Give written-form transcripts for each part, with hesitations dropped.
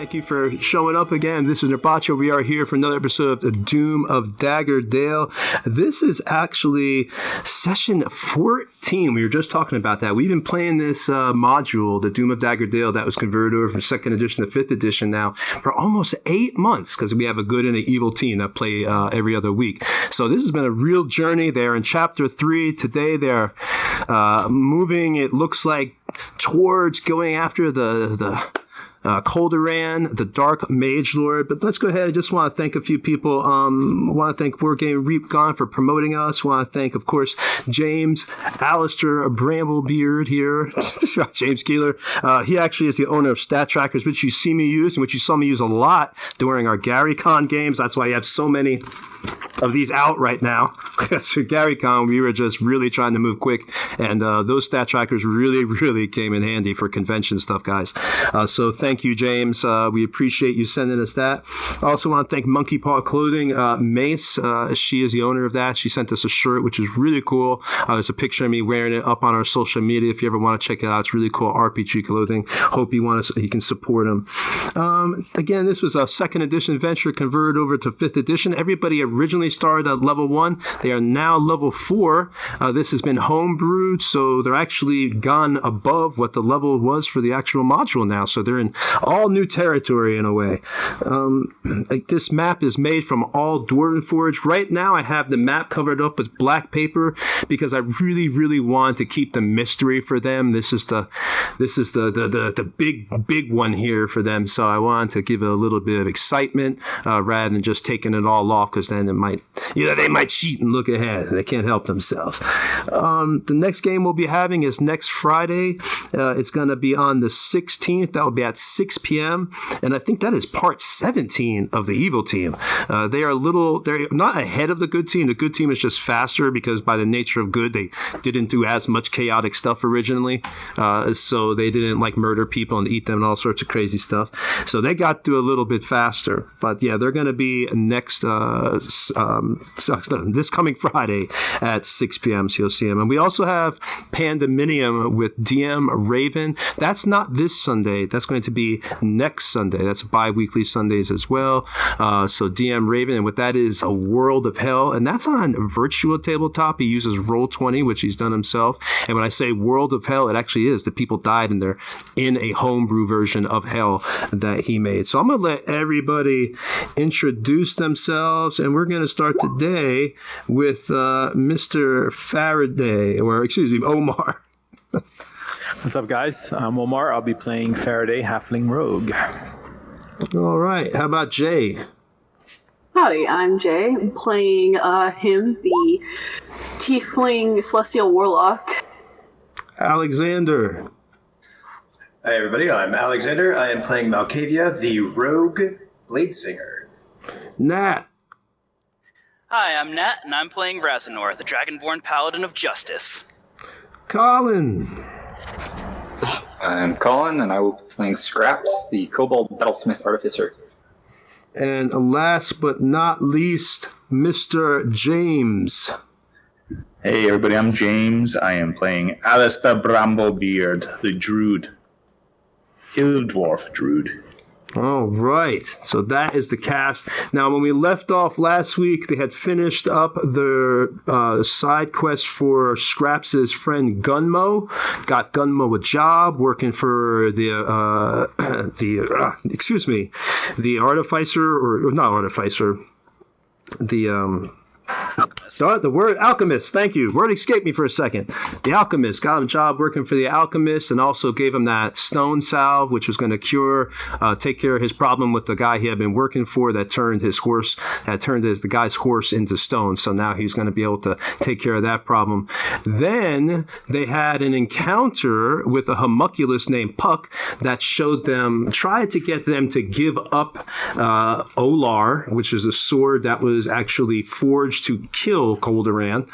Thank you for showing up again. This is Nerdbauchery. We are here for another episode of The Doom of Dagger Dale. This is actually session 14. We were just talking about that. We've been playing this module, The Doom of Dagger Dale, that was converted over from 2nd edition to 5th edition now for almost 8 months because we have a good and an evil team that play every other week. So this has been a real journey. They're in chapter 3. Today they're moving, it looks like, towards going after the Colderan, the Dark Mage Lord. But let's go ahead. I just want to thank a few people. I want to thank Board Game Reapgon for promoting us. I want to thank, of course, James, Alistair Bramblebeard here, James Keeler. He actually is the owner of Stat Trackers, which you see me use and which you saw me use a lot during our GaryCon games. That's why you have so many of these out right now. Because for GaryCon, we were just really trying to move quick, and those Stat Trackers really came in handy for convention stuff, guys. So thank you, James. We appreciate you sending us that. I also want to thank Monkey Paw Clothing. Mace, she is the owner of that. She sent us a shirt, which is really cool. There's a picture of me wearing it up on our social media. If you ever want to check it out, it's really cool. RPG clothing. Hope you can support them. Again, this was a 2nd edition adventure converted over to 5th edition. Everybody originally started at level 1. They are now level 4. This has been homebrewed, so they're actually gone above what the level was for the actual module now. So they're in all new territory in a way. Like this map is made from all Dwarven Forge. Right now I have the map covered up with black paper because I really want to keep the mystery for them. This is the big one here for them. So I want to give it a little bit of excitement rather than just taking it all off, because then it might, they might cheat and look ahead. They can't help themselves. The next game we'll be having is next Friday. It's going to be on the 16th. That will be at 6 p.m. And I think that is part 17 of the evil team. They're not ahead of the good team. The good team is just faster because by the nature of good, they didn't do as much chaotic stuff originally. So they didn't like murder people and eat them and all sorts of crazy stuff. So they got through a little bit faster. But yeah, they're going to be next this coming Friday at 6 p.m. So you'll see them. And we also have Pandemonium with DM Raven. That's not this Sunday. That's going to be next Sunday. That's bi-weekly Sundays as well. So DM Raven, and what that is, a World of Hell, and that's on virtual tabletop. He uses Roll20, which he's done himself. And when I say World of Hell, it actually is. The people died and they're in a homebrew version of Hell that he made. So I'm going to let everybody introduce themselves, and we're going to start today with Mr. Faraday, or excuse me, Omar. What's up, guys? I'm Omar. I'll be playing Faraday, Halfling Rogue. All right. How about Jay? Howdy, I'm Jay. I'm playing him, the Tiefling Celestial Warlock. Alexander. Hi, everybody. I'm Alexander. I am playing Malkavia, the Rogue Bladesinger. Nat. Hi, I'm Nat, and I'm playing Razanor, the Dragonborn Paladin of Justice. Colin. I'm Colin, and I will be playing Scraps, the Kobold Battlesmith Artificer. And last but not least, Mr. James. Hey everybody, I'm James. I am playing Alistair Bramblebeard, the Druid. Hill Dwarf Druid. All right, so that is the cast. Now, when we left off last week, they had finished up their side quest for Scraps' friend Gunmo. Got Gunmo a job working for the artificer, or not artificer, the word alchemist. Thank you. Word escaped me for a second. The alchemist got him a job working for the alchemist, and also gave him that stone salve, which was going to take care of his problem with the guy he had been working for that turned the guy's horse into stone. So now he's going to be able to take care of that problem. Then they had an encounter with a homunculus named Puck that tried to get them to give up Olar, which is a sword that was actually forged to kill Colderan,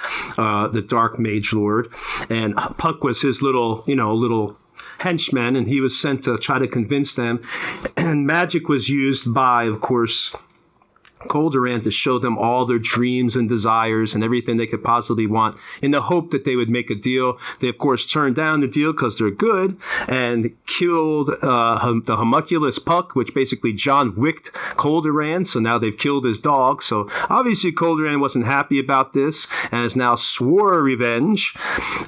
the Dark Mage Lord. And Puck was his little henchman, and he was sent to try to convince them. And magic was used by, of course, Calderan to show them all their dreams and desires and everything they could possibly want in the hope that they would make a deal. They, of course, turned down the deal because they're good and killed the homunculus Puck, which basically John Wicked Calderan. So now they've killed his dog. So obviously Calderan wasn't happy about this and has now swore revenge.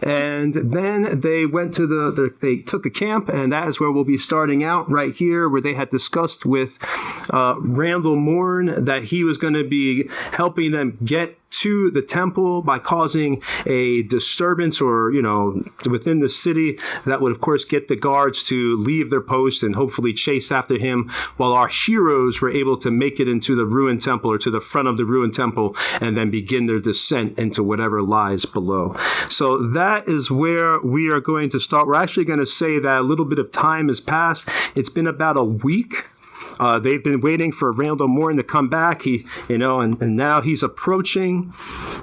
And then they went to they took a camp, and that is where we'll be starting out right here, where they had discussed with Randall Morn that he was going to be helping them get to the temple by causing a disturbance or, within the city that would, of course, get the guards to leave their post and hopefully chase after him, while our heroes were able to make it into the ruined temple or to the front of the ruined temple and then begin their descent into whatever lies below. So that is where we are going to start. We're actually going to say that a little bit of time has passed. It's been about a week. They've been waiting for Randall Morton to come back. And now he's approaching.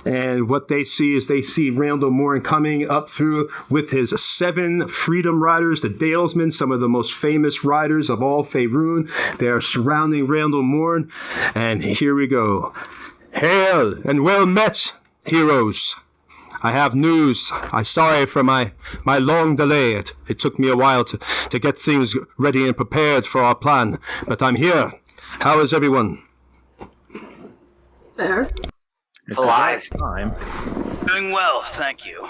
And what they see is Randall Morton coming up through with his 7 Freedom Riders, the Dalesmen, some of the most famous riders of all Faerun. They are surrounding Randall Morton. And here we go. Hail and well met, heroes. I have news. I'm sorry for my long delay. It took me a while to get things ready and prepared for our plan, but I'm here. How is everyone? Fair. It's Alive. Time. Doing well, thank you.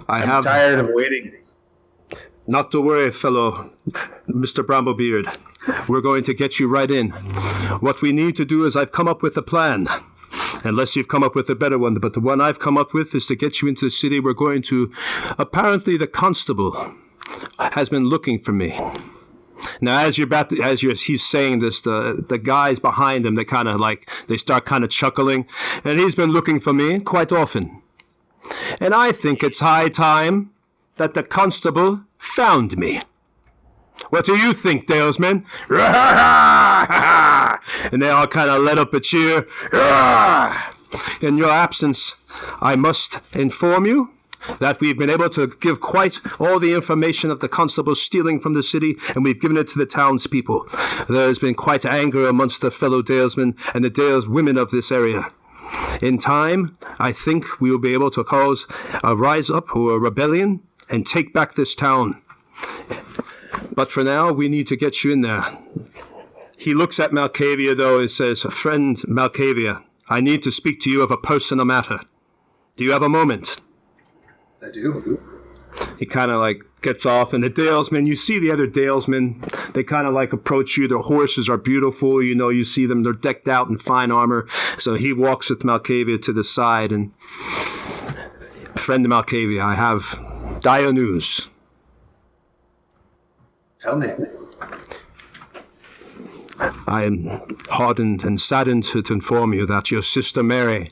I'm tired of waiting. Not to worry, fellow Mr. Bramblebeard. We're going to get you right in. What we need to do is I've come up with a plan. Unless you've come up with a better one. But the one I've come up with is to get you into the city. We're going to... Apparently the constable has been looking for me. Now, he's saying this, the guys behind him, they start kind of chuckling. And he's been looking for me quite often. And I think it's high time that the constable found me. What do you think, Dalesmen? And they all kind of let up a cheer. In your absence, I must inform you that we've been able to give quite all the information of the constable stealing from the city, and we've given it to the townspeople. There has been quite anger amongst the fellow Dalesmen and the Daleswomen of this area. In time, I think we will be able to cause a rise up or a rebellion and take back this town. But for now, we need to get you in there. He looks at Malkavia, though, and says, Friend Malkavia, I need to speak to you of a personal matter. Do you have a moment? I do. He kind of gets off, and the Dalesmen, you see the other Dalesmen, they kind of approach you. Their horses are beautiful. You see them, they're decked out in fine armor. So he walks with Malkavia to the side, and Friend Malkavia, I have dire news. Tell me. I am hardened and saddened to inform you that your sister Mary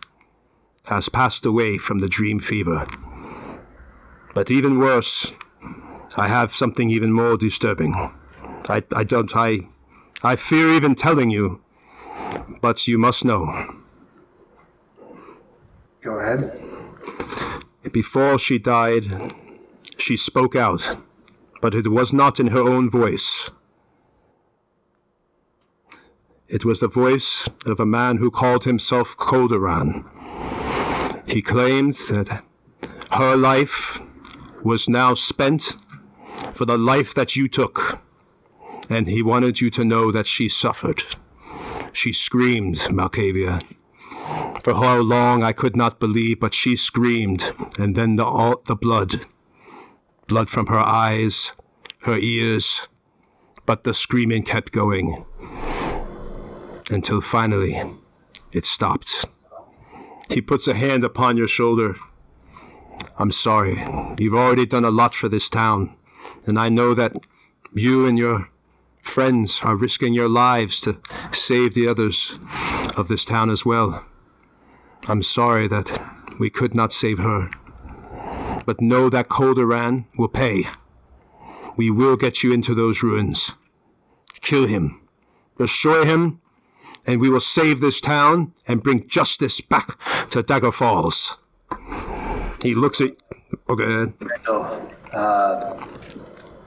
has passed away from the dream fever. But even worse, I have something even more disturbing. I fear even telling you, but you must know. Go ahead. Before she died, she spoke out, but it was not in her own voice. It was the voice of a man who called himself Calderan. He claimed that her life was now spent for the life that you took, and he wanted you to know that she suffered. She screamed, Malkavia. For how long I could not believe, but she screamed, and then the blood from her eyes, her ears, but the screaming kept going. Until finally, it stopped. He puts a hand upon your shoulder. I'm sorry. You've already done a lot for this town, and I know that you and your friends are risking your lives to save the others of this town as well. I'm sorry that we could not save her. But know that Calderan will pay. We will get you into those ruins. Kill him. Destroy him. And we will save this town and bring justice back to Dagger Falls. He looks at... Okay. Randall,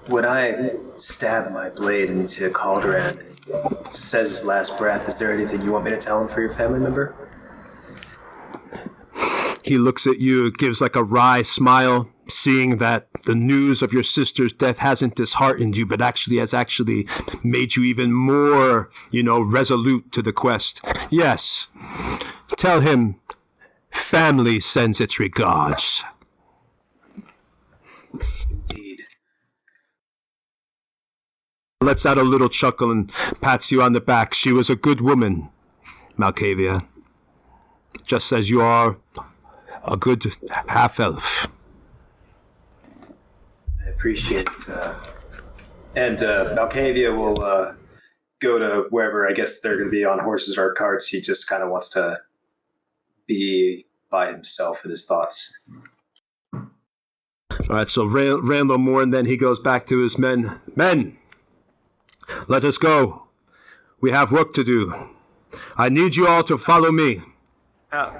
when I stabbed my blade into Calderan, says his last breath, is there anything you want me to tell him for your family member? He looks at you, gives like a wry smile, seeing that the news of your sister's death hasn't disheartened you, but actually has made you even more, resolute to the quest. Yes, tell him family sends its regards. Indeed. Lets out a little chuckle and pats you on the back. She was a good woman, Malkavia. Just as you are a good half-elf. I appreciate it. And Malkavia will go to wherever, I guess they're going to be on horses or carts. He just kind of wants to be by himself in his thoughts. All right, so Randall Morn, then he goes back to his men. Men, let us go. We have work to do. I need you all to follow me.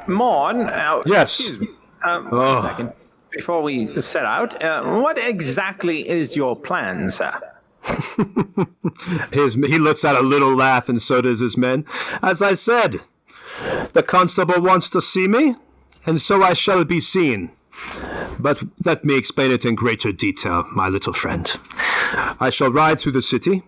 Morn? Yes. Excuse me. One second. Before we set out, what exactly is your plan, sir? He lets out a little laugh, and so does his men. As I said, the constable wants to see me, and so I shall be seen. But let me explain it in greater detail, my little friend. I shall ride through the city.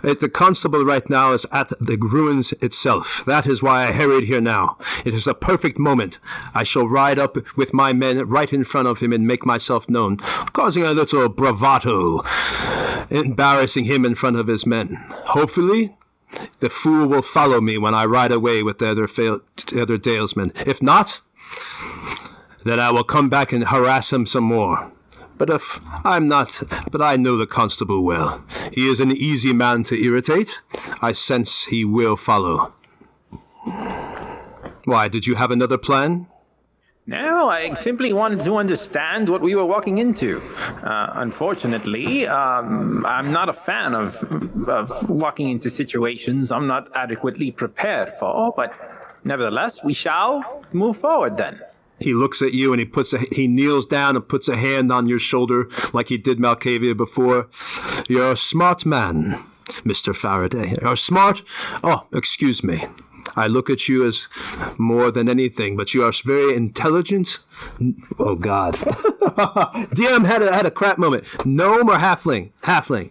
The constable right now is at the ruins itself. That is why I hurried here now. It is a perfect moment. I shall ride up with my men right in front of him and make myself known, causing a little bravado, embarrassing him in front of his men. Hopefully, the fool will follow me when I ride away with the other dalesmen. If not, then I will come back and harass him some more. But I know the constable well. He is an easy man to irritate. I sense he will follow. Why, did you have another plan? No, I simply wanted to understand what we were walking into. Unfortunately, I'm not a fan of walking into situations I'm not adequately prepared for, but nevertheless, we shall move forward then. He looks at you and he kneels down and puts a hand on your shoulder like he did Malkavia before. You're a smart man, Mr. Faraday. You're smart? Oh, excuse me. I look at you as more than anything, but you are very intelligent. Oh, God. DM had a crap moment. Gnome or halfling? Halfling.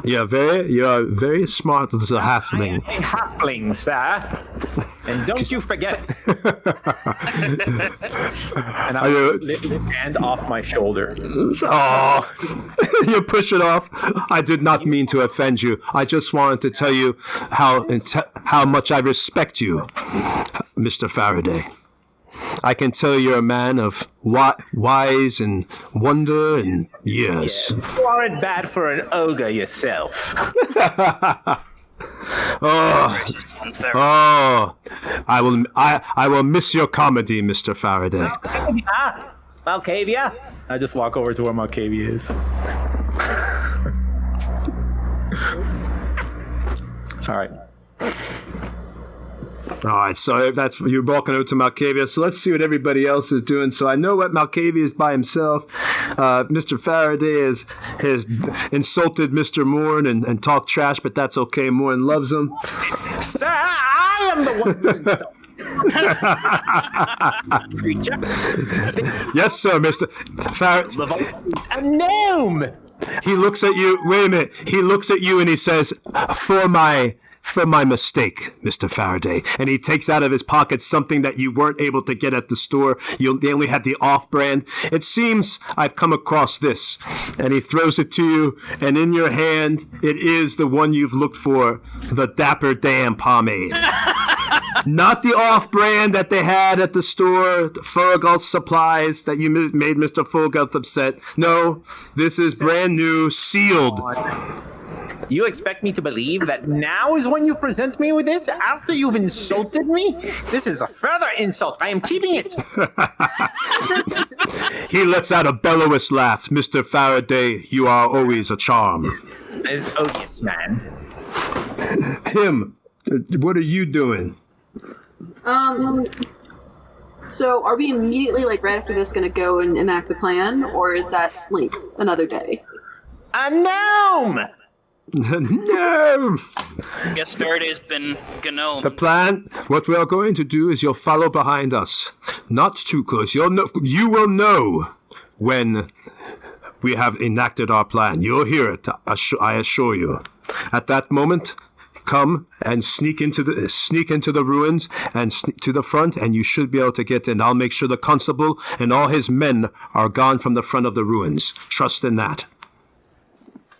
You're very smart little halfling. I am a halfling, sir. And don't you forget it. And I lift his hand off my shoulder. Oh, you push it off. I did not mean to offend you. I just wanted to tell you how much I respect you, Mr. Faraday. I can tell you're a man of wise and wonder and years. Yeah, you aren't bad for an ogre yourself. I will miss your comedy, Mr. Faraday. Malkavia? I just walk over to where Malkavia is. All right. All right, so you're walking over to Malkavia. So let's see what everybody else is doing. So I know what Malkavia is by himself. Mr. Faraday has insulted Mr. Morn and talked trash, but that's okay. Morn loves him. Sir, I am the one who Yes, sir, Mr. Faraday. A gnome! He looks at you. Wait a minute. He looks at you and he says, For my mistake, Mr. Faraday. And he takes out of his pocket something that you weren't able to get at the store. They only had the off-brand. It seems I've come across this. And he throws it to you, and in your hand, it is the one you've looked for, the Dapper Dan pomade. Not the off-brand that they had at the store, Furgulf Supplies, that you made Mr. Fulgulf upset. No, this is brand new, sealed. You expect me to believe that now is when you present me with this after you've insulted me? This is a further insult. I am keeping it. He lets out a bellowous laugh. Mr. Faraday, you are always a charm. Oh, yes, man. Him, what are you doing? So are we immediately, right after this, going to go and enact the plan? Or is that, another day? A gnome! No! Guess Faraday's been gnome. The plan, what we are going to do is you'll follow behind us. Not too close. You will know when we have enacted our plan. You'll hear it, I assure you. At that moment, come and sneak into the ruins and to the front, and you should be able to get in. I'll make sure the constable and all his men are gone from the front of the ruins. Trust in that.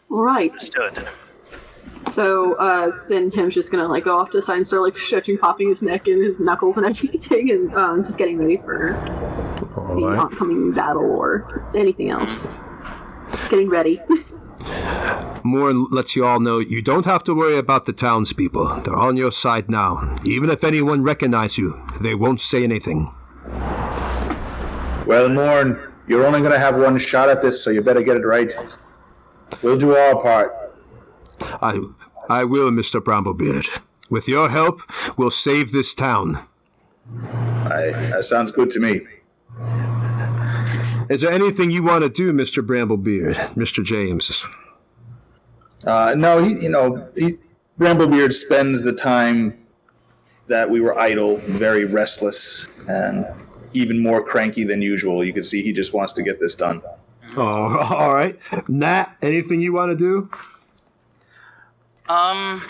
Right. Understood. So then him's just gonna like go off to the side and start like stretching, popping his neck and his knuckles and everything, and just getting ready for the oncoming battle or anything else. Getting ready. Morn lets you all know you don't have to worry about the townspeople. They're on your side now. Even if anyone recognizes you, they won't say anything. Well, Morn, you're only going to have one shot at this, so you better get it right. We'll do our part. I will, Mr. Bramblebeard. With your help, we'll save this town. That sounds good to me. Is there anything you want to do, Mr. Bramblebeard, Mr. James? No, Bramblebeard spends the time that we were idle, very restless, and even more cranky than usual. You can see he just wants to get this done. Oh, all right. Nat, anything you want to do? I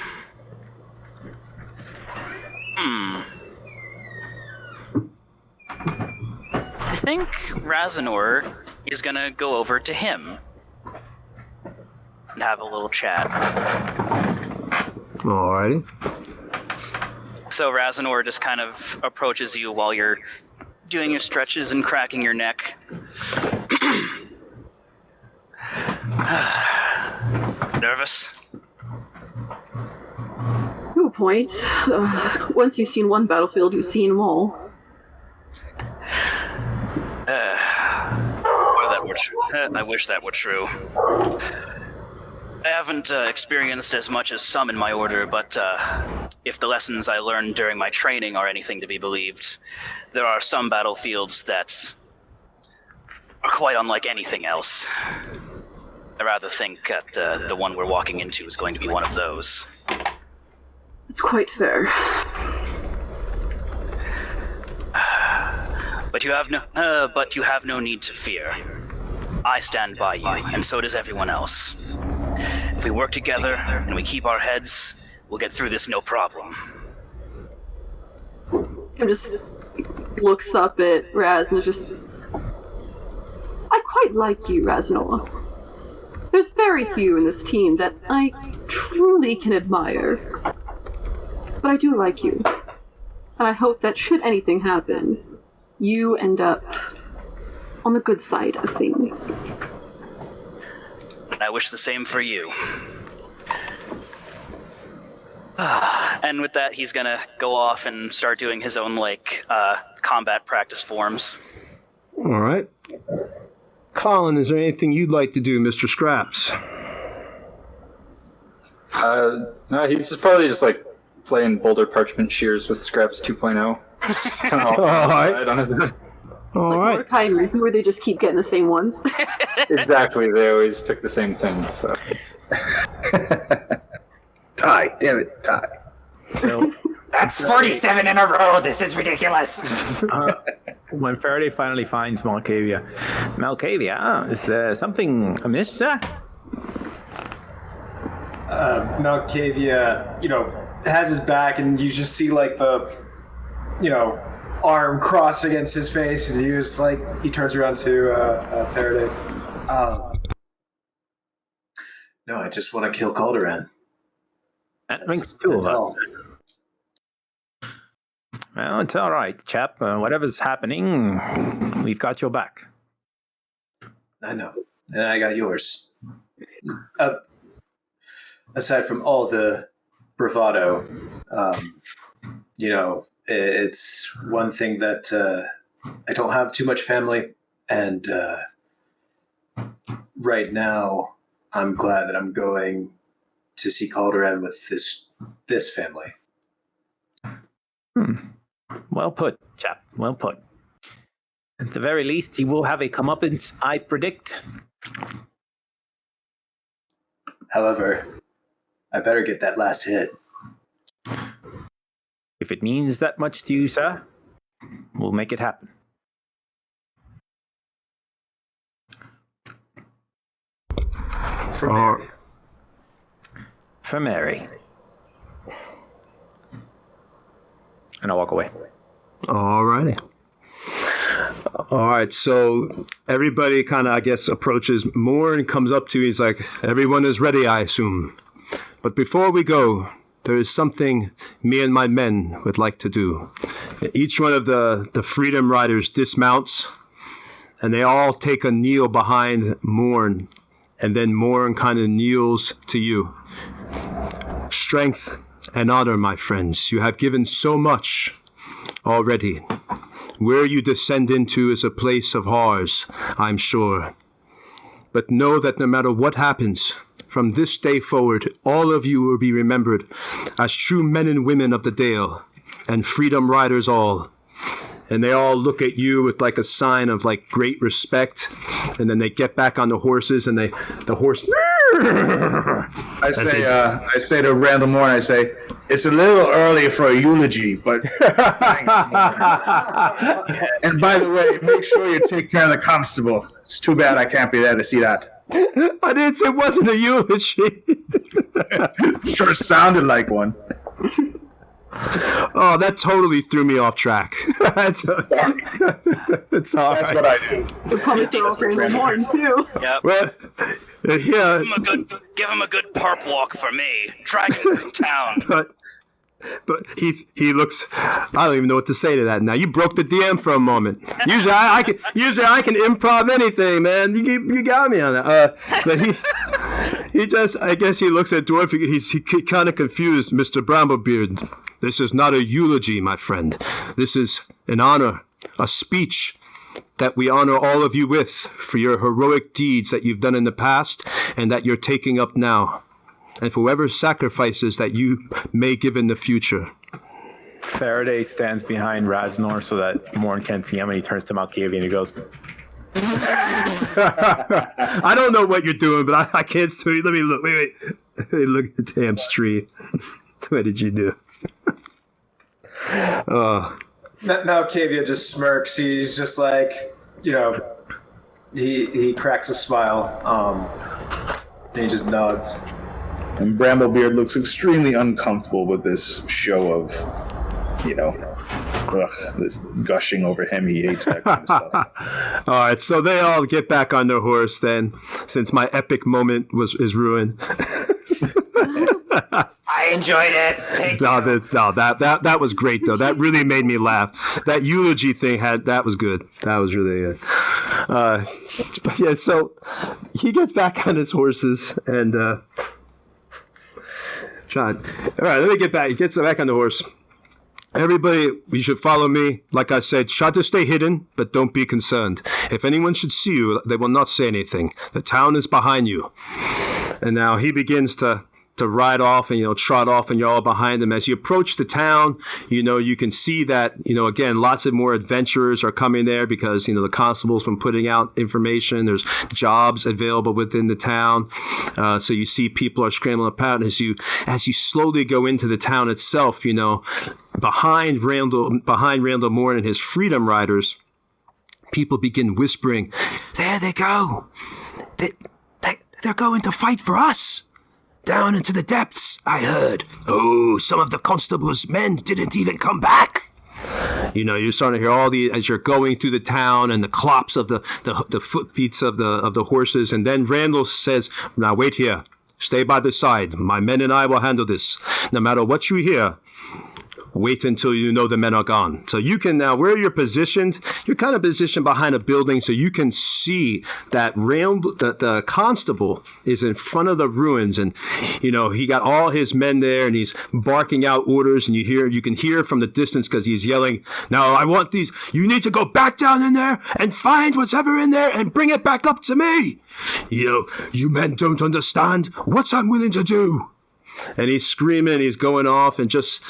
think Razanor is gonna go over to him and have a little chat. Alrighty. So Razanor just kind of approaches you while you're doing your stretches and cracking your neck. Nervous? To a point. Once you've seen one battlefield, you've seen them all. I wish that were true. I haven't experienced as much as some in my order, but if the lessons I learned during my training are anything to be believed, there are some battlefields that are quite unlike anything else. I rather think that the one we're walking into is going to be one of those. It's quite fair. But you have no need to fear. I stand by you, and so does everyone else. If we work together and we keep our heads, we'll get through this no problem. He just looks up at Raz and is just... I quite like you, Razanor. There's very few in this team that I truly can admire. But I do like you. And I hope that should anything happen, you end up on the good side of things. I wish the same for you. And with that, he's gonna go off and start doing his own, combat practice forms. All right. Colin, is there anything you'd like to do, Mr. Scraps? No, he's probably just playing Boulder Parchment Shears with Scraps 2.0. All right. I don't know. All like right. Mordecai and Ruthie, where they just keep getting the same ones. Exactly, they always pick the same thing, so. Tie, damn it, tie. So That's 47 in a row. This is ridiculous. when Faraday finally finds Malkavia, is there something amiss, sir? Malkavia, has his back, and you just see the, arm cross against his face, and he turns around to Faraday. No, I just want to kill Calderon. That makes two of us. Well, it's all right, chap. Whatever's happening, we've got your back. I know, and I got yours. Aside from all the bravado, it's one thing that I don't have too much family, and right now I'm glad that I'm going to see Calderon with this family. Well put, chap. Well put. At the very least, he will have a comeuppance, I predict. However, I better get that last hit. If it means that much to you, sir, we'll make it happen. For Mary. And I'll walk away. All righty. All right, so everybody kind of, I guess, approaches Moore and comes up to you. He's like, everyone is ready, I assume. But before we go, there is something me and my men would like to do. Each one of the Freedom Riders dismounts, and they all take a kneel behind Morn, and then Morn kind of kneels to you. Strength and honor, my friends. You have given so much already. Where you descend into is a place of horrors, I'm sure. But know that no matter what happens, from this day forward, all of you will be remembered as true men and women of the Dale, and freedom riders all. And they all look at you with like a sign of like great respect, and then they get back on the horses, and the horse. I say to Randall Moore, I say, it's a little early for a eulogy, but and by the way, make sure you take care of the constable. It's too bad I can't be there to see that. I didn't say it wasn't a eulogy. Sure sounded like one. Oh, that totally threw me off track. It's all That's right. what I do. We'll probably throw off Randall Morton, too. Yep. Well, yeah, Give him a good perp walk for me. Drag him through town. but he looks. I don't even know what to say to that now. You broke the DM for a moment. Usually I can improv anything, man. You got me on that. But he just, I guess he looks at Dwarf. He's kind of confused, Mr. Bramblebeard. This is not a eulogy, my friend. This is an honor, a speech that we honor all of you with for your heroic deeds that you've done in the past and that you're taking up now, and for whatever sacrifices that you may give in the future. Faraday stands behind Raznor so that Morn can't see him, and he turns to Malkavian and he goes, I don't know what you're doing, but I can't see. Let me look. Wait. Look at the damn tree. What did you do? Malkavia just smirks. He's just like, he cracks a smile. And he just nods. And Bramblebeard looks extremely uncomfortable with this show of, this gushing over him. He hates that kind of stuff. All right, so they all get back on their horse then, since my epic moment is ruined. I enjoyed it. Thank you. That was great though. That really made me laugh. That eulogy thing that was good. That was really good. But yeah, so he gets back on his horses and John. All right, let me get back. He gets back on the horse. Everybody, you should follow me. Like I said, try to stay hidden, but don't be concerned. If anyone should see you, they will not say anything. The town is behind you. And now he begins to ride off and, trot off, and you're all behind him. As you approach the town, you can see that, again, lots of more adventurers are coming there because, the constable's been putting out information. There's jobs available within the town. So you see people are scrambling about as you slowly go into the town itself, behind Randall Moore and his Freedom Riders, people begin whispering, "There they go. They're going to fight for us. Down into the depths, I heard. Oh, some of the constable's men didn't even come back." You're starting to hear all these as you're going through the town, and the clops of the footbeats of the horses. And then Randall says, "Now wait here. Stay by the side. My men and I will handle this. No matter what you hear, wait until you know the men are gone." So you can now, where you're positioned, you're kind of positioned behind a building, so you can see that the constable is in front of the ruins, and he got all his men there, and he's barking out orders, and you can hear from the distance because he's yelling, "Now I want these. You need to go back down in there and find what's ever in there and bring it back up to me. You men don't understand what I'm willing to do." And he's screaming, he's going off and just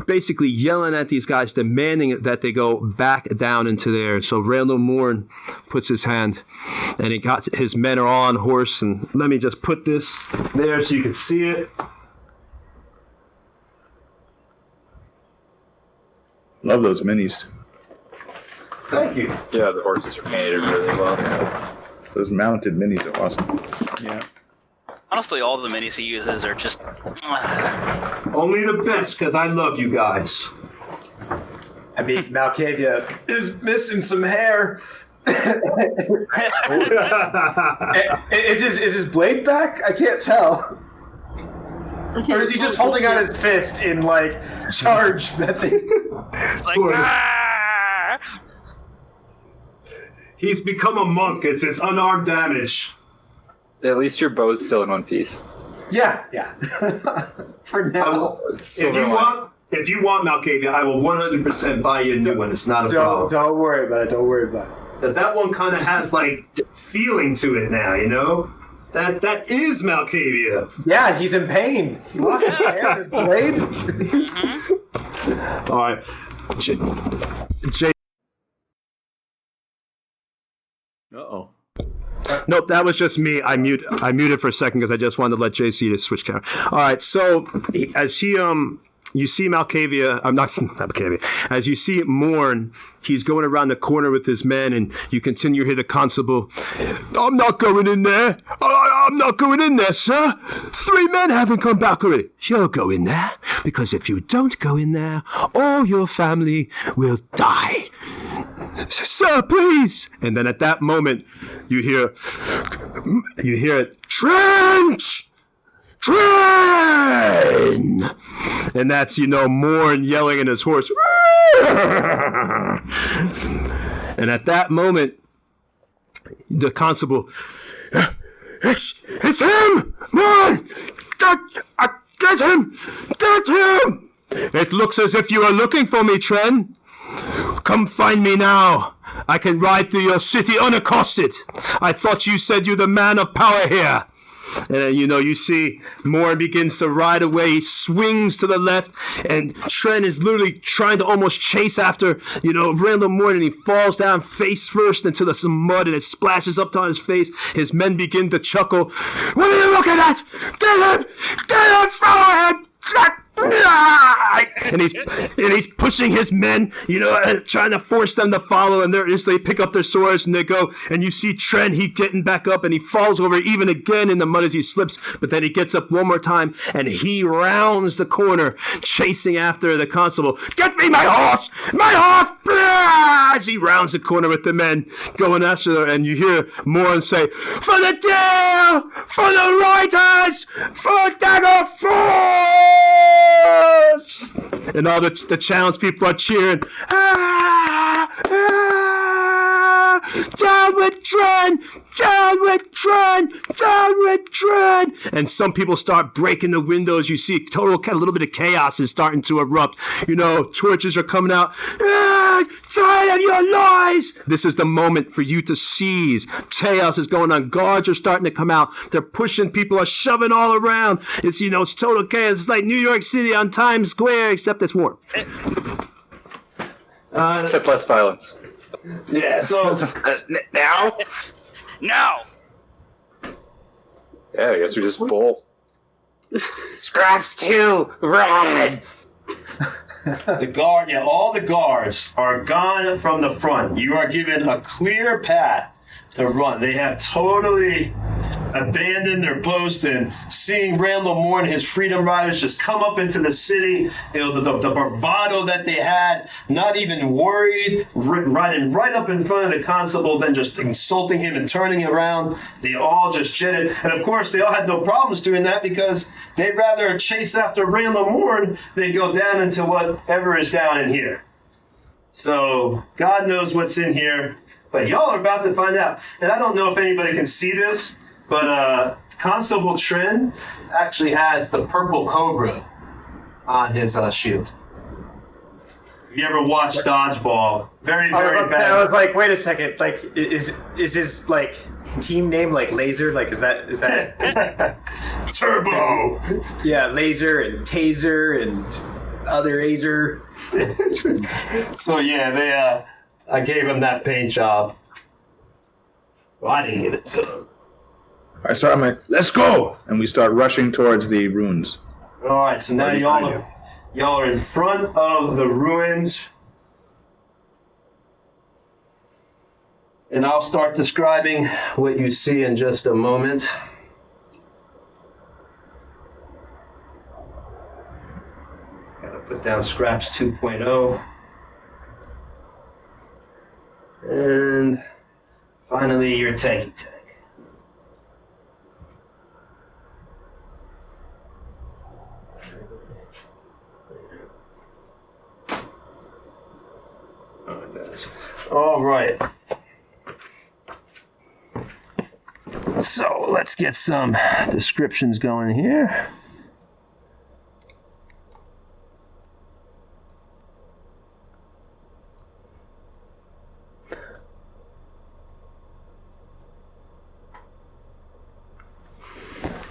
basically yelling at these guys, demanding that they go back down into there. So Randall Moore puts his hand, and his men are all on horse. And let me just put this there so you can see it. Love those minis. Thank you. Yeah, the horses are painted really well. Those mounted minis are awesome. Yeah. Honestly, all the minis he uses are just. Only the best, because I love you guys. I mean, Malkavia is missing some hair. Is his blade back? I can't tell. Or is he just holding out his fist in, like, charge method? It's like, ah! He's become a monk. It's his unarmed damage. At least your bow's still in one piece. Yeah. For now. If you want Malkavia, I will 100% buy you a new one. It's not a problem. Don't worry about it. That one kind of has, like, feeling to it now, you know? That is Malkavia. Yeah, he's in pain. He lost his hair and his blade. All right. Jay. Uh-oh. Nope, that was just me. I muted for a second because I just wanted to let JC to switch camera. All right, so as you see Malkavia, I'm not Malkavia. As you see Morn, he's going around the corner with his men, and you continue to hear the constable. I'm not going in there. I'm not going in there, sir. 3 men haven't come back already. You'll go in there, because if you don't go in there, all your family will die. Sir, please. And then at that moment, you hear it. Trench! Train! And that's, Morn yelling at his horse. And at that moment, the constable, it's him! Morn! Get him! Get him! It looks as if you are looking for me, Tren. Come find me now. I can ride through your city unaccosted. I thought you said you're the man of power here. And you see Morn begins to ride away. He swings to the left, and Tren is literally trying to almost chase after, Randall Morn, and he falls down face first into some mud, and it splashes up on his face. His men begin to chuckle. What are you looking at? Get him! Get him! Follow him! And he's pushing his men, trying to force them to follow, and they pick up their swords and they go, and you see Tren, he getting back up, and he falls over even again in the mud as he slips, but then he gets up one more time, and he rounds the corner, chasing after the constable. Get me my horse! My horse! As he rounds the corner with the men going after her, and you hear Morn say, for the deal! For the writers! For Dagger Force! And all the townspeople are cheering. Down with Tren! Down with Tren! Down with Tren! And some people start breaking the windows. You see a little bit of chaos is starting to erupt. Torches are coming out. Tired of your lies! This is the moment for you to seize. Chaos is going on. Guards are starting to come out. They're pushing. People are shoving all around. It's, it's total chaos. It's like New York City on Times Square, except it's warm. Except less violence. Yeah, so... Now? Now! Yeah, I guess we just bowl. Scraps too! Run! All the guards are gone from the front. You are given a clear path to run. They have totally abandoned their post, and seeing Randall Moore and his Freedom Riders just come up into the city, the bravado that they had, not even worried, riding right up in front of the constable, then just insulting him and turning around. They all just jetted. And of course, they all had no problems doing that because they'd rather chase after Randall Moore than go down into whatever is down in here. So, God knows what's in here. But y'all are about to find out. And I don't know if anybody can see this, but Constable Tren actually has the purple cobra on his shield. If you ever watched Dodgeball, very bad. I was like, wait a second. Like, is his team name Laser? Is that Turbo? Yeah, Laser and Taser and other Azer. So yeah, I gave him that paint job. Well, I didn't give it to him. I start, I'm like, let's go! And we start rushing towards the ruins. All right, so now y'all are in front of the ruins. And I'll start describing what you see in just a moment. Gotta put down Scraps 2.0. And finally, your tanky tank. All right. So let's get some descriptions going here.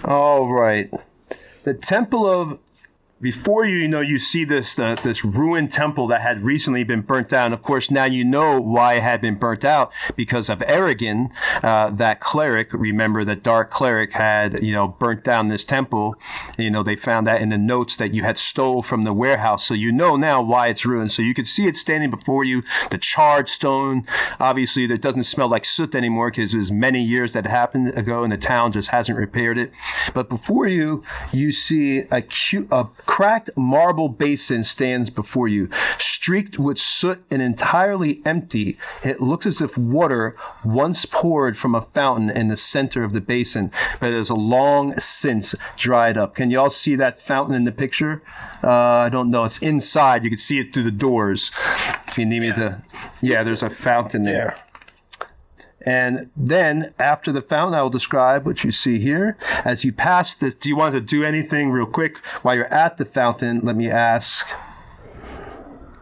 All right. The Temple of Before you see this ruined temple that had recently been burnt down. Of course, now you know why it had been burnt out, because of Aragon, that cleric. Remember, the dark cleric had burnt down this temple. They found that in the notes that you had stole from the warehouse. So you know now why it's ruined. So you can see it standing before you. The charred stone. Obviously, it doesn't smell like soot anymore because it was many years that happened ago, and the town just hasn't repaired it. But before you see a cracked marble basin stands before you, streaked with soot and entirely empty. It looks as if water once poured from a fountain in the center of the basin, but it is long since dried up. Can you all see that fountain in the picture? I don't know. It's inside. You can see it through the doors. If you need me to... Yeah, there's a fountain there. And then, after the fountain, I will describe what you see here. As you pass this, do you want to do anything real quick while you're at the fountain? Let me ask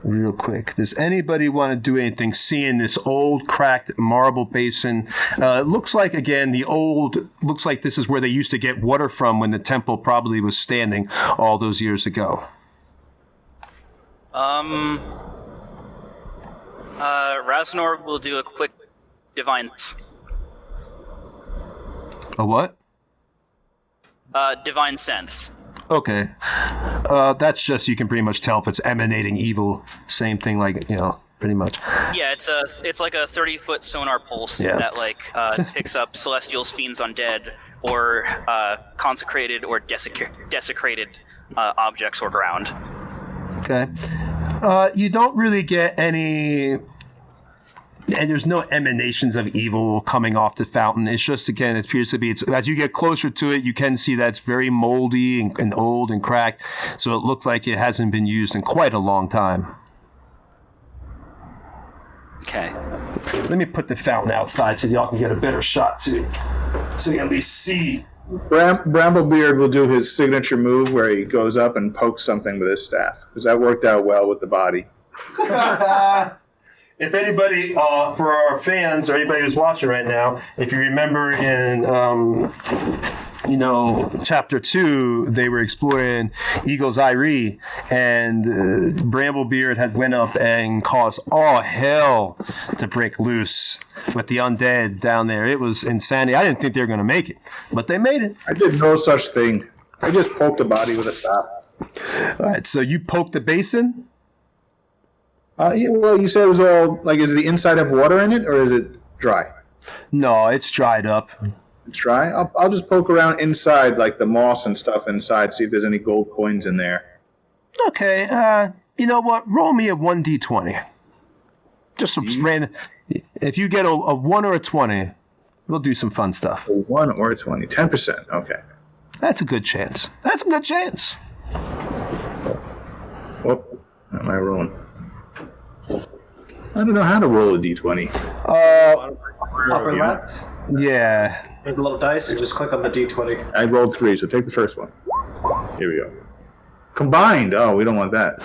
real quick. Does anybody want to do anything seeing this old, cracked marble basin? It looks like, again, looks like this is where they used to get water from when the temple probably was standing all those years ago. Raznor will do a quick divine. A what? Divine sense. Okay. That's just, you can pretty much tell if it's emanating evil. Same thing, like, pretty much. Yeah, it's like a 30-foot sonar pulse that picks up celestials, fiends, undead, or consecrated or desecrated objects or ground. Okay. You don't really get any... And there's no emanations of evil coming off the fountain. It's just, again, it appears to be, as you get closer to it, you can see that it's very moldy and old and cracked. So it looks like it hasn't been used in quite a long time. Okay. Let me put the fountain outside so y'all can get a better shot, too. So you can at least see. Bramblebeard will do his signature move where he goes up and pokes something with his staff, because that worked out well with the body. If anybody, for our fans or anybody who's watching right now, if you remember in, Chapter 2, they were exploring Eagle's Eyrie, and Bramblebeard had went up and caused all hell to break loose with the undead down there. It was insanity. I didn't think they were going to make it, but they made it. I did no such thing. I just poked the body with a staff. All right, so you poked the basin? Well, you said it was all, is the inside have water in it, or is it dry? No, it's dried up. It's dry? I'll just poke around inside, like the moss and stuff inside, see if there's any gold coins in there. Okay, you know what? Roll me a 1d20. Just some random... If you get a 1 or a 20, we'll do some fun stuff. A 1 or a 20. 10%, okay. That's a good chance. Whoop. What am I rolling? I don't know how to roll a d20. Upper left. Yeah. Make a little dice and just click on the d20. I rolled 3, so take the first one. Here we go. Combined. Oh, we don't want that.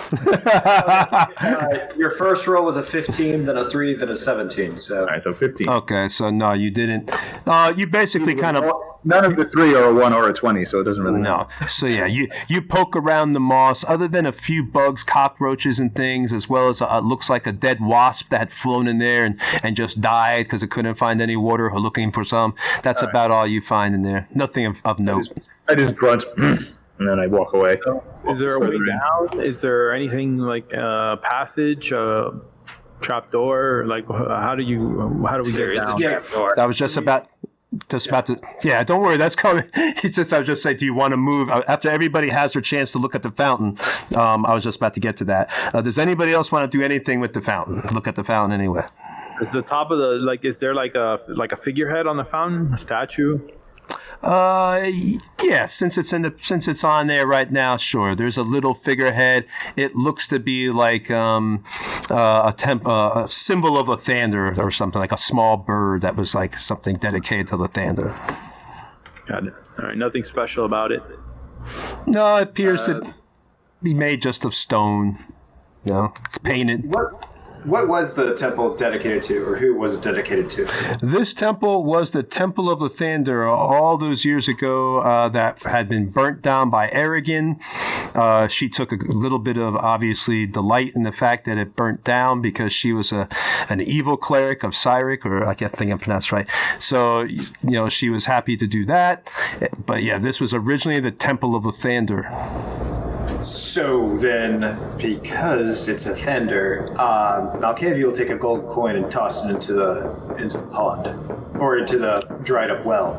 Your first roll was a 15, then a 3, then a 17. So. All right, so 15. Okay, so no, you didn't. You basically kind of... None of the 3 are a 1 or a 20, so it doesn't really matter. No. So yeah, you poke around the moss, other than a few bugs, cockroaches and things, as well as looks like a dead wasp that had flown in there and just died because it couldn't find any water or looking for some. That's about all you find in there. Nothing of note. I just grunt, and then I walk away. Is there a way down? Is there anything like a passage, trapdoor? Like, how do we There get is down? a trapdoor. I was just about to. Yeah, don't worry, that's coming. It's just I was just saying, do you want to move after everybody has their chance to look at the fountain? I was just about to get to that. Does anybody else want to do anything with the fountain? Look at the fountain anyway. Is the top of the is there like a figurehead on the fountain, a statue? Yeah, since it's on there right now, sure. There's a little figurehead. It looks to be like a symbol of a Lathander or something, like a small bird that was like something dedicated to Lathander. Got it. All right, nothing special about it. No, it appears to be made just of stone. You know, painted. What was the temple dedicated to, or who was it dedicated to? This temple was the Temple of Lathander all those years ago that had been burnt down by Aragon. She took a little bit of, obviously, delight in the fact that it burnt down because she was an evil cleric of Cyric, or I can't think I pronounced right. So, you know, she was happy to do that. But yeah, this was originally the Temple of Lathander. So then, because it's a Thunder, Malkavi will take a gold coin and toss it into the pond, or into the dried up well.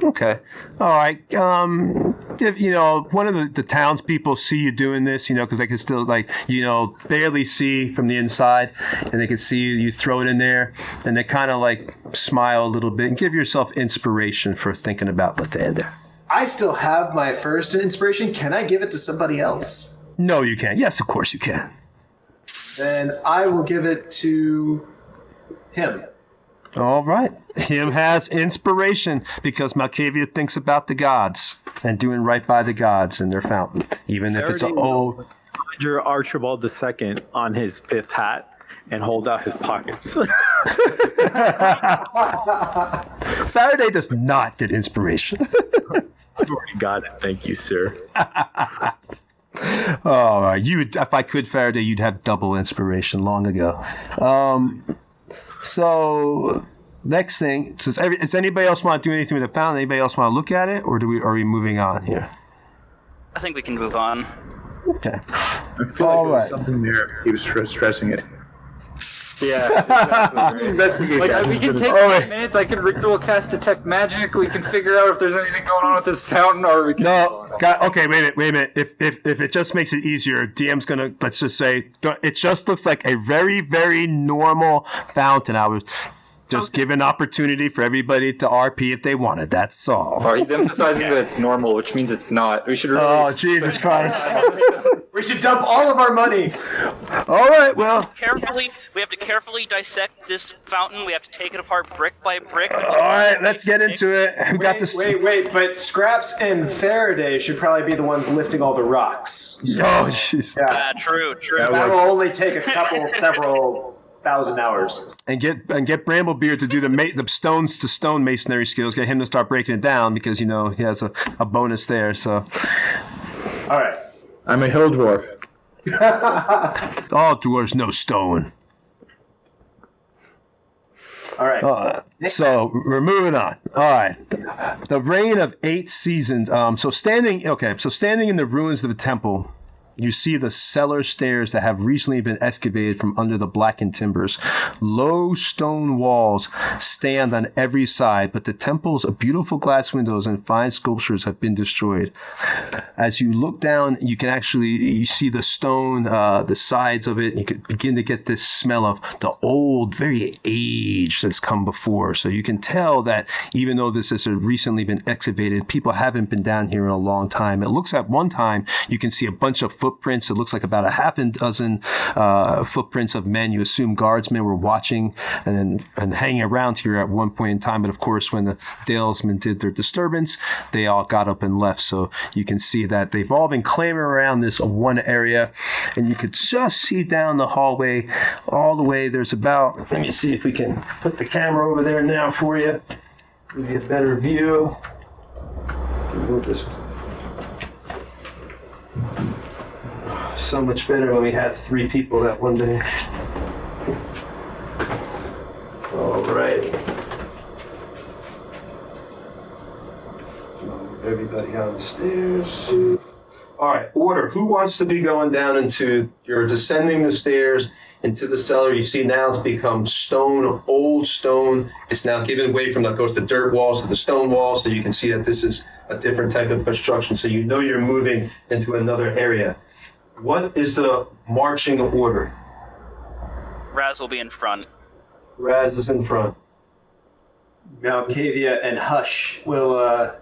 Okay. All right. If, you know, one of the townspeople see you doing this, you know, because they can still, like, you know, barely see from the inside, and they can see you throw it in there, and they kind of, like, smile a little bit and give yourself inspiration for thinking about Lathander. I still have my first inspiration. Can I give it to somebody else? No, you can't. Yes, of course you can. Then I will give it to him. All right. Him has inspiration because Malkavia thinks about the gods and doing right by the gods in their fountain, even if it's an old... Conjure Archibald II on his pith hat and hold out his pockets. Faraday does not get inspiration. I've already got it. Thank you, sir. Oh, you would, if I could, Faraday, you'd have double inspiration long ago. So next thing, does anybody else want to do anything with the fountain? Anybody else want to look at it, or are we moving on here? I think we can move on. Okay. I feel like there's something there. He was stressing it. Yeah, exactly. Investigate Like, that. we can take 5 minutes. I can ritual cast detect magic. We can figure out if there's anything going on with this fountain, or we can. Okay, wait a minute. If it just makes it easier, DM's gonna, let's just say, it just looks like a very, very normal fountain. I was just giving opportunity for everybody to RP if they wanted. That's all. Oh, he's emphasizing that it's normal, which means it's not. We should really. Oh, Jesus Christ. We should dump all of our money. All right, well. We have to carefully dissect this fountain. We have to take it apart brick by brick. All right, let's get into it. Who got this? Wait, but Scraps and Faraday should probably be the ones lifting all the rocks. Oh, jeez. Yeah, True. that will only take several thousand hours. And get Bramblebeard to do the stones to stone masonry skills. Get him to start breaking it down because, you know, he has a bonus there. So, All right. I'm a hill dwarf. all dwarves, no stone. All right. So we're moving on. All right. The reign of 8 seasons. So standing in the ruins of the temple, you see the cellar stairs that have recently been excavated from under the blackened timbers. Low stone walls stand on every side, but the temple's beautiful glass windows and fine sculptures have been destroyed. As you look down, you see the stone, the sides of it, and you can begin to get this smell of the old, very aged that's come before. So you can tell that even though this has recently been excavated, people haven't been down here in a long time. It looks at one time, you can see a bunch of footprints. It looks like about a half a dozen footprints of men. You assume guardsmen were watching and hanging around here at one point in time. But of course, when the Dalesmen did their disturbance, they all got up and left. So you can see that they've all been clamoring around this one area. And you could just see down the hallway all the way. There's about, let me see if we can put the camera over there now for you. Give you a better view. Move this. So much better when we had 3 people that one day. All right. Everybody on the stairs. All right, order. Who wants to be going down you're descending the stairs into the cellar. You see now it's become stone, old stone. It's now given way from the dirt walls to the stone walls, so you can see that this is a different type of construction. So you know you're moving into another area. What is the marching order? Raz will be in front. Raz is in front. Malkavia and Hush will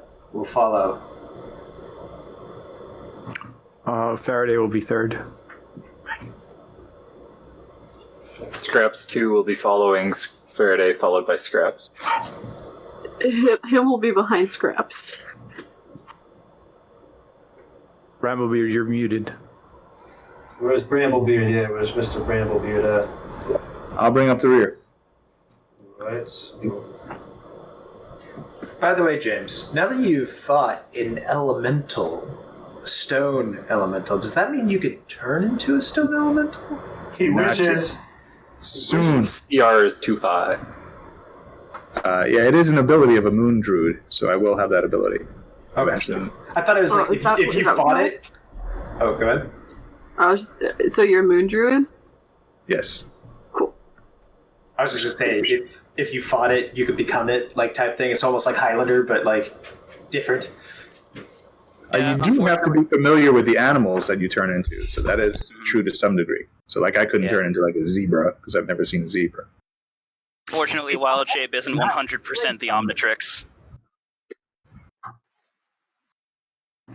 follow. Faraday will be third. Scraps 2 will be following Faraday, followed by Scraps. Him will be behind Scraps. Bramblebeard, you're muted. Where's Bramblebeard? Yeah, where's Mr. Bramblebeard at? I'll bring up the rear. Right. By the way, James, now that you've fought an elemental, stone elemental, does that mean you could turn into a stone elemental? He Not wishes. Soon. CR is too high. Yeah, it is an ability of a moon druid, so I will have that ability. Okay. Soon. I thought it was like is that- if is you that fought right? it. Oh, go ahead. I was just, so you're a moon druid? Yes. Cool. I was just gonna say if you fought it, you could become it, like type thing. It's almost like Highlander, but like different. You do have to be familiar with the animals that you turn into, so that is true to some degree. So, like, I couldn't turn into like a zebra because I've never seen a zebra. Fortunately, wild shape isn't 100% the Omnitrix.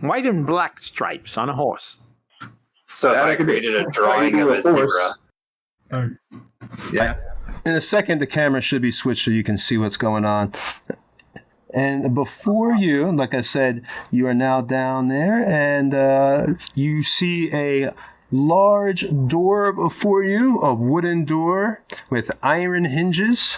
White and black stripes on a horse. So if That I could be- created a drawing of a horse. zebra, Yeah. In a second, the camera should be switched so you can see what's going on. And before you, like I said, you are now down there, and you see a large door before you, a wooden door with iron hinges.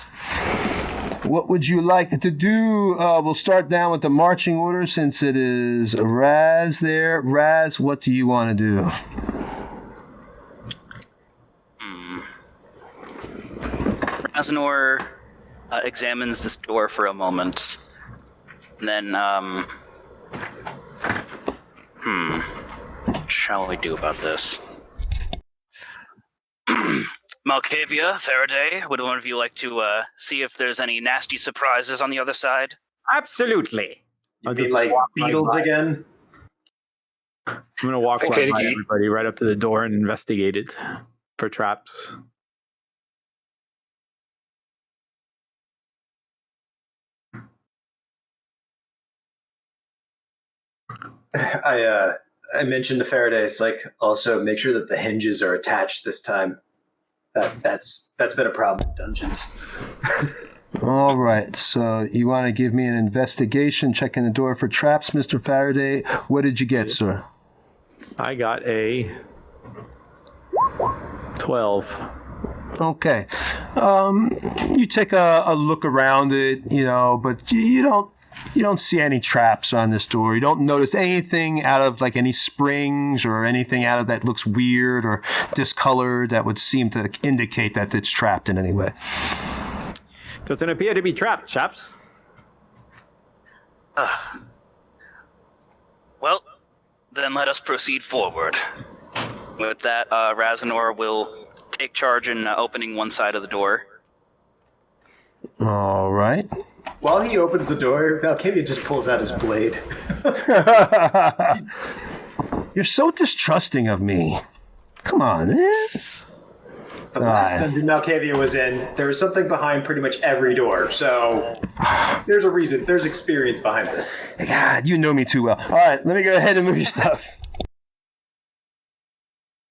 What would you like to do? We'll start down with the marching order since it is Raz there. Raz, what do you want to do? Raznor examines this door for a moment. And then, what shall we do about this? Malkavia, Faraday, would one of you like to see if there's any nasty surprises on the other side? Absolutely. You mean like beetles again? I'm going to walk Okay, by Nikki. everybody right up to the door and investigate it for traps. I mentioned to Faraday, it's like also make sure that the hinges are attached this time. That's been a problem in dungeons. All right, so you want to give me an investigation, checking the door for traps, Mr. Faraday. What did you get, sir? I got a 12. Okay. You take a look around it, but you don't see any traps on this door. You don't notice anything out of like any springs or anything out of that looks weird or discolored that would seem to indicate that it's trapped in any way. Doesn't appear to be trapped, chaps. Well, then let us proceed forward. With that, Raznor will take charge in opening one side of the door. All right. While he opens the door, Malkavia just pulls out his blade. You're so distrusting of me. Come on, The last dungeon Malkavia was in, there was something behind pretty much every door, so there's a reason, there's experience behind this. God, you know me too well. All right, let me go ahead and move your stuff.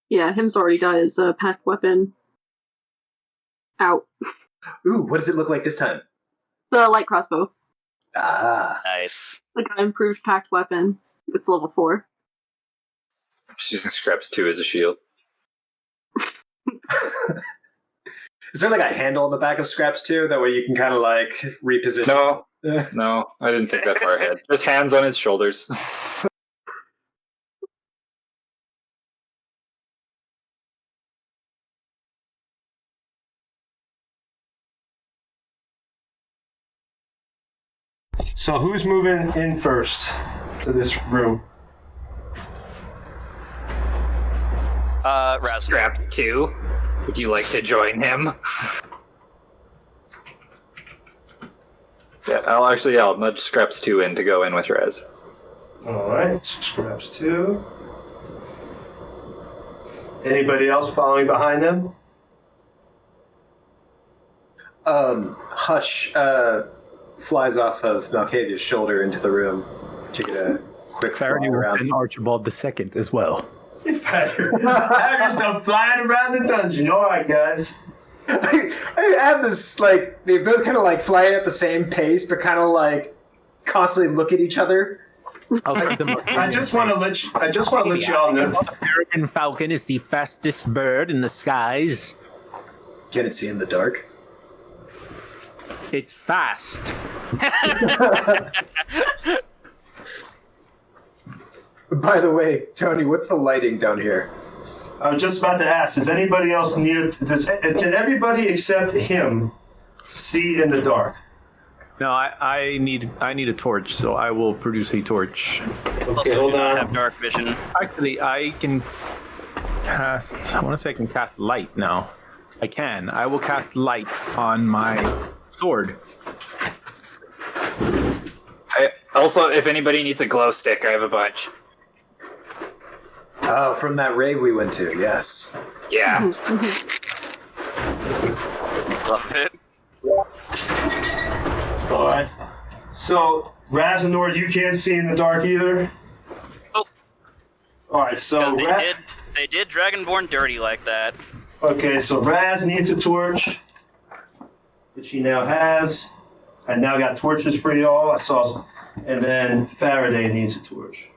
Yeah, him's already got his packed weapon out. Ooh, what does it look like this time? The light crossbow. Ah. Nice. Like an improved packed weapon. It's level 4. she's using Scraps 2 as a shield. Is there like a handle on the back of Scraps too? That way you can kind of like reposition. No, I didn't think that far ahead. Just hands on his shoulders. So who's moving in first to this room? Raznor. Scraps 2. Would you like to join him? Yeah, I'll nudge Scraps 2 in to go in with Rez. All right, Scraps 2. Anybody else following behind them? Hush flies off of Malkavia's shoulder into the room to get a quick Faraday fly around. and Archibald II as well. Faraday stuff flying around the dungeon. All right, guys. I have this, like, they both kind of, like, flying at the same pace, but kind of, like, constantly look at each other. I just want to let you all know. The Peregrine Falcon is the fastest bird in the skies. Can it see in the dark? It's fast. By the way, Tony, what's the lighting down here? I was just about to ask, does anybody else can everybody except him see in the dark? No, I need a torch, so I will produce a torch. Okay, hold I on. have dark vision. Actually, I can cast. I want to say I can cast light now. I can. I will cast light on my sword. Also, if anybody needs a glow stick, I have a bunch. Oh, from that rave we went to, yes. Yeah. Love it. All right. So, Razanord, you can't see in the dark either? Oh. All right, so... Because they did Dragonborn dirty like that. Okay, so Raz needs a torch, which he now has. I now got torches for y'all. And then Faraday needs a torch.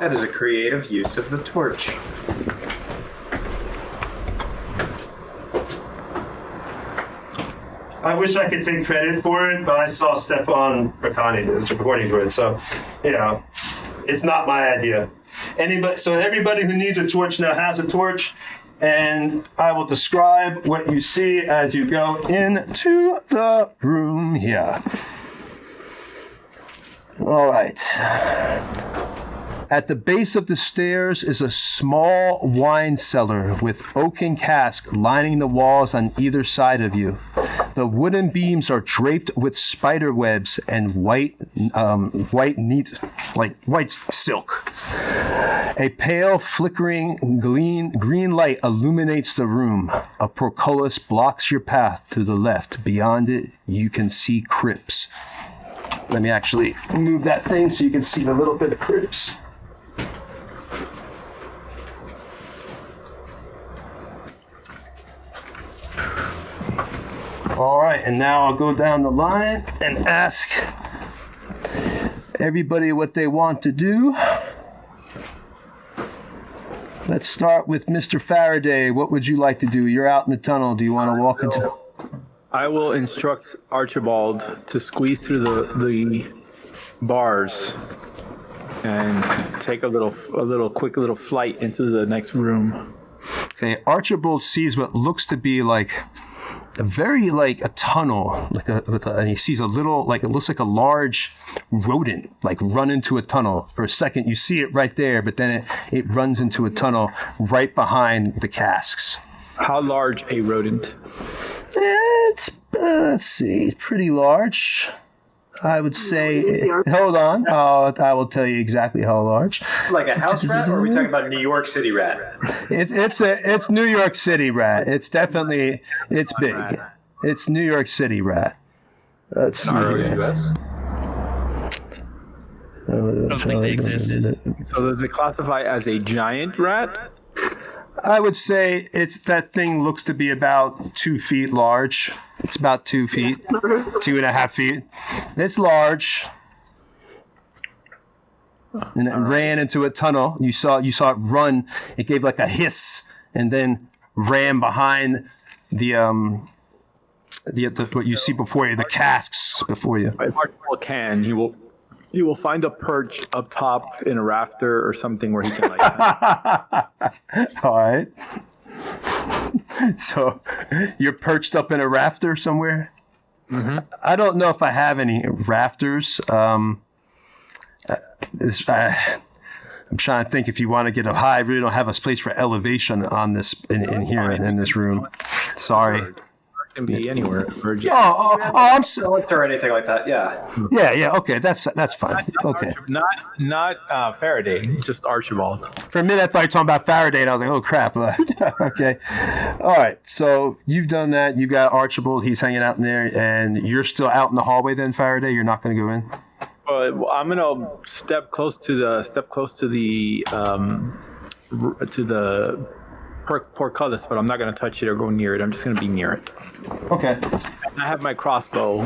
That is a creative use of the torch. I wish I could take credit for it, but I saw Stefan Bracani is recording for it, so, it's not my idea. So everybody who needs a torch now has a torch, and I will describe what you see as you go into the room here. All right. At the base of the stairs is a small wine cellar with oaken casks lining the walls on either side of you. The wooden beams are draped with spider webs and white silk. A pale, flickering green light illuminates the room. A portcullis blocks your path to the left. Beyond it, you can see crypts. Let me actually move that thing so you can see a little bit of crypts. All right, and now I'll go down the line and ask everybody what they want to do. Let's start with Mr. Faraday. What would you like to do? You're out in the tunnel. Do you want to walk into... I will instruct Archibald to squeeze through the bars and take a quick little flight into the next room. Okay, Archibald sees what looks to be like a tunnel, and he sees a little, it looks like a large rodent, run into a tunnel. For a second, you see it right there, but then it runs into a tunnel right behind the casks. How large a rodent? Let's see, pretty large. I would say, hold on, I will tell you exactly how large. Like a house rat, or are we talking about a New York City rat? It's New York City rat. It's big. It's New York City rat. Let's see. ROUS? I don't think they exist. So does it classify as a giant rat? I would say that thing looks to be about 2 feet large. It's about 2 feet, 2.5 feet. It's large. And it ran into a tunnel. You saw it run. It gave like a hiss and then ran behind the what you see before you, the casks before you. If Archibald can, he will find a perch up top in a rafter or something where he can All right. So you're perched up in a rafter somewhere? Mm-hmm. I don't know if I have any rafters. I'm trying to think if you want to get a high. I really don't have a place for elevation on this in here in this room. Sorry. It can be anywhere. I'm or anything like that. Yeah. Yeah. Okay, that's fine. Okay. Not Faraday, just Archibald. For a minute, I thought you were talking about Faraday, and I was like, oh, crap. Okay. All right. So you've done that. You got Archibald. He's hanging out in there, and you're still out in the hallway then, Faraday? You're not going to go in? I'm gonna step close to the portcullis, but I'm not gonna touch it or go near it. I'm just gonna be near it. Okay. I have my crossbow,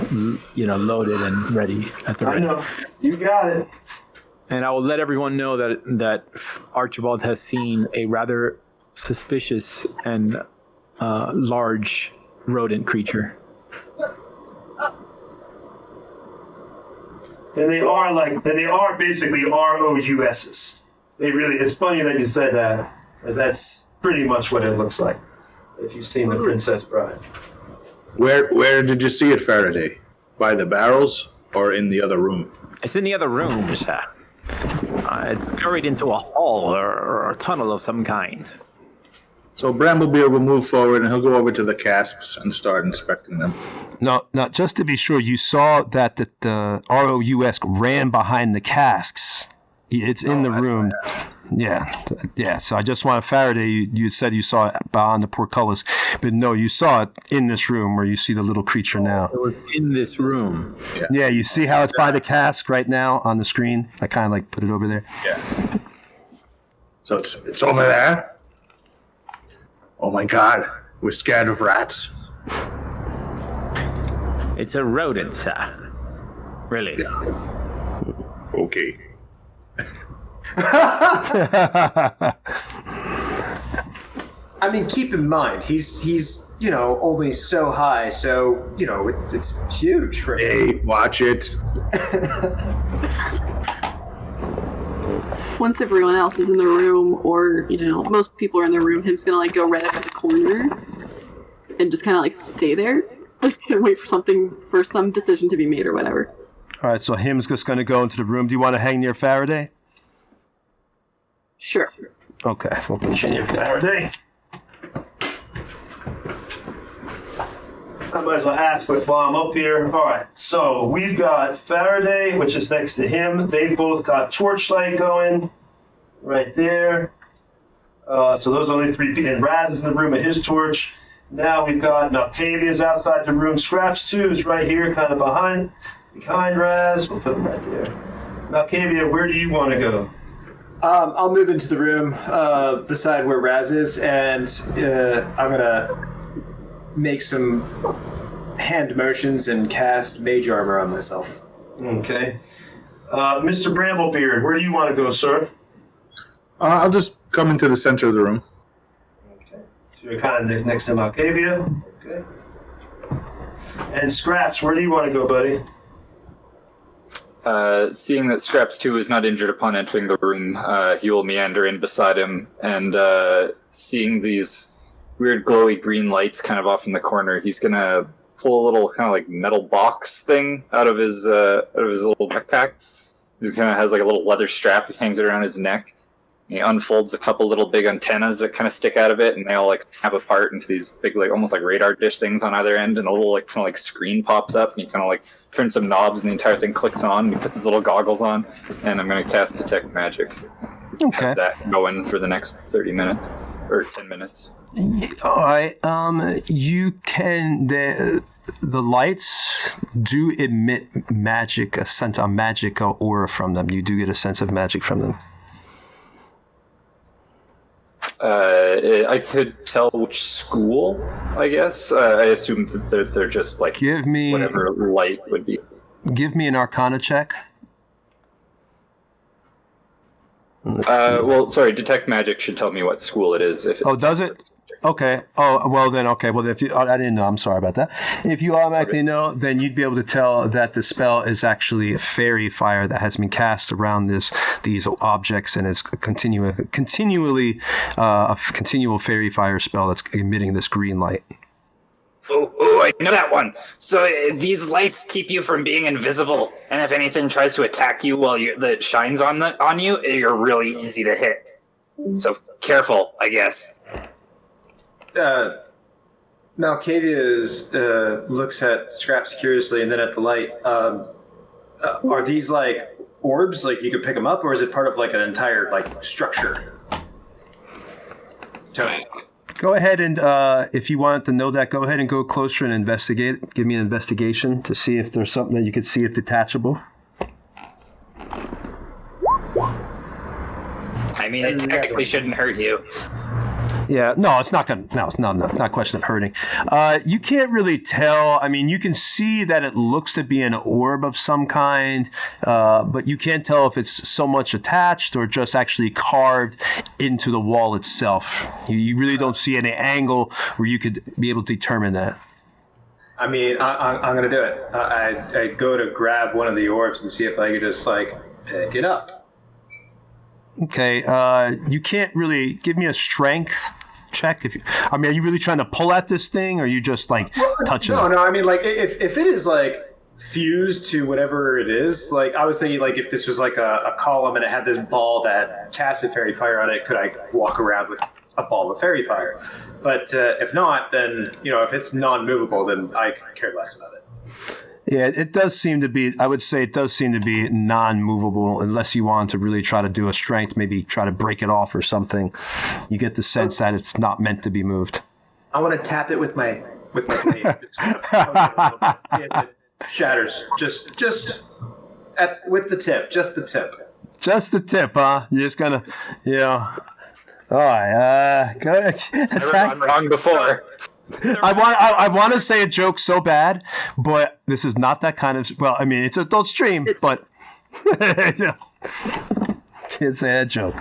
loaded and ready at the ready. I know. You got it. And I will let everyone know that Archibald has seen a rather suspicious and large rodent creature. And they are basically ROUSs. It's funny that you said that, because that's pretty much what it looks like, if you've seen The Princess Bride. Where did you see it, Faraday? By the barrels or in the other room? It's in the other room, sir. It's buried into a hall or a tunnel of some kind. So Bramblebeard will move forward and he'll go over to the casks and start inspecting them. No, just to be sure, you saw that the ROUS ran behind the casks. It's in the room. Yeah. So I just want Faraday. You said you saw it behind the portcullis, but no, you saw it in this room where you see the little creature now. It was in this room. Yeah. You see how it's by the cask right now on the screen? I kind of put it over there. Yeah. So it's over there. Oh my God, we're scared of rats. It's a rodent, sir. Really? Yeah. Okay. I mean, keep in mind, he's only so high, so it's huge for him. Hey, watch it. Once everyone else is in the room, or most people are in the room, him's gonna go right up at the corner and just kind of stay there and wait for some decision to be made or whatever. All right, so him's just going to go into the room. Do you want to hang near Faraday? Sure. Okay, we'll put you near Faraday. I might as well ask while I'm up here. All right, so we've got Faraday, which is next to him. They both got torchlight going right there. So those are only three people. And Raz is in the room with his torch. Now we've got Octavia's outside the room. Scraps 2 is right here, kind of behind Raz. We'll put him right there. Octavia, where do you want to go? I'll move into the room beside where Raz is, and I'm gonna make some hand motions and cast Mage Armor on myself. Okay. Mr. Bramblebeard, where do you want to go, sir? I'll just come into the center of the room. Okay. So you're kind of next to Octavia. Okay. And Scraps, where do you want to go, buddy? Seeing that Scraps 2 is not injured upon entering the room, he will meander in beside him, and seeing these weird glowy green lights kind of off in the corner, he's gonna pull a little kind of metal box thing out of his little backpack. He kind of has a little leather strap. He hangs it around his neck. He unfolds a couple little big antennas that kind of stick out of it, and they all snap apart into these big, almost like radar dish things on either end, and a little kind of screen pops up, and he kind of turns some knobs, and the entire thing clicks on, and he puts his little goggles on, and I'm going to cast Detect Magic. Okay. Have that going for the next 30 minutes, or 10 minutes. All right. You can... The lights do emit magic, a sense of magic aura from them. You do get a sense of magic from them. I could tell which school, I guess. I assume that they're just give me whatever light would be. Give me an Arcana check. Well, sorry, Detect Magic should tell me what school it is. Does it? Okay. Oh, well then, okay. Well, if I didn't know. I'm sorry about that. If you automatically know, then you'd be able to tell that the spell is actually a fairy fire that has been cast around these objects, and is continually a continual fairy fire spell that's emitting this green light. Oh, I know that one. So these lights keep you from being invisible, and if anything tries to attack you while that shines on you, you're really easy to hit. So careful, I guess. Malkavia looks at Scraps curiously and then at the light. Are these like orbs? Like you could pick them up, or is it part of like an entire like structure? Tony. Go ahead and, if you want to know that, go ahead and go closer and investigate. Give me an investigation to see if there's something that you could see if detachable. I mean, it technically shouldn't hurt you. Yeah, no, it's not going to, no, it's not a question of hurting. You can't really tell. I mean, you can see that it looks to be an orb of some kind, but you can't tell if it's so much attached or just actually carved into the wall itself. You really don't see any angle where you could be able to determine that. I mean, I'm going to do it. I go to grab one of the orbs and see if I could just like pick it up. Okay, you can't really give me a strength check. Are you really trying to pull at this thing, or are you just like touching it? No. I mean, like if it is like fused to whatever it is, like I was thinking, like if this was like a column and it had this ball that casted fairy fire on it, could I walk around with a ball of fairy fire? But if not, then if it's non-movable, then I care less about it. Yeah, it does seem to be, I would say it does seem to be non-movable unless you want to really try to do a strength, maybe try to break it off or something. You get the sense that it's not meant to be moved. I want to tap it with my blade. It shatters just with the tip, just the tip. Just the tip, huh? You're just gonna, All right, go ahead. Never gone wrong before. I want to say a joke so bad, but this is not that kind of. Well, I mean, it's an adult stream, but can't say that joke.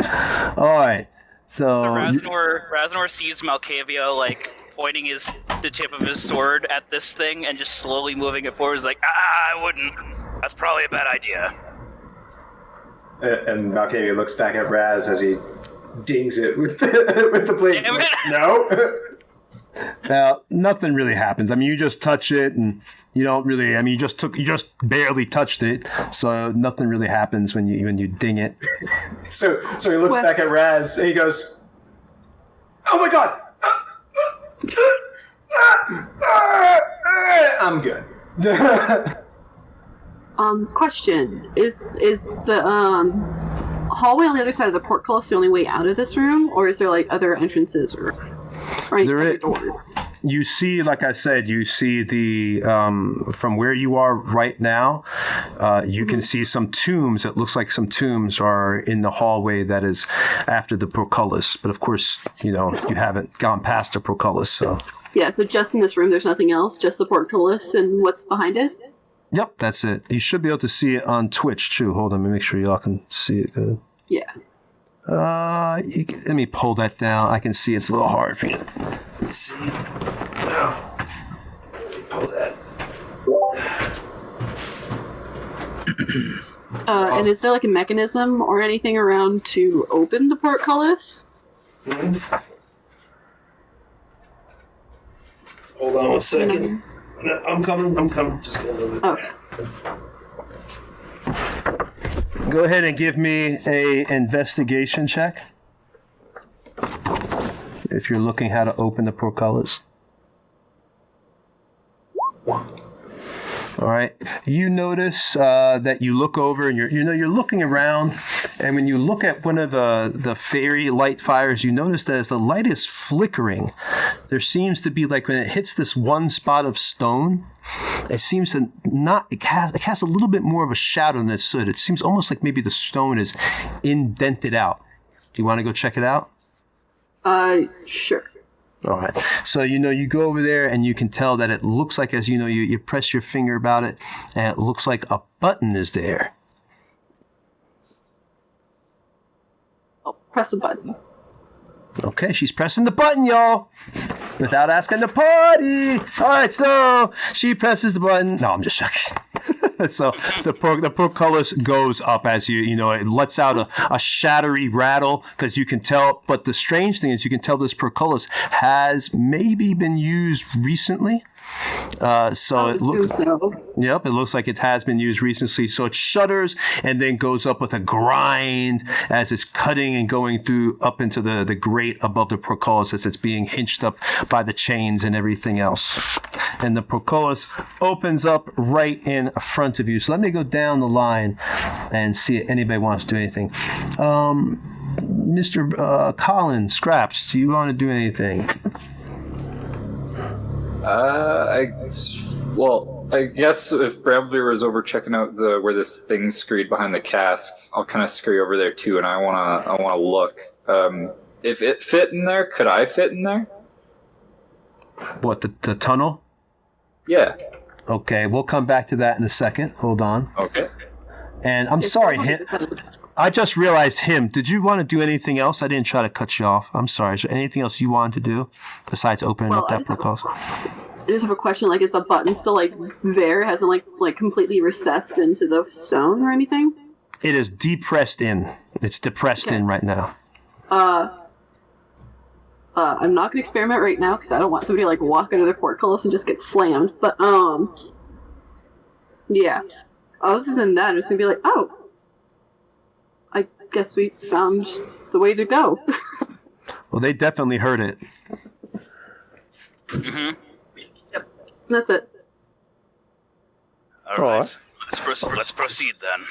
All right, so Raznor sees Malkavia like pointing the tip of his sword at this thing and just slowly moving it forward. He's like, I wouldn't. That's probably a bad idea. And Malkavia looks back at Raz as he dings it with the blade. No. Now, nothing really happens. I mean, you just touch it, and you don't really. I mean, you just barely touched it, so nothing really happens when you ding it. So he looks back at Raz and he goes, "Oh my god, I'm good." Question: Is the hallway on the other side of the portcullis the only way out of this room, or is there like other entrances or? There is. You see, like I said, you see the from where you are right now. You can see some tombs. It looks like some tombs are in the hallway that is after the portcullis. But of course, you haven't gone past the portcullis. So yeah. So just in this room, there's nothing else. Just the portcullis and what's behind it. Yep, that's it. You should be able to see it on Twitch too. Hold on, let me make sure y'all can see it good. Yeah. Let me pull that down. I can see it's a little hard for you. Let's see. Pull that. And is there like a mechanism or anything around to open the portcullis? Mm-hmm. Hold on 1 second. No, I'm coming. Just get a little bit. Okay. Go ahead and give me a investigation check. If you're looking how to open the portcullis. All right. You notice that you look over and you're looking around, and when you look at one of the fairy light fires, you notice that as the light is flickering, there seems to be like when it hits this one spot of stone, it seems to not. It casts a little bit more of a shadow than it should. It seems almost like maybe the stone is indented out. Do you want to go check it out? Sure. All right. So, you go over there and you can tell that it looks like, as you press your finger about it, and it looks like a button is there. I'll press a button. Okay, she's pressing the button, y'all, without asking the party. All right, so she presses the button. No, I'm just joking. So the portcullis goes up as it lets out a shattery rattle because you can tell. But the strange thing is you can tell this portcullis has maybe been used recently. So I it looks. assume so. Yep, it looks like it has been used recently. So it shudders and then goes up with a grind as it's cutting and going through up into the grate above the portcullis as it's being hinched up by the chains and everything else. And the portcullis opens up right in front of you. So let me go down the line and see if anybody wants to do anything. Mr. Colin Scraps, do you want to do anything? I guess if Bramblebeard is over checking out where this thing's screed behind the casks, I'll kind of scurry over there too, and I wanna look. If it fit in there, could I fit in there? What, the tunnel? Yeah. Okay, we'll come back to that in a second. Hold on. Okay. And I'm sorry, I just realized did you want to do anything else? I didn't try to cut you off. I'm sorry. Is there anything else you wanted to do besides opening up that portcullis? I just have a question. Like, is the button still like there? Hasn't like completely recessed into the stone or anything? It is depressed in. It's depressed in right now. I'm not gonna experiment right now because I don't want somebody to like walk into their portcullis and just get slammed. But yeah. Other than that, I'm just gonna be like, oh, I guess we found the way to go. Well, they definitely heard it. Mm-hmm. Yep. That's it. All right. Let's proceed then.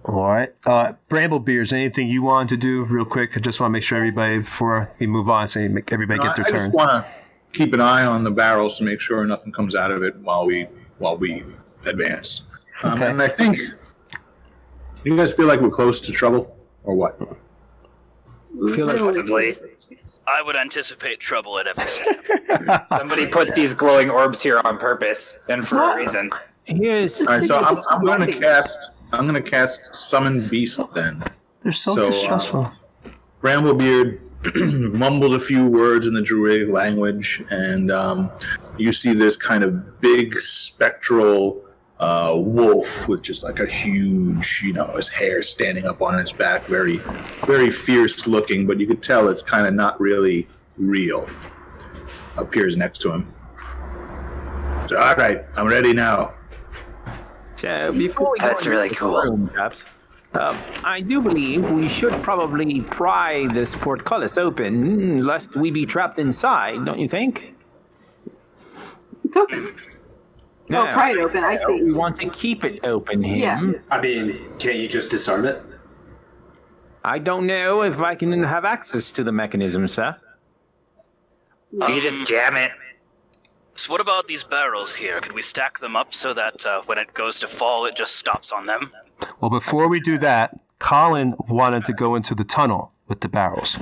All right. Bramblebeard, is anything you want to do real quick? I just want to make sure everybody, before we move on, so everybody get their I turn. just want to keep an eye on the barrels to make sure nothing comes out of it while we advance. Okay. And I think, you guys feel like we're close to trouble, or what? Possibly. I would anticipate trouble at every step. Somebody put these glowing orbs here on purpose and for a reason. Here's All right, so I'm going to cast Summon Beast then. They're so So, distressful. Bramblebeard mumbles a few words in the Druidic language, and you see this kind of big spectral wolf with just like a huge, his hair standing up on its back, very, very fierce looking, but you could tell it's kind of not really real. Appears next to him. So, all right, I'm ready now. So before we That's go really into the cool. room, perhaps, I do believe we should probably pry this portcullis open, lest we be trapped inside. Don't you think? It's open. No. Oh, pry it open. I We see. want to keep it open here. Yeah. I mean, can't you just disarm it? I don't know if I can have access to the mechanism, sir. You can just jam it. So what about these barrels here? Could we stack them up so that when it goes to fall, it just stops on them? Well, before we do that, Colin wanted to go into the tunnel with the barrels.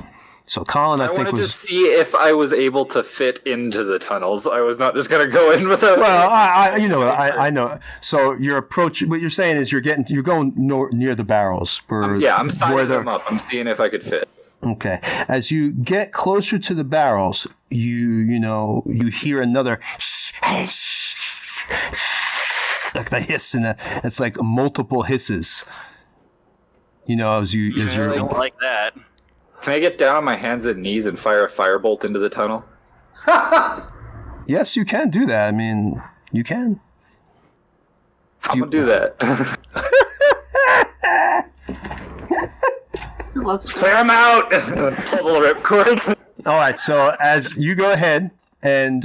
So Colin, I think, wanted to was... see if I was able to fit into the tunnels. I was not just going to go in without... Well, I know. So your approach, what you're saying is you're going near the barrels. I'm sizing them up. I'm seeing if I could fit. Okay. As you get closer to the barrels, you hear another like the hiss, and it's like multiple hisses. As I don't like that. Can I get down on my hands and knees and fire a firebolt into the tunnel? Yes, you can do that. I mean, you can. I'm going to do that. Clear them out! Pull the ripcord. All right. So as you go ahead and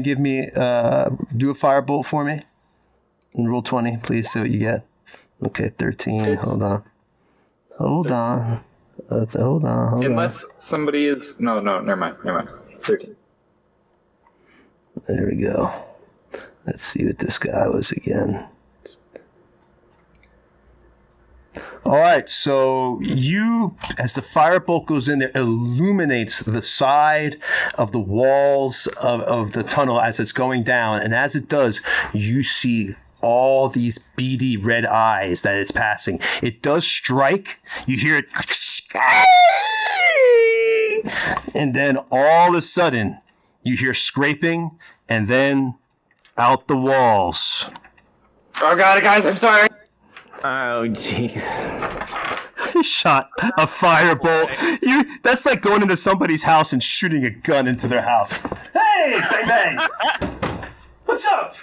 give me do a firebolt for me, and roll 20, please. See what you get. Okay, 13. Hold on. Unless somebody is... No, never mind. 13. There we go. Let's see what this guy was again. All right, so as the firebolt goes in there, illuminates the side of the walls of the tunnel as it's going down. And as it does, you see all these beady red eyes that it's passing. It does strike. You hear it. And then all of a sudden, you hear scraping, and then out the walls. Oh god, guys, I'm sorry. Oh, jeez. He shot a firebolt. That's like going into somebody's house and shooting a gun into their house. Hey, bang, bang. What's up?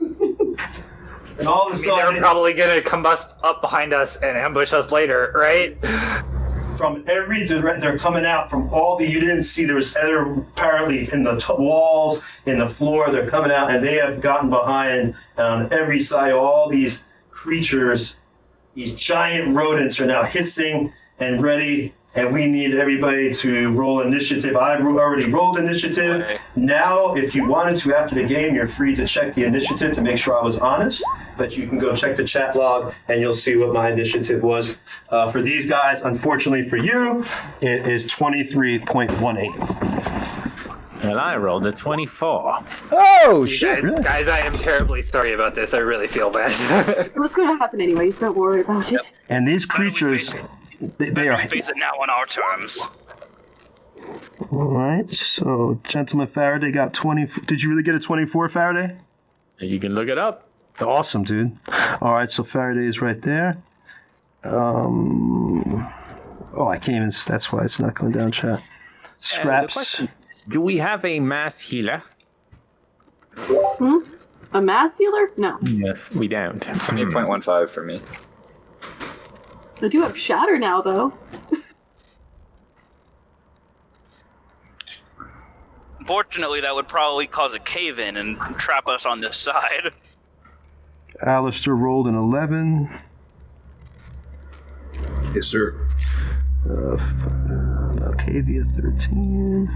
And all of a sudden, they're probably gonna combust up behind us and ambush us later, right? from every direction, they're coming out from all the. You didn't see there was other apparently in the walls, in the floor. They're coming out, and they have gotten behind on every side. All these creatures, these giant rodents, are now hissing and ready. And we need everybody to roll initiative. I've already rolled initiative. Okay. Now, if you wanted to after the game, you're free to check the initiative to make sure I was honest. But you can go check the chat log and you'll see what my initiative was. For these guys, unfortunately for you, it is 23.18. And I rolled a 24. Oh, shit. Really? Guys, I am terribly sorry about this. I really feel bad. What's going to happen anyways? Don't worry about it. And these creatures, they are... We face it now on our terms. All right, so Gentleman Faraday got 20. Did you really get a 24, Faraday? You can look it up. Awesome, dude. All right, so Faraday is right there. Oh, I can't even. That's why it's not going down, chat. Scraps. The question, do we have a mass healer? A mass healer? No. Yes, we don't. 28.15 for me. I do have shatter now, though. Unfortunately, that would probably cause a cave-in and trap us on this side. Alistair rolled an 11. Yes, sir. Malkavia 13.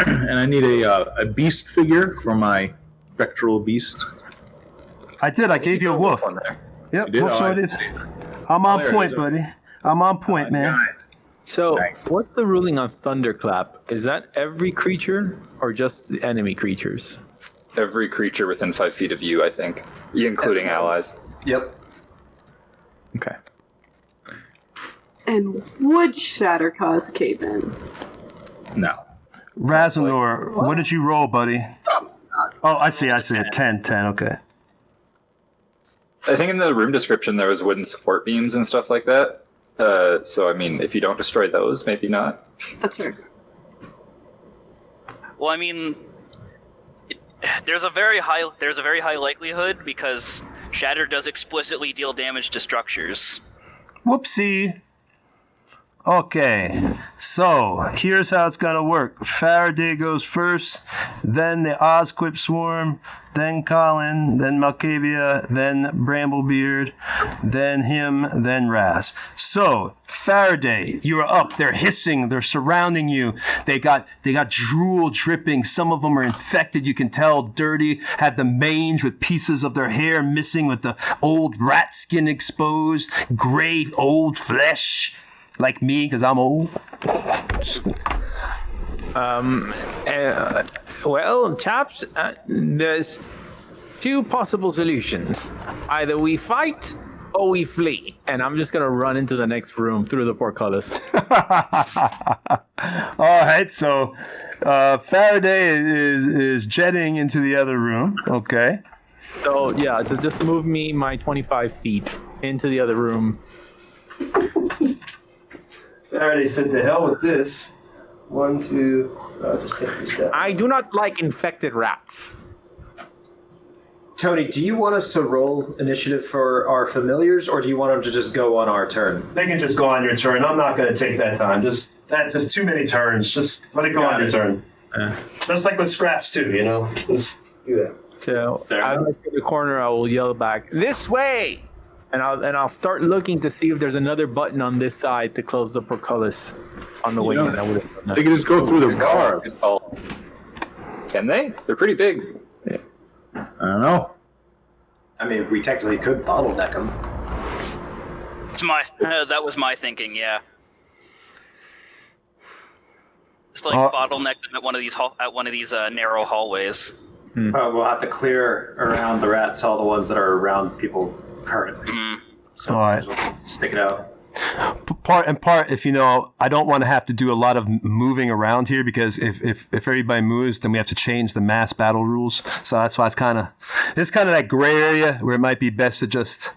And I need a beast figure for my spectral beast. I did. I gave you a wolf. One there. Yep. You did? Wolf, so Oh, it is. I'm on point, buddy. I'm on point, man. So, Thanks. what's the ruling on Thunderclap? Is that every creature or just the enemy creatures? Every creature within 5 feet of you, I think, including allies. Yep. Okay. And would shatter cause a cave-in? No. Razanor, what did you roll, buddy? Oh, I see. A 10. Okay. I think in the room description there was wooden support beams and stuff like that. So I mean, if you don't destroy those, maybe not. That's fair. Well, I mean, there's a very high likelihood because Shatter does explicitly deal damage to structures. Whoopsie. Okay, so here's how it's gonna work. Faraday goes first, then the Ozquip Swarm, then Colin, then Malkavia, then Bramblebeard, then him, then Raz. So, Faraday, you are up. They're hissing. They're surrounding you. They got drool dripping. Some of them are infected. You can tell, dirty. Had the mange with pieces of their hair missing, with the old rat skin exposed. Gray old flesh. Like me, because I'm old. Well, chaps, there's two possible solutions. Either we fight or we flee. And I'm just going to run into the next room through the portcullis. All right, so Faraday is jetting into the other room. Okay. So, yeah, so just move me my 25 feet into the other room. Faraday said, "The hell with this." 1, 2. I'll just take this down. I do not like infected rats. Tony, do you want us to roll initiative for our familiars, or do you want them to just go on our turn? They can just go on your turn. I'm not going to take that time. Just too many turns. Just let it go on your turn. Just like with scraps too, you know. Just do that. So I'll get to the corner. I will yell back, "This way!" And I'll start looking to see if there's another button on this side to close the portcullis on the way in. I would have done that. They can just go through the bar. Good call. Can they? They're pretty big. I don't know. I mean, we technically could bottleneck them. That was my thinking, yeah. Just like bottleneck them at one of these narrow hallways. We'll have to clear around the rats, all the ones that are around people currently. So All right. we'll stick it out. Part, if you know, I don't want to have to do a lot of moving around here, because if everybody moves, then we have to change the mass battle rules. So that's why it's kind of that gray area where it might be best to just,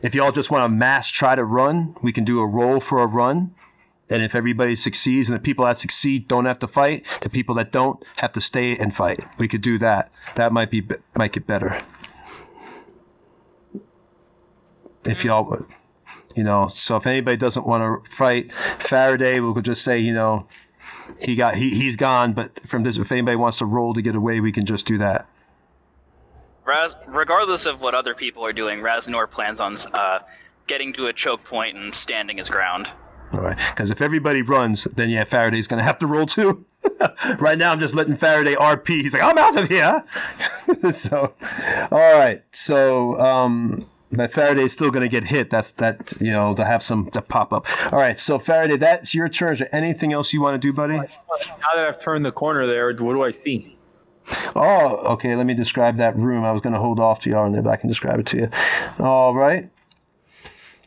if y'all just want to mass try to run, we can do a roll for a run. And if everybody succeeds and the people that succeed don't have to fight, the people that don't have to stay and fight. We could do that. That might get better. If y'all would. So if anybody doesn't want to fight, Faraday, we'll just say, he's gone, but from this, if anybody wants to roll to get away, we can just do that. Regardless of what other people are doing, Raznor plans on getting to a choke point and standing his ground. All right, because if everybody runs, then Faraday's going to have to roll too. Right now, I'm just letting Faraday RP. He's like, I'm out of here. So, all right. So, but Faraday's still going to get hit. To have some to pop up. All right. So, Faraday, that's your turn. Is there anything else you want to do, buddy? Now that I've turned the corner there, what do I see? Oh, okay. Let me describe that room. I was going to hold off to y'all, and then I can describe it to you. All right.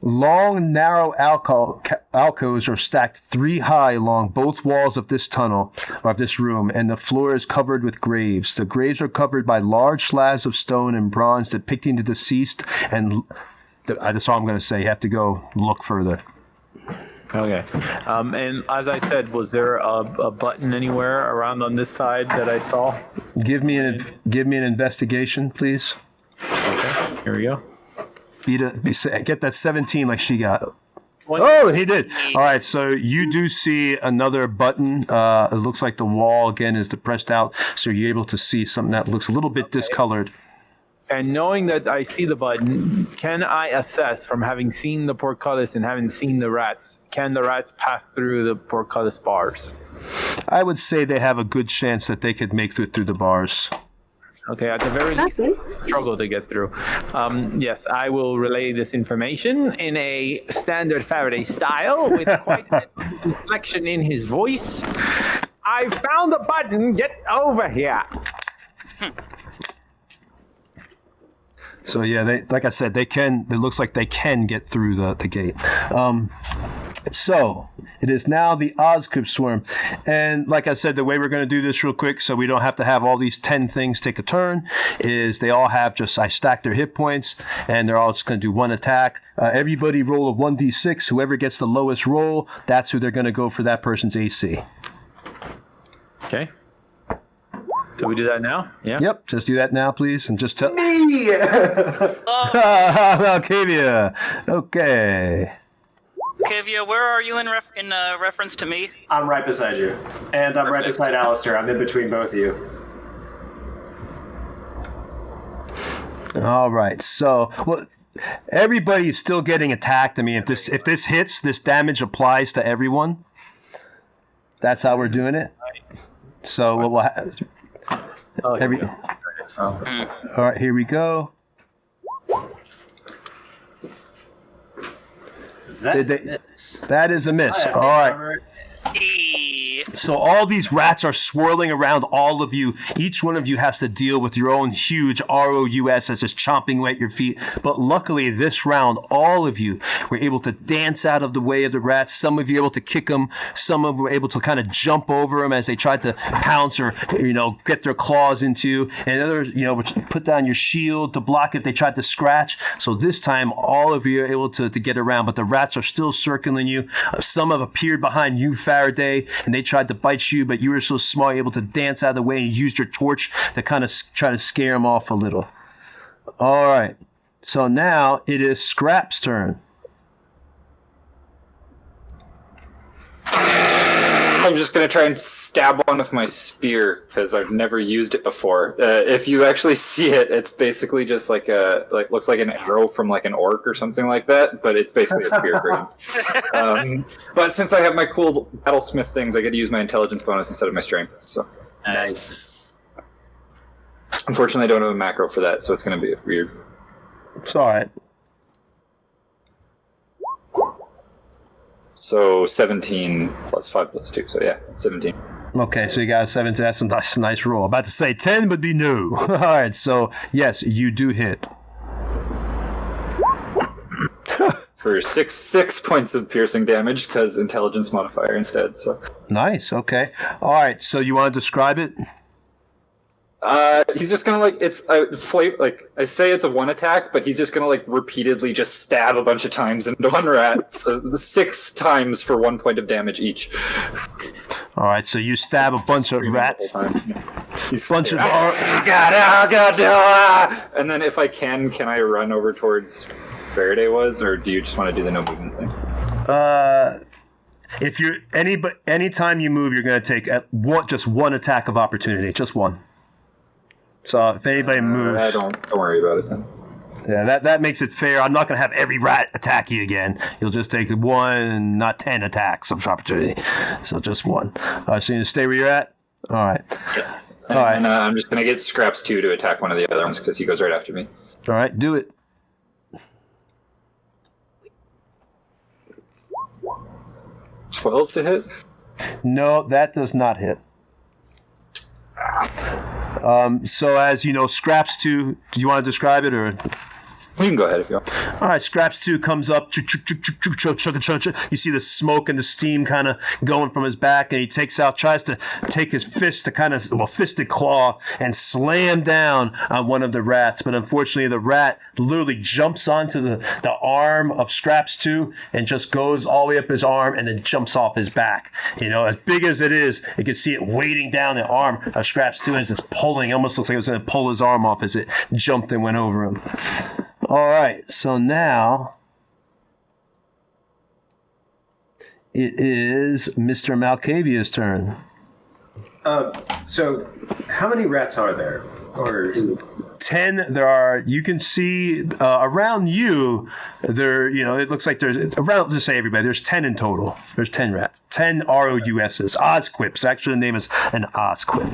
Long, narrow alcoves are stacked 3 high along both walls of this tunnel, or of this room, and the floor is covered with graves. The graves are covered by large slabs of stone and bronze depicting the deceased, and that's all I'm going to say. You have to go look further. Okay. And as I said, was there a button anywhere around on this side that I saw? Give me an investigation, please. Okay. Here we go. Get that 17 like she got. Oh, he did. All right, so you do see another button. It looks like the wall, again, is depressed out, so you're able to see something that looks a little bit discolored. And knowing that I see the button, can I assess from having seen the portcullis and having seen the rats, can the rats pass through the portcullis bars? I would say they have a good chance that they could make it through the bars. Okay, at the very least, struggle to get through. Yes, I will relay this information in a standard Faraday style with quite an inflection in his voice. I found the button. Get over here. So like I said, they can. It looks like they can get through the gate. So it is now the Ozcrypt swarm, and like I said, the way we're going to do this real quick, so we don't have to have all these 10 things take a turn, is they all have I stack their hit points, and they're all just going to do one attack. Everybody roll a 1d6. Whoever gets the lowest roll, that's who they're going to go for that person's AC. Okay. So we do that now? Yeah. Yep. Just do that now, please, and just tell Me! Malkavia. Okay. Kavia, where are you in reference to me? I'm right beside you. And I'm right beside Alistair. I'm in between both of you. All right. So, everybody's still getting attacked. I mean, if this hits, this damage applies to everyone. That's how we're doing it. So, what will happen? All right, here we go. That is a miss. All right. So all these rats are swirling around all of you. Each one of you has to deal with your own huge ROUS that's just chomping away at your feet. But luckily this round, all of you were able to dance out of the way of the rats. Some of you were able to kick them. Some of you were able to kind of jump over them as they tried to pounce or, get their claws into you. And others, put down your shield to block if they tried to scratch. So this time, all of you are able to get around. But the rats are still circling you. Some have appeared behind you, Faraday, and they tried to bite you, but you were so smart, able to dance out of the way and used your torch to kind of try to scare them off a little. All right. So now it is Scrap's turn. I'm just going to try and stab one with my spear because I've never used it before. If you actually see it, it's basically just looks like an arrow from like an orc or something like that, but it's basically a spear grade. But since I have my cool battlesmith things, I get to use my intelligence bonus instead of my strength. So Nice. Unfortunately, I don't have a macro for that, so it's going to be weird. It's all right. So 17 plus 5 plus 2. So yeah, 17. Okay, so you got a 17. That's a nice roll. About to say 10 would be no. All right, so yes, you do hit. For six points of piercing damage because intelligence modifier instead. So nice. Okay. All right. So you want to describe it? He's just gonna I say it's a one attack, but he's just gonna repeatedly just stab a bunch of times into one rat, so 6 times for 1 point of damage each. All right, so you stab a bunch of rats. Bunch of and then if I can I run over towards Faraday or do you just want to do the no movement thing? If you're anytime you move, you're going to take just one attack of opportunity, just one. So if anybody moves, don't worry about it then. Yeah, that makes it fair. I'm not going to have every rat attack you again. You'll just take 1, not 10 attacks of opportunity. So just 1. So you stay where you're at? All right. Yeah. All right. And I'm just going to get Scraps 2 to attack one of the other ones because he goes right after me. All right, do it. 12 to hit? No, that does not hit. So as you know, Scraps 2, do you want to describe it or? You can go ahead if you want. All right, Scraps 2 comes up. You see the smoke and the steam kind of going from his back, and he tries to take his fist to fisted claw and slam down on one of the rats. But unfortunately, the rat literally jumps onto the arm of Scraps 2 and just goes all the way up his arm and then jumps off his back. As big as it is, you can see it weighting down the arm of Scraps 2 and it's just pulling. Almost looks like it was going to pull his arm off as it jumped and went over him. All right, so now it is Mr. Malkavia's turn. So how many rats are there? Or 10 there are. You can see around you there, it looks like there's around, just say everybody, there's 10 in total. There's 10 rats. 10 ROUSs. Osquips. Actually the name is an Osquip.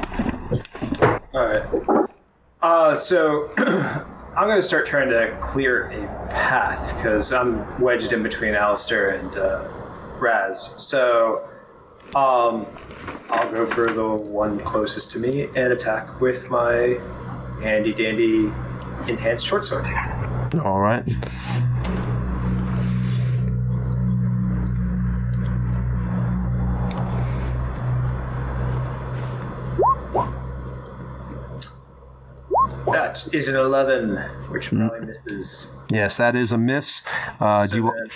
All right. So I'm going to start trying to clear a path because I'm wedged in between Alistair and Raz. So I'll go for the one closest to me and attack with my handy-dandy enhanced short sword. All right. That is an 11, which probably misses. Yes, that is a miss. I'm going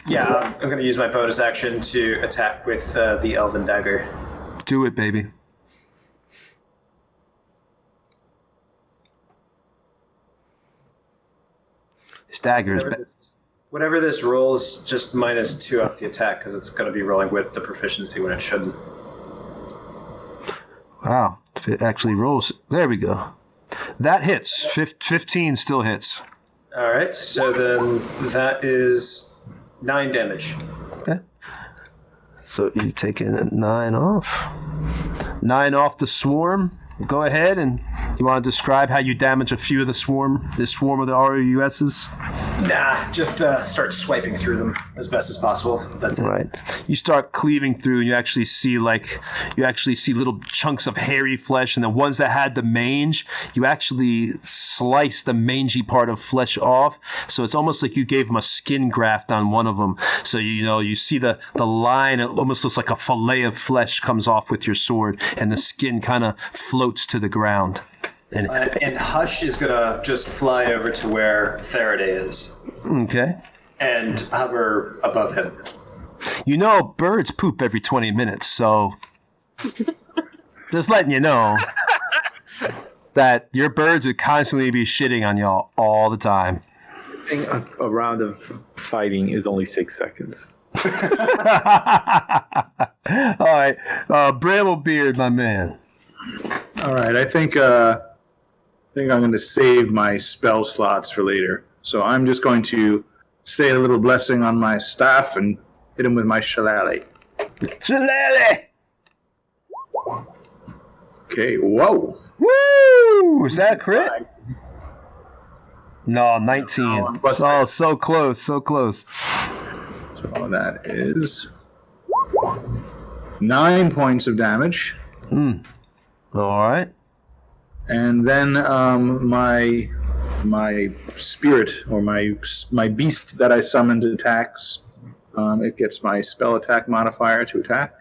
to use my bonus action to attack with the Elven Dagger. Do it, baby. His dagger is whatever this rolls, just -2 off the attack because it's going to be rolling with the proficiency when it shouldn't. Wow, if it actually rolls. There we go. That hits. 15 still hits. All right, so then that is 9 damage. Okay. So you're taking 9 off. 9 off the swarm. Go ahead, and you want to describe how you damage a few of this swarm of the ROUSs? Nah, just start swiping through them as best as possible. That's it. Right. You start cleaving through, and you actually see little chunks of hairy flesh, and the ones that had the mange, you actually slice the mangy part of flesh off. So it's almost like you gave them a skin graft on one of them. So you see the line. It almost looks like a fillet of flesh comes off with your sword, and the skin kind of floats to the ground. And Hush is going to just fly over to where Faraday is. Okay. And hover above him. Birds poop every 20 minutes, so just letting you know that your birds would constantly be shitting on y'all all the time. A round of fighting is only 6 seconds. All right. Bramblebeard, my man. All right, I think I'm going to save my spell slots for later. So I'm just going to say a little blessing on my staff and hit him with my shillelagh. Shillelagh! Okay, whoa. Woo! Is that a crit? No, 19. Oh, so close, so close. So that is 9 points of damage. All right. And then my spirit or my beast that I summoned attacks. It gets my spell attack modifier to attack.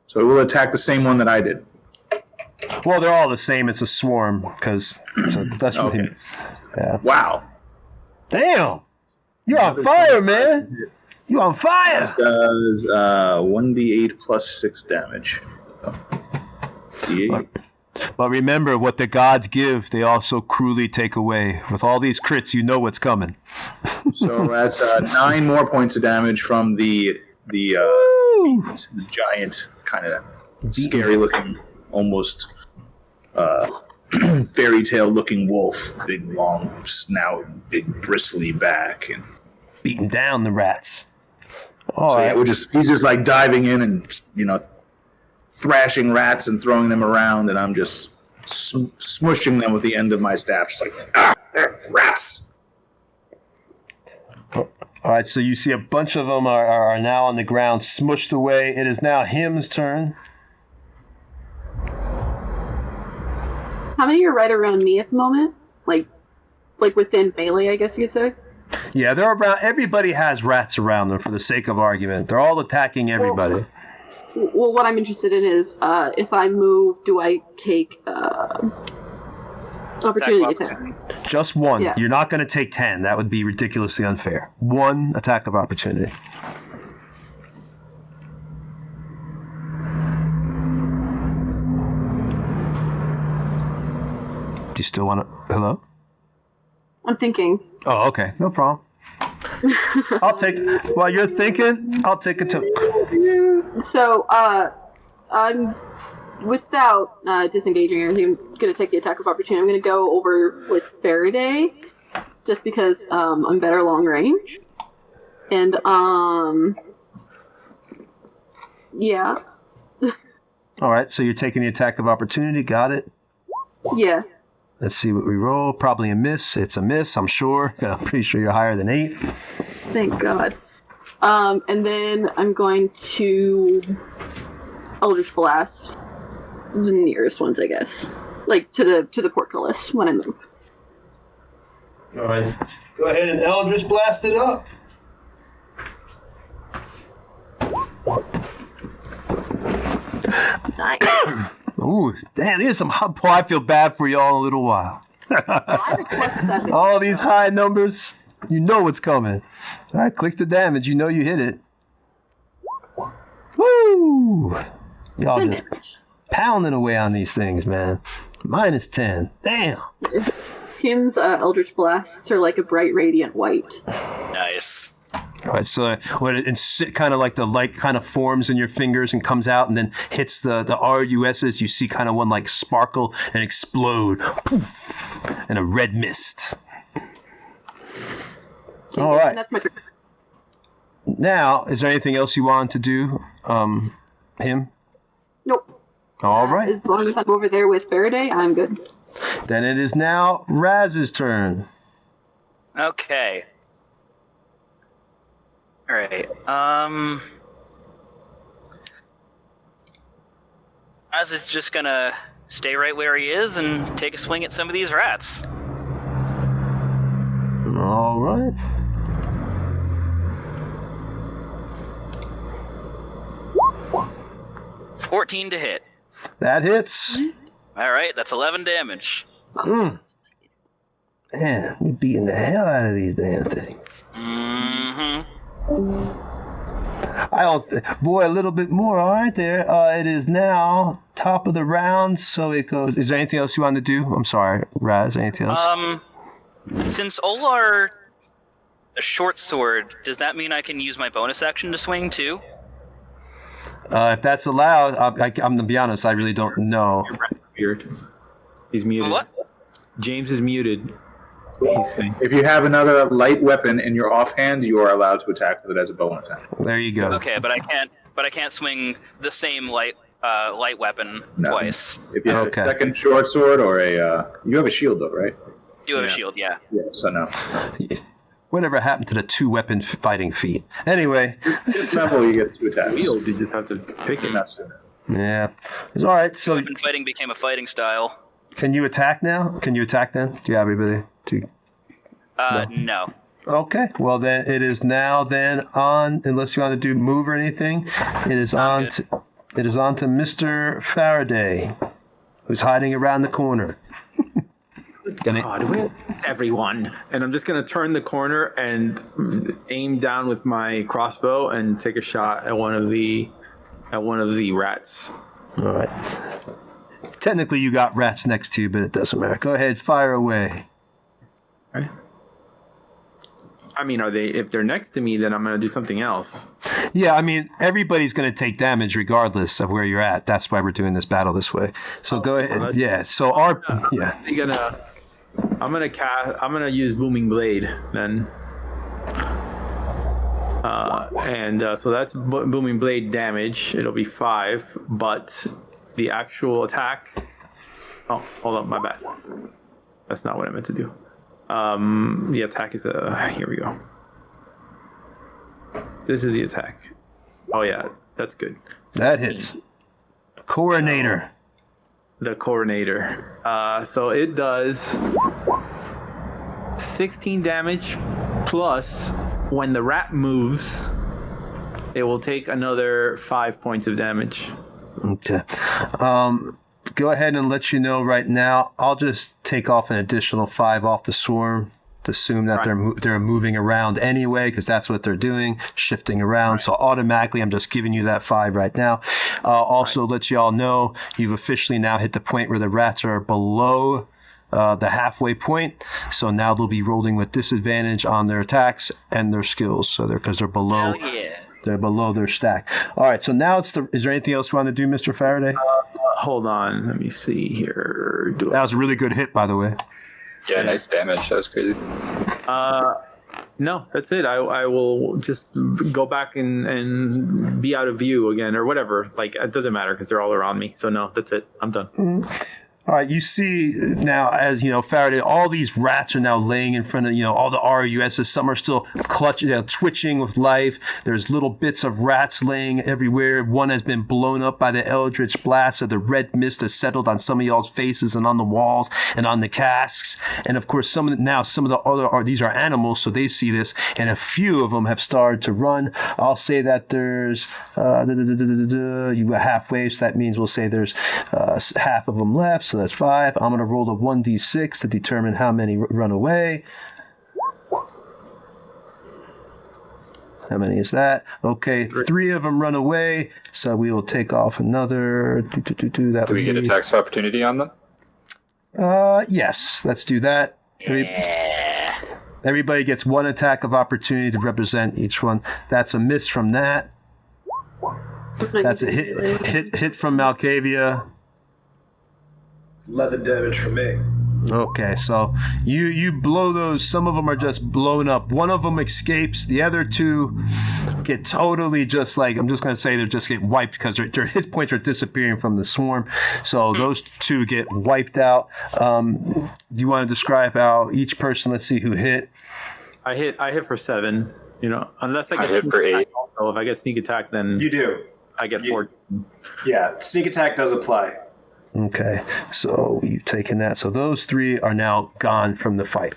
So it will attack the same one that I did. Well, they're all the same. It's a swarm because that's what Okay. Yeah. Wow. Damn, you're on fire, man. You on fire. Does 1d8 plus 6 damage. So, D8. But remember, what the gods give, they also cruelly take away. With all these crits, you know what's coming. So that's 9 more points of damage from the giant, kind of scary-looking, almost fairy tale-looking wolf. Big, long snout, big, bristly back, and Beating down the rats. so yeah, he's just like diving in and thrashing rats and throwing them around, and I'm just smushing them with the end of my staff, just like rats. All right, so you see a bunch of them are now on the ground, smushed away. It is now him's turn. How many are right around me at the moment? Like within melee, I guess you could say. Yeah, they're around. Everybody has rats around them for the sake of argument. They're all attacking everybody. Well, what I'm interested in is if I move, do I take opportunity attack? Just one. Yeah. You're not going to take 10. That would be ridiculously unfair. One attack of opportunity. Do you still want to... Hello? I'm thinking. Oh, okay. No problem. I'll take... While you're thinking, I'll take it too. So, I'm without disengaging or anything. I'm gonna take the attack of opportunity. I'm gonna go over with Faraday, just because I'm better long range, and yeah, All right, so you're taking the attack of opportunity. Got it. yeah. Let's see what we roll. Probably a miss. It's a miss, I'm sure. I'm pretty sure you're higher than 8. Thank God. And then I'm going to Eldritch Blast the nearest ones, I guess, like to the portcullis when I move. All right. Go ahead and Eldritch blast it up. Nice. Ooh, damn, there's some hot boy. I feel bad for y'all in a little while. I'm a +7. All these high numbers, you know what's coming. All right, click the damage. You know you hit it. Woo! Y'all just pounding away on these things, man. -10. Damn. Kim's Eldritch Blasts are like a bright radiant white. Nice. All right, so when it kind of like the light kind of forms in your fingers and comes out and then hits the RUSs, you see kind of one like sparkle and explode, poof, in a red mist. All right. And that's my turn. Now, is there anything else you want to do, him? Nope. All right. As long as I'm over there with Faraday, I'm good. Then it is now Raz's turn. Okay. All right. Oz is just gonna stay right where he is and take a swing at some of these rats. All right. $14 to hit. That hits. All right, that's 11 damage. Man, you're beating the hell out of these damn things. Mm-hmm. I don't. Boy, a little bit more. All right, there. It is now top of the round, so it goes. Is there anything else you want to do? I'm sorry, Raz. Anything else? Since Olar a short sword, does that mean I can use my bonus action to swing too? If that's allowed, I'm gonna be honest. I really don't know. Weird. He's muted. What? James is muted. He's saying. If you have another light weapon in your offhand, you are allowed to attack with it as a bonus action. There you go. Okay, but I can't swing the same light weapon twice. If you have Okay. a second short sword or you have a shield though, right? Do have a shield, yeah. Yeah, so no. Whatever happened to the 2-weapon fighting feat? Anyway, This level you get 2 attacks. Shield, you just have to pick it. Not sooner. yeah. It's all right. So, Weapon fighting became a fighting style. can you attack now? Can you attack then? Do you have everybody? No. Okay. Well, then it is now then on. Unless you want to do move or anything, it is on. good. It is on to Mr. Faraday. who's hiding around the corner. God, everyone. And I'm just going to turn the corner and aim down with my crossbow and take a shot at one of the rats. All right. Technically, you got rats next to you, but it doesn't matter. Go ahead, fire away. Right. I mean, if they're next to me, then I'm going to do something else. Yeah, I mean, everybody's going to take damage regardless of where you're at. That's why we're doing this battle this way. So go ahead. Yeah. So I'm gonna use Booming Blade then. So that's Booming Blade damage. It'll be 5, but the actual attack. Oh, hold up, my bad. That's not what I meant to do. The attack is here we go. This is the attack. Oh yeah, that's good. That hits. Coronator. The Coronator. So it does 16 damage plus when the rat moves, it will take another 5 points of damage. Okay. Go ahead and let you know right now. I'll just take off an additional 5 off the swarm to assume that they're moving around anyway, because that's what they're doing, shifting around. Right. So automatically, I'm just giving you that 5 right now. Also, let you all know you've officially now hit the point where the rats are below the halfway point. So now they'll be rolling with disadvantage on their attacks and their skills. So because they're below. Hell yeah. They're below their stack. All right, so now is there anything else you want to do, Mr. Faraday? Hold on, let me see here. That was a really good hit, by the way. Yeah, nice damage. That was crazy. No, that's it. I will just go back and be out of view again or whatever. Like, it doesn't matter because they're all around me. So no, that's it. I'm done. Mm-hmm. All right, you see now, as you know, Faraday, all these rats are now laying in front of, all the RUSs. Some are still twitching with life. There's little bits of rats laying everywhere. One has been blown up by the Eldritch Blast, so the red mist has settled on some of y'all's faces and on the walls and on the casks. And of course, some of the other these are animals, so they see this, and a few of them have started to run. I'll say that there's you got halfway, so that means we'll say there's half of them left. So that's 5. I'm going to roll a 1d6 to determine how many run away. How many is that? Okay, 3 of them run away, so we will take off another. Do we get a tax of opportunity on them? Yes, let's do that. Yeah. Everybody gets 1 attack of opportunity to represent each one. That's a miss from that. That's a hit from Malkavia. 11 damage from me. Okay, so you blow those. Some of them are just blown up. One of them escapes. The other 2 get totally just like, I'm just going to say they just get wiped because their hit points are disappearing from the swarm. So those 2 get wiped out. Do you want to describe how each person, let's see who hit? I hit for 7, unless I hit for 8. Also, if I get sneak attack, then You do. I get 4. Yeah, sneak attack does apply. Okay, so you've taken that. So those 3 are now gone from the fight.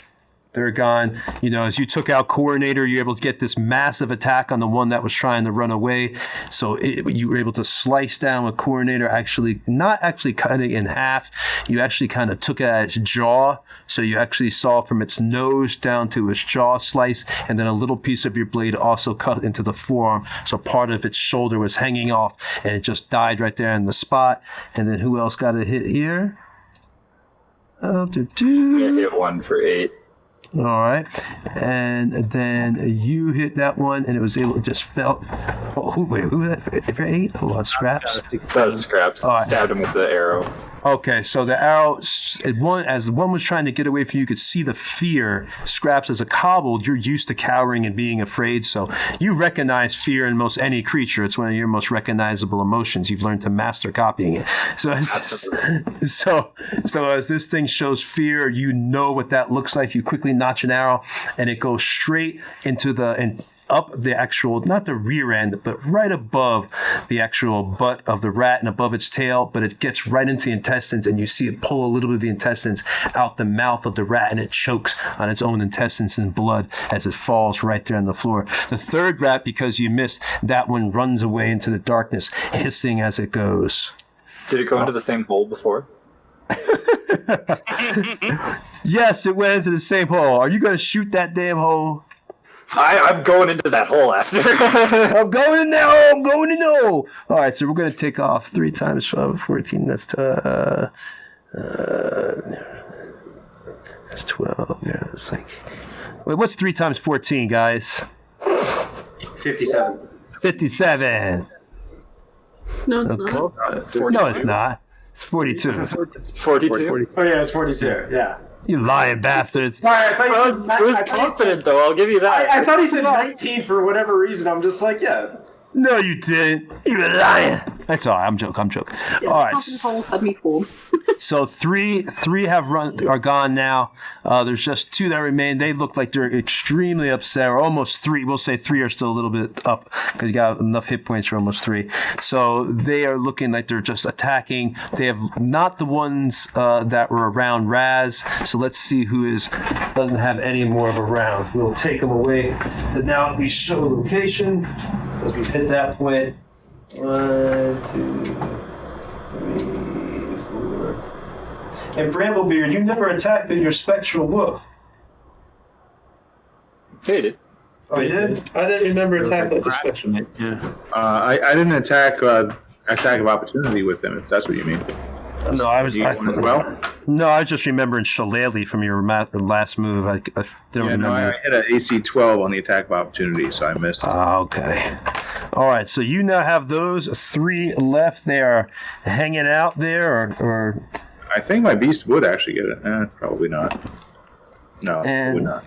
They're gone. As you took out Coronator, you're able to get this massive attack on the one that was trying to run away. So you were able to slice down with Coronator, not actually cutting it in half. You actually kind of took it at its jaw. So you actually saw from its nose down to its jaw slice, and then a little piece of your blade also cut into the forearm. So part of its shoulder was hanging off, and it just died right there in the spot. And then who else got a hit here? Yeah, hit 1 for 8. All right, and then you hit that one, and it was able to just fell. Oh, who was that for 8? Hold on, Scraps. That was Scraps. Right. Stabbed him with the arrow. Okay, so the arrow, as the one was trying to get away from you, you could see the fear. Scraps, as a kobold, you're used to cowering and being afraid, so you recognize fear in most any creature. It's one of your most recognizable emotions. You've learned to master copying it. So as this thing shows fear, you know what that looks like. You quickly notch an arrow, and it goes straight into up the actual, not the rear end, but right above the actual butt of the rat and above its tail, but it gets right into the intestines, and you see it pull a little bit of the intestines out the mouth of the rat, and it chokes on its own intestines and blood as it falls right there on the floor. The third rat, because you missed, that one runs away into the darkness, hissing as it goes. Did it go into the same hole before? Yes, it went into the same hole. Are you going to shoot that damn hole? I'm going into that hole after. I'm going in there. Oh, I'm going in the hole. All right, so we're going to take off 3 times 12, 14. That's 12. Yeah, it's like. Wait, what's 3 times 14, guys? 57. 57. No, it's not. No, it's not. It's 42. It's 42. Oh yeah, it's 42. Yeah. You lying bastards. Sorry, I thought you said It was confident, though. I'll give you that. I thought he said 19 for whatever reason. I'm just like, yeah. No, you didn't. You were lying. That's all right. I'm joking. Yeah, All right. Confidence holes had me fooled. So three are gone now. There's just 2 that remain. They look like they're extremely upset, or almost 3. We'll say 3 are still a little bit up because you got enough hit points for almost 3. So they are looking like they're just attacking. They have not the ones that were around Raz. So let's see who doesn't have any more of a round. We'll take them away to now we show location because we've hit that point. 1, 2, 3, 4. And Bramblebeard, you never attacked with your spectral wolf. Hated. Oh, you did? I didn't remember attacking with the spectral. Yeah. I didn't attack of opportunity with him, if that's what you mean. No, I was. Well, No, I was just remembering Shillelagh from your last move. I don't remember. no, I hit an AC 12 on the attack of opportunity, so I missed. Okay. All right. So you now have those 3 left. They are hanging out there, or I think my beast would actually get it. Probably not. No, it would not.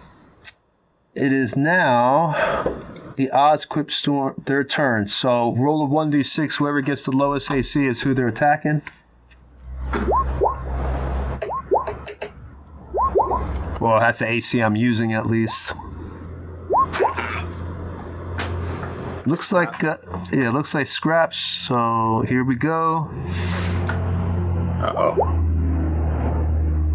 it is now the Ozquip Storm, their turn. So roll a 1d6. Whoever gets the lowest AC is who they're attacking. Well, that's the AC I'm using at least. Looks like, looks like scraps. So here we go. Uh-oh.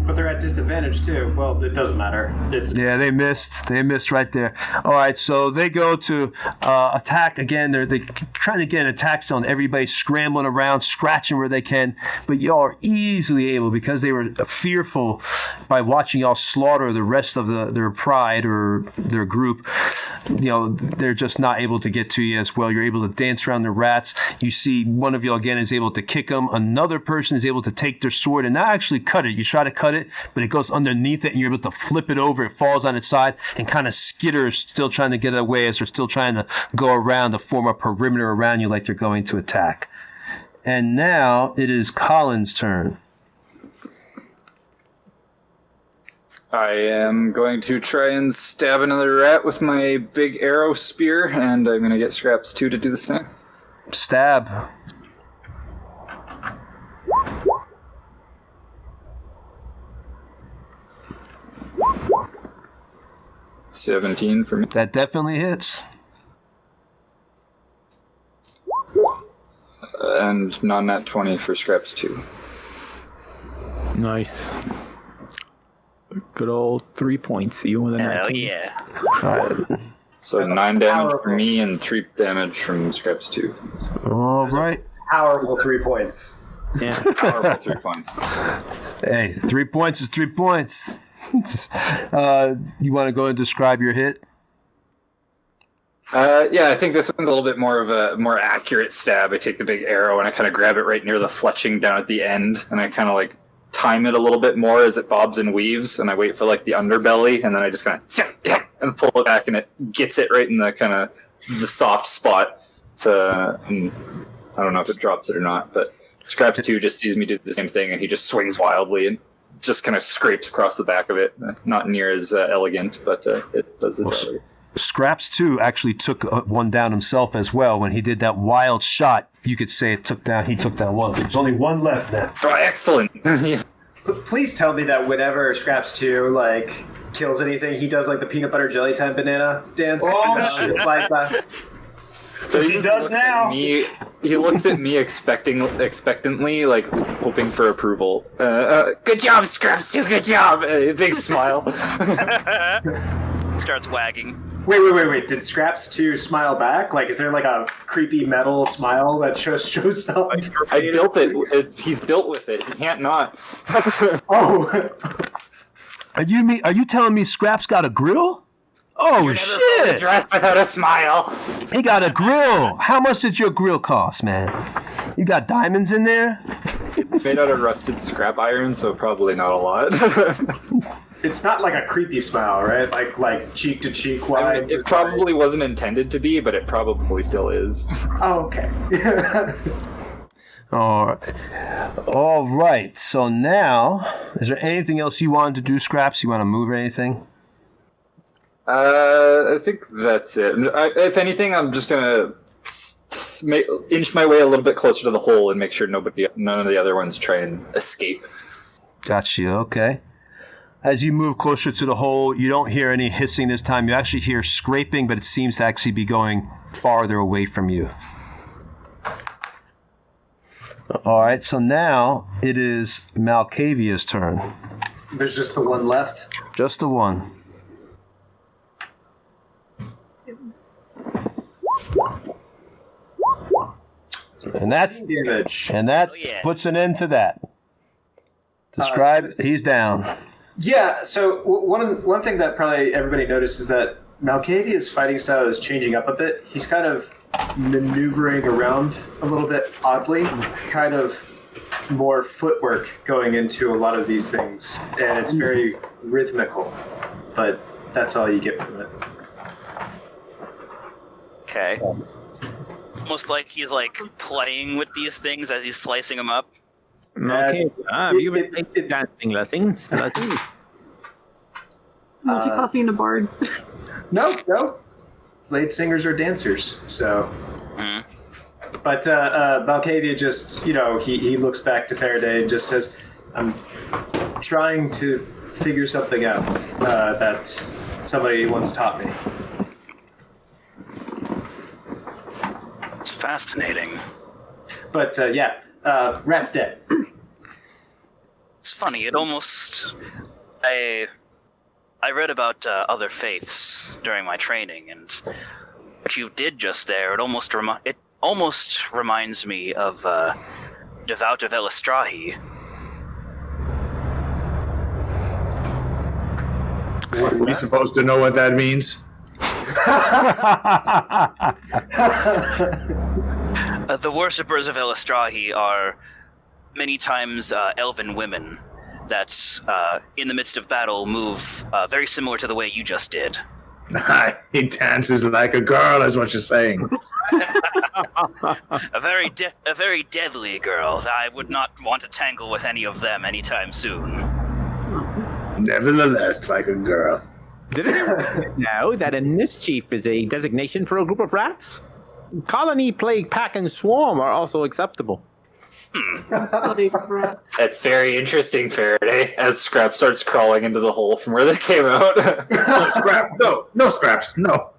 But they're at disadvantage too. Well, it doesn't matter. Yeah, they missed. They missed right there. All right, so they go to attack again. They're trying to get an attack zone. Everybody's scrambling around, scratching where they can. But y'all are easily able, because they were fearful by watching y'all slaughter the rest of their pride or their group. They're just not able to get to you as well. You're able to dance around the rats. You see one of you again is able to kick them. Another person is able to take their sword and not actually cut it. You try to cut it, but it goes underneath it and you're able to flip it over. It falls on its side and kind of skitters, still trying to get away as they're still trying to go around to form a perimeter around you like they're going to attack. And now it is Colin's turn. I am going to try and stab another rat with my big arrow spear, and I'm going to get Scraps 2 to do the same. Stab. $17 for me. That definitely hits. And non-nat 20 for Scraps 2. Nice. Good old 3 points. You with a Hell 19. yeah. All right. So 9 damage for me and 3 damage from Scraps 2. All right. Powerful 3 points. Yeah. Powerful 3 points. Hey, 3 points is 3 points. You want to go and describe your hit? Yeah, I think this one's a little bit more of a more accurate stab. I take the big arrow and I kind of grab it right near the fletching down at the end, and I kind of like time it a little bit more as it bobs and weaves, and I wait for like the underbelly, and then I just kind of and pull it back, and it gets it right in the kind of the soft spot. And I don't know if it drops it or not, but Scraps 2 just sees me do the same thing, and he just swings wildly and just kind of scrapes across the back of it. Not near as elegant, but it does the job. Scraps 2 actually took one down himself as well. When he did that wild shot, you could say he took down one. There's only one left now. Oh, excellent. Please tell me that whenever Scraps 2 kills anything, he does the peanut butter jelly time banana dance. Oh, shit. It's like that. So he does now. He looks at me expectantly, hoping for approval. Good job, Scraps 2. Good job. Big smile. Starts wagging. Wait. Did Scraps 2 smile back? Like, is there like a creepy metal smile that shows up? I built it. He's built with it. He can't not. Oh. Are you telling me Scraps got a grill? Oh, You're never fully shit! dressed without a smile. He got a grill. How much did your grill cost, man? You got diamonds in there? It's made out of rusted scrap iron, so probably not a lot. It's not like a creepy smile, right? Like cheek to cheek wide. I mean, it probably wasn't intended to be, but it probably still is. Oh, okay. All right. So now, is there anything else you wanted to do, Scraps? You want to move or anything? I think that's it. If anything, I'm just gonna inch my way a little bit closer to the hole and make sure none of the other ones try and escape. Got you. Okay. As you move closer to the hole, you don't hear any hissing this time. You actually hear scraping, but it seems to actually be going farther away from you. All right. So now it is Malkavia's turn. There's just the one left. Just the one. And that's Damage. and that yeah. puts an end to that. Describe. He's down. Yeah, so one thing that probably everybody noticed is that Malkavia's fighting style is changing up a bit. He's kind of maneuvering around a little bit oddly, kind of more footwork going into a lot of these things, and it's very rhythmical, but that's all you get from it. Okay. Almost like he's like playing with these things as he's slicing them up. Okay. Have you been taking dancing lessons? Multi-classing into bard. No. Blade singers are dancers, so... Mhm. But Malkavia just, he looks back to Faraday and just says, I'm trying to figure something out that somebody once taught me. It's fascinating. But, Rat's dead. It's funny. It almost... I read about other faiths during my training, and what you did just there, it almost reminds me of Devout of Elistrahi. Are we supposed to know what that means? The worshippers of Elistrahi are many times elven women that, in the midst of battle, move very similar to the way you just did. He dances like a girl, is what you're saying. A very deadly girl. I would not want to tangle with any of them anytime soon. Nevertheless, like a girl. Did anyone know that a mischief is a designation for a group of rats? Colony, plague, pack, and swarm are also acceptable. Bloody rats. That's very interesting, Faraday. As Scrap starts crawling into the hole from where they came out. No scraps, no.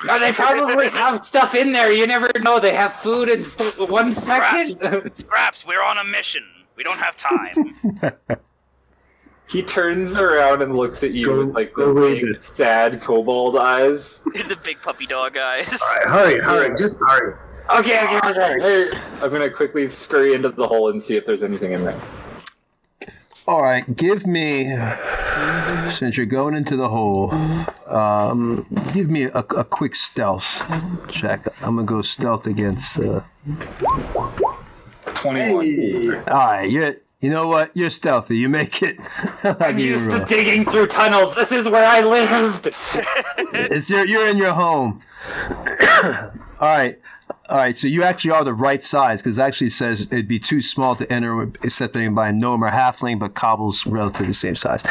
Oh, they probably have stuff in there. You never know. They have food in 1 second. Scraps, we're on a mission. We don't have time. He turns around and looks at you with like the big, sad kobold eyes. The big puppy dog eyes. All right, hurry, just hurry. Okay. Hey, I'm gonna quickly scurry into the hole and see if there's anything in there. All right, give me, since you're going into the hole, give me a quick stealth check. I'm going to go stealth against... 21. Hey. All right, you know what? You're stealthy. You make it. I'm used to digging through tunnels. This is where I lived. You're in your home. All right, so you actually are the right size, because it actually says it'd be too small to enter except by a gnome or halfling, but Cobble's relatively the same size.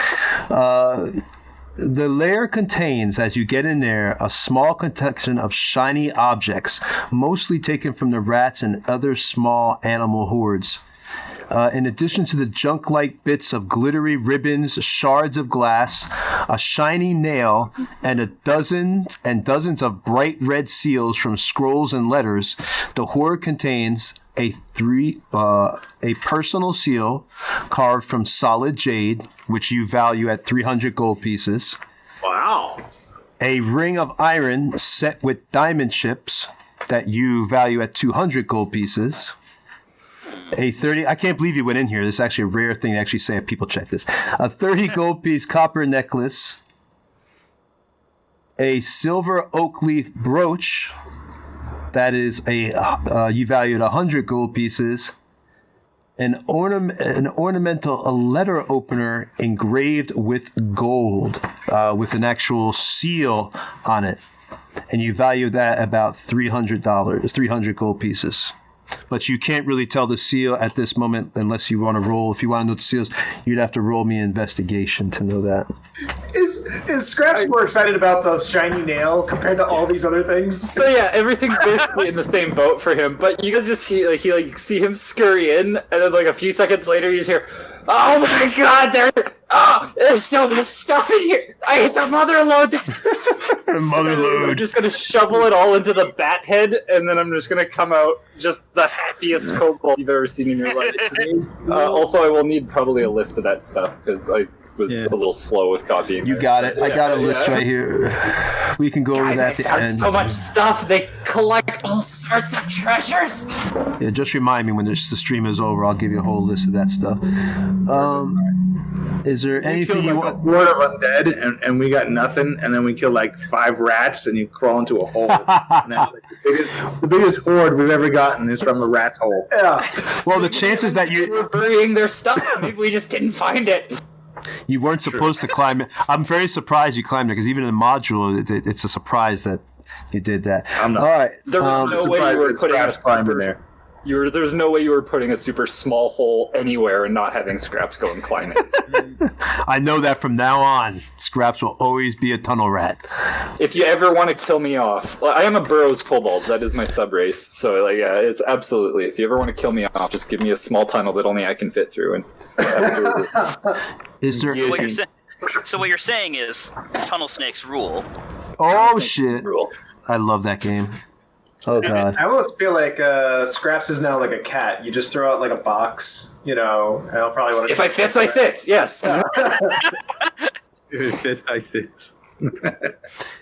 The lair contains, as you get in there, a small collection of shiny objects, mostly taken from the rats and other small animal hordes. In addition to the junk-like bits of glittery ribbons, shards of glass, a shiny nail, and dozens of bright red seals from scrolls and letters, the hoard contains a personal seal carved from solid jade, which you value at 300 gold pieces. Wow. a ring of iron set with diamond chips that you value at 200 gold pieces. A 30, I can't believe you went in here. This is actually a rare thing to actually say. People check this. A 30 gold piece copper necklace. A silver oak leaf brooch that is you value at 100 gold pieces. An ornamental letter opener engraved with gold with an actual seal on it. And you value that about $300, 300 gold pieces. But you can't really tell the seal at this moment unless you want to roll. If you want to know the seals, you'd have to roll me an investigation to know that. Is Scraps more excited about the shiny nail compared to all these other things? So yeah, everything's basically in the same boat for him. But you guys just see, see him scurry in, and then like a few seconds later, you just hear, "Oh my God! There's so much stuff in here. I hit the mother load. Mother load. I'm just gonna shovel it all into the bat head, and then I'm just gonna come out just the happiest kobold you've ever seen in your life. Also, I will need probably a list of that stuff because I was a little slow with copying. You got it. I got a list right here. We can go over that at the found end. so much stuff. They collect all sorts of treasures. Yeah, just remind me when the stream is over. I'll give you a whole list of that stuff. Is there anything you want? A horde of undead, and we got nothing, and then we kill like 5 rats, and you crawl into a hole. And that's like the biggest horde we've ever gotten is from a rat's hole. Yeah. Well, the chances that They were burying their stuff. Maybe we just didn't find it. you weren't supposed to climb it. I'm very surprised you climbed it because even in the module, it's a surprise that you did that. I'm not. All right. There was no way you were putting Scraps climbing there. There's no way you were putting a super small hole anywhere and not having Scraps go and climb it. I know that from now on, Scraps will always be a tunnel rat. If you ever want to kill me off, I am a Burrows Kobold. That is my sub race. So it's absolutely. If you ever want to kill me off, just give me a small tunnel that only I can fit through. And Is there? So what you're saying is tunnel snakes rule. Oh shit! I love that game. Oh god! I almost feel like Scraps is now like a cat. You just throw out like a box, and I'll probably want to. If I fits, I sits. Yes. If it fits, I sit.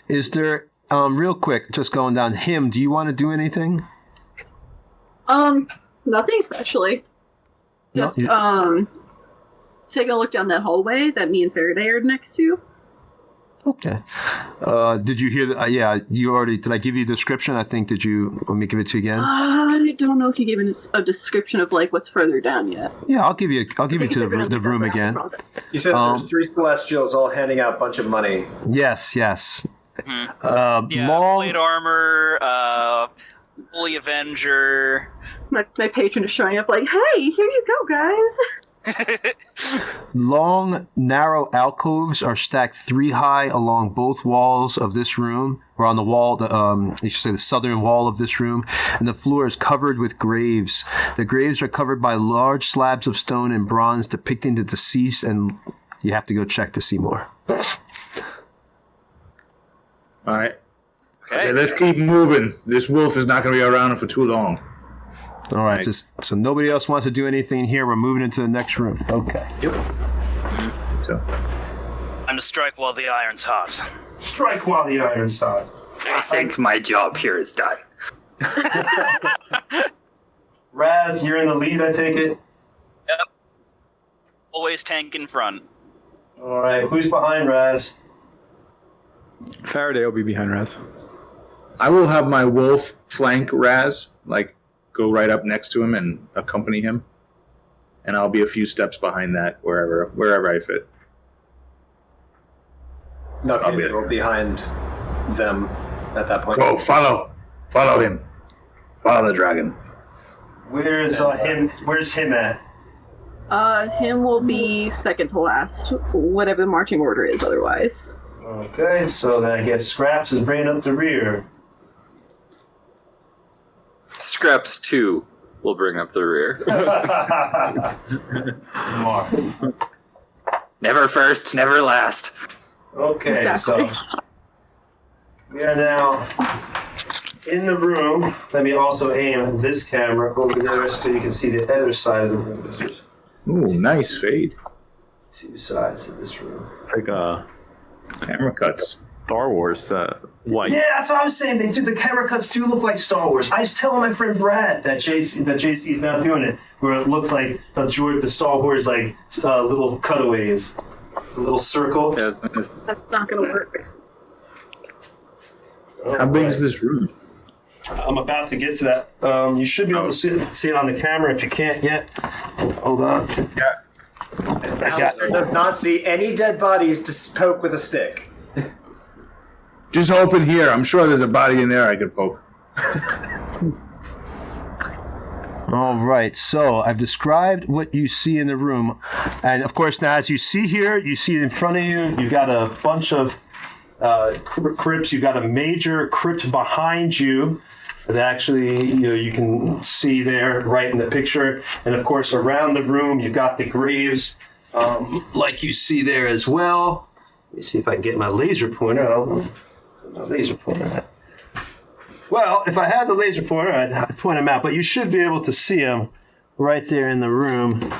Is there? Real quick, just going down. Him, do you want to do anything? Nothing especially. Just No, taking a look down that hallway that me and Faraday are next to. Okay. Did you hear that? Yeah, you already. Did I give you a description? I think. Did you? Let me give it to you again. I don't know if you gave a description of like what's further down yet. Yeah, I'll give you to the room again. You said there's 3 Celestials all handing out a bunch of money. Yes. Yeah, Long. plate armor, Holy Avenger. My patron is showing up like, hey, here you go, guys. Long, narrow alcoves are stacked 3 high along both walls of this room, or on the wall, you should say the southern wall of this room, and the floor is covered with graves. The graves are covered by large slabs of stone and bronze depicting the deceased, and you have to go check to see more. All right. Okay. Let's keep moving. This wolf is not going to be around for too long. All right, so nobody else wants to do anything here. We're moving into the next room. Okay. Yep. So. I'm to strike while the iron's hot. Strike while the iron's hot. I think my job here is done. Raz, you're in the lead, I take it? Yep. Always tank in front. All right, who's behind Raz? Faraday will be behind Raz. I will have my wolf flank Raz, go right up next to him and accompany him. And I'll be a few steps behind that wherever I fit. No, I'll be we're there. behind them at that point. Go, follow him. Follow the dragon. Where's him? Where's him at? Him will be second to last, whatever the marching order is otherwise. Okay, so then I guess Scraps is bringing up the rear. Scraps 2 will bring up the rear. Smart. Never first, never last. Okay, Exactly. so we are now in the room. Let me also aim this camera over there so you can see the other side of the room. There's Ooh, nice fade. 2 sides of this room. Like Camera cuts. Star Wars white. Yeah, that's what I was saying. The camera cuts do look like Star Wars. I was telling my friend Brad that JC's now doing it, where it looks like the Star Wars like little cutaways, a little circle. Yeah, That's not gonna work. How big is this room? I'm about to get to that. You should be able to see it on the camera if you can't yet. Hold on. Yeah. Alistair does not see any dead bodies to poke with a stick. Just open here. I'm sure there's a body in there I could poke. All right, so I've described what you see in the room. And of course, now as you see here, you see in front of you, you've got a bunch of crypts. You've got a major crypt behind you that actually you can see there right in the picture. And of course, around the room, you've got the graves like you see there as well. Let me see if I can get my laser pointer. Well, if I had the laser pointer, I'd point them out, but you should be able to see them right there in the room.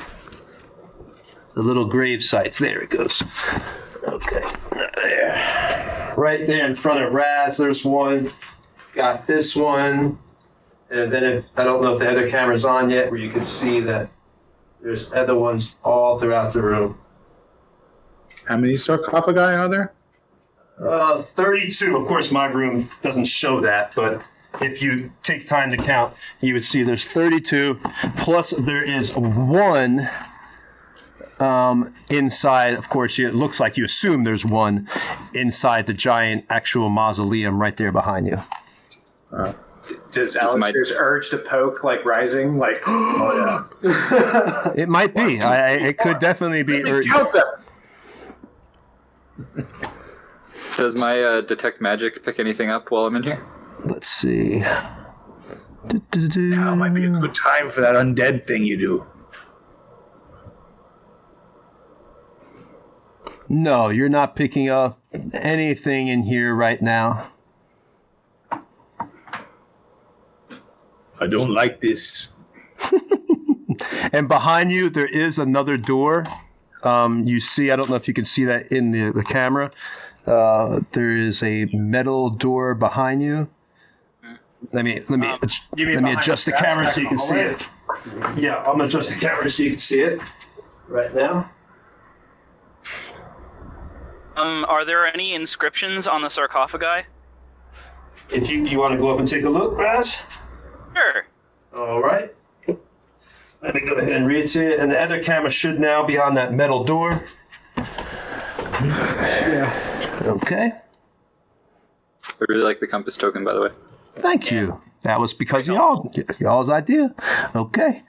The little grave sites. There it goes. Okay. There. Right there in front of Raz, there's one. Got this one. And then I don't know if the other camera's on yet, where you can see that there's other ones all throughout the room. How many sarcophagi are there? 32. Of course, my room doesn't show that, but if you take time to count, you would see there's 32. Plus, there is one inside. Of course, it looks like you assume there's one inside the giant actual mausoleum right there behind you. Does Alistair's urge to poke rising? Oh yeah. It might be. It could definitely be urgent. Count them. Does my detect magic pick anything up while I'm in here? Let's see. Now might be a good time for that undead thing you do. No, you're not picking up anything in here right now. I don't like this. And behind you, there is another door. You see, I don't know if you can see that in the camera. There is a metal door behind you. Let me adjust the camera so you can see it. Yeah, I'm gonna adjust the camera so you can see it right now. Are there any inscriptions on the sarcophagi? If you want to go up and take a look, Raz? Sure. All right. Let me go ahead and read to you. And the other camera should now be on that metal door. Yeah. Okay. I really like the compass token, by the way. Thank you. That was because y'all's idea. Okay.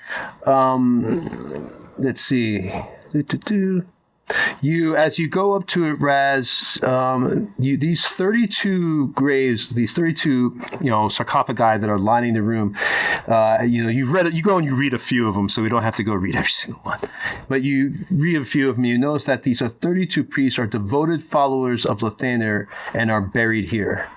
Let's see. You, as you go up to it, Raz, these 32 graves, these 32, sarcophagi that are lining the room, you've read it. You go and you read a few of them, so we don't have to go read every single one. But you read a few of them. You notice that these are 32 priests are devoted followers of Lathander and are buried here.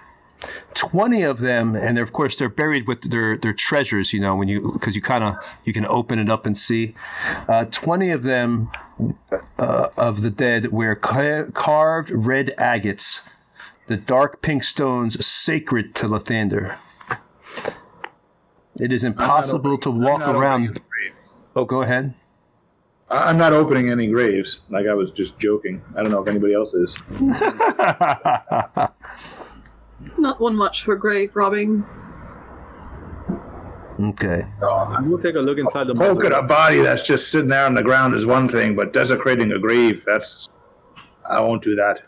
20 of them, and of course they're buried with their treasures, because you can open it up and see. 20 of them of the dead wear carved red agates, the dark pink stones sacred to Lathander. It is impossible to walk around. Oh, go ahead. I'm not opening any graves. I was just joking. I don't know if anybody else is. Not one much for grave robbing. Okay. We'll take a look inside the Poking a body that's just sitting there on the ground is one thing, but desecrating a grave, I won't do that.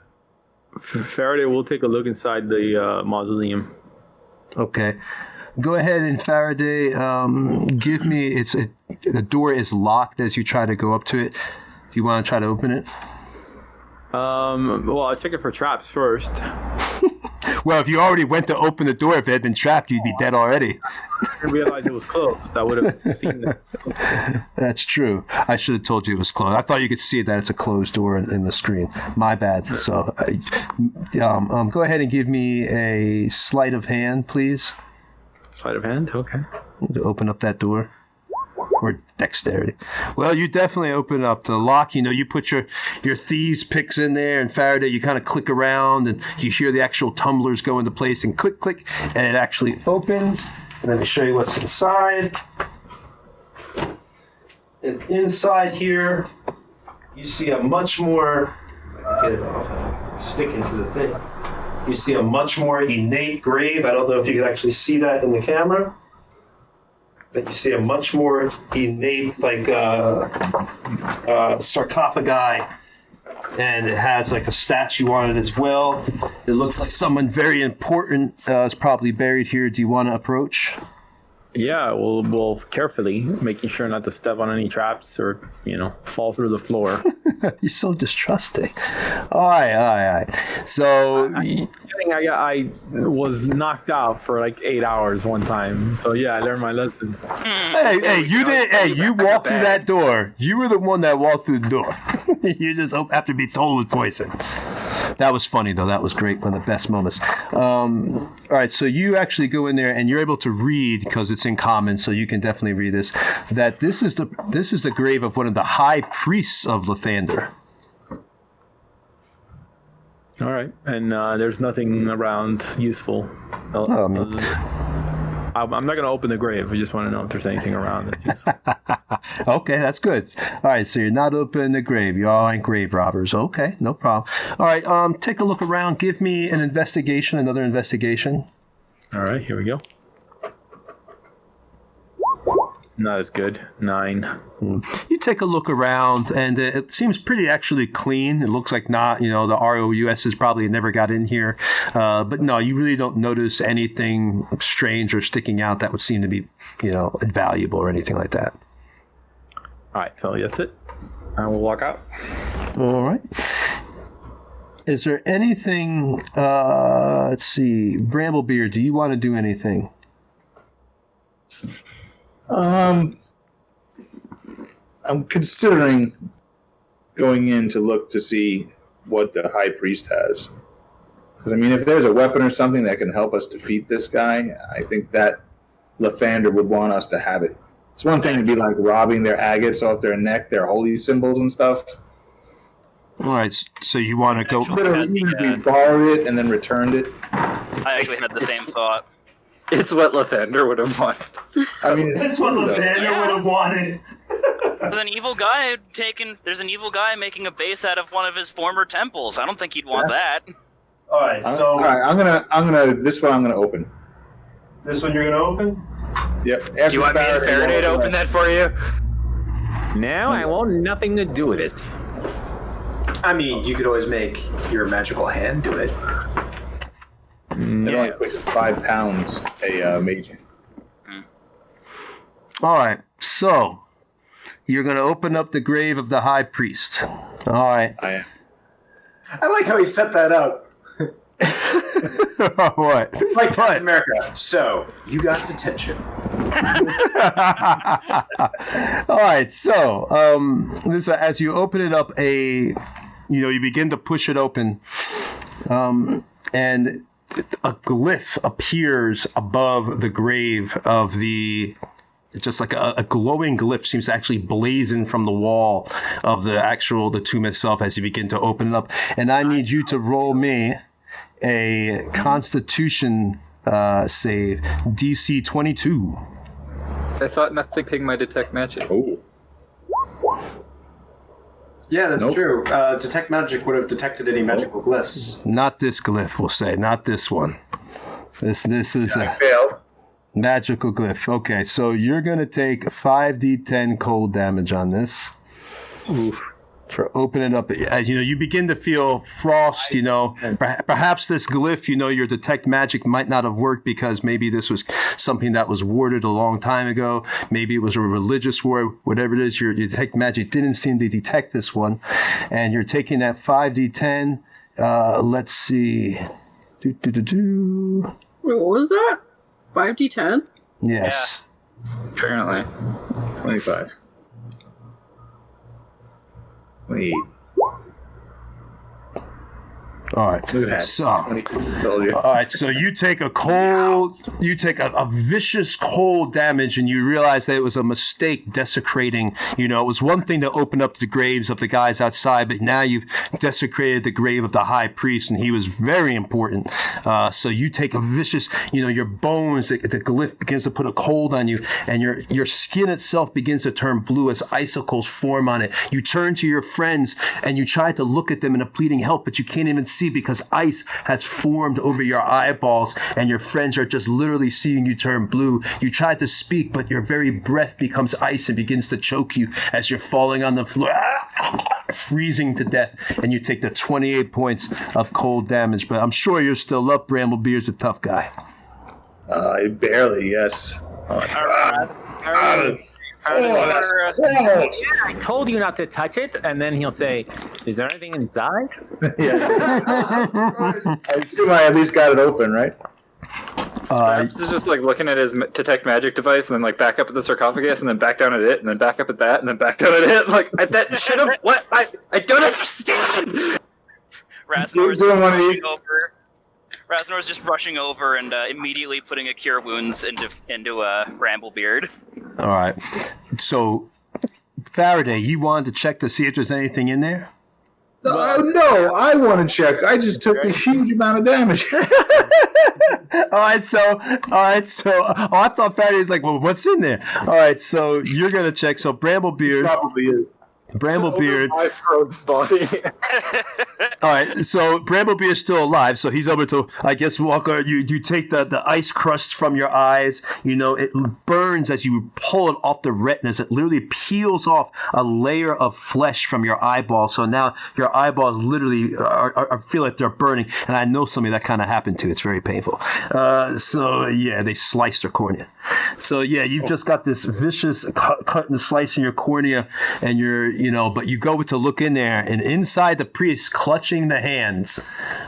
Faraday, we'll take a look inside the mausoleum. Okay. Go ahead and Faraday, give me, the door is locked as you try to go up to it. Do you want to try to open it? Well, I'll check it for traps first. Well, if you already went to open the door, if it had been trapped, you'd be dead already. I didn't realize it was closed. I would have seen it. That's true. I should have told you it was closed. I thought you could see that it's a closed door in the screen. My bad. So, go ahead and give me a sleight of hand, please. Sleight of hand? Okay. To open up that door. or dexterity. Well, you definitely open up the lock. You put your thieves picks in there, and Faraday, you kind of click around, and you hear the actual tumblers go into place, and click, click, and it actually opens. And let me show you what's inside. And inside here, you see a much more, get it off, stick into the thing. You see a much more innate grave. I don't know if you can actually see that in the camera, but you see a much more innate, like sarcophagi, and it has like a statue on it as well. It looks like someone very important is probably buried here. Do you want to approach? Yeah, we'll carefully, making sure not to step on any traps or, fall through the floor. You're so distrusting. All right. So I was knocked out for like 8 hours one time. So yeah, I learned my lesson. Hey, you did. Hey, you walked through that door. You were the one that walked through the door. You just have to be told with poison. That was funny though. That was great. One of the best moments. All right, so you actually go in there and you're able to read, because it's in common, so you can definitely read this. That this is the grave of one of the high priests of Lathander. All right, and there's nothing around useful. I'm not going to open the grave. I just want to know if there's anything around it. Okay, that's good. All right, so you're not opening the grave. You all ain't grave robbers. Okay, no problem. All right, take a look around. Give me another investigation. All right, here we go. Not as good. 9. You take a look around, and it seems pretty actually clean. It looks like the ROUS has probably never got in here. But no, you really don't notice anything strange or sticking out that would seem to be, invaluable or anything like that. All right, so that's it. I will walk out. All right. Is there anything, let's see, Bramblebeard, do you want to do anything? I'm considering going in to look to see what the high priest has. Because, if there's a weapon or something that can help us defeat this guy, I think that Lathander would want us to have it. It's one thing to be like robbing their agates off their neck, their holy symbols and stuff. All right, so you want to go... We borrowed it and then returned it. I actually had the same thought. It's what Lathander would have wanted. It's what Lathander would have wanted. There's an evil guy making a base out of one of his former temples. I don't think he'd want that. All right, so... All right, I'm gonna. This one I'm gonna open. This one you're gonna open? Yep. Do you want me and Faraday to open that for you? No, I want nothing to do with it. You could always make your magical hand do it. It only weighs 5 pounds, a mage. All right, so you're going to open up the grave of the high priest. All right. I am. I like how he set that up. What? Like Captain America. So, you got detention. All right, so this as you open it up, you begin to push it open, and a glyph appears above the grave of just like a glowing glyph seems to actually blazon from the wall of the tomb itself as you begin to open it up. And I need you to roll me a Constitution save, DC 22. I thought nothing might detect magic. Oh. Yeah, that's true. Detect magic would have detected any magical glyphs. Not this glyph, we'll say. Not this one. This is I failed. magical glyph. Okay, so you're going to take 5d10 cold damage on this. Oof. For opening up, as you begin to feel frost, perhaps this glyph, your detect magic might not have worked because maybe this was something that was warded a long time ago. Maybe it was a religious ward, whatever it is, your detect magic didn't seem to detect this one. And you're taking that 5d10. Let's see. Wait, what was that? 5d10? Yes. Yeah. Apparently. 25. Wait. All right. Look at that. So, 20, told you. all right. So you take a vicious cold damage, and you realize that it was a mistake desecrating. You know, it was one thing to open up the graves of the guys outside, but now you've desecrated the grave of the high priest, and he was very important. So you take a vicious, your bones, the glyph begins to put a cold on you, and your skin itself begins to turn blue as icicles form on it. You turn to your friends, and you try to look at them in a pleading help, but you can't even see because ice has formed over your eyeballs, and your friends are just literally seeing you turn blue. You try to speak, but your very breath becomes ice and begins to choke you as you're falling on the floor, freezing to death, and you take the 28 points of cold damage. But I'm sure you're still up. Bramblebeard's a tough guy. Barely, yes. I told you not to touch it, and then he'll say, "Is there anything inside?" I assume I at least got it open, right? Scraps is just like looking at his detect magic device and then like back up at the sarcophagus and then back down at it and then back up at that and then back down at it. Like, that should have. What? I don't understand! Raznor's Doing one of these. Raznor's just rushing over and immediately putting a Cure Wounds into Bramblebeard. All right. So, Faraday, you wanted to check to see if there's anything in there? No, I want to check. I just took a huge amount of damage. All right, so I thought Fatty was like, well, what's in there? All right, so you're gonna check. So Bramblebeard Probably is. Bramblebeard. My frozen body. All right, so Bramblebeard is still alive, so he's able to, I guess, Walker. You take the ice crust from your eyes. It burns as you pull it off the retinas. It literally peels off a layer of flesh from your eyeball. So now your eyeballs literally feel like they're burning, and I know somebody that kind of happened to. It's very painful. So yeah, they sliced their cornea. So yeah, you've just got this vicious cut and slice in your cornea, and but you go to look in there, and inside the priest, clutching the hands,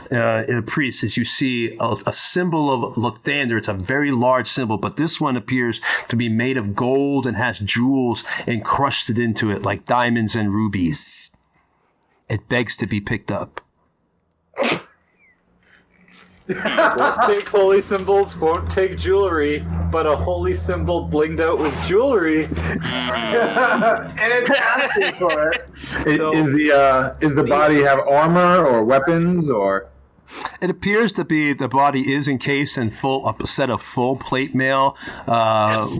the priest, as you see a symbol of Lathander. It's a very large symbol, but this one appears to be made of gold and has jewels encrusted into it like diamonds and rubies. It begs to be picked up. Won't take holy symbols, won't take jewelry, but a holy symbol blinged out with jewelry. And it's asking for it. Is the body have armor or weapons or? It appears to be the body is encased in a set of full plate mail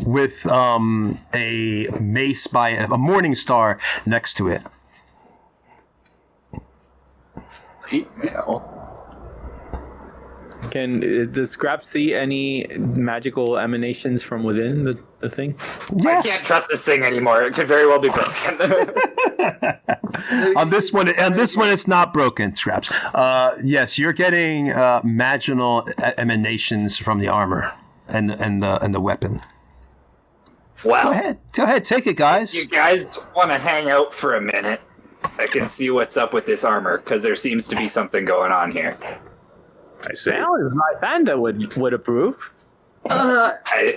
with a mace by a morning star next to it. Plate mail. Does Scrap see any magical emanations from within the thing? Yes. I can't trust this thing anymore. It could very well be broken. On this one, it's not broken, Scraps. Yes, you're getting magical emanations from the armor and the weapon. Wow. Go ahead, take it, guys. You guys want to hang out for a minute? I can see what's up with this armor because there seems to be something going on here. I see. Well, Lythanda would approve. I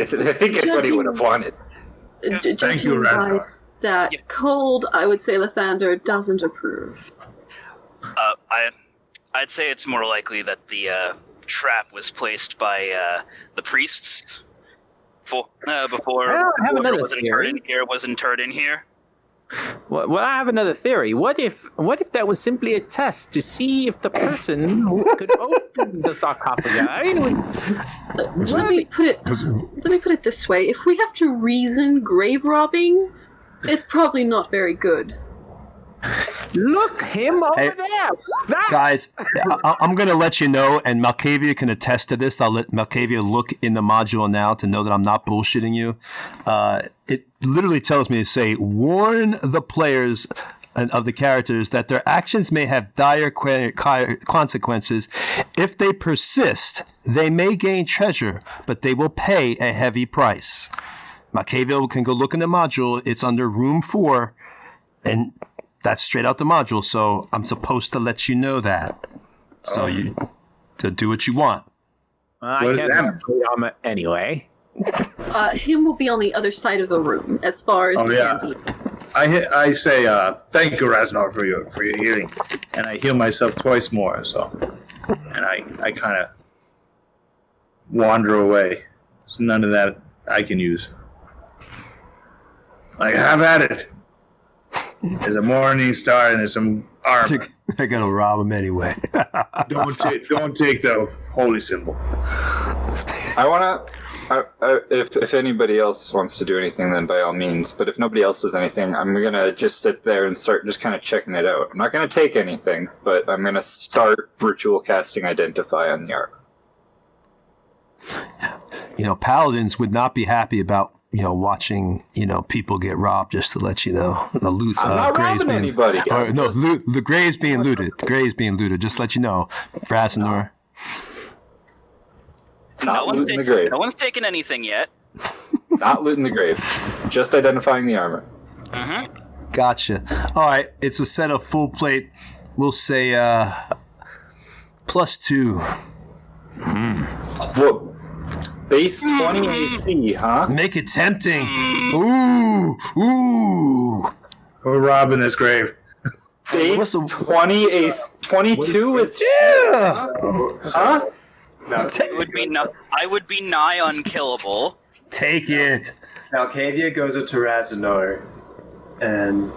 think it's what he would have wanted. Judging by that cold, I would say Lathander doesn't approve. I'd say it's more likely that the trap was placed by the priests before whoever was interred in here. Well, I have another theory. What if that was simply a test to see if the person who could open the sarcophagus? Let me put it this way: if we have to reason grave robbing, it's probably not very good. Look, him over there. Guys, I'm going to let you know, and Malkavia can attest to this. I'll let Malkavia look in the module now to know that I'm not bullshitting you. It literally tells me to say, warn the players of the characters that their actions may have dire consequences. If they persist, they may gain treasure, but they will pay a heavy price. Malkavia can go look in the module. It's under room 4, and that's straight out the module, so I'm supposed to let you know that. So you to do what you want. I can't anyway. Him will be on the other side of the room, as far as he can be. I say thank you, Raznor, for your healing, and I heal myself twice more. So And I kind of wander away. So none of that I can use. Like, have at it. There's a morning star and there's some armor. They're gonna rob him anyway. Don't take the holy symbol. I wanna. If anybody else wants to do anything, then by all means. But if nobody else does anything, I'm gonna just sit there and start just kind of checking it out. I'm not gonna take anything, but I'm gonna start ritual casting Identify on the armor. Paladins would not be happy about watching people get robbed. Just to let you know, the loot. I'm not robbing anybody. The graves being looted. The graves being looted. Just to let you know, Razenor. Not looting the grave. No one's taken anything yet. Not looting the grave. Just identifying the armor. Mm-hmm. Gotcha. All right, it's a set of full plate. We'll say +2. What? Base 20 AC, huh? Make it tempting. Ooh. We're robbing this grave. Base 20 AC. 22 with... Yeah! Huh? No, I would be nigh unkillable. Take it. Malkavia goes up to Razenor, and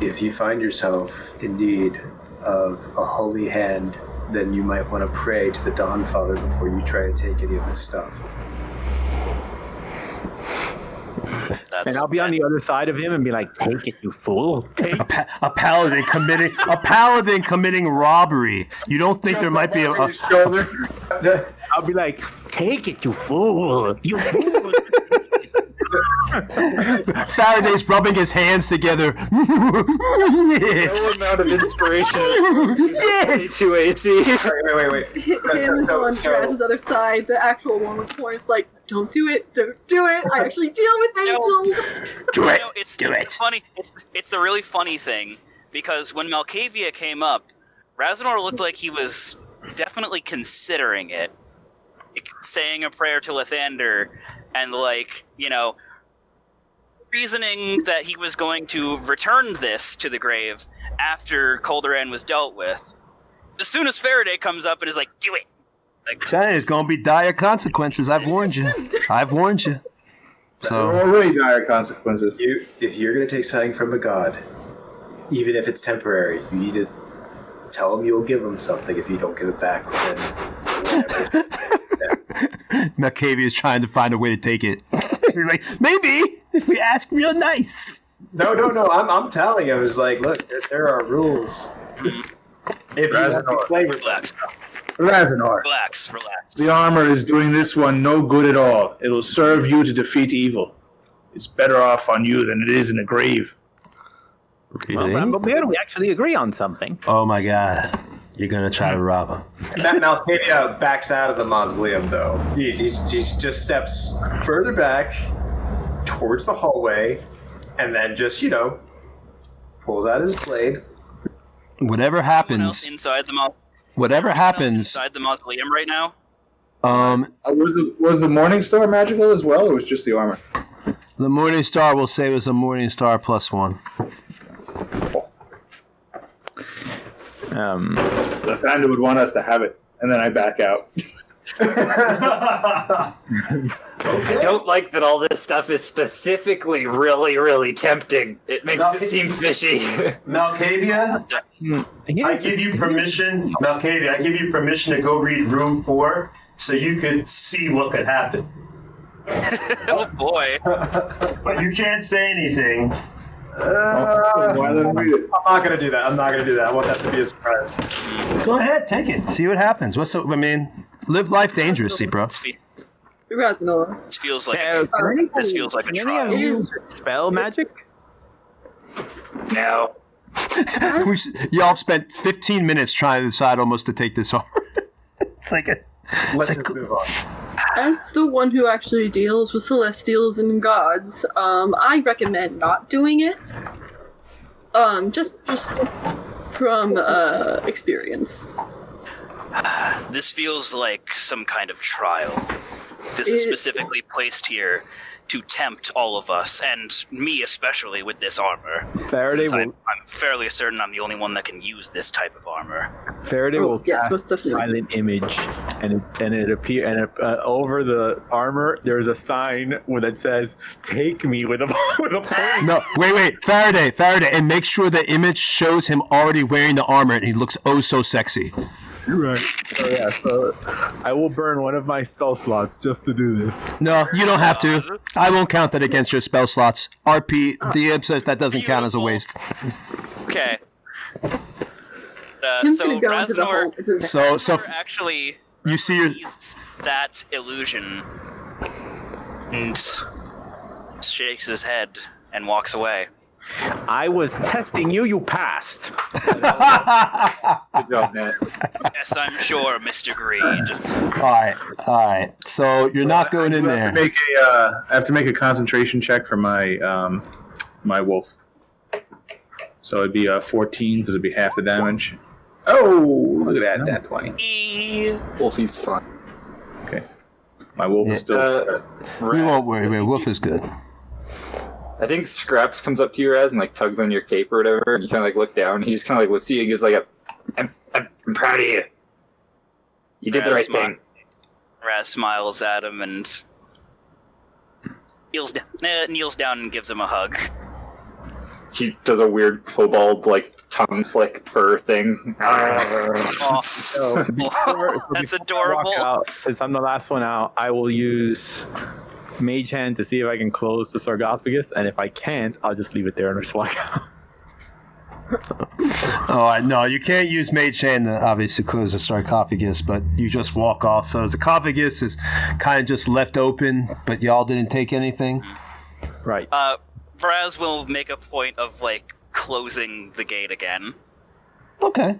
if you find yourself in need of a holy hand, then you might want to pray to the Dawnfather before you try to take any of this stuff. And I'll be on the other side of him and be like, "Take it, you fool!" A paladin committing robbery. You don't think there might be a I'll be like, "Take it, you fool! You fool!" Faraday's rubbing his hands together. No amount of inspiration. 22 AC. Wait. Him is on Draz's other side. The actual one with horns like, don't do it. I actually deal with angels. Do it. It's Do it. funny. It's the really funny thing, because when Malkavia came up, Razenor looked like he was definitely considering it, saying a prayer to Lathander, and reasoning that he was going to return this to the grave after Colderan was dealt with. As soon as Faraday comes up and is like, "Do it," There's going to be dire consequences. I've warned you. So already dire consequences. If you're going to take something from a god, even if it's temporary, you need to tell him you'll give him something. If you don't give it back, then whatever. Malkavia is trying to find a way to take it. He's like, maybe if we ask real nice. No. I'm telling him, it's like, look, there are rules. If you have to play with Razenor. Relax. The armor is doing this one no good at all. It'll serve you to defeat evil. It's better off on you than it is in the grave. Well, Rambo Man, we actually agree on something. Oh my god. You're going to try to rob him. Malkavia backs out of the mausoleum, though. He just steps further back towards the hallway, and then just, pulls out his blade. Whatever happens. Inside the mausoleum right now. Was the Morning Star magical as well, or was just the armor? The Morning Star, we'll say, was a Morning Star +1. Lathander would want us to have it, and then I back out. I don't like that all this stuff is specifically really, really tempting. It makes it seem fishy. Malkavia, I give you permission. Malkavia, I give you permission to go read room 4 so you could see what could happen. Oh boy. But you can't say anything. I'm not going to do that. I want that to be a surprise. Go ahead, take it. See what happens. Live life dangerously, bro. Razenor. This feels like a trial. Use spell magic? No. Y'all spent 15 minutes trying to decide almost to take this armor. Let's just move on. As the one who actually deals with celestials and gods, I recommend not doing it. Just from experience. This feels like some kind of trial. This is specifically placed here to tempt all of us, and me especially, with this armor. Faraday, I'm fairly certain I'm the only one that can use this type of armor. Faraday will yes, cast most definitely. silent image, and it appear and over the armor there's a sign that says "Take me" with a with a point. No, wait, Faraday, and make sure the image shows him already wearing the armor, and he looks oh so sexy. You're right. So I will burn one of my spell slots just to do this. No, you don't have to. I won't count that against your spell slots. RP, DM says that doesn't count as a waste. Okay. Him's So gonna go into the hole. Raznor So actually you see your sees that illusion and shakes his head and walks away. I was testing you. You passed. Good job, Matt. Yes, I'm sure, Mr. Greed. all right. So you're not going in there. I have to make a concentration check for my my wolf. So it'd be 14 because it'd be half the damage. Oh, look at that 20. Wolfie's fun. Okay, my wolf is still. We won't worry. Wolf is good. I think Scraps comes up to you, Raz, and like tugs on your cape or whatever, and you kind of like look down. He just kind of like looks at you and gives like I'm proud of you. You did the right thing. Raz smiles at him and kneels down and gives him a hug. He does a weird kobold like tongue flick purr thing. Oh, So before that's I adorable. walk out, since I'm the last one out, I will use Mage Hand to see if I can close the sarcophagus, and if I can't, I'll just leave it there and just walk out. Oh, no, you can't use Mage Hand to obviously close the sarcophagus, but you just walk off. So the sarcophagus is kind of just left open, but y'all didn't take anything. Right. Raz will make a point of like closing the gate again. Okay.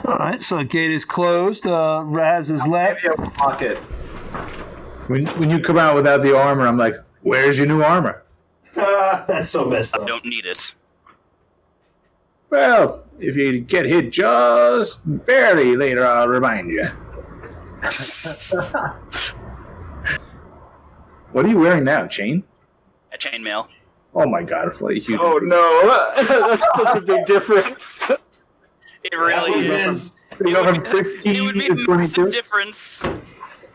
All right, so the gate is closed. Raz is left. Maybe a pocket. When you come out without the armor, I'm like, where's your new armor? That's so messed I don't need it. Well, if you get hit just barely later, I'll remind you. What are you wearing now, chain? A chainmail. Oh my god, what a huge... Oh no, that's such a big difference. It really is. You go from It 15 would be to a 22? massive difference.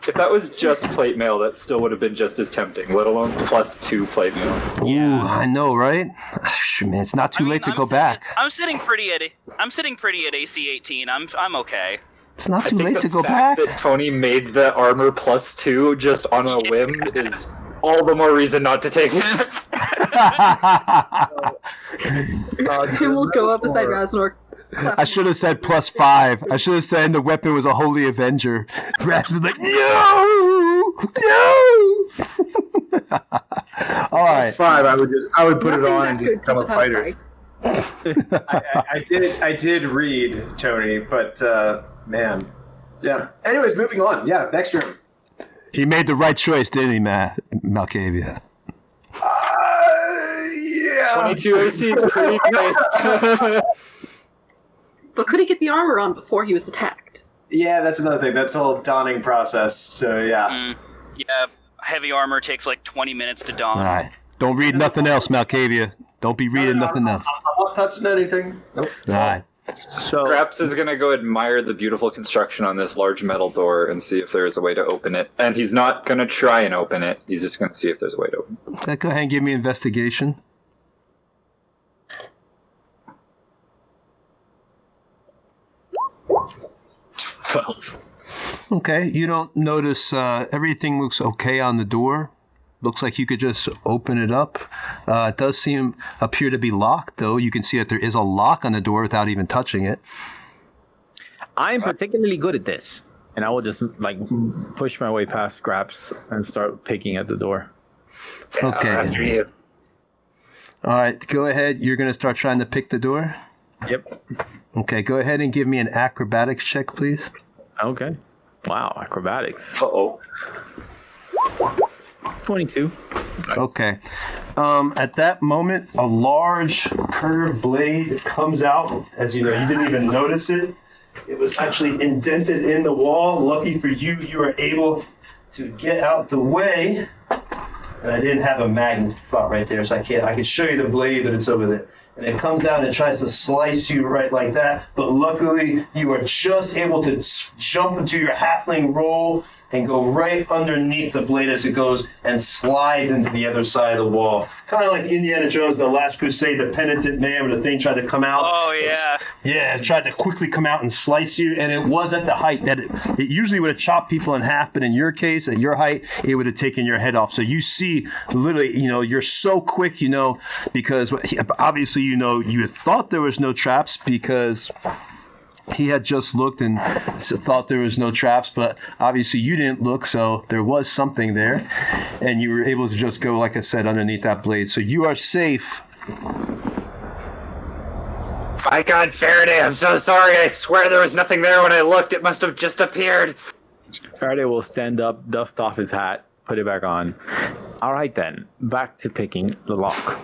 If that was just plate mail, that still would have been just as tempting, let alone +2 plate mail. Ooh, I know, right? Man, it's not too late to go back. I'm sitting pretty at AC 18. I'm okay. It's not I too think late the to go fact back. that Tony made the armor +2 just on a whim is all the more reason not to take it. Him will go up beside Raznor. I should have said +5. I should have said the weapon was a holy avenger. Raz was like, no! All right. 5, I would put it Nothing on that and good become a comes out of fighter. fight. I did read, Tony, but man. Yeah. Anyways, moving on. Yeah, next room. He made the right choice, didn't he, Malkavia? Yeah. 22 AC is pretty nice. But could he get the armor on before he was attacked? Yeah, that's another thing. That's a whole donning process. So yeah. Yeah, heavy armor takes like 20 minutes to don. All right. Don't read nothing else, Malkavia. Don't be reading nothing else. I'm not touching anything. Nope. All right. So Scraps is going to go admire the beautiful construction on this large metal door and see if there's a way to open it. And he's not going to try and open it. He's just going to see if there's a way to open it. Go ahead and give me investigation. 12. Okay, you don't notice everything looks okay on the door. Looks like you could just open it up. It does appear to be locked, though. You can see that there is a lock on the door without even touching it. I'm particularly good at this, and I will just like push my way past Scraps and start picking at the door. Okay. After you. All right, go ahead. You're going to start trying to pick the door? Yep. Okay, go ahead and give me an acrobatics check, please. Okay. Wow, acrobatics. Uh-oh. 22. Okay. At that moment, a large curved blade comes out. As you know, you didn't even notice it. It was actually indented in the wall. Lucky for you, you were able to get out the way. And I didn't have a magnet spot right there, so I can show you the blade, but it's over there. and it comes down and tries to slice you right like that. But luckily, you are just able to jump into your halfling roll and go right underneath the blade as it goes and slides into the other side of the wall. Kind of like Indiana Jones, The Last Crusade, the penitent man, where the thing tried to come out. Oh, yeah. It tried to quickly come out and slice you, and it was at the height that it usually would have chopped people in half, but in your case, at your height, it would have taken your head off. So you see, literally, you're so quick, because obviously, you had thought there was no traps because he had just looked and thought there was no traps, but obviously you didn't look, so there was something there, and you were able to just go, like I said, underneath that blade. So you are safe. My God, Faraday, I'm so sorry. I swear there was nothing there when I looked. It must have just appeared. Faraday will stand up, dust off his hat, put it back on. All right, then. Back to picking the lock.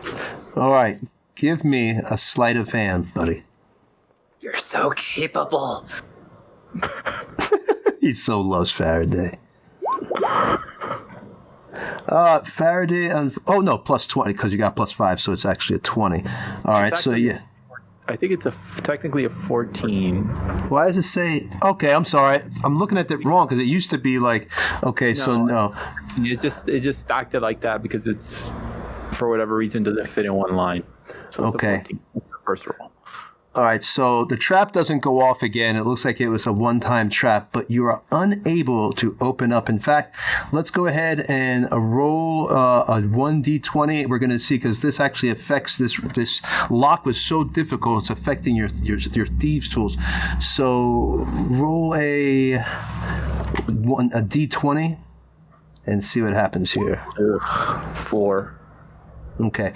All right. Give me a sleight of hand, buddy. You're so capable. He so loves Faraday. Faraday, plus 20, because you got plus 5, so it's actually a 20. All right, so yeah. I think it's technically a 14. Why does it say? Okay, I'm sorry. I'm looking at it wrong because it used to be like. Okay, so no. It just stacked it like that because it's, for whatever reason, doesn't fit in one line. So it's okay. A 14. First roll. All right, so the trap doesn't go off again. It looks like it was a one-time trap, but you are unable to open up. In fact, let's go ahead and roll a 1d20. We're going to see, because this actually affects this lock was so difficult, it's affecting your thieves' tools. So roll a d20 and see what happens here. 4. Okay.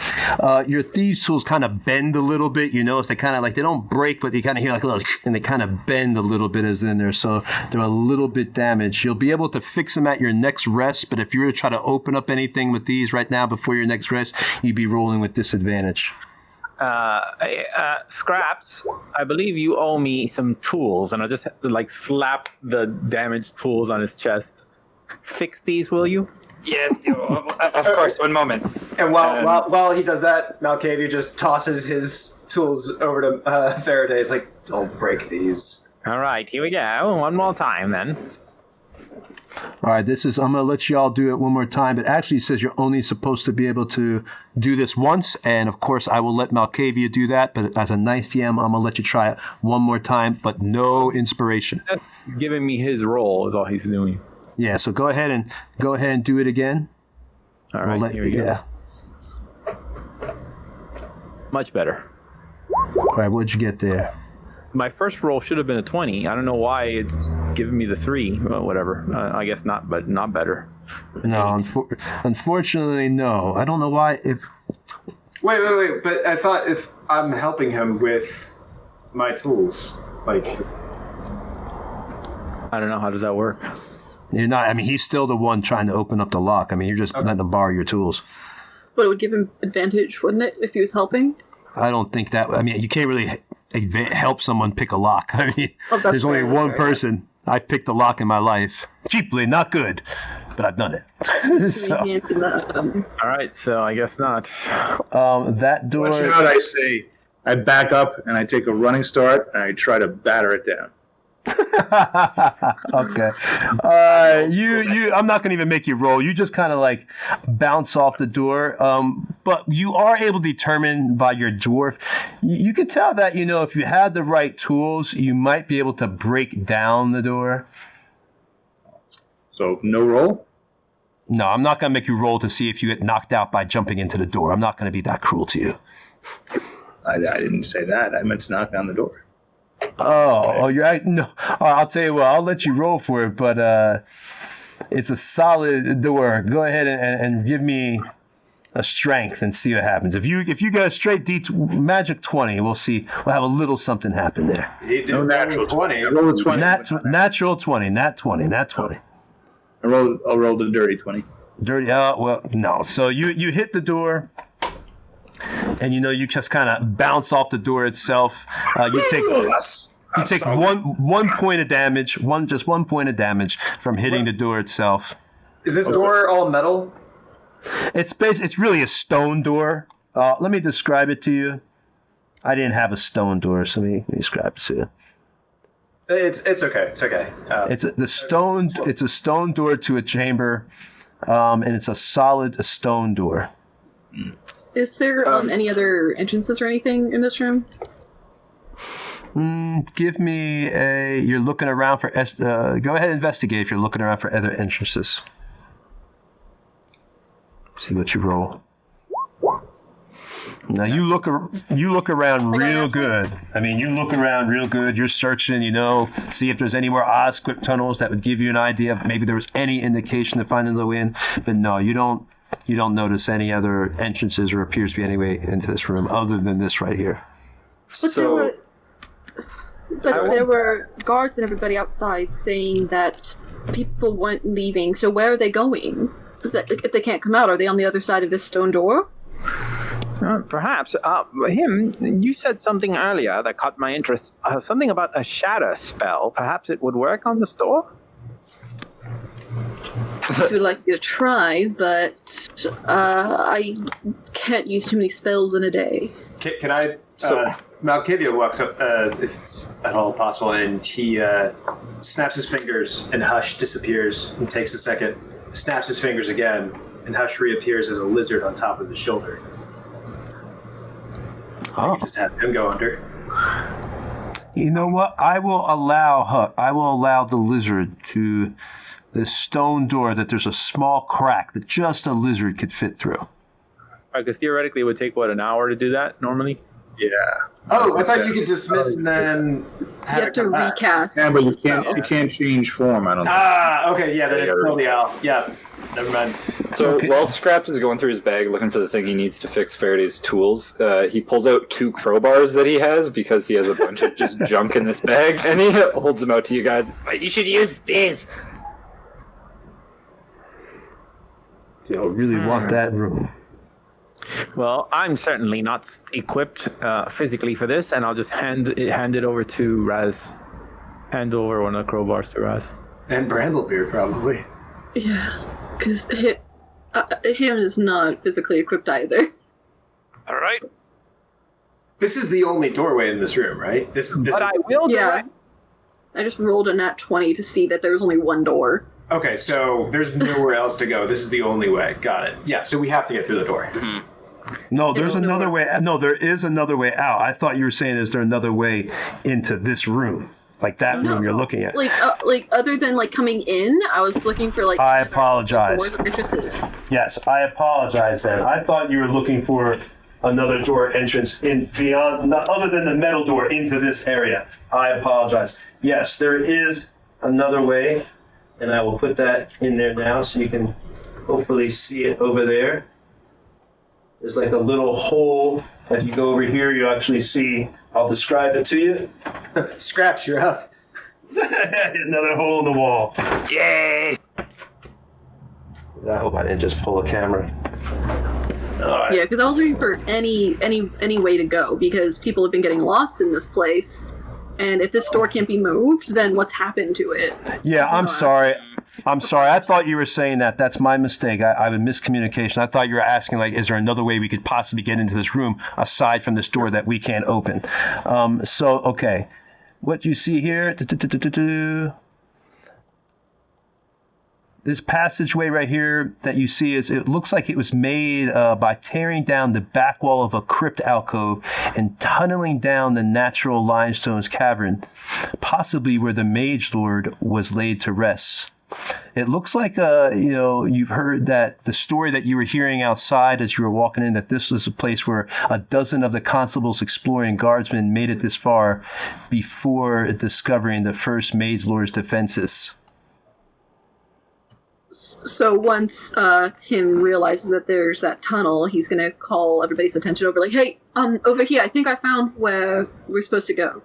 Your thieves' tools kind of bend a little bit. You notice they kind of they don't break, but you kind of hear a little, and they kind of bend a little bit as in there. So they're a little bit damaged. You'll be able to fix them at your next rest, but if you were to try to open up anything with these right now before your next rest, you'd be rolling with disadvantage. Scraps, I believe you owe me some tools, and I just slap the damaged tools on his chest. Fix these, will you? Yes, of course. One moment. And while he does that, Malkavia just tosses his tools over to Faraday. It's like, don't break these. All right, here we go. One more time, then. All right, I'm going to let you all do it one more time. It actually says you're only supposed to be able to do this once. And, of course, I will let Malkavia do that. But as a nice DM, I'm going to let you try it one more time, but no inspiration. Just giving me his roll is all he's doing. Yeah, so go ahead and do it again. All right, here we go. Yeah. Much better. All right, what'd you get there? My first roll should have been a 20. I don't know why it's giving me the 3. Well, whatever. I guess not, but not better. No, unfortunately, no. I don't know why. Wait. But I thought if I'm helping him with my tools, I don't know. How does that work? You're not. I mean, he's still the one trying to open up the lock. I mean, you're just letting him borrow your tools. But it would give him advantage, wouldn't it, if he was helping? I don't think that. I mean, you can't really help someone pick a lock. I mean, there's only one person. I've picked a lock in my life. Cheaply, not good, but I've done it. So. All right, so I guess not. That door. Watch out, I say. I back up and I take a running start and I try to batter it down. Okay. I'm not going to even make you roll. You just kind of bounce off the door. But you are able to determine by your dwarf. You can tell that, if you had the right tools, you might be able to break down the door. So no roll? No, I'm not going to make you roll to see if you get knocked out by jumping into the door. I'm not going to be that cruel to you. I didn't say that. I meant to knock down the door. Oh, you're right. No. I'll tell you what. I'll let you roll for it, but it's a solid door. Go ahead and give me a strength and see what happens. If you get a straight magic 20, we'll see. We'll have a little something happen there. No natural 20. I roll a 20. Natural 20. Nat 20. I'll roll the dirty 20. Dirty. Well, no. So you hit the door. And you just kind of bounce off the door itself. You take one point of damage, just one point of damage from hitting the door itself. Is this door all metal? It's really a stone door. Let me describe it to you. I didn't have a stone door, so let me scrap this here. It's okay. It's okay. It's a stone door to a chamber, and it's a solid stone door. Is there any other entrances or anything in this room? Give me a. You're looking around for. Go ahead and investigate if you're looking around for other entrances. See what you roll. Now you look around real good. I mean, you look around real good. You're searching, see if there's any more Osquip tunnels that would give you an idea of maybe there was any indication to find another way in. But no, you don't notice any other entrances or appears to be any way into this room other than this right here. There were guards and everybody outside saying that people weren't leaving. So where are they going? If they can't come out, are they on the other side of this stone door? Perhaps. You said something earlier that caught my interest. Something about a shatter spell. Perhaps it would work on this door? I would like you to try, but I can't use too many spells in a day. Can I... Malkavia walks up, if it's at all possible, and he snaps his fingers, and Hush disappears, and takes a second, snaps his fingers again, and Hush reappears as a lizard on top of his shoulder. Oh. You just have him go under. You know what? I will allow the lizard to this stone door that there's a small crack that just a lizard could fit through. Because theoretically it would take, an hour to do that normally? Yeah. Oh, I thought you could dismiss and then You have to recast. Yeah, but you can't change form, I don't think. Okay, yeah, then it's probably out. Yeah, never mind. So while Scraps is going through his bag looking for the thing he needs to fix Faraday's tools, he pulls out 2 crowbars that he has because he has a bunch of just junk in this bag, and he holds them out to you guys. You should use these. You really want that room. Well, I'm certainly not equipped physically for this, and I'll just hand it over to Raz. Hand over one of the crowbars to Raz. And Bramblebeard, probably. Yeah, because him is not physically equipped either. All right. This is the only doorway in this room, right? But I will do it. I just rolled a nat 20 to see that there was only one door. Okay, so there's nowhere else to go. This is the only way. Got it. Yeah, so we have to get through the door. Mm-hmm. No, there's another way. No, there is another way out. I thought you were saying, is there another way into this room? Like that room you're looking at. Like other than coming in, I was looking for I apologize. doors and entrances. Yes, I apologize then. I thought you were looking for another door entrance in beyond, not other than the metal door into this area. I apologize. Yes, there is another way, and I will put that in there now so you can hopefully see it over there. There's like a little hole. If you go over here, you actually see, I'll describe it to you. Scraps, you're up. Another hole in the wall. Yay! I hope I didn't just pull a camera. All right. Yeah, because I was looking for any way to go, because people have been getting lost in this place, and if this door can't be moved, then what's happened to it? Yeah, I'm sorry. I thought you were saying that. That's my mistake. I have a miscommunication. I thought you were asking, is there another way we could possibly get into this room aside from this door that we can't open? Okay. What you see here, this passageway right here that you see it looks like it was made by tearing down the back wall of a crypt alcove and tunneling down the natural limestone's cavern, possibly where the Mage Lord was laid to rest. It looks like, you've heard that the story that you were hearing outside as you were walking in, that this was a place where a dozen of the constable's exploring guardsmen made it this far before discovering the first Mage Lord's defenses. So once him realizes that there's that tunnel, he's going to call everybody's attention over, hey, over here, I think I found where we're supposed to go.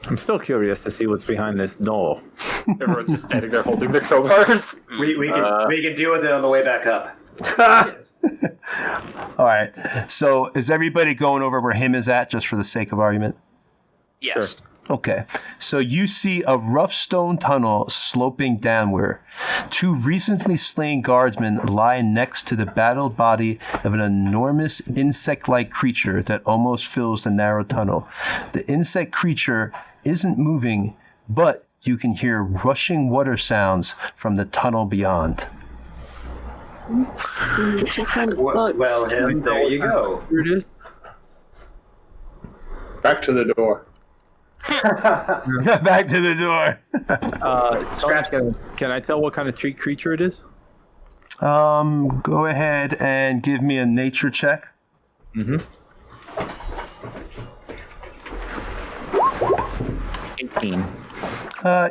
I'm still curious to see what's behind this door. Everyone's just standing there holding their crowbars. We can deal with it on the way back up. All right. So is everybody going over where him is at, just for the sake of argument? Yes. Sure. Okay, so you see a rough stone tunnel sloping downward. 2 recently slain guardsmen lie next to the battled body of an enormous insect-like creature that almost fills the narrow tunnel. The insect creature isn't moving, but you can hear rushing water sounds from the tunnel beyond. Well, there you go. Here it is. Back to the door. Back to the door. Scraps. Can I tell what kind of tree creature it is? Go ahead and give me a nature check. 18.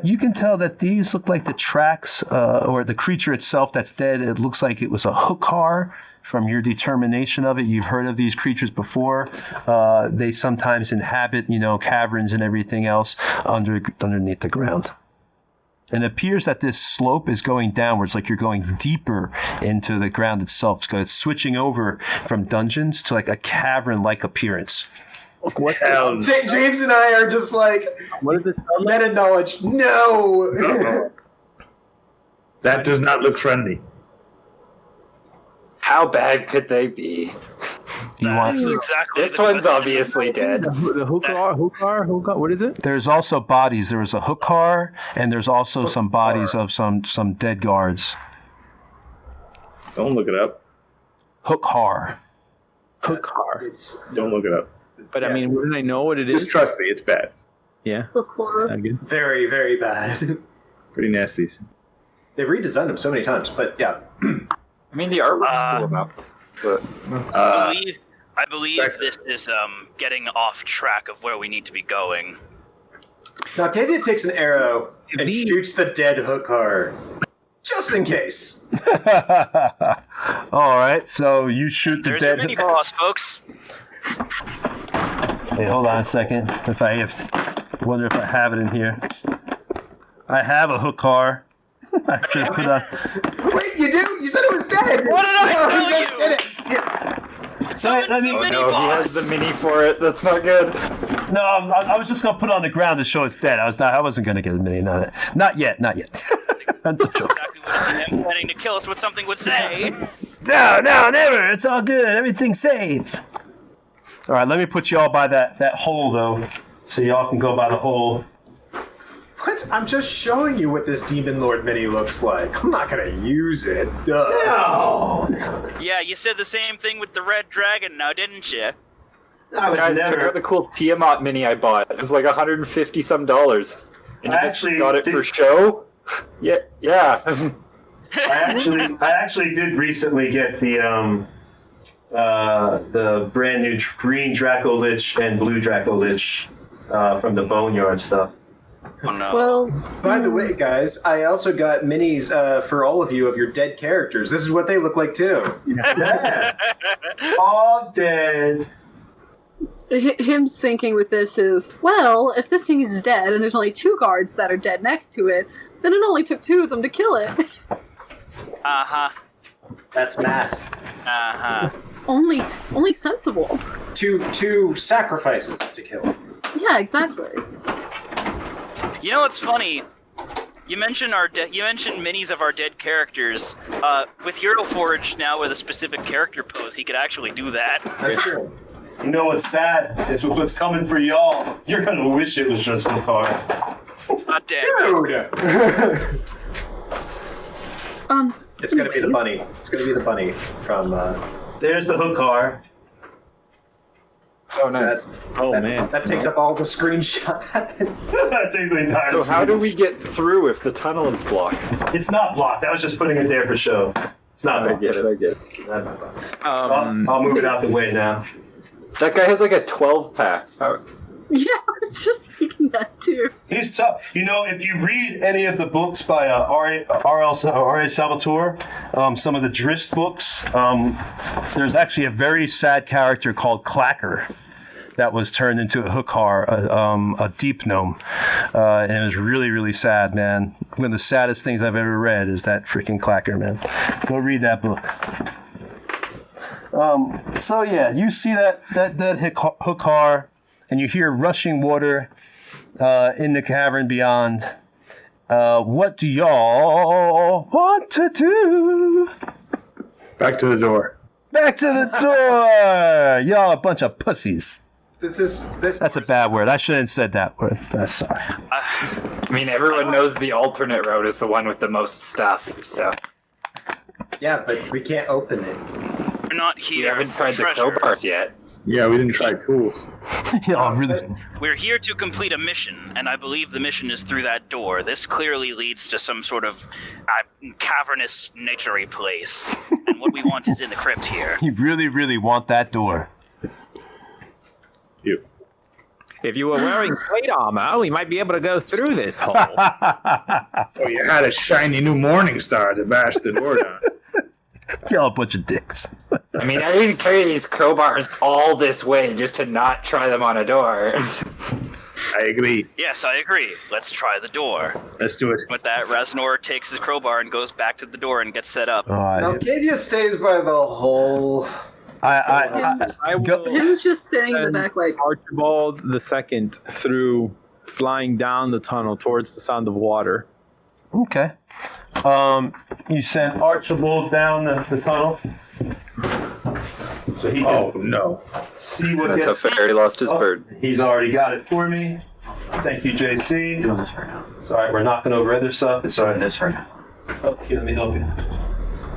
You can tell that these look like the tracks, or the creature itself that's dead. It looks like it was a hookar. From your determination of it, you've heard of these creatures before. They sometimes inhabit, caverns and everything else underneath the ground. And it appears that this slope is going downwards, like you're going deeper into the ground itself. So it's switching over from dungeons to like a cavern-like appearance. What Hell, James and I are just like, What is this? meta knowledge. No. that does not look friendly. How bad could they be? You want? That's exactly. This the one's question. obviously dead. The hookar. What is it? There's also bodies. There was a hookar, and there's also some bodies of some dead guards. Don't look it up. Hookar. Hookar. Don't look it up. But I mean, wouldn't I know what it is? Just trust me, it's bad. Yeah. Before. Sound good. Very, very bad. Pretty nasty. They've redesigned them so many times, but yeah. I mean, the artwork's cool enough. But I believe this is getting off track of where we need to be going. Now, Kavia takes an arrow and shoots the dead hookar, just in case. All right, so you shoot the There's your dead. mini boss, folks. Hey, hold on a second. Wonder if I have it in here. I have a hookar. I should put on. Wait, you do? You said it was dead. What did I tell he you? just did it. Summon let me- the Oh, mini no, he boss. has the mini for it. That's not good. No, I was just gonna put it on the ground to show it's dead. I wasn't gonna get a mini. Not yet. That's a joke. Exactly what him planning to kill us with something would say. No, never. It's all good. Everything's safe. All right, let me put you all by that hole though, so y'all can go by the hole. What? I'm just showing you what this Demon Lord mini looks like. I'm not gonna use it. Duh. No. Yeah, you said the same thing with the red dragon now, didn't you? Guys, check out the cool Tiamat mini I bought. It was like $150 some. And you I just actually got it did- for show? Yeah. I actually did recently get the brand new green Draco Lich and blue Draco Lich from the Boneyard stuff. Oh no. Well, By the way, guys, I also got minis for all of you of your dead characters. This is what they look like too. Yeah. All dead. him thinking with this is, well, if this thing is dead and there's only 2 guards that are dead next to it, then it only took 2 of them to kill it. Uh-huh. That's math. Uh-huh. It's only sensible. Two sacrifices to kill. Yeah, exactly. You know what's funny? You mentioned minis of our dead characters. With Hero Forge now with a specific character pose, he could actually do that. That's true. You know what's sad? It's what's coming for y'all. You're gonna wish it was just the cars. God damn it. Dude! It's gonna be the anyways. bunny. It's gonna be the bunny from. There's the hookar. Oh, nice. That takes up all the screenshot. That takes the entire. So how do we get through if the tunnel is blocked? It's not blocked. I was just putting it there for show. It's not I blocked. get it. I'll move it out the way now. That guy has like a 12-pack. Yeah, I was just thinking that too. He's tough. You know, if you read any of the books by R.A. Salvatore, some of the Drist books, there's actually a very sad character called Clacker that was turned into a hookar, a deep gnome. And it was really, really sad, man. One of the saddest things I've ever read is that freaking Clacker, man. Go read that book. So yeah, you see that hookar, and you hear rushing water, in the cavern beyond. What do y'all want to do? Back to the door. Back to the door! Y'all a bunch of pussies. That's a bad word. I shouldn't have said that word. That's sorry. I mean, everyone knows the alternate road is the one with the most stuff, so... Yeah, but we can't open it. We're not We here haven't for tried the treasure. crowbars yet. Yeah, we didn't try tools. Y'all really... We're here to complete a mission, and I believe the mission is through that door. This clearly leads to some sort of cavernous, naturey place. And what we want is in the crypt here. You really, really want that door. You. If you were wearing plate armor, we might be able to go through this hole. Oh, you had a shiny new morning star to bash the door down. Y'all a bunch of dicks. I mean, I didn't carry these crowbars all this way just to not try them on a door. I agree. Yes, I agree. Let's try the door. Let's do it. With that, Raznor takes his crowbar and goes back to the door and gets set up. All right. Alcadia stays by the hole. I will Him's just standing in the send back like, Archibald the Second through, flying down the tunnel towards the sound of water. Okay. You send Archibald down the tunnel. So he Oh, can no. see what That's gets... how Faraday lost his Oh, bird. he's already got it for me. Thank you, JC. Doing this right now. It's all right. We're knocking over other stuff. It's all Doing right. this right now. Oh, here, let me help you.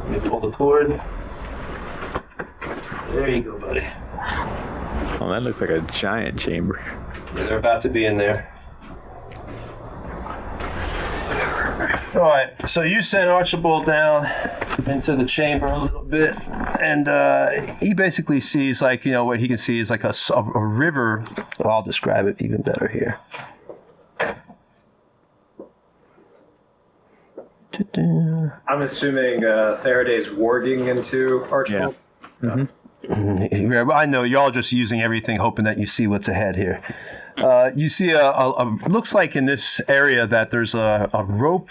Let me pull the cord. There you go, buddy. Oh, that looks like a giant chamber. Yeah, they're about to be in there. All right, so you send Archibald down into the chamber a little bit, and he basically sees, like, what he can see is like a river. I'll describe it even better here. I'm assuming Faraday's warging into Archibald. Yeah. Yeah, I know y'all just using everything, hoping that you see what's ahead here. You see looks like in this area that there's a rope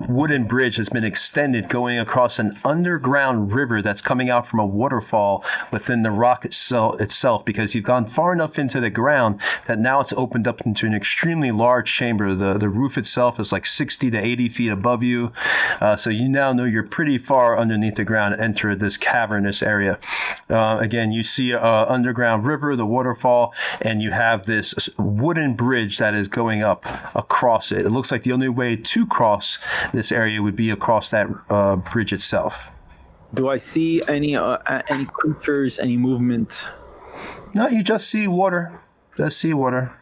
wooden bridge has been extended going across an underground river that's coming out from a waterfall within the rock itself, because you've gone far enough into the ground that now it's opened up into an extremely large chamber. The roof itself is like 60 to 80 feet above you, so you now know you're pretty far underneath the ground to enter this cavernous area. Again, you see an underground river, the waterfall, and you have this wooden bridge that is going up across it. It looks like the only way to cross this area would be across that bridge itself. Do I see any creatures, any movement? No, you just see water. Just see water.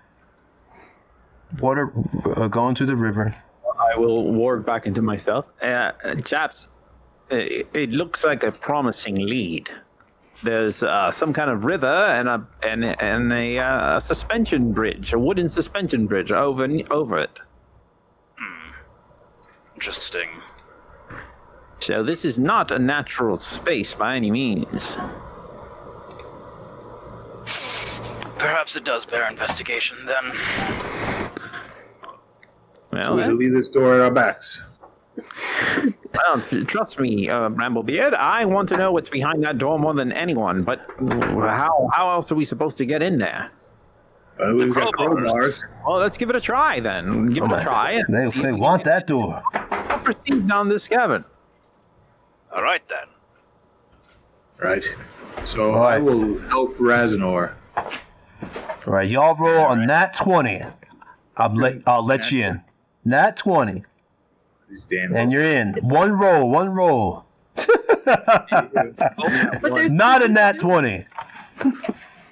Water going through the river. I will ward back into myself. Chaps, it looks like a promising lead. There's some kind of river and a suspension bridge, a wooden suspension bridge over it. Interesting. So this is not a natural space by any means. Perhaps it does bear investigation then. So Well, we should leave this door at our backs. well, trust me, Bramblebeard, I want to know what's behind that door more than anyone, but how else are we supposed to get in there? We've got crowbars. crowbars. Well, let's give it a try then. Give it a try. And see They if we want can that door. proceed down this cavern. All right then. Right. So All right. I will help Raznor. All right, y'all roll a nat 20. I'll let you in. Nat 20. These damn. And you're in. One roll. but there's Not a nat 20.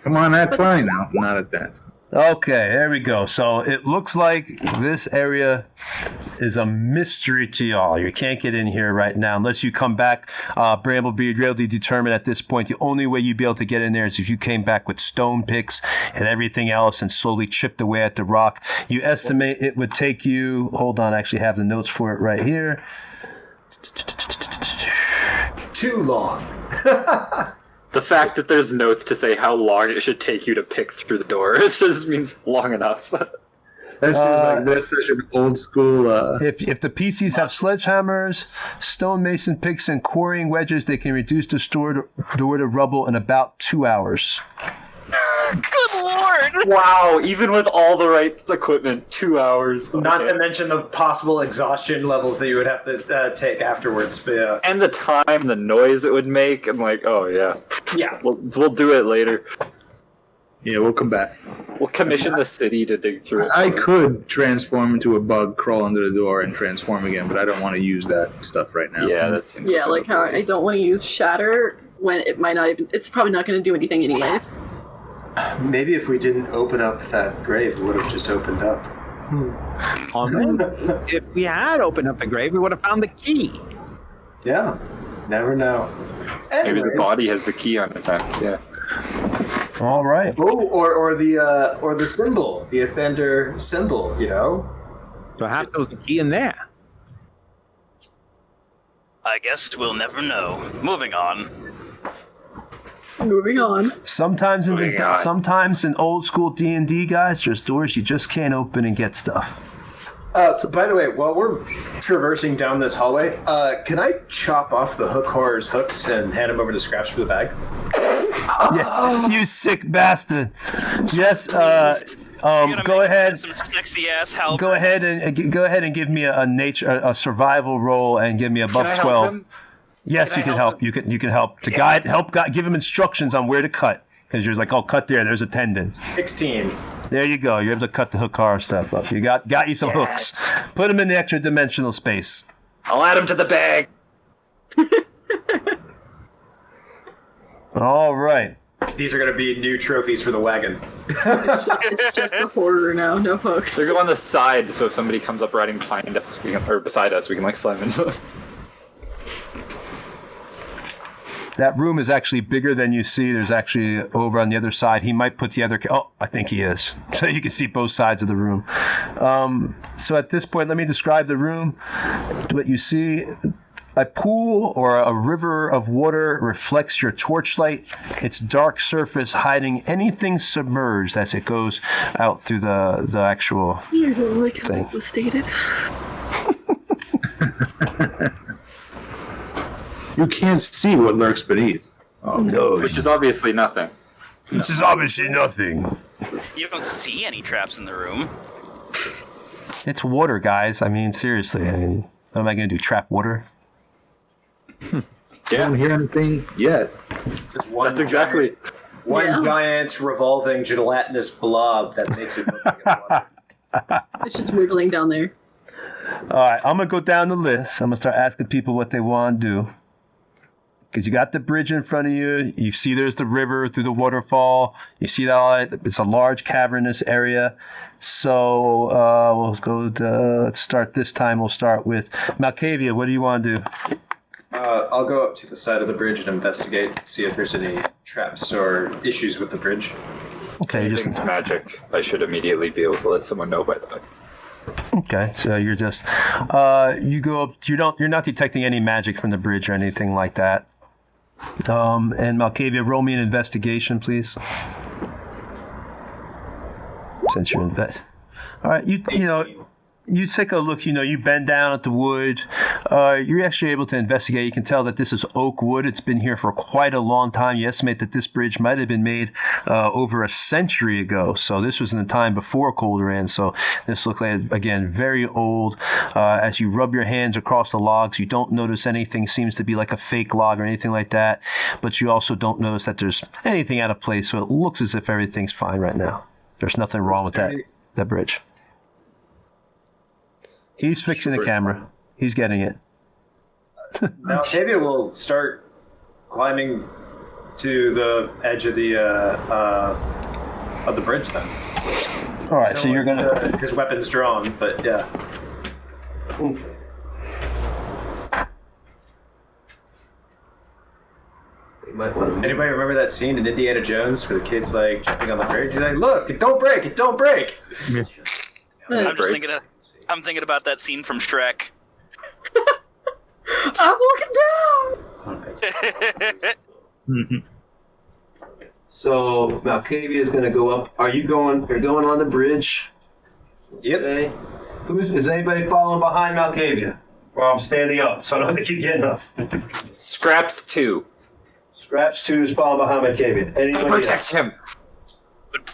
Come on, at 20 now. Not at that. Okay, there we go. So it looks like this area is a mystery to y'all. You can't get in here right now unless you come back. Bramblebeard, you're able to determine at this point the only way you'd be able to get in there is if you came back with stone picks and everything else and slowly chipped away at the rock. You estimate it would take you, hold on, I actually have the notes for it right here. Too long. The fact that there's notes to say how long it should take you to pick through the door, it just means long enough. That's just like that's such an old school. If the PCs have sledgehammers, stonemason picks, and quarrying wedges, they can reduce the door to rubble in about 2 hours. Good lord! Wow, even with all the right equipment, 2 hours. Not Okay. to mention the possible exhaustion levels that you would have to take afterwards. But yeah. And the time, the noise it would make. I'm like, oh yeah. Yeah. We'll do it later. Yeah, we'll come back. We'll commission the city to dig through it. I could transform into a bug, crawl under the door, and transform again, but I don't want to use that stuff right now. Yeah, that seems Yeah, a like how I waste. don't want to use Shatter when it might not even. It's probably not going to do anything anyways. Maybe if we didn't open up that grave, it would have just opened up. If we had opened up the grave, we would have found the key. Yeah. Never know. Maybe the Anyways. body has the key on its hand. Yeah. All right. Oh, or the symbol, the Athander symbol, you know? Perhaps there was a key in there. I guess we'll never know. Moving on. Moving on. Sometimes in Moving on. sometimes in old school D&D, guys, there's doors you just can't open and get stuff. So by the way, while we're traversing down this hallway, can I chop off the hook horror's hooks and hand them over to Scraps for the bag? Yeah, you sick bastard. Yes. Go ahead. Some sexy ass help. Go ahead and give me a survival roll and give me a Can I buff help 12. him? Yes, Can you I can help help. You can help to give him instructions on where to cut, because you're like, oh, cut there. There's a tendon. 16. There you go. You're able to cut the hook horror stuff up. You got you some hooks. Put them in the extra dimensional space. I'll add him to the bag. All right. These are going to be new trophies for the wagon. It's just a horror now, no hooks. They're on the side, so if somebody comes up riding behind us, or beside us, we can like slam into them. That room is actually bigger than you see. There's actually over on the other side. He might put the other. Oh, I think he is. So you can see both sides of the room. So at this point, let me describe the room. What you see. A pool or a river of water reflects your torchlight, its dark surface hiding anything submerged as it goes out through the actual You don't like how thing. it was stated. You can't see what lurks beneath. Oh no, Which is obviously nothing. this is obviously nothing. You don't see any traps in the room. It's water, guys. I mean, seriously. I mean, what am I going to do? Trap water? I don't hear anything yet. Just one That's exactly. One Yeah. giant revolving gelatinous blob that makes it look like a water. It's just wiggling down there. All right, I'm going to go down the list. I'm going to start asking people what they want to do. Because you got the bridge in front of you. You see there's the river through the waterfall. You see that it's a large cavernous area. So let's start this time. We'll start with Malkavia. What do you want to do? I'll go up to the side of the bridge and investigate, see if there's any traps or issues with the bridge. Okay, Anything's magic. I should immediately be able to let someone know by that. okay. So you're just you go up. You're not detecting any magic from the bridge or anything like that. And Malkavia, roll me an investigation, please. Since you're in bed. All right, you you take a look. You bend down at the wood. You're actually able to investigate. You can tell that this is oak wood. It's been here for quite a long time. You estimate that this bridge might have been made over a century ago. So this was in the time before Colderan. So this looks like, again, very old. As you rub your hands across the logs, you don't notice anything seems to be like a fake log or anything like that. But you also don't notice that there's anything out of place. So it looks as if everything's fine right now. There's nothing wrong with that bridge. He's fixing the camera. He's getting it. Now, maybe we'll start climbing to the edge of the bridge then. All right, so you're gonna. His weapon's drawn, but yeah. Anybody remember that scene in Indiana Jones where the kid's like jumping on the bridge? He's like, "Look, it don't break! It don't break!" I'm thinking about that scene from Shrek. I'm looking down! So Malkavia is gonna go up. Are you going? You're going on the bridge. Yep. Okay. Is anybody following behind Malkavia? Well, I'm standing up, so I don't think you get enough. Scraps 2. Scraps 2 is following behind Malkavia. Anybody Protect else? him.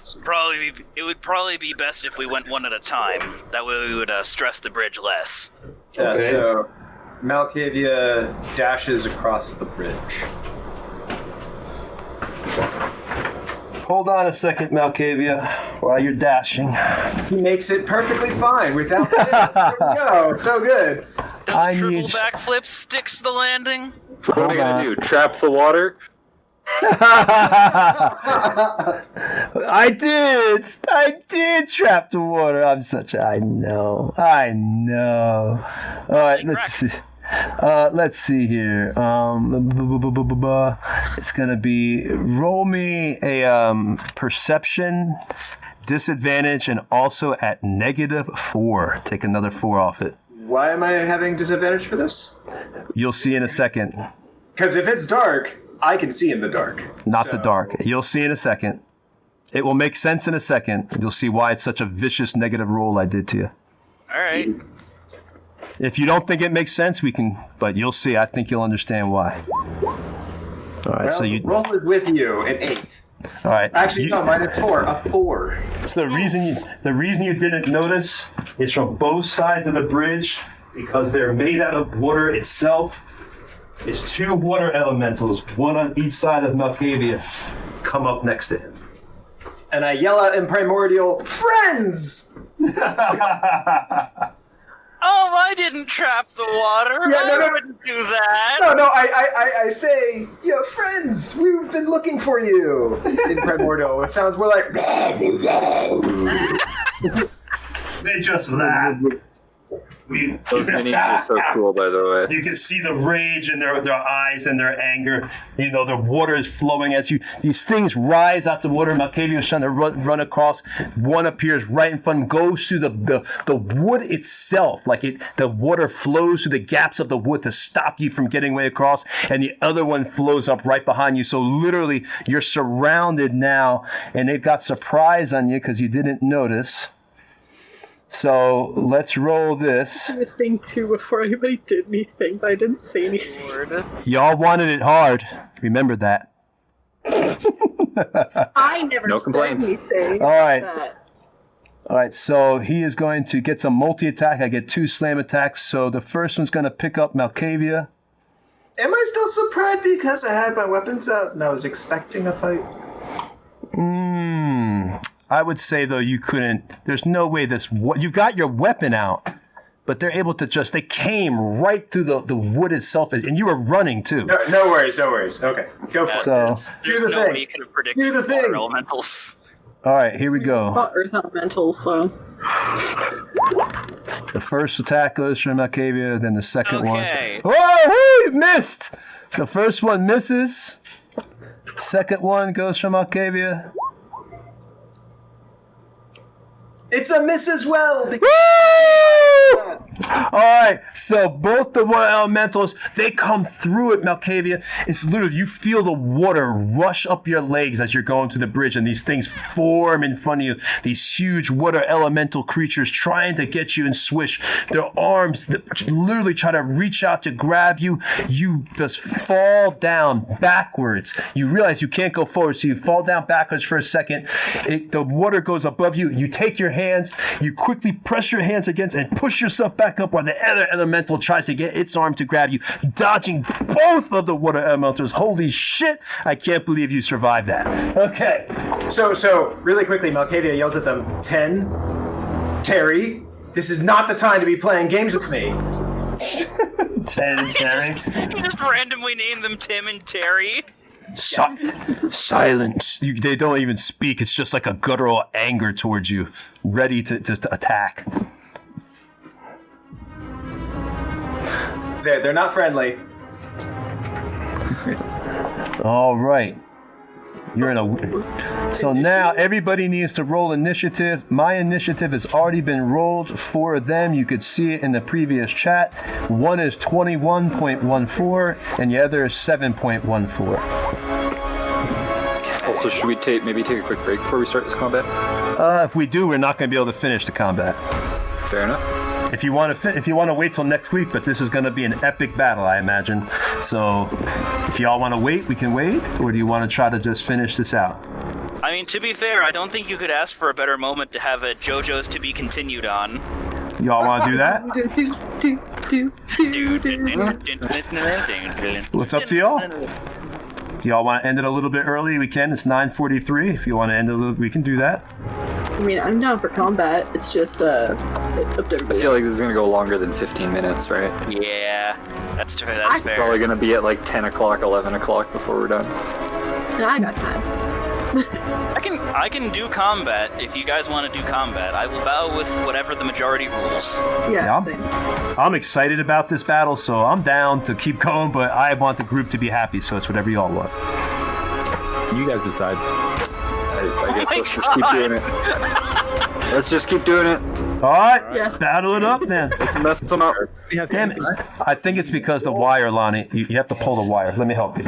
It would probably be best if we went one at a time. That way we would stress the bridge less. Okay. So Malkavia dashes across the bridge. Hold on a second, Malkavia, while you're dashing. He makes it perfectly fine without the There we go. So good. Does I a triple need- backflip sticks the landing? What are you gonna do? Trap the water? I did trap the water. I know. All right, let's see here. It's gonna be roll me a perception disadvantage and also at -4. Take another 4 off it. Why am I having disadvantage for this? You'll see in a second. Because if it's dark, I can see in the dark. Not the dark. You'll see in a second. It will make sense in a second. You'll see why it's such a vicious negative roll I did to you. All right. If you don't think it makes sense, we can, but you'll see. I think you'll understand why. All right, so you roll it with you an 8. all right. Actually, no, -4, a 4. So the reason you didn't notice is from both sides of the bridge because they're made out of water itself. It's 2 water elementals, one on each side of Malkavia, come up next to him. And I yell out in Primordial, "Friends!" Oh, I didn't trap the water. Yeah, no, I no. wouldn't do that. No, I say, friends, we've been looking for you in Primordial. It sounds more like. They just laugh. Those minis are so cool, by the way. You can see the rage in their eyes and their anger. You know, the water is flowing as these things rise out the water. Malkavia is trying to run across. One appears right in front of him, goes through the wood itself. The water flows through the gaps of the wood to stop you from getting way across. And the other one flows up right behind you. So literally, you're surrounded now. And they've got surprise on you because you didn't notice. So let's roll this. I was thinking too before anybody did anything, but I didn't say anything. Y'all wanted it hard. Remember that. I never No said complaints. anything. All right. But All right, so he is going to get some multi-attack. I get 2 slam attacks. So the first one's going to pick up Malkavia. Am I still surprised because I had my weapons out and I was expecting a fight? I would say, though, you couldn't. There's no way you've got your weapon out, but they're able to they came right through the wood itself, and you were running, too. No worries. Okay, go for it. So, There's the no thing. way you could have predicted Do the water thing. elementals. all right, here we go. well, Earth Elementals, so. The first attack goes from Malkavia, then the second Okay. one. Oh, it missed! So the first one misses. Second one goes from Malkavia. It's a miss as well. Woo! All right, so both the water elementals, they come through it, Malkavia. It's literally, you feel the water rush up your legs as you're going through the bridge, and these things form in front of you. These huge water elemental creatures trying to get you and swish. Their arms literally try to reach out to grab you. You just fall down backwards. You realize you can't go forward, so you fall down backwards for a second. The water goes above you. You take your hands, you quickly press your hands against and push yourself back up while the other elemental tries to get its arm to grab you, dodging both of the water elementals. Holy shit, I can't believe you survived that. Okay. So really quickly, Malkavia yells at them, 10, Terry, this is not the time to be playing games with me. 10, Terry. You just randomly name them Tim and Terry. Silence. They don't even speak. It's just like a guttural anger towards you, ready to just attack. They're not friendly. All right. So now everybody needs to roll initiative. My initiative has already been rolled for them. You could see it in the previous chat. One is 21.14 and the other is 7.14. Also, should we maybe take a quick break before we start this combat? If we do, we're not going to be able to finish the combat. Fair enough. If you want to wait till next week, but this is going to be an epic battle, I imagine. So if y'all want to wait, we can wait, or do you want to try to just finish this out? I I mean, to be fair, I don't think you could ask for a better moment to have a JoJo's to be continued on. Y'all want to do that? Well, it's up to y'all. Y'all want to end it a little bit early? We can. It's 9:43. If you want to end it a little, we can do that. I mean, I'm down for combat. It's just up to everybody I feel like else. this is going to go longer than 15 minutes, right? Yeah, that's fair. It's probably going to be at like 10 o'clock, 11 o'clock before we're done. And I got time. I can do combat if you guys want to do combat. I will bow with whatever the majority rules. Yeah, Yeah, I'm excited about this battle, so I'm down to keep going, but I want the group to be happy, so it's whatever y'all want. You guys decide. I guess let's just keep doing it. Let's just keep doing it. All right, Yeah. battle it up then. Let's mess them up. Damn it. I think it's because the wire, Lonnie. You have to pull the wire. Let me help you.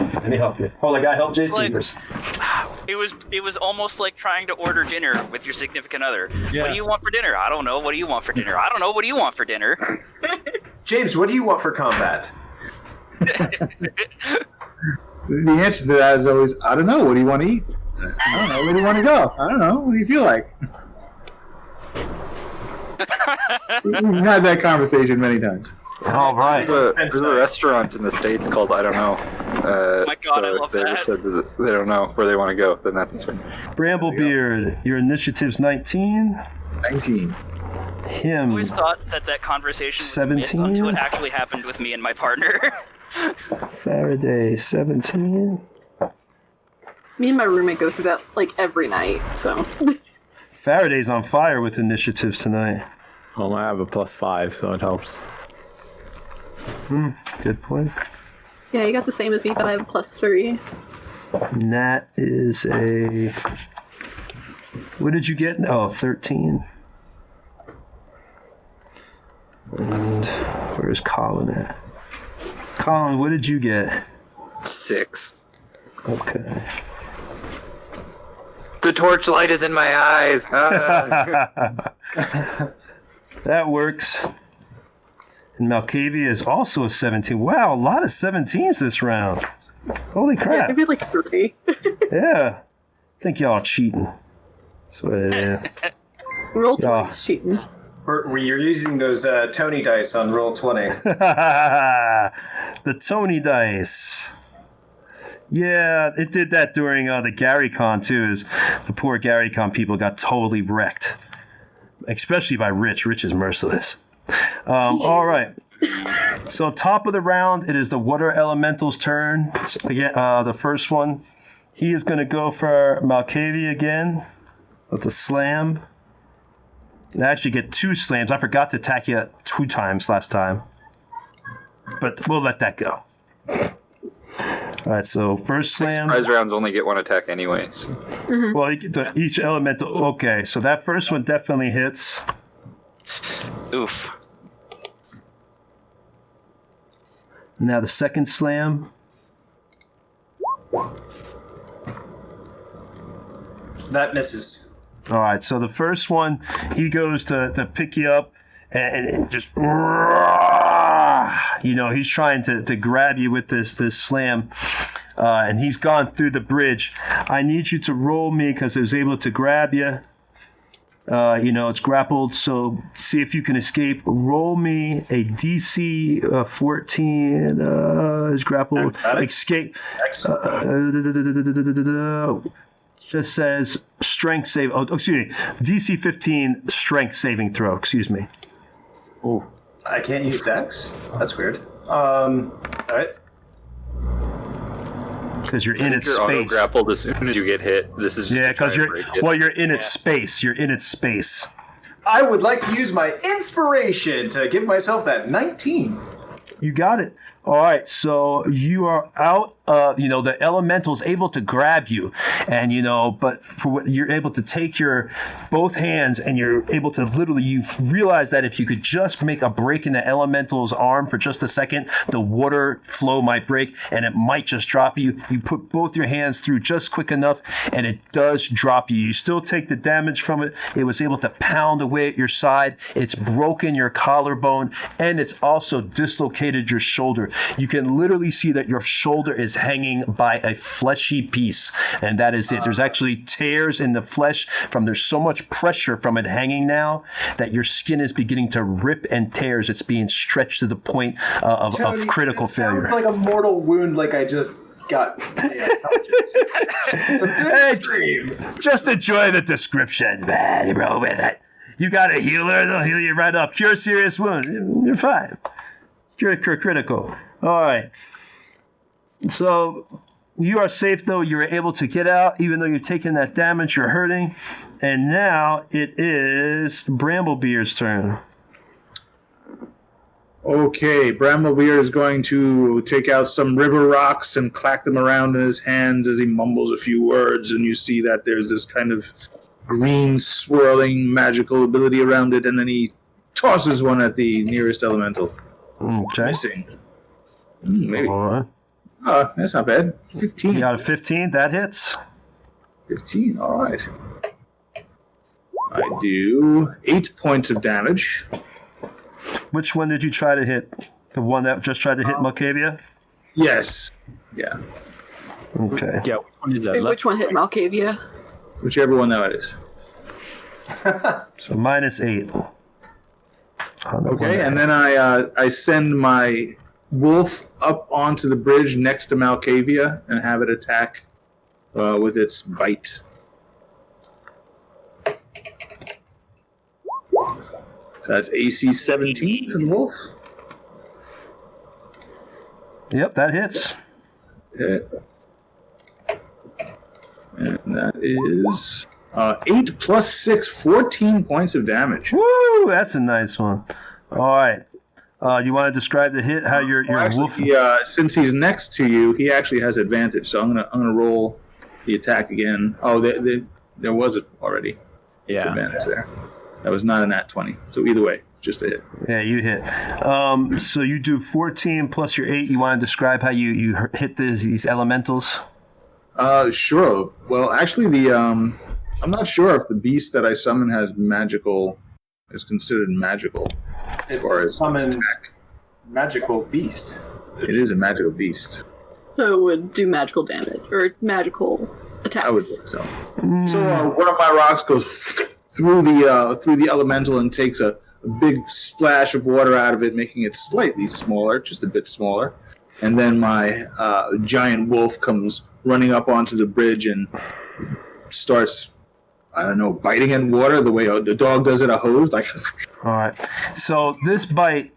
Hold on, guy, help JC like- first. It was almost like trying to order dinner with your significant other. Yeah. What do you want for dinner? I don't know. What do you want for dinner? I don't know. What do you want for dinner? James, what do you want for combat? The answer to that is always, I don't know. What do you want to eat? I don't know. Where do you want to go? I don't know. What do you feel like? We've had that conversation many times. All right. There's a restaurant in the States called I don't know. My God, I love they that. just said that they don't know where they want to go. Then that's fine. Bramblebeard, your initiative's 19. 19. I Him. always thought that conversation was a myth 17? until it actually happened with me and my partner. Faraday, 17. Me and my roommate go through that like every night, so. Faraday's on fire with initiatives tonight. I have a +5, so it helps. Good point. Yeah, you got the same as me, but I have a +3. Nat is a... What did you get? Oh, 13. And where's Colin at? Colin, what did you get? 6. Okay. The torchlight is in my eyes. That works. And Malkavia is also a 17. Wow, a lot of 17s this round. Holy Yeah, crap. maybe like 3. Yeah. I think y'all cheating. That's what it is. Roll Yeah. twice, cheating. You're using those Tony dice on roll 20. The Tony dice. Yeah, it did that during the GaryCon too. Is the poor GaryCon people got totally wrecked, especially by Rich. Rich is merciless. All right. So top of the round, it is the Water Elemental's turn. Again, the first one, he is going to go for Malkavia again with the slam. And I actually get 2 slams. I forgot to attack you 2 times last time, but we'll let that go. All right, so first slam. Surprise rounds only get 1 attack anyways. Well, each elemental. Okay, so that first one definitely hits. Oof. Now the second slam. That misses. All right, so the first one, he goes to pick you up and just, he's trying to grab you with this slam. And he's gone through the bridge. I need you to roll me because it was able to grab you. It's grappled, so see if you can escape. Roll me a DC 14. Is grappled. Escape. Just says strength save. Oh, excuse me. DC 15 strength saving throw. Excuse me. Oh, I can't use Dex? That's weird. All right. Because you're in its You're auto space. grappled as soon as you get hit. This is just Yeah, to try because and break it. you're in its space. You're in its space. I would like to use my inspiration to give myself that 19. You got it. All right, so you are out. The elemental's able to grab you, and but for what you're able to take your both hands, and you're able to literally. You realize that if you could just make a break in the elemental's arm for just a second, the water flow might break, and it might just drop you. You put both your hands through just quick enough, and it does drop you. You still take the damage from it. It was able to pound away at your side. It's broken your collarbone, and it's also dislocated your shoulder. You can literally see that your shoulder is hanging by a fleshy piece, and that is it. There's actually tears in the flesh from there's so much pressure from it hanging now that your skin is beginning to rip and tear as it's being stretched to the point of critical failure. Sounds like a mortal wound, like I just got. It's a big dream. Just enjoy the description, man. Roll with it. You got a healer, they'll heal you right up. Cure serious wound. You're fine. Cure critical. All right. So you are safe, though. You were able to get out, even though you're taking that damage. You're hurting. And now it is Bramblebeard's turn. Okay, Bramblebeard is going to take out some river rocks and clack them around in his hands as he mumbles a few words, and you see that there's this kind of green swirling magical ability around it, and then he tosses one at the nearest elemental. Okay. Missing. Maybe. All right. That's not bad. 15. You got a 15. That hits. 15, all right. I do 8 points of damage. Which one did you try to hit? The one that just tried to hit Malkavia? Yes. Yeah. Okay. Yeah, which one is that? Wait, which one hit Malkavia? Whichever one that is. So -8. Okay, and then I send my wolf up onto the bridge next to Malkavia and have it attack with its bite. So that's AC 17 for the wolf. Yep, that hits. Hit. And that is 8 plus 6, 14 points of damage. Woo! That's a nice one. All right. You want to describe the hit? How your wolf? Since he's next to you, he actually has advantage. So I'm gonna roll the attack again. Oh, there was it already. Yeah. Advantage there. That was not a nat 20. So either way, just a hit. Yeah, you hit. So you do 14 plus your 8. You want to describe how you hit these elementals? Sure. Well, actually, I'm not sure if the beast that I summon has magical, is considered magical. As far as summoned magical beast. It is a magical beast. So it would do magical damage or magical attacks. I would think so. So one of my rocks goes through the elemental and takes a big splash of water out of it, making it slightly smaller, just a bit smaller. And then my giant wolf comes running up onto the bridge and starts, I don't know, biting in water the way the dog does at a hose. Like. All right. So this bite,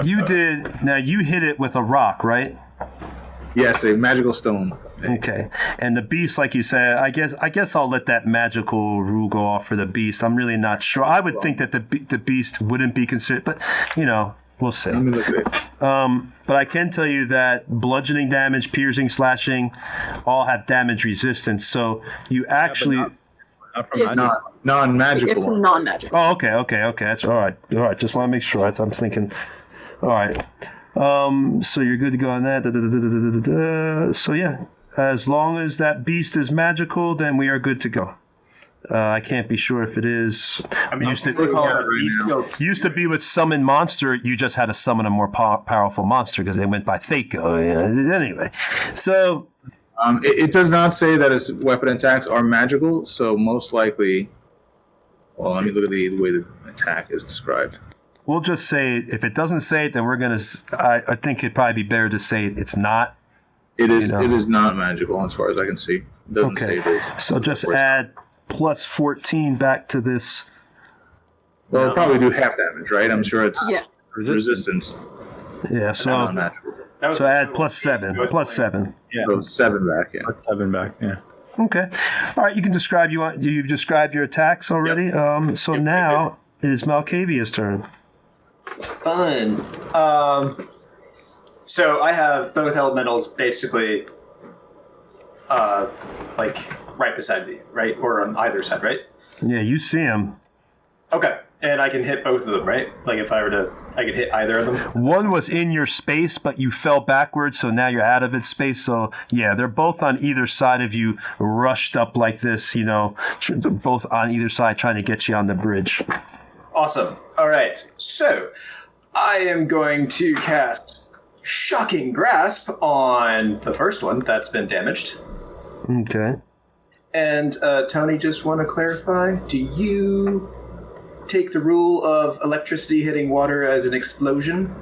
you hit it with a rock, right? Yes, a magical stone. Okay. And the beast, like you said, I guess I'll let that magical rule go off for the beast. I'm really not sure. I would think that the beast wouldn't be considered, but we'll see. Let me look at it. But I can tell you that bludgeoning damage, piercing, slashing, all have damage resistance. So you actually. Non-magical. It's non-magical. Oh, okay. That's all right. All right. Just want to make sure. I'm thinking. All right. So you're good to go on that. So yeah, as long as that beast is magical, then we are good to go. I can't be sure if it is. I mean, used to be with summon monster. You just had to summon a more powerful monster because they went by Thaco. Yeah. Anyway, so it does not say that its weapon attacks are magical. So most likely, well, let me look at the way the attack is described. We'll just say if it doesn't say it, then we're gonna. I think it'd probably be better to say it's not. It is. It is not magical as far as I can see. It doesn't say it is. So just add plus 14 back to this. Well, it'll probably do half damage, right? I'm sure it's resistance. Yeah. So add plus 7. Plus 7. Yeah. So 7 back. Yeah. 7 back. Yeah. Okay. All right. You can describe. You've described your attacks already. Yep. So now it is Malkavia's turn. Fun. So I have both elementals basically, like right beside me, right, or on either side, right? Yeah, you see him. Okay, and I can hit both of them, right? Like if I were to, I could hit either of them. One was in your space, but you fell backwards, so now you're out of its space. So yeah, they're both on either side of you, rushed up like this. Both on either side, trying to get you on the bridge. Awesome. All right. So I am going to cast Shocking Grasp on the first one that's been damaged. Okay. And Tony, just want to clarify, do you take the rule of electricity hitting water as an explosion?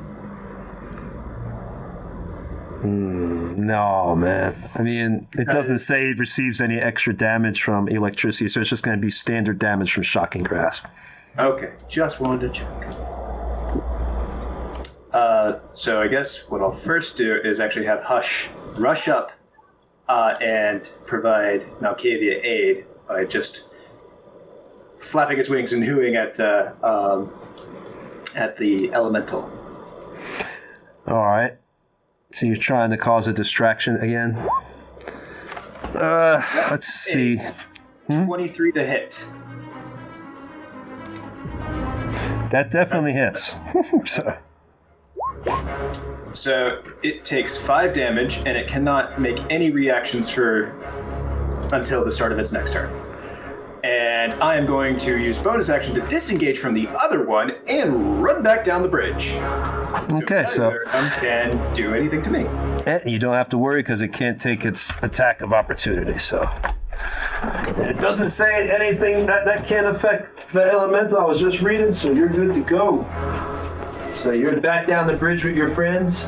No, man. I mean, it doesn't say it receives any extra damage from electricity, so it's just going to be standard damage from Shocking Grasp. Okay, just wanted to check. So I guess what I'll first do is actually have Hush rush up and provide Malkavia aid by just flapping its wings and hooing at the elemental. All right. So you're trying to cause a distraction again? Let's see. 23 to hit. That definitely hits. So it takes 5 damage, and it cannot make any reactions until the start of its next turn. And I am going to use bonus action to disengage from the other one and run back down the bridge. Okay, so neither of them can do anything to me. And you don't have to worry because it can't take its attack of opportunity. So it doesn't say anything that can't affect the elemental. I was just reading, so you're good to go. So you're back down the bridge with your friends.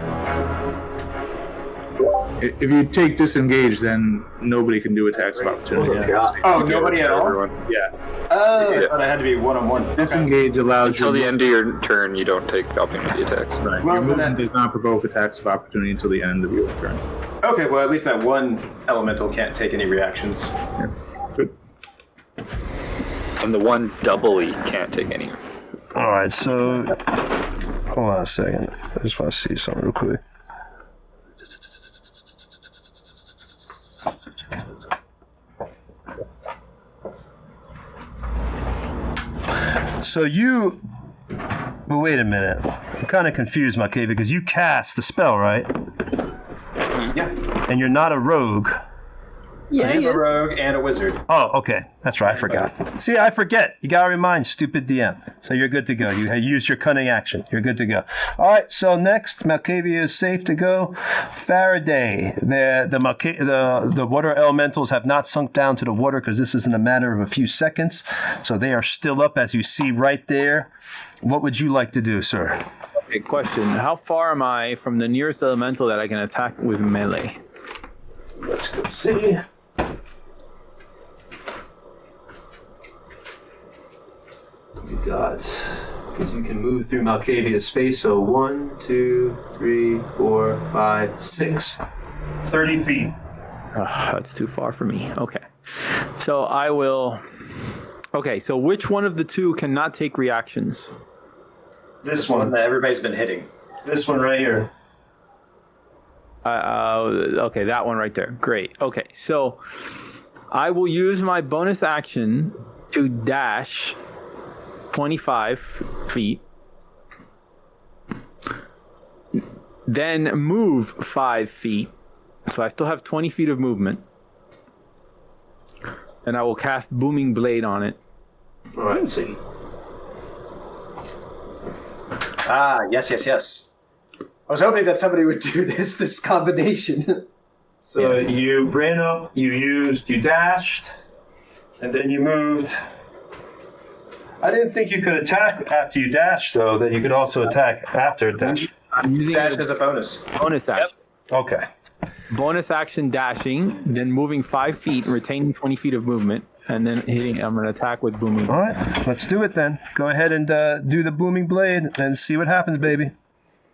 If you take disengage, then nobody can do attacks of opportunity. Oh, nobody at all? Everyone. Yeah. Oh, I thought I had to be one-on-one. Disengage allows Until the end of your turn, you don't take opportunity attacks. Right. Well, Your movement then- does not provoke attacks of opportunity until the end of your turn. Okay, well, at least that one elemental can't take any reactions. Yeah. Good. And the one doubly can't take any. All right, so hold on a second. I just want to see something real quick. So you, but wait a minute. I'm kind of confused, Malkavia, because you cast the spell, right? Yeah. And you're not a rogue. Yeah, I'm he a is. rogue and a wizard. Oh, okay. That's right. I forgot. See, I forget. You got to remind, stupid DM. So you're good to go. You used your cunning action. You're good to go. All right. So next, Malkavia is safe to go. Faraday. The water elementals have not sunk down to the water because this is in a matter of a few seconds. So they are still up, as you see right there. What would you like to do, sir? Okay, question. How far am I from the nearest elemental that I can attack with melee? Let's go see. You got, because you can move through Malkavia's space, so 1, 2, 3, 4, 5, 6. 30 feet. That's too far for me. Okay. So I will... Okay, so which one of the two cannot take reactions? This One one. that everybody's been hitting. This one right here. Okay, that one right there. Great. Okay, so I will use my bonus action to dash 25 feet, then move 5 feet. So I still have 20 feet of movement. And I will cast Booming Blade on it. All right, see. Ah, yes. I was hoping that somebody would do this combination. So Yes. you ran up, you dashed, and then you moved. I didn't think you could attack after you dashed, though, that you could also attack after dash. I'm using Dash it as a bonus. as bonus action. Okay. Bonus action dashing, then moving 5 feet, retaining 20 feet of movement, and then hitting. I'm going to attack with Booming. All right, let's do it then. Go ahead and do the booming blade and see what happens, baby.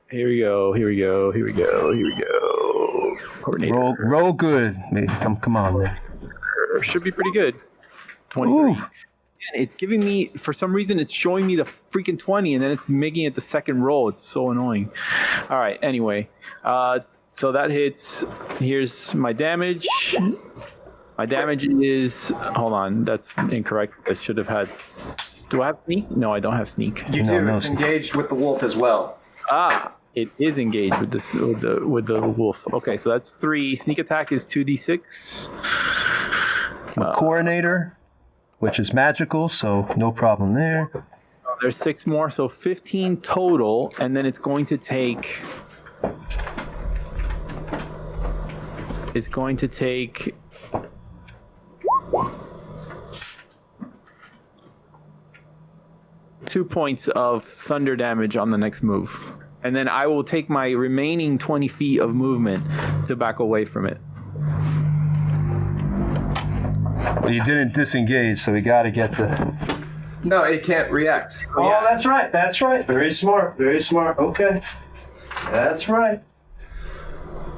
Here we go. Coordinator. Roll good, baby. Come on, man. Should be pretty good. 23. Ooh. And it's giving me, for some reason, it's showing me the freaking 20, and then it's making it the second roll. It's so annoying. All right, anyway. So that hits. Here's my damage. My damage is... Hold on, that's incorrect. I should have had... Do I have sneak? No, I don't have sneak. You No, do. no, It's sneak. engaged with the wolf as well. It is engaged with the wolf. Okay, so that's 3. Sneak attack is 2d6. Coordinator, which is magical, so no problem there. There's 6 more, so 15 total, and then it's going to take is going to take 2 points of thunder damage on the next move. And then I will take my remaining 20 feet of movement to back away from it. Well, you didn't disengage, so we got to get the... No, it can't react. Oh, yeah. That's right. That's right. Very smart. Very smart. Okay. That's right.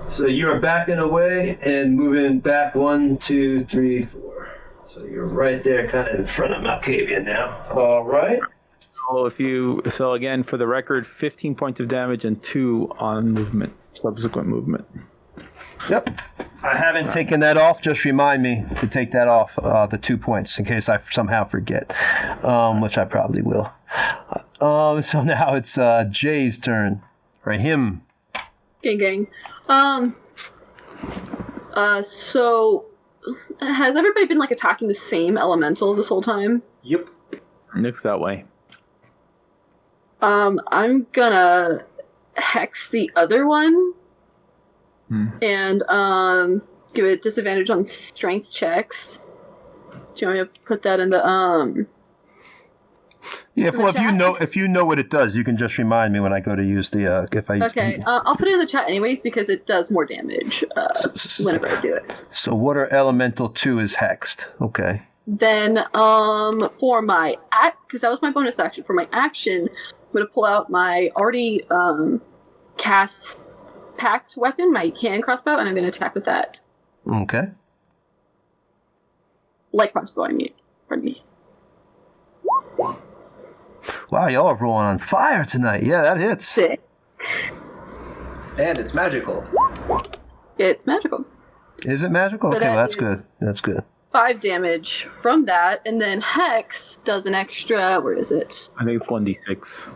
So you are backing away and moving back 1, 2, 3, 4. So you're right there, kind of in front of Malkavian now. All right. So again, for the record, 15 points of damage and 2 on movement, subsequent movement. Yep. I haven't taken that off. Just remind me to take that off, the 2 points, in case I somehow forget, which I probably will. So now it's Jay's turn. Or him. Gang. So has everybody been like attacking the same elemental this whole time? Yep. Looks that way. I'm gonna hex the other one and give it disadvantage on strength checks. Do you want me to put that in the Yeah, well, if you know what it does, you can just remind me when I go to use the Okay, I'll put it in the chat anyways because it does more damage whenever I do it. So water elemental 2 is hexed. Okay. Then for my because that was my bonus action. For my action, I'm gonna pull out my already cast packed weapon, my hand crossbow, and I'm gonna attack with that. Okay. Light crossbow, I mean. Pardon me. Wow, y'all are rolling on fire tonight. Yeah, that hits. Sick. And it's magical. It's magical. Is it magical? So Okay, well, that that's good. That's good. 5 damage from that, and then Hex does an extra. Where is it? I think it's 1d6.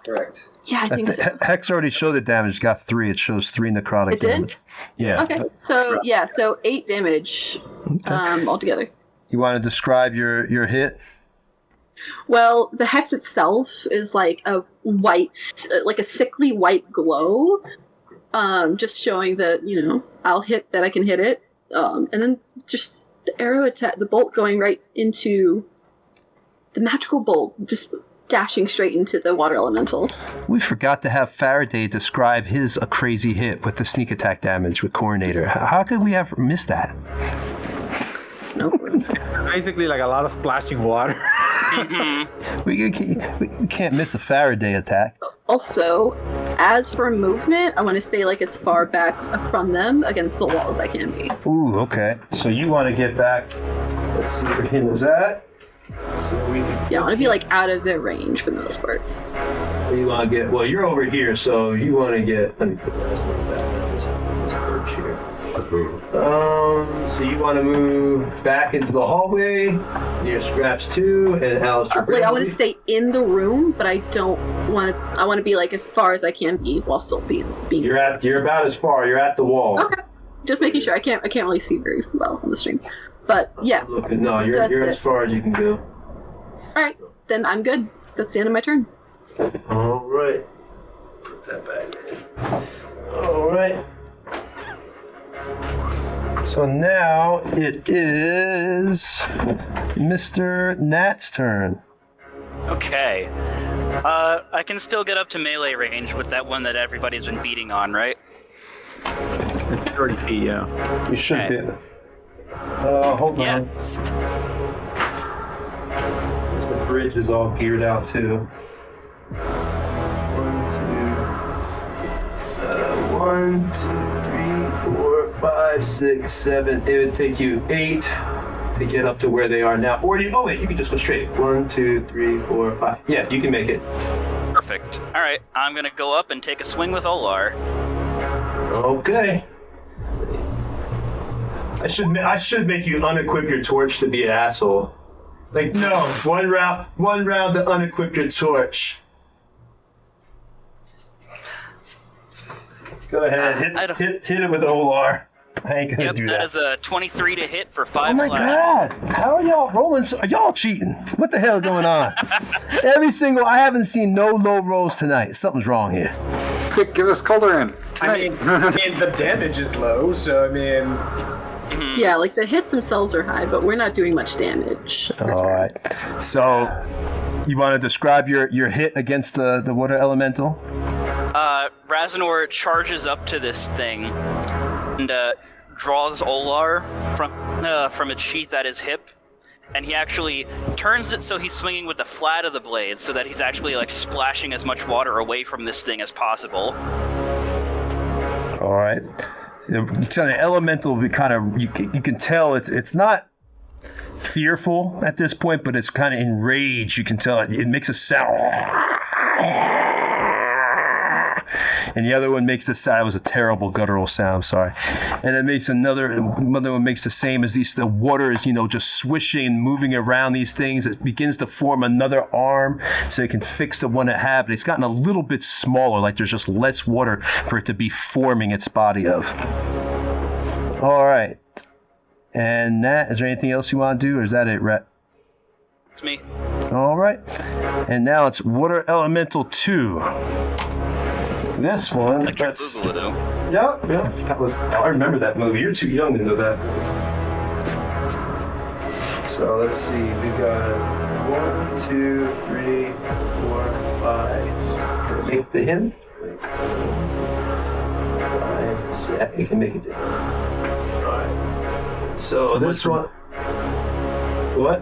Correct. Yeah, I think so. Hex already showed the damage. Got 3. It shows 3 necrotic It did? damage. Yeah. Okay, so 8 damage altogether. You want to describe your hit? Well, the hex itself is like a white, like a sickly white glow, just showing that I can hit it, and then just the arrow attack, the bolt going right into the magical bolt, just dashing straight into the water elemental. We forgot to have Faraday describe his a crazy hit with the sneak attack damage with Coronator. How could we have missed that? Nope. Basically, like a lot of splashing water. We can't miss a Faraday attack. Also, as for movement, I want to stay like as far back from them against the wall as I can be. Ooh, okay. So you want to get back. Let's see where him is at. So we can. Yeah, I want to be like out of their range for the most part. You want to get. Well, you're over here, so you want to get. Let me put this one back. This birch here. So you want to move back into the hallway near Scraps 2 and Alistair. I want to stay in the room, but I don't want to. I want to be like as far as I can be while still being. You're about as far. You're at the wall. Okay. Just making sure. I can't really see very well on the stream, but yeah. No, you're as far as you can go. All right, then I'm good. That's the end of my turn. All right. Put that back in. All right. So now it is Mr. Nat's turn. Okay. I can still get up to melee range with that one that everybody's been beating on, right? It's 30 feet, yeah. You should Okay. be. Hold Yeah. on. The bridge is all geared out too. 1, 2, 3, 4, 5, 6, 7. It would take you 8 to get up to where they are now. Or you can just go straight. 1, 2, 3, 4, 5. Yeah, you can make it. Perfect. All right, I'm gonna go up and take a swing with Olar. Okay. I should make you unequip your torch to be an asshole. Like, no, one round to unequip your torch. Go ahead, hit it with Olar. I ain't gonna do that. That is a 23 to hit for 5 Oh my God! How are y'all rolling? Are y'all cheating? What the hell going on? I haven't seen no low rolls tonight. Something's wrong here. Quick, give us Calderon. I mean, the damage is low, so I mean... Yeah, like the hits themselves are high, but we're not doing much damage. All right. So, you want to describe your hit against the water elemental? Razanor charges up to this thing and draws Olar from its sheath at his hip, and he actually turns it so he's swinging with the flat of the blade, so that he's actually like splashing as much water away from this thing as possible. All right. The elemental, you can tell it's not fearful at this point, but it's kind of enraged. You can tell it makes a sound, and the other one makes the sound. It was a terrible guttural sound. Sorry, and it makes another one makes the same as these. The water is just swishing and moving around these things. It begins to form another arm so it can fix the one it had. But it's gotten a little bit smaller. Like there's just less water for it to be forming its body of. All right. And Nat, is there anything else you want to do, or is that it, Rhett? It's me. All right. And now it's Water Elemental 2. This one. Electric Boogaloo. Yeah. That was. I remember that movie. You're too young to know that. So let's see. We've got 1, 2, 3, 4, 5. Can I make the hint? 5, 6. You can make it. All right. So this one. What?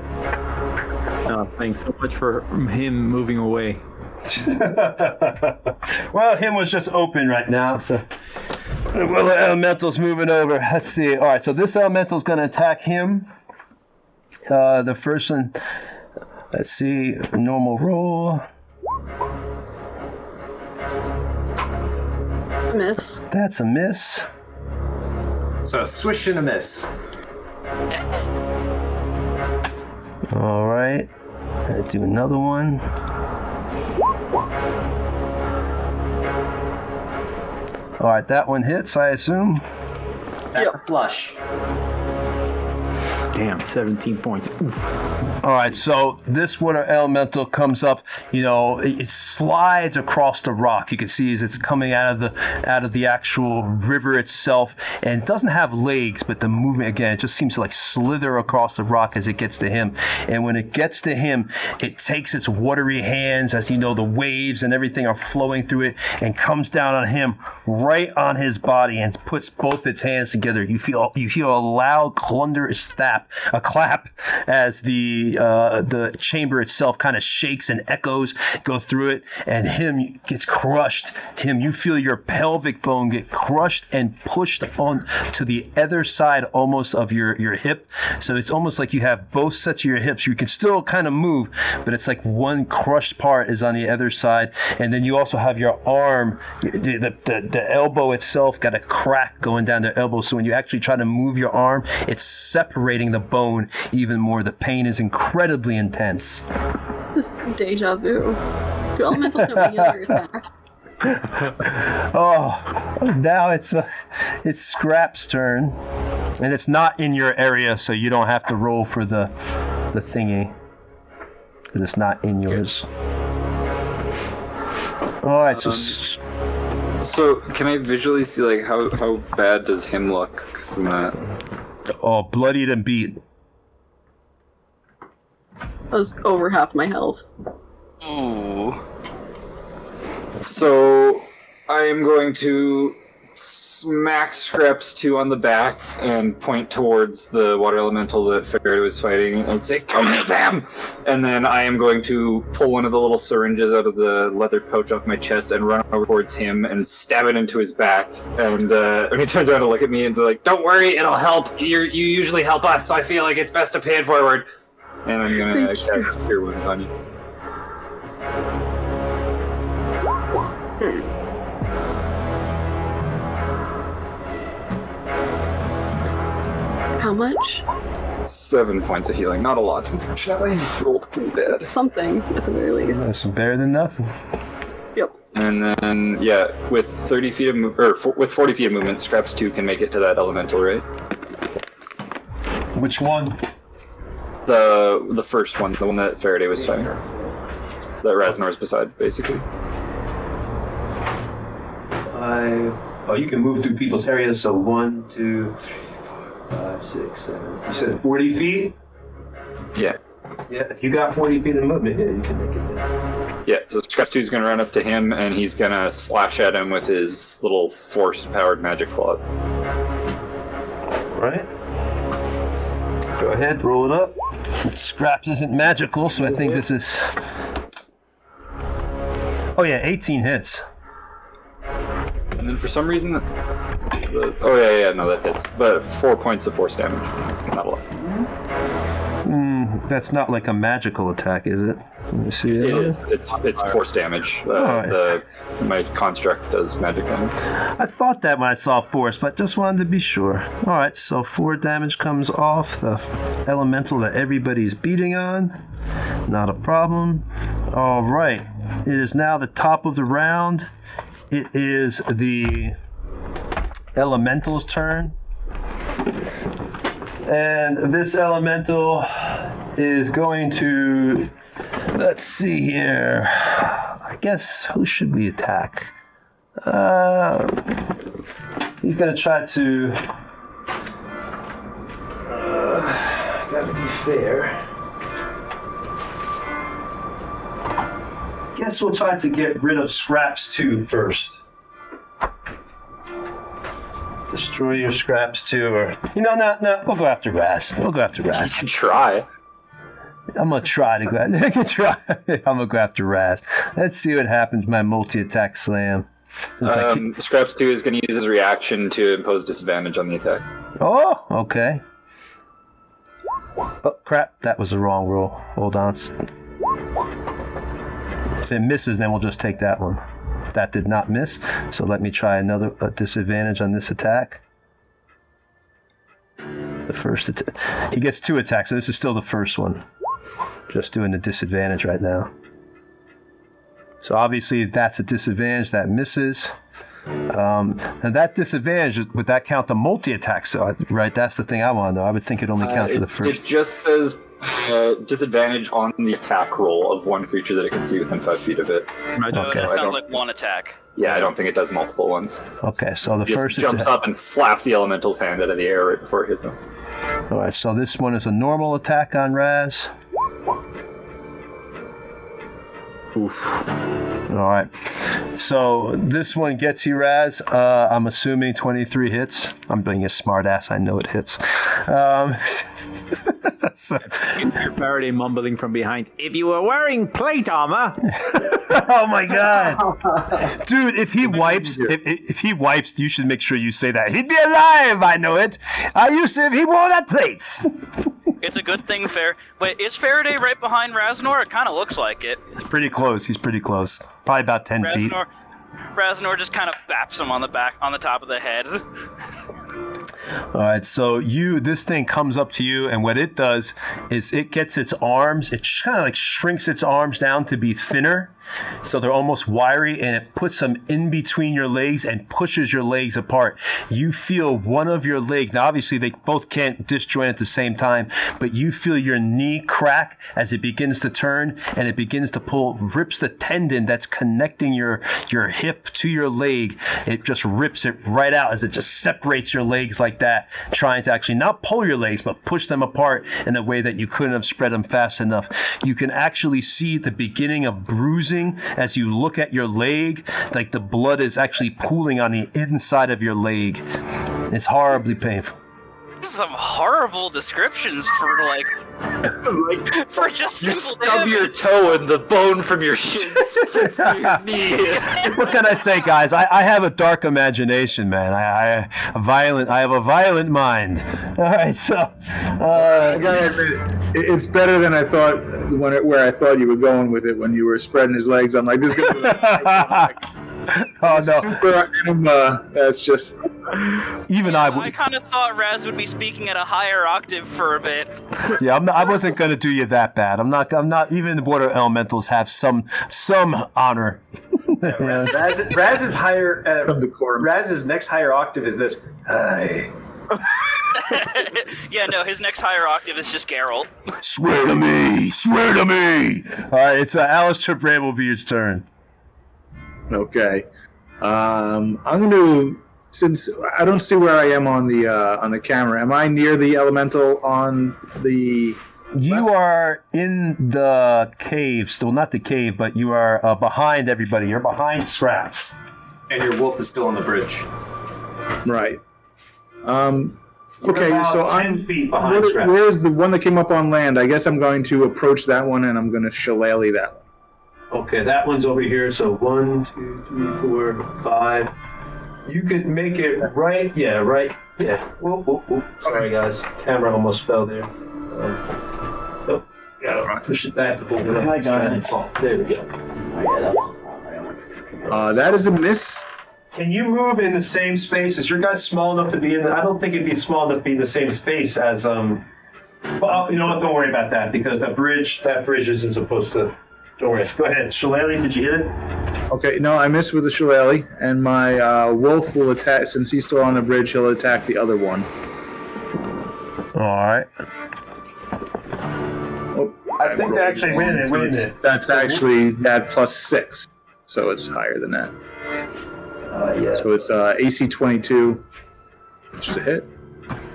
Thanks so much for him moving away. Well, him was just open right now, so the elemental's moving over. Let's see. All right, so this elemental's going to attack him. The first one. Let's see. Normal roll. Miss. That's a miss. So a swish and a miss. All right. Do another one. All right, that one hits, I assume. That's a flush. Damn, 17 points. Oof. All right, so this water elemental comes up. It slides across the rock. You can see as it's coming out of the actual river itself, and it doesn't have legs, but the movement again, it just seems to like slither across the rock as it gets to him. And when it gets to him, it takes its watery hands, as the waves and everything are flowing through it, and comes down on him, right on his body, and puts both its hands together. You feel a loud, thunderous clap as the chamber itself kind of shakes and echoes go through it, and him gets crushed. You feel your pelvic bone get crushed and pushed on to the other side almost of your hip. So it's almost like you have both sets of your hips. You can still kind of move, but it's like one crushed part is on the other side. And then you also have your arm, the elbow itself got a crack going down the elbow. So when you actually try to move your arm, it's separating the bone even more. The pain is incredibly intense. This is deja vu. Do elementals know any other attack? Oh, now it's Scrap's turn, and it's not in your area, so you don't have to roll for the thingy because it's not in yours. All right, so can I visually see like how bad does him look from that? Oh, bloodied and beat. That was over half my health. Ooh. So I am going to smack Scraps 2 on the back and point towards the water elemental that Faraday was fighting and say, "Go get them!" And then I am going to pull one of the little syringes out of the leather pouch off my chest and run over towards him and stab it into his back. And he turns around to look at me and be like, "Don't worry, it'll help. You usually help us, so I feel like it's best to pay it forward." And I'm going to cast Cure Wounds on you. How much? 7 points of healing. Not a lot, unfortunately. Rolled pretty bad. Something, at the very least. That's better than nothing. Yep. And then, yeah, with 30 feet of with 40 feet of movement, Scraps 2 can make it to that elemental, right? Which one? The first one, the one that Faraday was fighting. That Raznor's beside, basically. 5, Oh, you can move through people's areas. So 1, 2, 3, 4, 5, 6, 7. You said 40 feet? Yeah. Yeah, if you got 40 feet of movement, yeah, you can make it there. Yeah, so Scratch 2 is going to run up to him, and he's going to slash at him with his little force-powered magic claw. Right. Go ahead, roll it up. Scraps isn't magical, so I think this is... Oh yeah, 18 hits. And then for some reason... no, that hits. But 4 points of force damage. Not a lot. That's not like a magical attack, is it? Let me see. It is. It's force damage. My construct does magic damage. I thought that when I saw force, but just wanted to be sure. All right, so 4 damage comes off the elemental that everybody's beating on. Not a problem. All right. It is now the top of the round. It is the elemental's turn. And this elemental is going to, let's see here. I guess, who should we attack? He's going to try to, gotta be fair. I guess we'll try to get rid of Scraps 2 first. Destroy your Scraps 2, or... No, we'll go after Raz. You can try. I'm going to try to go... I'm going to go after Raz. Let's see what happens my multi-attack slam. Scraps 2 is going to use his reaction to impose disadvantage on the attack. Oh, okay. Oh, crap. That was the wrong roll. Hold on. If it misses, then we'll just take that one. That did not miss, so let me try another disadvantage on this attack. The first attack. He gets 2 attacks, so this is still the first one. Just doing the disadvantage right now. So obviously that's a disadvantage, that misses. And that disadvantage, would that count the multi-attack? So, right, that's the thing I want to know. I would think it only counts for the first. It just says disadvantage on the attack roll of one creature that it can see within 5 feet of it. Okay. That sounds like one attack. Yeah, I don't think it does multiple ones. Okay, so the first jumps up and slaps the elemental's hand out of the air right before it hits him. All right, so this one is a normal attack on Raz. Oof. All right, so this one gets you, Raz. I'm assuming 23 hits. I'm being a smart ass. I know it hits. So. You're Faraday mumbling from behind. If you were wearing plate armor. Oh my god, dude! If he wipes, you should make sure you say that. He'd be alive. I know it. I used to. If he wore that plates. It's a good thing. Wait, is Faraday right behind Raznor? It kind of looks like it. Pretty close. He's pretty close. Probably about 10 feet. Raznor just kind of baps him on the top of the head. All right, so this thing comes up to you, and what it does is it gets its arms, it kind of like shrinks its arms down to be thinner, so they're almost wiry, and it puts them in between your legs and pushes your legs apart. You feel one of your legs, now obviously they both can't disjoint at the same time, but you feel your knee crack as it begins to turn, and it begins to rips the tendon that's connecting your hip to your leg. It just rips it right out as it just separates your legs like that, trying to actually not pull your legs, but push them apart in a way that you couldn't have spread them fast enough. You can actually see the beginning of bruising as you look at your leg, like the blood is actually pooling on the inside of your leg. It's horribly painful. Some horrible descriptions for for just you simple stub damage. your toe and the bone from your shin splits through your knee. What can I say, guys? I have a dark imagination, man. I have a violent mind. All right, so it's better than I thought where I thought you were going with it when you were spreading his legs. I'm like, this is gonna be oh no! Super enema. That's just. Even I kind of thought Raz would be speaking at a higher octave for a bit. Yeah, I wasn't gonna do you that bad. I'm not. Even the water elementals have some honor. Raz's higher. Raz's next higher octave is this. Hi. Yeah, no, his next higher octave is just Geralt. Swear to me! Swear to me! All right, it's Alistair Bramblebeard's turn. Okay. I'm going to since I don't see where I am on the camera, am I near the elemental on the? You are in the cave, still not the cave, but you are behind everybody. You're behind Scraps. And your wolf is still on the bridge. Right. You're Okay, about so 10 feet behind Scraps. where's the one that came up on land? I guess I'm going to approach that one, and I'm going to shillelagh that one. Okay, that one's over here. So 1, 2, 3, 4, 5. You could make it right. Yeah, right. Yeah. Whoa, whoa, whoa. Sorry, guys. Camera almost fell there. Oh, gotta push it back to hold it up. I got it. Oh, there we go. That is a miss. Can you move in the same space? Is your guy small enough to be in the... I don't think it'd be small enough to be in the same space as... Well, you know what? Don't worry about that, because that bridge isn't supposed to... Don't worry. Go ahead. Shillelagh, did you hit it? Okay, no, I missed with the shillelagh, and my wolf will attack, since he's still on the bridge, he'll attack the other one. All right. Oh, I think they actually win it. That's actually that plus 6, so it's higher than that. Yeah. So it's AC 22, which is a hit.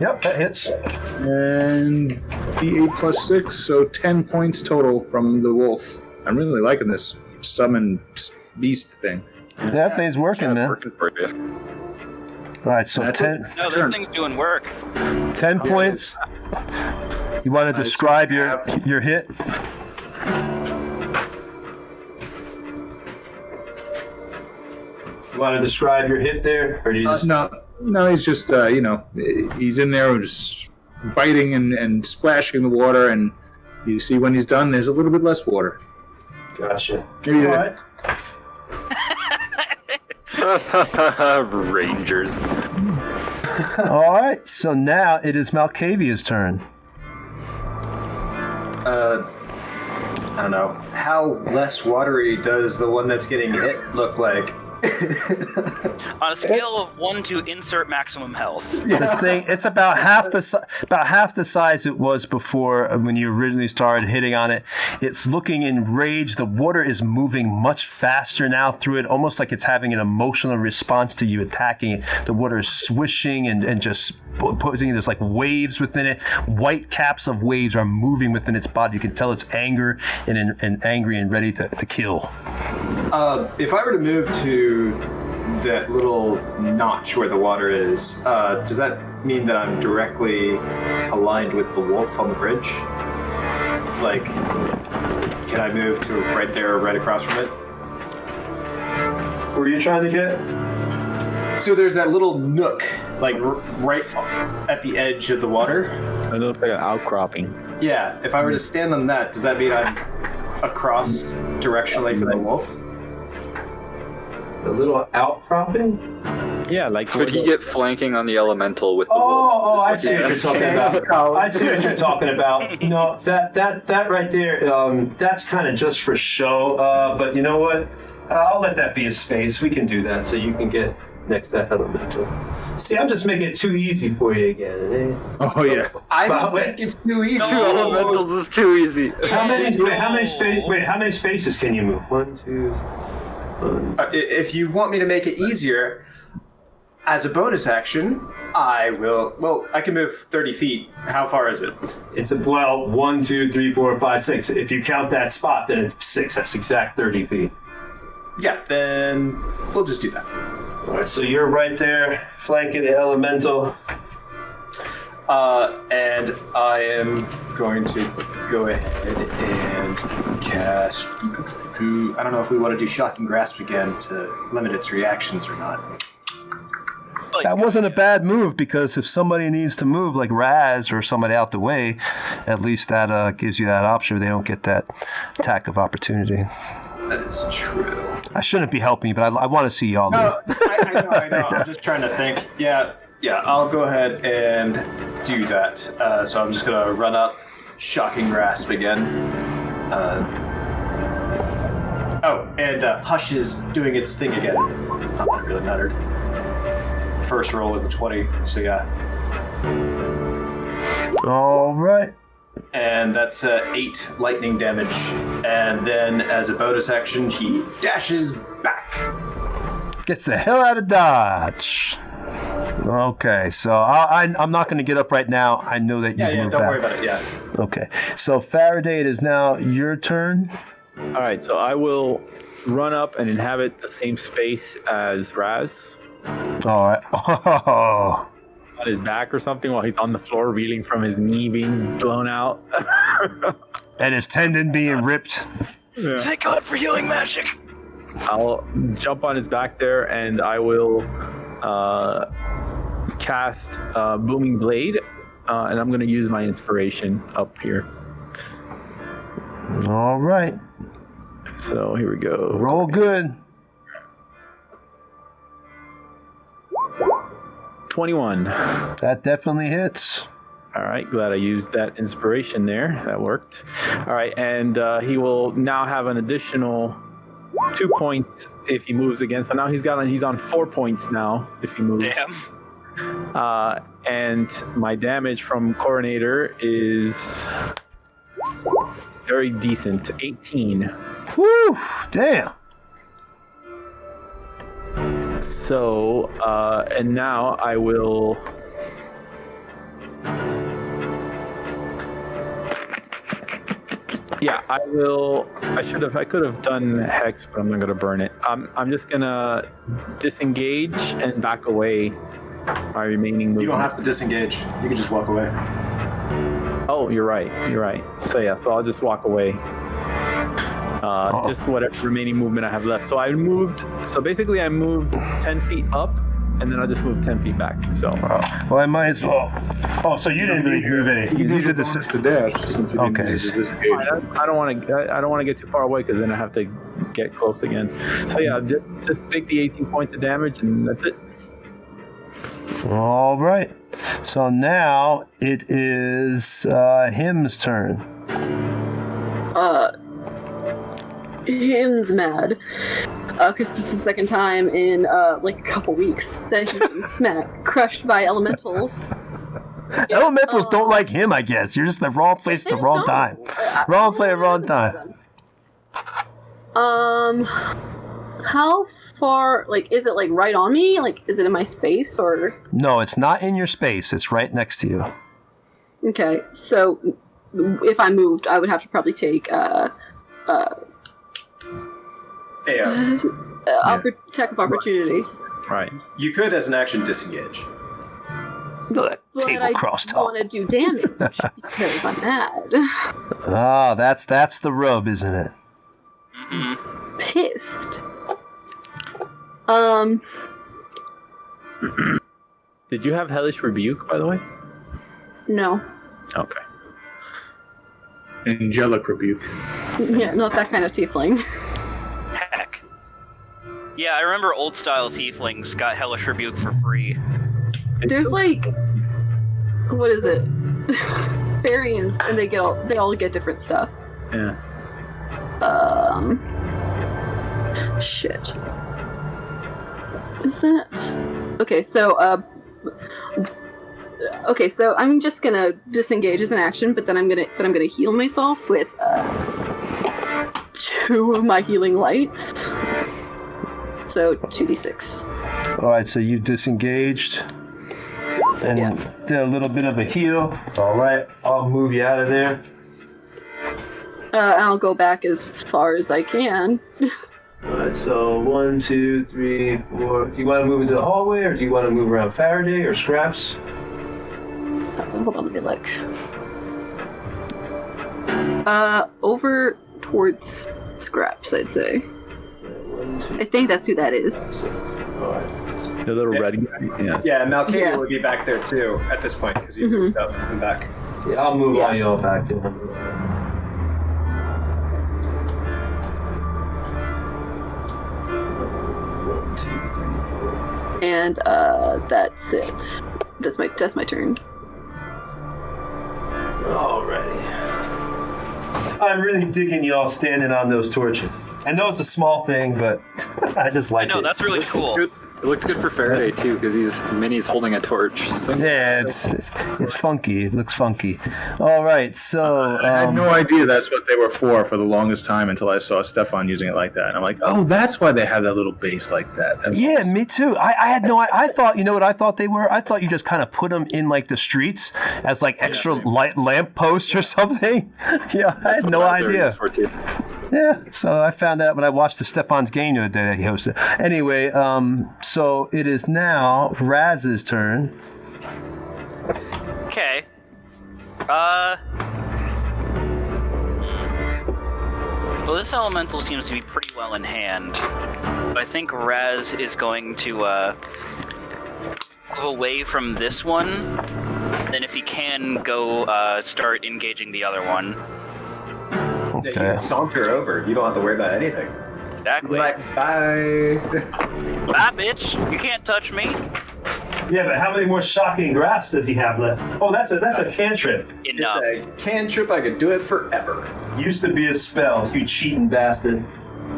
Yep, that hits. And D8 plus 6, so 10 points total from the wolf. I'm really liking this summon beast thing. That thing's working, man. Working for you. All right, so That's 10, No, this thing's doing work. 10 points. You want to describe your hit? You want to describe your hit there, or do you just... No, he's just, he's in there just biting and splashing the water, and you see when he's done, there's a little bit less water. Gotcha. Maybe All right. Rangers. All right, so now it is Malkavia's turn. I don't know. How less watery does the one that's getting hit look like? On a scale of 1 to insert maximum health. This thing, it's about half the size it was before when you originally started hitting on it. It's looking enraged. The water is moving much faster now through it, almost like it's having an emotional response to you attacking it. The water is swishing and just posing. There's like waves within it. White caps of waves are moving within its body. You can tell it's anger and angry and ready to kill. If I were to move to that little notch where the water is, does that mean that I'm directly aligned with the wolf on the bridge? Like, can I move to right there, right across from it? Where are you trying to get? So there's that little nook, like right at the edge of the water. It looks like an outcropping. Yeah, if I were to stand on that, does that mean I'm across directionally from the wolf? A little outcropping? Yeah, like... Could he get flanking on the elemental with the wolf? Oh, I see what you're talking about. I see what you're talking about. No, that right there, that's kind of just for show. But you know what? I'll let that be a space. We can do that so you can get next to that elemental. See, I'm just making it too easy for you again. Eh? Oh, yeah. I don't think it's too easy. Two elementals is too easy. How many spaces can you move? 1, 2. If you want me to make it easier, as a bonus action, I will. Well, I can move 30 feet. How far is it? It's 1, 2, 3, 4, 5, 6. If you count that spot, then it's 6. That's exact 30 feet. Yeah, then we'll just do that. All right, so you're right there, flanking the elemental. And I am going to go ahead and cast. I don't know if we want to do Shocking Grasp again to limit its reactions or not. That wasn't a bad move, because if somebody needs to move, like Raz or somebody out the way, at least that gives you that option. They don't get that attack of opportunity. That is true. I shouldn't be helping you, but I want to see y'all No, move. I know. I'm just trying to think. Yeah, I'll go ahead and do that. So I'm just going to run up, Shocking Grasp again. And Hush is doing its thing again. Not that it really mattered. The first roll was a 20, so yeah. All right. And that's 8 lightning damage. And then, as a bonus action, he dashes back. Gets the hell out of Dodge. Okay, so I'm not going to get up right now. I know that you Yeah, moved don't back. worry about it. Yeah. Okay, so Faraday, it is now your turn. All right, so I will run up and inhabit the same space as Raz All right. Oh, on his back or something while he's on the floor, reeling from his knee being blown out. and his tendon being ripped. Thank God for healing magic. I'll jump on his back there and I will cast Booming Blade, and I'm going to use my inspiration up here. All right. So here we go. Roll good. 21. That definitely hits. All right, glad I used that inspiration there. That worked. All right, and he will now have an additional 2 points if he moves again. So now he's on 4 points now if he moves. Damn. And my damage from Coronator is very decent, 18. Whew, damn. So, and now I will. Yeah, I will. I could have done Hex, but I'm not going to burn it. I'm just going to disengage and back away my remaining movement. You don't have to disengage. You can just walk away. Oh, you're right. So yeah, so I'll just walk away. Just whatever remaining movement I have left. So I moved 10 feet up, and then I just moved 10 feet back. So. Well, I might as well. Oh, so you didn't really move any. You did this to dash. Since you Okay. didn't use the disengage. I don't want to get too far away because then I have to get close again. So yeah, just take the 18 points of damage, and that's it. All right. So now it is him's turn. Him's mad. Because this is the second time in like a couple weeks that he's been crushed by elementals. Elementals don't like him, I guess. You're just in the wrong place at the wrong time. Wrong place at the wrong time. How far, like, is it like right on me? Like, is it in my space or? No, it's not in your space. It's right next to you. Okay, so if I moved, I would have to probably take attack of opportunity. Right. You could, as an action, disengage. But I want to do damage because I'm mad. Oh, that's the rub, isn't it? Pissed. Did you have Hellish Rebuke, by the way? No. Okay. Angelic rebuke. Yeah, not that kind of tiefling. Heck. Yeah, I remember old style tieflings got Hellish Rebuke for free. There's like, what is it? Fairies, and they all get different stuff. Yeah. Shit. Is that okay? So I'm just gonna disengage as an action, but I'm gonna heal myself with 2 of my healing lights. So 2d6. All right, so you disengaged and did a little bit of a heal. All right, I'll move you out of there. I'll go back as far as I can. Alright, so 1, 2, 3, 4. Do you want to move into the hallway, or do you want to move around Faraday or Scraps? Hold on, let me look. Over towards Scraps, I'd say. I think that's who that is. Alright. The little red guy? Yeah. Yeah, Malkavian would be back there too at this point because you moved up and back. Yeah, I'll move all y'all back to him. And that's it. That's my turn. Alrighty. I'm really digging y'all standing on those torches. I know it's a small thing, but I just like it. I know, that's really cool. It looks good for Faraday too, because Minnie's holding a torch. So. Yeah, it's funky. It looks funky. All right, so I had no idea that's what they were for the longest time until I saw Stefan using it like that, and I'm like, oh, that's why they have that little base like that. That's yeah, awesome. me too. I had no. I thought, you know what I thought they were? I thought you just kind of put them in like the streets as like extra light lamp posts or something. Yeah, I had no idea. Yeah, so I found out when I watched the Stefan's game the other day that he hosted. Anyway, so it is now Raz's turn. Okay. Well, this elemental seems to be pretty well in hand. I think Raz is going to move away from this one. Then if he can go start engaging the other one. Yeah, you can saunter over. You don't have to worry about anything. Exactly. Like, bye. Bye, bitch. You can't touch me. Yeah, but how many more shocking graphs does he have left? Oh, that's a cantrip. Enough. It's a cantrip. I could do it forever. Used to be a spell, you cheating bastard.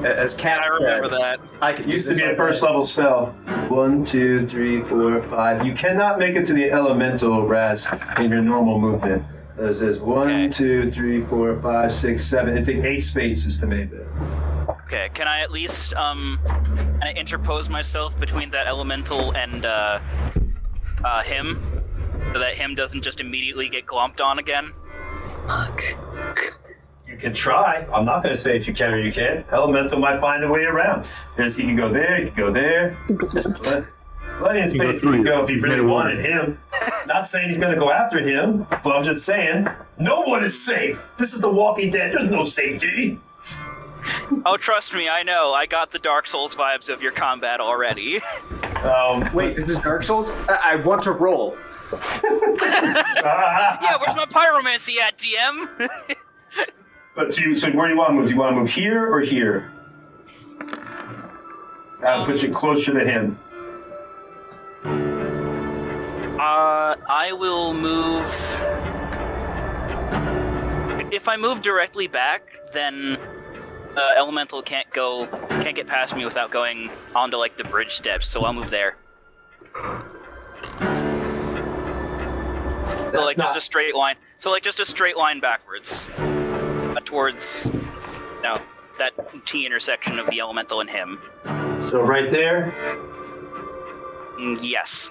As Cat I remember that. I could Used to be a first level spell. 1, 2, 3, 4, 5. You cannot make it to the elemental, Raz, in your normal movement. It says 1, 2, 3, 4, 5, 6, 7. It takes 8 spaces to make it. Okay, can I at least interpose myself between that elemental and him, so that him doesn't just immediately get glomped on again? Fuck. You can try. I'm not going to say if you can or you can't. Elemental might find a way around. You can go there, you can go there. Just plenty of space you can go if you really wanted him. Not saying he's going to go after him, but I'm just saying, no one is safe. This is the Walking Dead. There's no safety. Oh, trust me, I know. I got the Dark Souls vibes of your combat already. Wait, this is Dark Souls? I want to roll. Yeah, where's my pyromancy at, DM? But so where do you want to move? Do you want to move here or here? That'll put you closer to him. I will move... If I move directly back, then Elemental can't get past me without going onto, like, the bridge steps, so I'll move there. So, like, just a straight line. So, like, just a straight line backwards. Towards, that T intersection of the Elemental and him. So right there? Yes.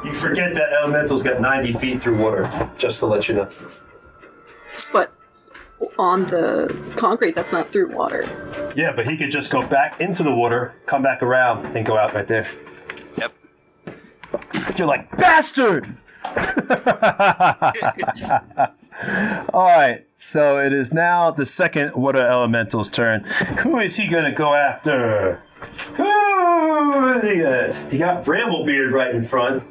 You forget that Elemental's got 90 feet through water, just to let you know. But on the concrete, that's not through water. Yeah, but he could just go back into the water, come back around, and go out right there. Yep. You're like, bastard! All right, so it is now the second water elemental's turn. Who is he going to go after? Who is he gonna? He got Bramblebeard right in front.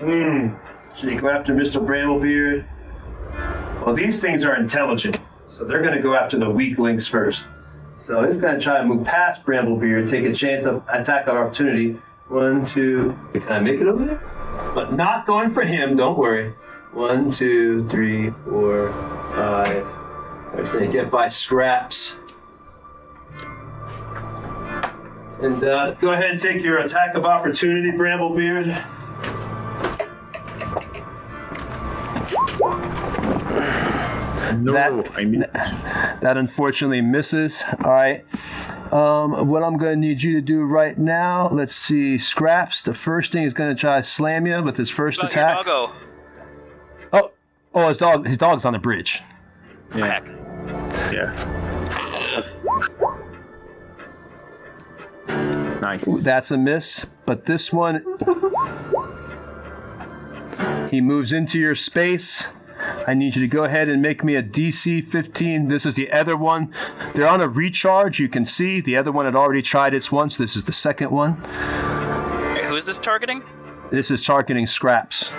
Should he go after Mr. Bramblebeard? Well, these things are intelligent, so they're going to go after the weaklings first. So he's going to try to move past Bramblebeard, take a chance of attack of opportunity. 1, 2. Can I make it over there? But not going for him, don't worry. 1, 2, 3, 4, 5. I was going to get by scraps. And go ahead and take your attack of opportunity, Bramblebeard. No, I missed. That unfortunately misses. All right. What I'm going to need you to do right now, let's see, Scraps, the first thing is going to try to slam you with his first attack. Your Oh, his dog's on the bridge. Yeah. Heck. Yeah. Nice. That's a miss, but this one, he moves into your space. I need you to go ahead and make me a DC 15. This is the other one. They're on a recharge, you can see. The other one had already tried its once. This is the second one. Hey, who is this targeting? This is targeting Scraps.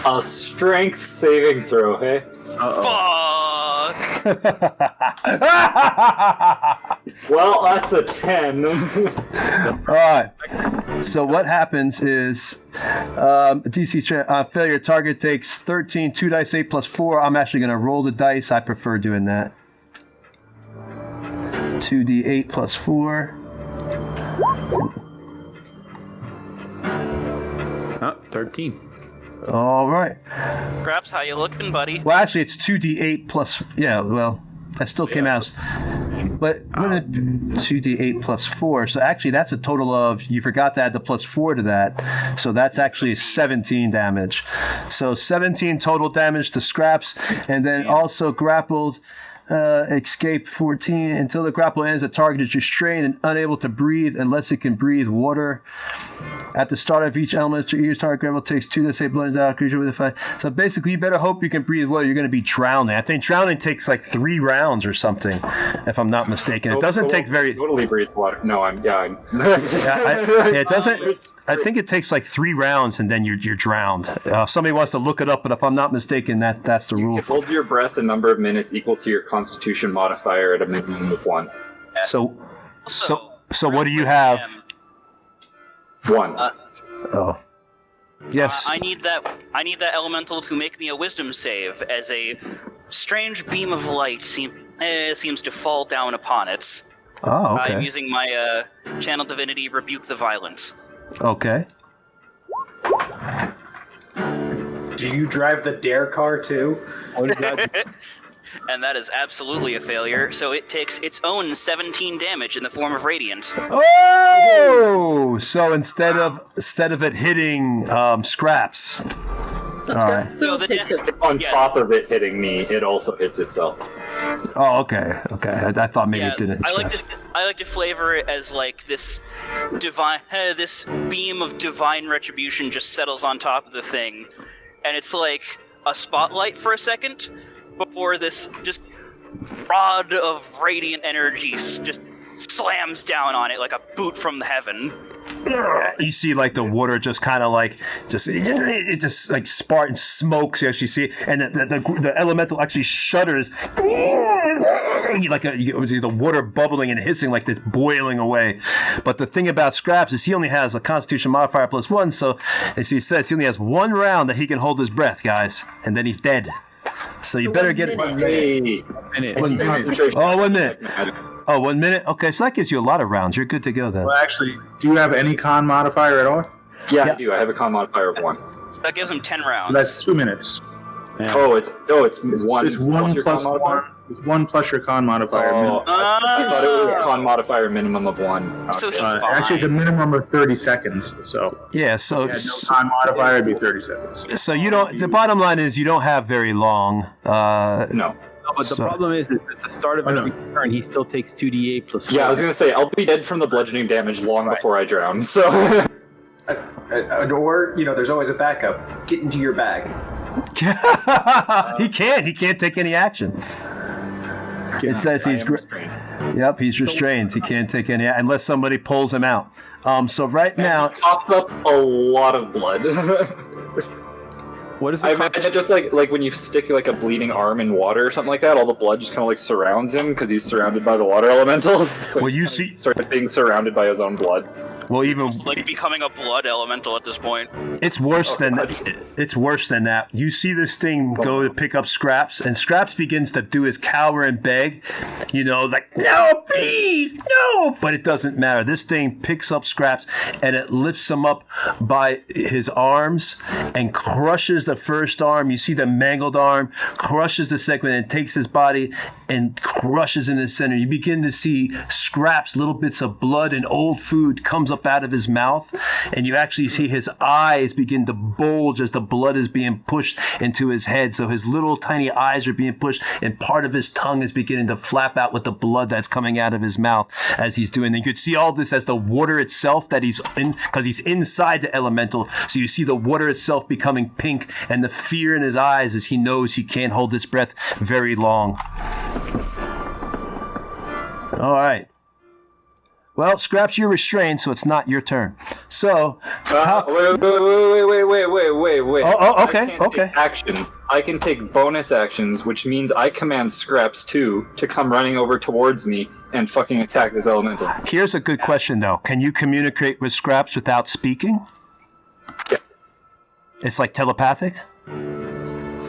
A strength saving throw, hey? Fuck! Well, that's a 10. All right. So what happens is DC failure target takes 13, 2 dice, 8 plus 4. I'm actually going to roll the dice. I prefer doing that. 2d8 plus 4. 13. All right. Scraps, how you looking, buddy? Well, actually, it's 2d8 plus. Yeah, well, that still came out. But 2d8 plus 4. So actually, that's a total of. You forgot to add the plus 4 to that. So that's actually 17 damage. So 17 total damage to Scraps, and then also grappled. Escape 14. Until the grapple ends, the target is restrained and unable to breathe unless it can breathe water. At the start of each element, each target grapple takes 2 to say blends out a creature with a fight. So basically, you better hope you can breathe water. You're going to be drowning. I think drowning takes like 3 rounds or something, if I'm not mistaken. It doesn't take very. Totally breathe water. No, I'm. It doesn't. I think it takes like 3 rounds and then you're drowned. Somebody wants to look it up, but if I'm not mistaken, that's the rule. You can hold your breath a number of minutes equal to your Constitution modifier at a minimum of 1. So what do you have? 1. Oh, yes. I need that elemental to make me a Wisdom save, as a strange beam of light seems to fall down upon it. Oh, okay. I'm using my Channel Divinity Rebuke the Violence. Okay. Do you drive the dare car too? And that is absolutely a failure, so it takes its own 17 damage in the form of Radiant. Oh! So instead of it hitting Scraps. Scraps still takes it. On top of it hitting me, it also hits itself. Oh, okay. I thought maybe it didn't. I like to flavor it as like this this beam of divine retribution just settles on top of the thing, and it's like a spotlight for a second before this just rod of radiant energy just slams down on it like a boot from heaven. You see, like the water just kind of like it just like spark and smokes. You actually see it, and the elemental actually shudders, like the water bubbling and hissing like this, boiling away. But the thing about Scraps is he only has a Constitution modifier plus 1, so as he says, he only has 1 round that he can hold his breath, guys, and then he's dead. So you better get it. 1 minute. 1 minute. Oh, 1 minute. Oh, 1 minute? Okay, so that gives you a lot of rounds. You're good to go then. Well, actually, do you have any con modifier at all? Yeah, I do. I have a con modifier of 1. So that gives him 10 rounds. So that's 2 minutes. Yeah. Oh, it's 1. It's 1 plus 1. It's 1 plus your con modifier. Oh, I thought it was con modifier minimum of 1. So he's fine. Actually, it's a minimum of 30 seconds. So Yeah, so if you had no con modifier, it'd be 30 seconds. so you don't. The bottom line is you don't have very long. No. No, but the problem is at the start of every turn, he still takes 2d8 plus 4. Yeah, I was going to say, I'll be dead from the bludgeoning damage long before I drown, so... Or, there's always a backup. Get into your bag. He can't take any action. It says he's restrained. Yep, he's restrained. He can't take any unless somebody pulls him out. So right now, It pops up a lot of blood. What is I the imagine just like when you stick like a bleeding arm in water or something like that, all the blood just kind of like surrounds him because he's surrounded by the water elemental. So well, he you kinda see, starts being surrounded by his own blood. well, even Like becoming a blood elemental at this point. it's worse than God. it's worse than that. You see this thing go to pick up Scraps, and Scraps begins to do his cower and beg, like no, please, no. But it doesn't matter. This thing picks up Scraps and it lifts him up by his arms and crushes the first arm. You see the mangled arm, crushes the second, and takes his body and crushes in the center. You begin to see Scraps, little bits of blood and old food comes up out of his mouth, and you actually see his eyes begin to bulge as the blood is being pushed into his head. So his little tiny eyes are being pushed, and part of his tongue is beginning to flap out with the blood that's coming out of his mouth as he's doing. And you could see all this as the water itself that he's in, because he's inside the elemental. So you see the water itself becoming pink, and the fear in his eyes as he knows he can't hold his breath very long. All right. Well, Scraps, you're restrained, so it's not your turn. So, Wait. Oh, okay, I can't okay. take actions. I can take bonus actions, which means I command Scraps 2 to come running over towards me and fucking attack this elemental. Here's a good question, though. Can you communicate with Scraps without speaking? Yeah. It's like telepathic?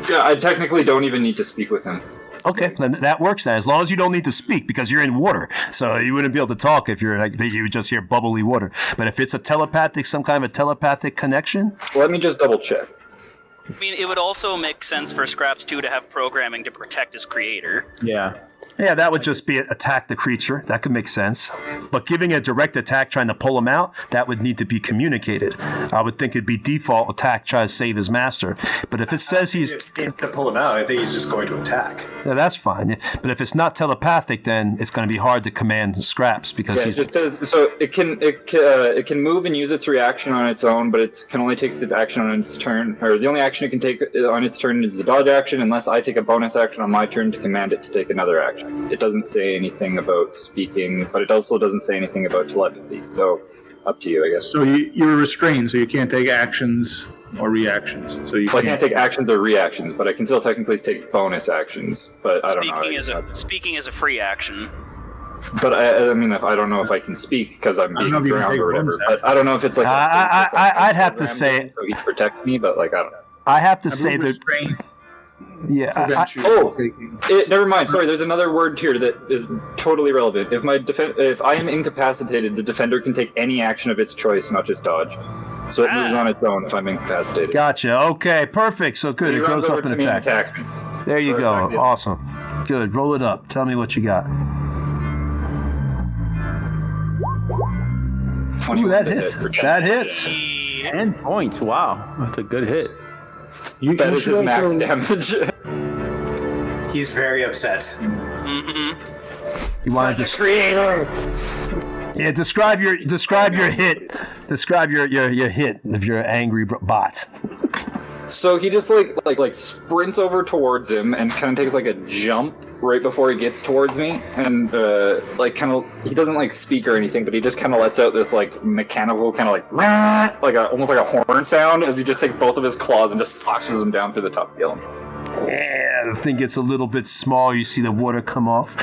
Yeah, I technically don't even need to speak with him. Okay, then that works then. As long as you don't need to speak because you're in water, so you wouldn't be able to talk if you would just hear bubbly water. But if it's some kind of a telepathic connection. Let me just double check. I mean, it would also make sense for Scraps 2 to have programming to protect his creator. Yeah. Yeah, that would just be attack the creature. That could make sense. But giving a direct attack trying to pull him out, that would need to be communicated. I would think it'd be default attack, try to save his master. But if it says he's... to pull him out, I think he's just going to attack. Yeah, that's fine. But if it's not telepathic, then it's going to be hard to command Scraps because he's... It just says, so it can move and use its reaction on its own, but it can only take its action on its turn. Or the only action it can take on its turn is the dodge action, unless I take a bonus action on my turn to command it to take another action. It doesn't say anything about speaking, but it also doesn't say anything about telepathy. So, up to you, I guess. So you're restrained, so you can't take actions or reactions. So I can't take actions or reactions, but I can still technically take bonus actions. But I don't know. Speaking is a free action. But I mean, I don't know if I can speak because I'm being drowned or whatever. But I don't know if it's like. I'd have to say. So he protect me, but like I don't know. I have to say that. Yeah. Never mind. Sorry, there's another word here that is totally relevant. If I am incapacitated, the defender can take any action of its choice, not just dodge. So it moves on its own if I'm incapacitated. Gotcha. Okay, perfect. So good. It goes up and attacks. There you go. Awesome. Good. Roll it up. Tell me what you got. Ooh, that hits. That hits. 10 points. Wow, that's a good hit. That is his max damage. He's very upset. Mm-hmm. You want to just creator? Yeah, describe your hit. Describe your hit of your angry bot. So he just like sprints over towards him and kind of takes like a jump right before he gets towards me, and he doesn't like speak or anything, but he just kind of lets out this like mechanical kind of like almost like a horn sound as he just takes both of his claws and just slashes him down through the top of the element. Yeah, the thing gets a little bit small. You see the water come off.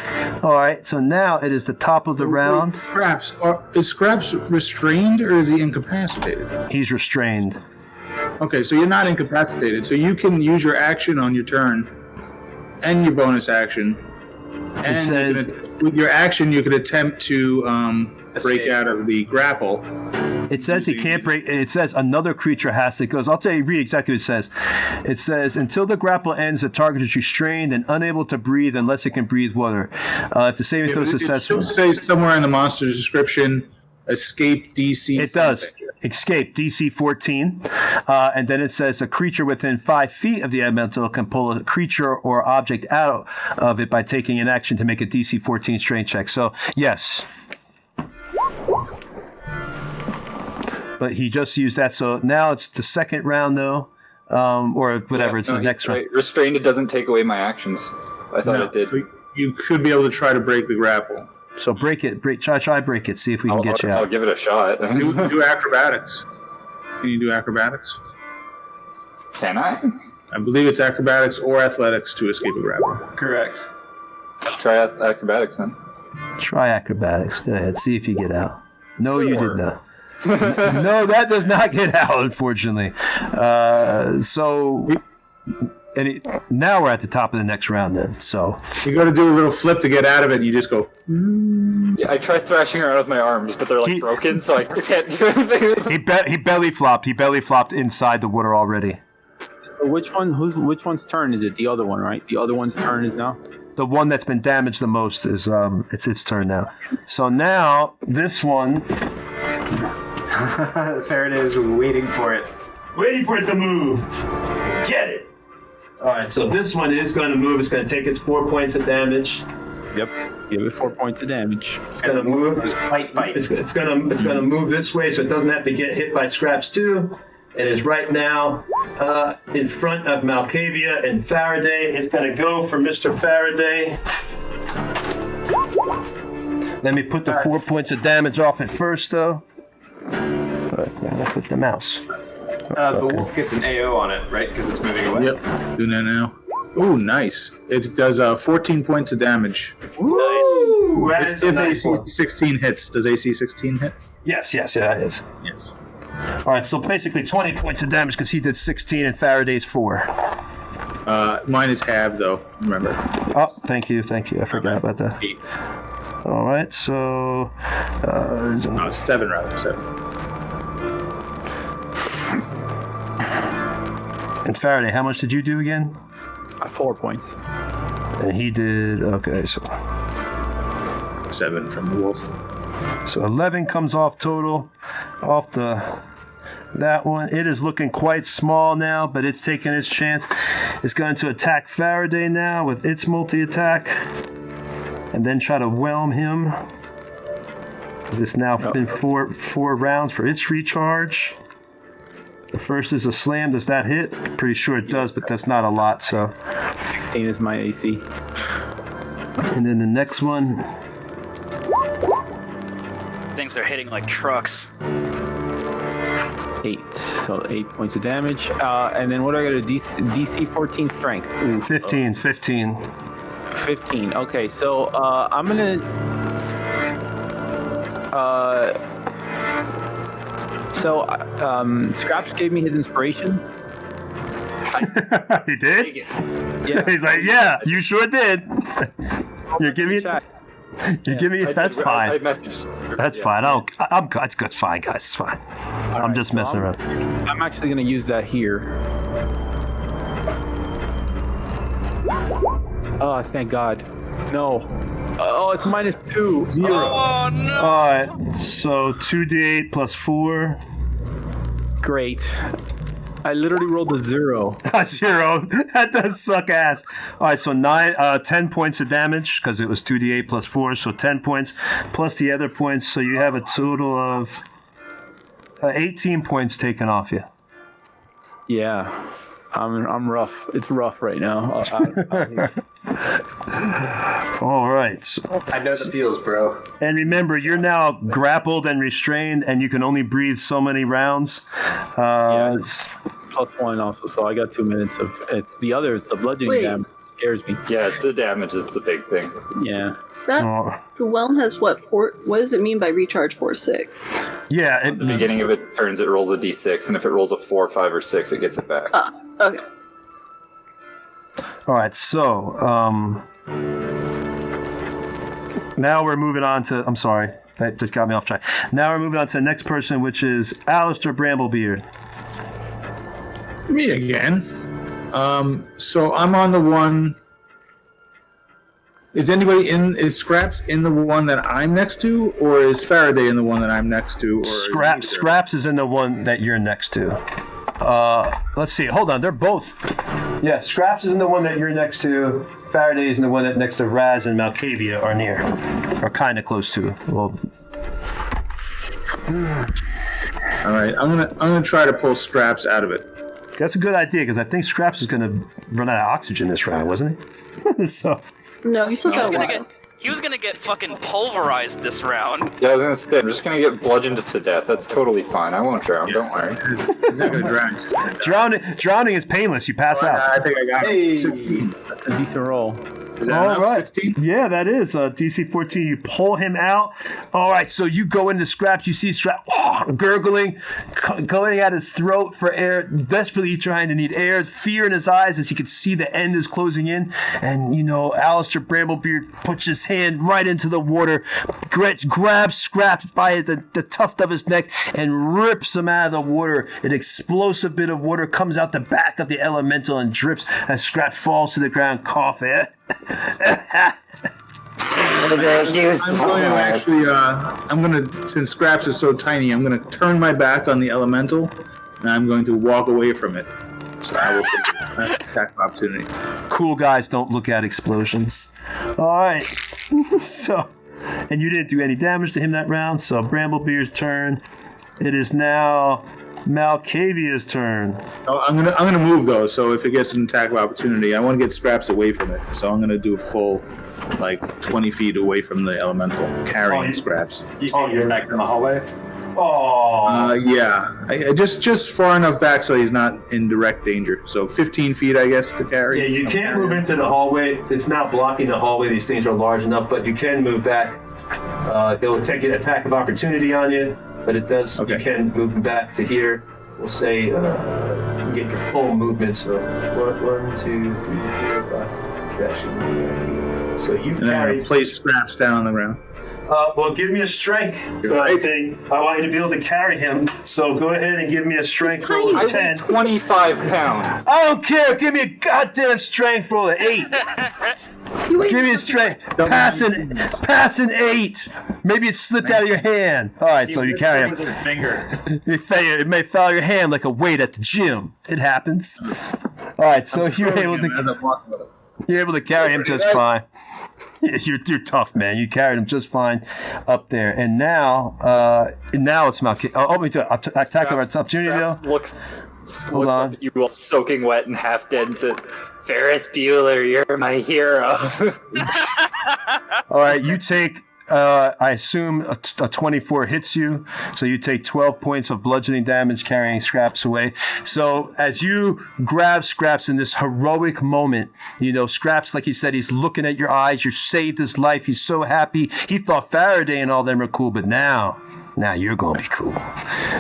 All right, so now it is the top of the round. Is Scraps restrained or is he incapacitated? He's restrained. Okay, so you're not incapacitated, so you can use your action on your turn and your bonus action. And with your action, you could attempt to break out of the grapple. It says he can't break. It says another creature has to. Read exactly what it says. It says, until the grapple ends, the target is restrained and unable to breathe unless it can breathe water. If the saving throw is successful. It says somewhere in the monster's description, escape DC. It does. Escape DC 14, and then it says a creature within 5 feet of the elemental can pull a creature or object out of it by taking an action to make a DC 14 strength check. So yes, but he just used that. So now it's the second round though, or whatever. It's the next round. Restrained. It doesn't take away my actions. I thought it did. So you could be able to try to break the grapple. So break it. Try break it. See if we can get you out. I'll give it a shot. do acrobatics. Can you do acrobatics? Can I? I believe it's acrobatics or athletics to escape a grapple. Correct. Try acrobatics then. Try acrobatics. Go ahead. See if you get out. No, you did not. No, that does not get out, unfortunately. Now we're at the top of the next round then. So you got to do a little flip to get out of it, and you just go. Yeah, I try thrashing around with my arms, but they're broken, so I just can't do anything. He belly flopped. He belly flopped inside the water already. So which one's turn is it? The other one, right? The other one's turn is now. The one that's been damaged the most is it's its turn now. So now this one. Faraday's waiting for it. Waiting for it to move. Get it. All right, so this one is going to move. It's going to take its 4 points of damage. Yep, give it 4 points of damage. It's going to move. It's going to move this way, so it doesn't have to get hit by Scraps 2. It is right now in front of Malkavia and Faraday. It's going to go for Mr. Faraday. Let me put the 4 points of damage off it first, though. I'm going to put the mouse. The wolf gets an AO on it, right? Because it's moving away. Yep, doing that now. Ooh, nice. It does 14 points of damage. Ooh, nice. If AC 16 hits. Does AC 16 hit? Yes, it is. Yes. All right, so basically 20 points of damage because he did 16 and Faraday's 4. Mine is halved, though. Remember. Oh, thank you. I forgot about that. 8. All right, so... 7, rather. 7. And Faraday, how much did you do again? 4 points. And he did... Okay, so... 7 from the wolf. So 11 comes off total, off that one. It is looking quite small now, but it's taking its chance. It's going to attack Faraday now with its multi-attack, and then try to whelm him. It's now been four rounds for its recharge. The first is a slam. Does that hit? Pretty sure it does, but that's not a lot. So 16 is my AC. And then the next one. Things are hitting like trucks. 8. So 8 points of damage. And then what do I got to do? DC 14 strength. 15. 15. Okay, so I'm going to... Scraps gave me his inspiration. He did? Yeah. He's like, yeah, you sure did. You're giving me... You give me... That's fine. I messaged. That's fine. I'm good. It's good. Fine, guys. It's fine. I'm just messing around. I'm actually going to use that here. Oh, thank God. No. Oh, it's -2. 0. Oh, no. All right. So 2d8 plus 4. Great. I literally rolled a 0. A 0. That does suck ass. All right, so 10 points of damage because it was 2d8 plus 4, so 10 points plus the other points. So you have a total of 18 points taken off you. Yeah. I'm rough. It's rough right now. All right. So, I know the feels, bro. and remember, you're now grappled and restrained, and you can only breathe so many rounds. +1 also, so I got 2 minutes of... It's the bludgeoning damage scares me. Yeah, it's the damage that's the big thing. Yeah. The whelm has what does it mean by recharge 4/6? Yeah. At the beginning of its turns, it rolls a d6, and if it rolls a 4, 5, or 6, it gets it back. Okay. All right, so now we're moving on to... I'm sorry, that just got me off track. Now we're moving on to the next person, which is Alistair Bramblebeard. Me again. So I'm on the one... Is Scraps in the one that I'm next to, or is Faraday in the one that I'm next to? Or Scraps is in the one that you're next to. Let's see. Hold on. They're both. Yeah, Scraps is in the one that you're next to. Faraday is in the one that next to Raz and Malkavia are near, or kind of close to. Well. All right. I'm gonna try to pull Scraps out of it. That's a good idea because I think Scraps is gonna run out of oxygen this round, wasn't he? So. No, you still got a while. He was gonna get fucking pulverized this round. Yeah, I was gonna say, I'm just gonna get bludgeoned to death. That's totally fine. I won't drown. Don't worry. He's not gonna drown. Drowning is painless. You pass out. I think I got it. 16. That's a decent roll. Is that enough? 16? Yeah, that is DC 14. You pull him out. All right, so you go into Scraps. You see Scraps gurgling, going at his throat for air, desperately trying to need air. Fear in his eyes as he can see the end is closing in. And, Alistair Bramblebeard puts his hand right into the water, grabs Scraps by the tuft of his neck, and rips him out of the water. An explosive bit of water comes out the back of the elemental and drips as Scraps falls to the ground, coughing. Since Scraps is so tiny, I'm gonna turn my back on the elemental, and I'm going to walk away from it. So I will take an attack of opportunity. Cool guys don't look at explosions. All right. So, and you didn't do any damage to him that round. So Bramblebeard's turn. It is now Malkavia's turn. Oh, I'm gonna move though. So if it gets an attack of opportunity, I want to get Scraps away from it. So I'm gonna do a full, 20 feet away from the elemental, carrying Scraps. You're back in the hallway. Oh. Yeah. I just far enough back so he's not in direct danger. So 15 feet, I guess, to carry. Yeah, you can't move into the hallway. It's not blocking the hallway. These things are large enough, but you can move back. It'll take an attack of opportunity on you, but it does. Okay. You can move back to here. We'll say can get your full movement. So 1, 2, 3, 4, 5. Catching. So you've And then carried. place scraps down on the ground. Well, give me a strength thing. I want you to be able to carry him. So go ahead and give me a strength roll I of weigh 10. 25 pounds. I don't care. Give me a goddamn strength roll of 8. Give me a strength. Pass an 8. Maybe it slipped out of your hand. All right, so you carry him. Finger. It may fall out of your hand like a weight at the gym. It happens. All right, so you're able to carry him just fine. You're tough, man. You carried him just fine up there, and now it's Malky. Oh, me too. Attack of opportunity though. Looks up at you, all soaking wet and half dead, and says, "Ferris Bueller, you're my hero." All right, you take. I assume a 24 hits you, so you take 12 points of bludgeoning damage carrying Scraps away. So as you grab Scraps in this heroic moment, Scraps, like he said, he's looking at your eyes. You saved his life. He's so happy. He thought Faraday and all them were cool, but now you're gonna be cool.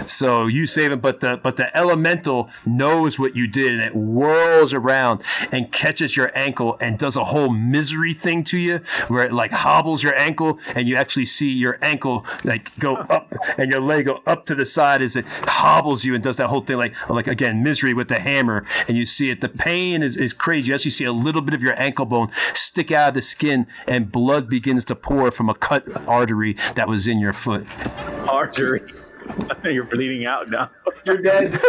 So you save him, but the elemental knows what you did, and it whirls around and catches your ankle and does a whole misery thing to you, where it like hobbles your ankle, and you actually see your ankle like go up and your leg go up to the side as it hobbles you and does that whole thing like again misery with the hammer, and you see it. The pain is crazy. You actually see a little bit of your ankle bone stick out of the skin, and blood begins to pour from a cut artery that was in your foot. Artery. You're bleeding out now. You're dead.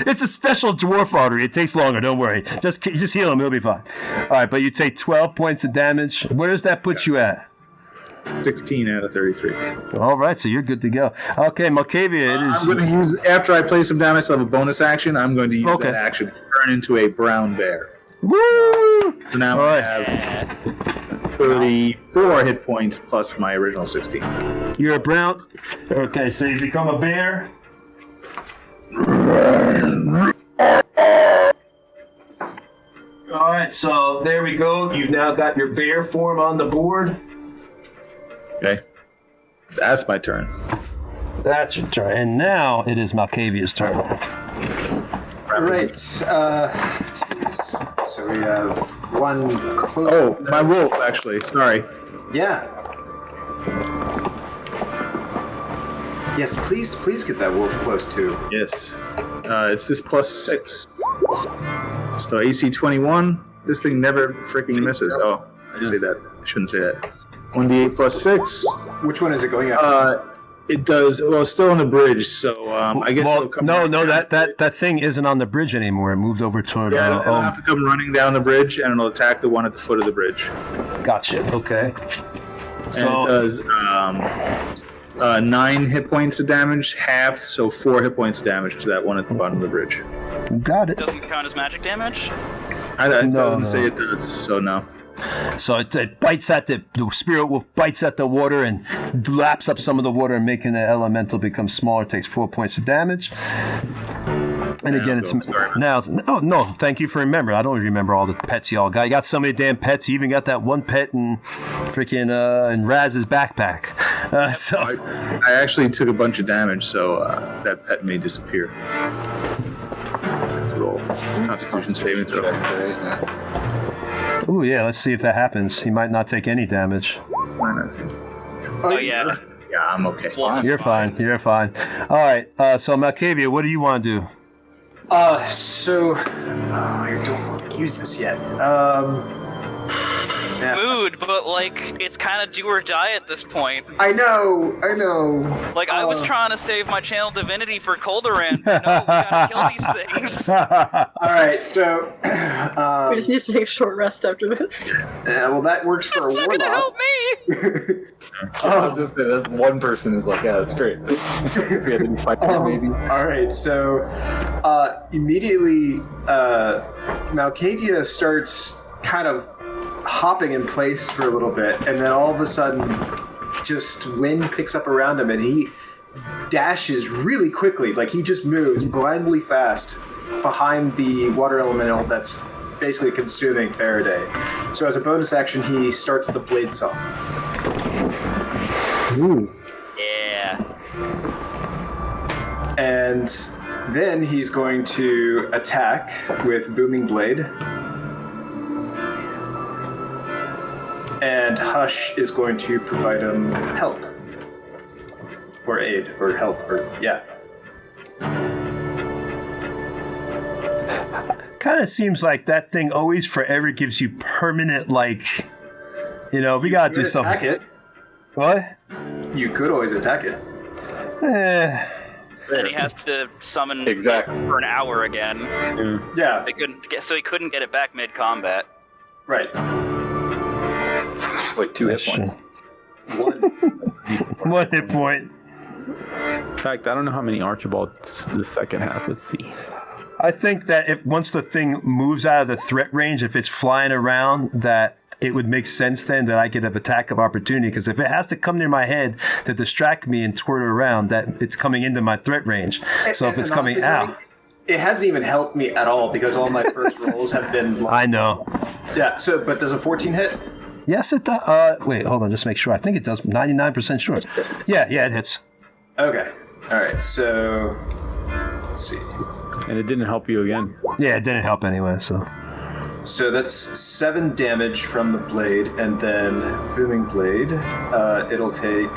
It's a special dwarf artery. It takes longer. Don't worry. Just heal him. He'll be fine. All right, but you take 12 points of damage. Where does that put you at? 16 out of 33. All right, so you're good to go. Okay, Malkavia, it is. I'm going to use, after I place him down, I still have a bonus action. I'm going to use that action to turn into a brown bear. Woo! So now I have 34 hit points plus my original 16. You're a brown. Okay, so you become a bear. All right, so there we go. You've now got your bear form on the board. Okay. That's my turn. That's your turn. And now it is Malkavia's turn. All right. Jeez. So we have one close. Oh, my wolf, actually. Sorry. Yeah. Yes, please get that wolf close too. Yes. It's this +6. So AC 21. This thing never freaking misses. Oh, I say that. I shouldn't say that. 1d8 +6. Which one is it going after? It does. Well, it's still on the bridge, so I guess it'll come. No, that thing isn't on the bridge anymore. It moved over toward. Yeah, it'll have to come running down the bridge, and it'll attack the one at the foot of the bridge. Gotcha. Okay. And it does 9 hit points of damage, half, so 4 hit points of damage to that one at the bottom of the bridge. Got it. Doesn't count as magic damage? It doesn't say it does, so no. So it bites at the spirit wolf bites at the water and laps up some of the water, making the elemental become smaller. Takes 4 points of damage. And again, it's now. No, thank you for remembering. I don't remember all the pets y'all got. You got so many damn pets. You even got that one pet in freaking in Raz's backpack. So I actually took a bunch of damage, so that pet may disappear. Let's roll Constitution saving throw. Ooh, yeah, let's see if that happens. He might not take any damage. Why not? Oh, yeah. Yeah, I'm okay. You're fine. You're fine. All right, so Malkavia, what do you want to do? I don't want to use this yet. Mood, but it's kind of do or die at this point. I know. I was trying to save my channel divinity for Coldoran, but no, we gotta kill these things. All right, so we just need to take a short rest after this. Well, that works for a warlock. It's not gonna help me. I was just that one person is like, yeah, that's great. If we had any fighters, maybe. All right, so immediately Malkavia starts kind of hopping in place for a little bit, and then all of a sudden just wind picks up around him and he dashes really quickly, like he just moves blindly fast behind the water elemental that's basically consuming Faraday. So as a bonus action, he starts the blade song. Ooh. Yeah. And Then he's going to attack with Booming Blade. And Hush is going to provide him help. Or aid, or help, or yeah. Kind of seems like that thing always forever gives you permanent, like, we gotta do something. Attack it. What? You could always attack it. Then he has to summon for an hour again. Yeah. He couldn't get it back mid-combat. Right. It's like 2 hit points. One hit point. In fact, I don't know how many Archibalds the second has. Let's see. I think that if once the thing moves out of the threat range, if it's flying around, that it would make sense then that I get an attack of opportunity. Because if it has to come near my head to distract me and twirl around, that it's coming into my threat range. So if it's coming out, it hasn't even helped me at all because all my first rolls have been. I know. Yeah. So, but does a 14 hit? Yes, it does. Wait, hold on, just make sure. I think it does. 99% sure. Yeah, it hits. Okay. All right. So let's see. And it didn't help you again. Yeah, it didn't help anyway. So that's 7 damage from the blade, and then Booming Blade. It'll take.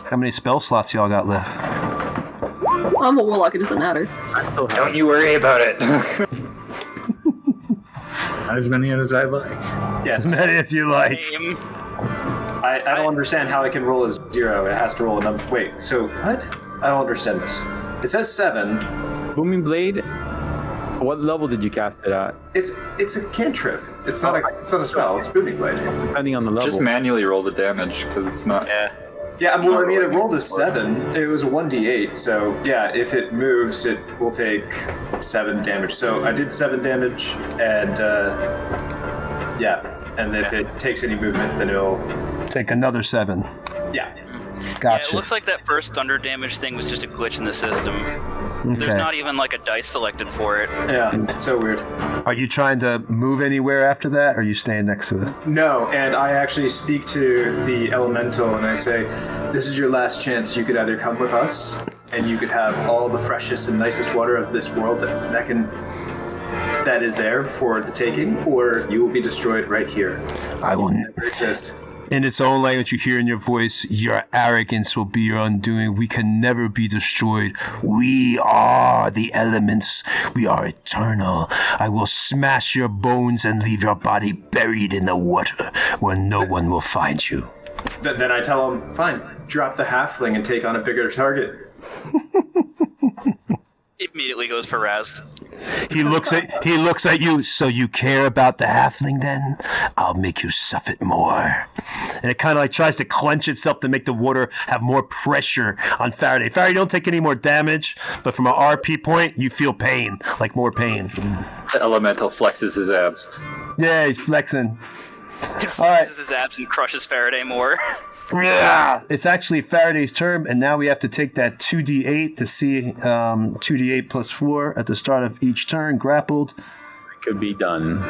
How many spell slots y'all got left? I'm a warlock. It doesn't matter. Don't you worry about it. As many as I like. Yes. As many as you like. I don't understand how it can roll a 0. It has to roll a number. Wait, so what? I don't understand this. It says 7. Booming Blade. What level did you cast it at? It's a cantrip. It's not a spell. It's Booming Blade. Depending on the level. Just manually roll the damage because it's not. Yeah, well, I mean, it rolled a 7. It was a 1d8, so yeah, if it moves, it will take 7 damage. So I did 7 damage, and and if it takes any movement, then it'll take another 7. Yeah. Gotcha. Yeah, it looks like that first thunder damage thing was just a glitch in the system. Okay. There's not even like a dice selected for it. Yeah, so weird. Are you trying to move anywhere after that, or are you staying next to it? No, and I actually speak to the elemental and I say, this is your last chance. You could either come with us, and you could have all the freshest and nicest water of this world that is there for the taking, or you will be destroyed right here. I will never exist. In its own language, you hear in your voice, your arrogance will be your undoing. We can never be destroyed. We are the elements. We are eternal. I will smash your bones and leave your body buried in the water where no one will find you. Then I tell him, fine, drop the halfling and take on a bigger target. Immediately goes for Raz. He looks at you. So you care about the halfling then? I'll make you suffer it more. And it kind of like tries to clench itself to make the water have more pressure on Faraday. Faraday, don't take any more damage, but from an RP point, you feel pain, like more pain. The elemental flexes his abs. Yeah, he's flexing. He flexes his abs and crushes Faraday more. Yeah, it's actually Faraday's turn, and now we have to take that 2d8 to see 2d8 plus 4 at the start of each turn, grappled. Could be done.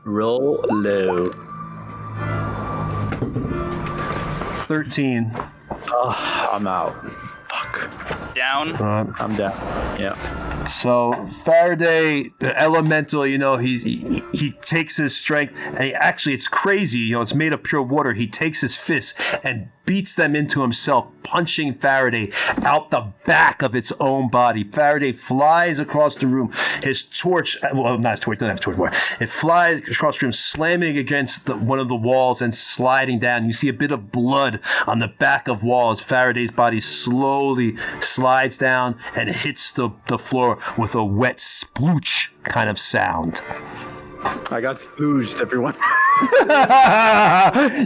Roll low. 13. Oh, I'm out. Fuck. Down. I'm down. Yeah. So Faraday, the elemental, he takes his strength, and it's crazy. It's made of pure water. He takes his fists and beats them into himself, punching Faraday out the back of its own body. Faraday flies across the room. His torch, well, not his torch, doesn't have a torch more. It flies across the room, slamming against one of the walls and sliding down. You see a bit of blood on the back of wall as Faraday's body slowly slides down and hits the floor with a wet splooch kind of sound. I got splooged, everyone.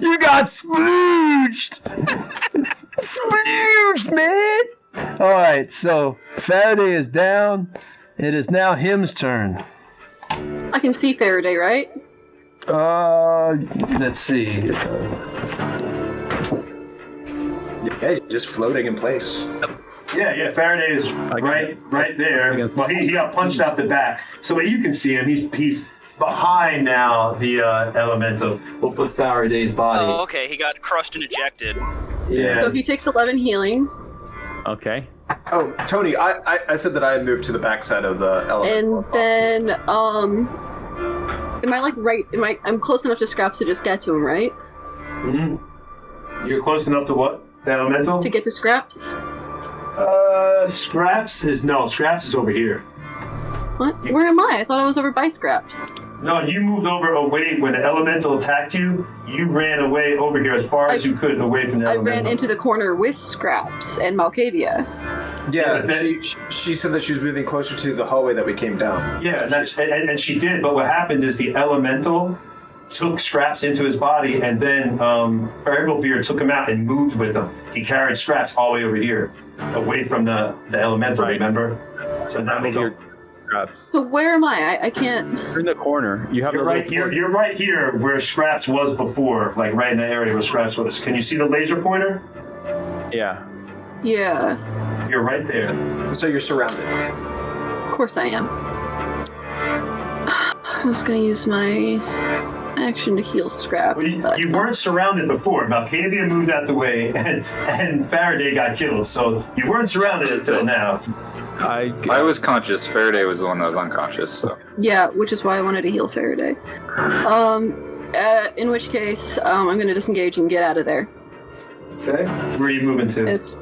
You got splooged! Splooged, man! Alright, so Faraday is down. It is now him's turn. I can see Faraday, right? Let's see. Yeah, he's just floating in place. Yeah, Faraday is right there. Well, he got punched out the back. So you can see him. behind now the elemental. We'll put Faraday's body. Oh, okay. He got crushed and ejected. Yeah. So he takes 11 healing, Okay. Oh, Tony, I said that I had moved to the backside of the element. and then am I like right? I'm close enough to Scraps to just get to him, right? You're close enough to what? The elemental? To get to Scraps. Scraps is over here. What? Where am I? I thought I was over by Scraps. No, you moved over away when the elemental attacked you. You ran away over here as far as you could away from the I elemental. ran into the corner with Scraps and Malkavia. Yeah, but then- she said that she was moving closer to the hallway that we came down. Yeah, and she did. But what happened is the elemental took Scraps into his body, and then Bramblebeard took him out and moved with him. He carried Scraps all the way over here, away from the elemental. Right. Remember? So that was Scraps. So where am I? I can't. You're in the corner. You have You're the right little here. You're right here where Scraps was before, like right in the area where Scraps was. Can you see the laser pointer? Yeah. Yeah, You're right there. So you're surrounded. of course I am. I was gonna use my action to heal Scraps. Well, but you weren't surrounded before. Malkavia moved out the way, and Faraday got killed. So you weren't surrounded until now. I was conscious. Faraday was the one that was unconscious. So Yeah, which is why I wanted to heal Faraday. In which case, I'm gonna disengage and get out of there. Okay. Where are you moving to? It's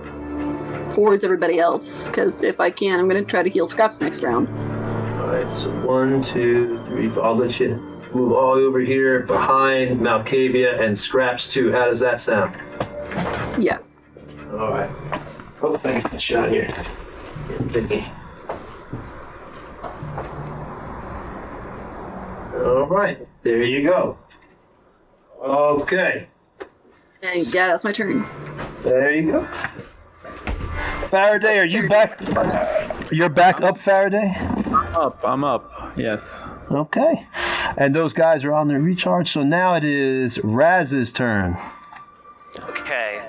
towards everybody else, because if I can, I'm gonna try to heal Scraps next round. All right, so 1, 2, 3, 4. I'll let you move all over here behind Malkavia and Scraps too. How does that sound? Yeah. All right. Oh, I get the shot here. Thingy. All right, there you go. Okay, And yeah, that's my turn. there you go. Faraday, are you back? You're back up, Faraday? I'm up. Yes. Okay. And those guys are on their recharge, so now it is Raz's turn. Okay.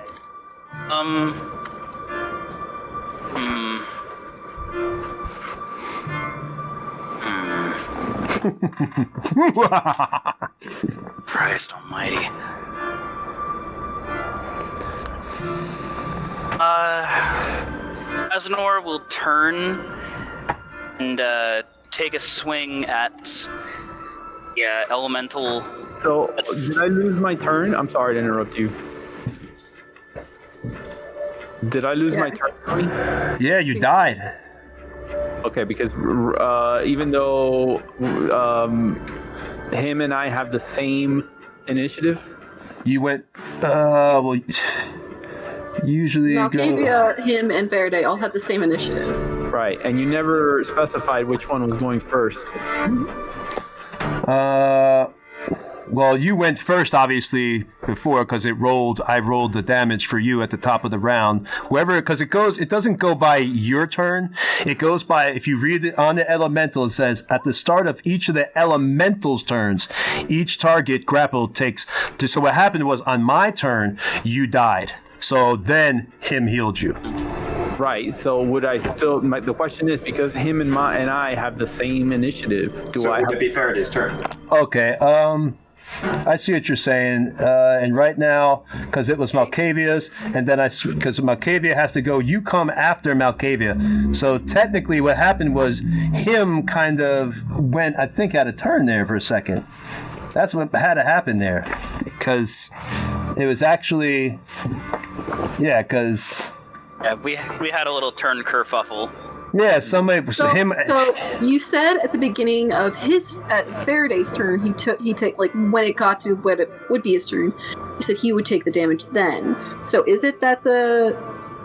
Christ almighty. Aznor will turn and take a swing at elemental. So, did I lose my turn? I'm sorry to interrupt you. Did I lose my turn, Tony? Yeah, you died. Okay, because even though him and I have the same initiative. You went, well, usually go... Malkavia, him, and Faraday all had the same initiative. Right, and you never specified which one was going first. Well, you went first, obviously, before, because I rolled the damage for you at the top of the round. Whoever, because it doesn't go by your turn. It goes by, if you read it on the elemental, it says, at the start of each of the elemental's turns, each target grappled takes, so what happened was, on my turn, you died. So then, him healed you. Right, so would I still, the question is, because him and I have the same initiative, So would it be Faraday's turn? Okay, I see what you're saying, and right now, because it was Malkavia's, and then because Malkavia has to go, you come after Malkavia. So technically what happened was him kind of went, I think, out of turn there for a second. That's what had to happen there, because it was actually, because... Yeah, we had a little turn kerfuffle. Yeah, somebody, So you said at the beginning of Faraday's turn, he take like when it got to when it would be his turn, you said he would take the damage then. So is it that the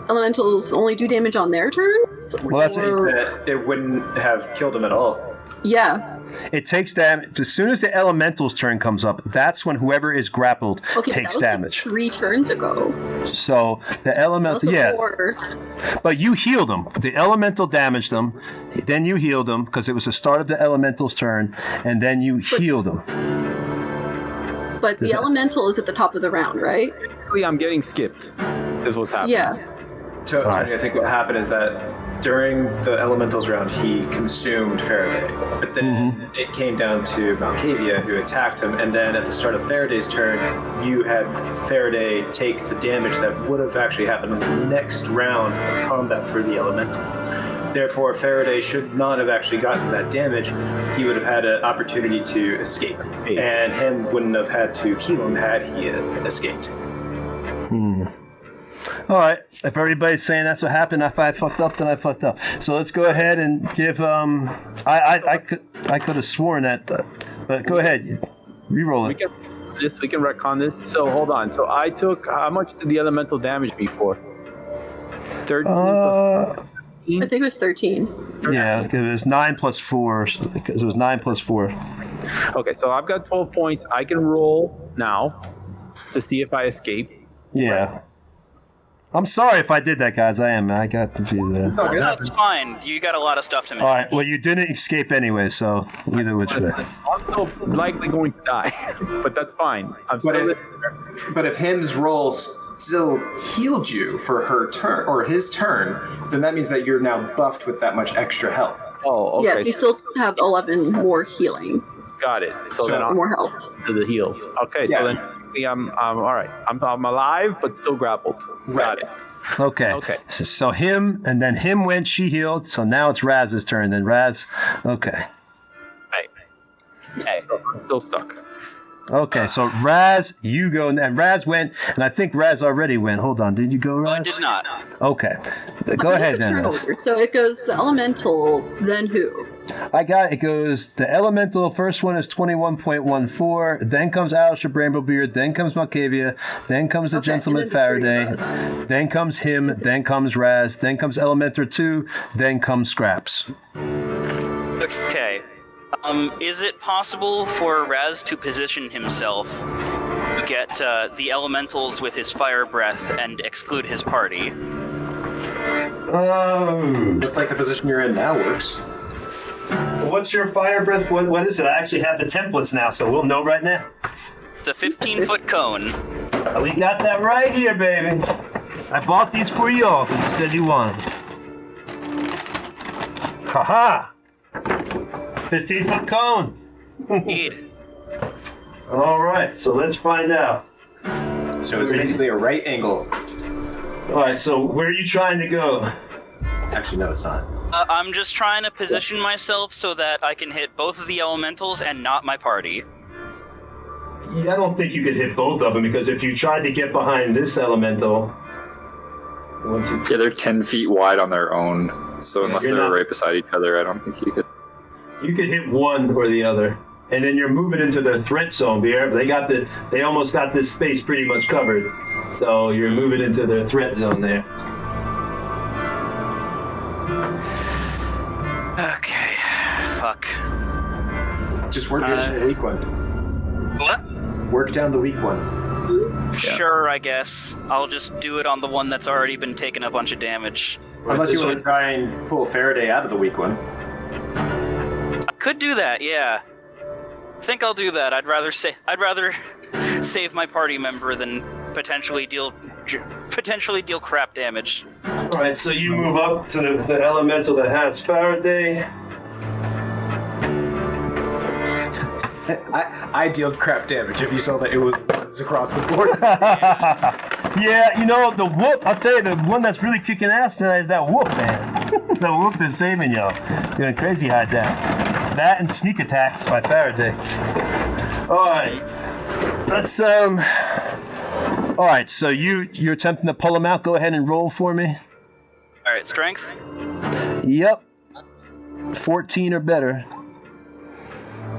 elementals only do damage on their turn? Well, that's It wouldn't have killed him at all. Yeah. It takes damage as soon as the elemental's turn comes up. That's when whoever is grappled Okay, takes that was damage. Like 3 turns ago. So the elemental, yeah. Before. But you healed him. The elemental damaged him. Then you healed him because it was the start of the elemental's turn, and then you healed him. But the elemental is at the top of the round, right? Basically, I'm getting skipped, is what's happening. Yeah. Tony, I think what happened is that during the elementals round, he consumed Faraday, but then it came down to Malkavia, who attacked him, and then at the start of Faraday's turn, you had Faraday take the damage that would have actually happened in the next round of combat for the elemental. Therefore, Faraday should not have actually gotten that damage. He would have had an opportunity to escape, and him wouldn't have had to heal him had he escaped. All right. If everybody's saying that's what happened, if I fucked up, then I fucked up. So let's go ahead and give. I could have sworn that, but go ahead, reroll it. We can retcon this. So hold on. So I took how much did the elemental damage before? 13. I think it was 13. Yeah, it was 9 plus 4. Because it was 9 plus 4. Okay, so I've got 12 points. I can roll now to see if I escape. Yeah. I'm sorry if I did that, guys. I got confused there. That's fine. You got a lot of stuff to manage. All right. Well, you didn't escape anyway, so either which way. I'm still likely going to die, but that's fine. But if Him's rolls still healed you for her turn or his turn, then that means that you're now buffed with that much extra health. Oh, okay. Yes, you still have 11 more healing. Got it. So then more health to the heals. Okay, Yeah. so then I'm all right. I'm alive, but still grappled. Got it. Okay. Okay. So him, and then him went, she healed. So now it's Raz's turn. Then Raz. Okay. Hey. Still stuck. Okay. So Raz, you go, and Raz went, and I think Raz already went. Hold on. Did you go, Raz? I did not. Okay. Go ahead then, Raz. So it goes the elemental, then who? I got it. Goes the elemental. First one is 21.14. Then comes Alistair Bramblebeard. Then comes Malkavia. Then comes the Gentleman Faraday. Then comes him. Then comes Raz. Then comes Elementor 2. Then comes Scraps. Okay. Is it possible for Raz to position himself to get the elementals with his fire breath and exclude his party? Looks like the position you're in now works. What's your fire breath? What is it? I actually have the templates now, so we'll know right now. It's a 15-foot cone. We got that right here, baby. I bought these for you all because you said you wanted them. Haha! 15-foot cone. Indeed. All right, so let's find out. So it's basically a right angle. All right, so where are you trying to go? Actually, no, it's not. I'm just trying to position myself so that I can hit both of the elementals and not my party. I don't think you could hit both of them because if you tried to get behind this elemental... Yeah, they're 10 feet wide on their own, so unless they're right beside each other, I don't think you could. You could hit one or the other, and then you're moving into their threat zone. They almost got this space pretty much covered, so you're moving into their threat zone there. Okay. Fuck. Just work down the weak one. What? Work down the weak one. Sure, I guess. I'll just do it on the one that's already been taking a bunch of damage. Unless you want to try and pull Faraday out of the weak one. I could do that, yeah. I think I'll do that. I'd rather save my party member than potentially deal crap damage. All right, so you move up to the elemental that has Faraday. I dealt crap damage if you saw that it was ones across the board. Yeah, the whoop, I'll tell you, the one that's really kicking ass tonight is that whoop, man. The whoop is saving y'all. Doing crazy high down. That and sneak attacks by Faraday. Alright. Let's, Alright, so you're attempting to pull him out. Go ahead and roll for me. Alright, strength? Yep. 14 or better.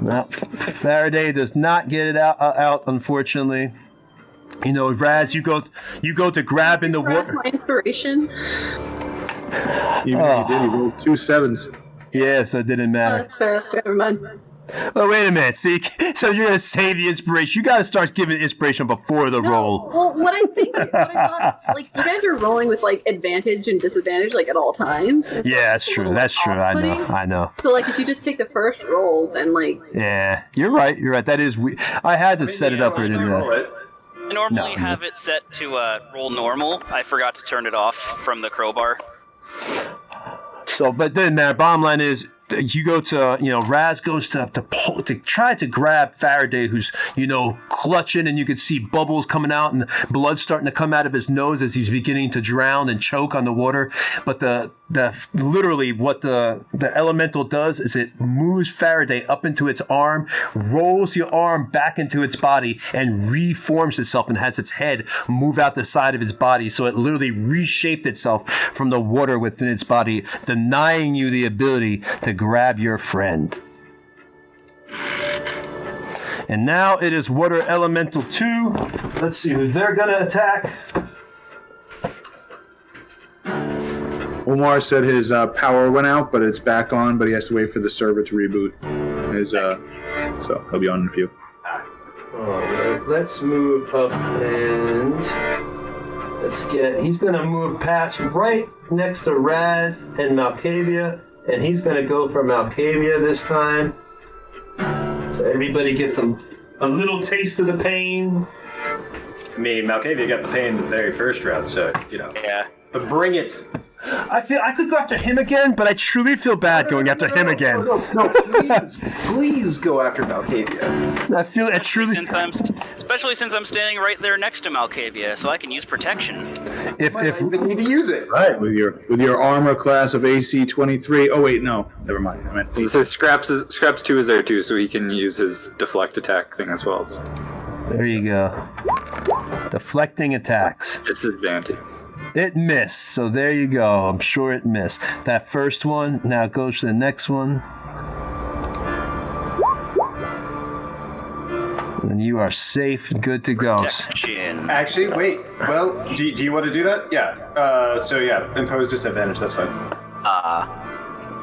No, Faraday does not get it out, unfortunately. Raz, you go to grab in the water. My inspiration. Even if he did, he rolled 2 7s. Yeah, so it didn't matter. That's fair. Never mind. Oh, wait a minute. See, so you're going to save the inspiration. You got to start giving inspiration before the roll. Well, what I thought, you guys are rolling with, advantage and disadvantage, at all times. Yeah, that's true. That's true. I know. So, if you just take the first roll, then, Yeah, you're right. That is... I had to set it up or didn't I? I normally have it set to roll normal. I forgot to turn it off from the crowbar. So, but then, man, bottom line is, you go to, Raz goes to try to grab Faraday, who's, clutching, and you can see bubbles coming out and blood starting to come out of his nose as he's beginning to drown and choke on the water. But literally what the elemental does is it moves Faraday up into its arm, rolls the arm back into its body, and reforms itself and has its head move out the side of its body. So it literally reshaped itself from the water within its body, denying you the ability to grab your friend. And now it is Water Elemental 2. Let's see who they're going to attack. Omar said his power went out, but it's back on, but he has to wait for the server to reboot. So he'll be on in a few. Alright, let's move up and he's going to move past right next to Raz and Malkavia, and he's going to go for Malkavia this time. So everybody gets a little taste of the pain. I mean, Malkavia got the pain the very first round, so, Yeah. But bring it. I feel I could go after him again, but I truly feel bad going after him again. No, please go after Malkavia. I feel it truly. Especially since I'm standing right there next to Malkavia, so I can use protection. If we need to use it, right, with your armor class of AC 23. Oh wait, no, never mind. He says Scraps 2 is there too, so he can use his deflect attack thing as well. There you go. Deflecting attacks. Disadvantage. It missed, so there you go. I'm sure it missed. That first one, now it goes to the next one. And you are safe and good to go. Protection. Actually, wait. Well, do you want to do that? Yeah. Impose disadvantage. That's fine.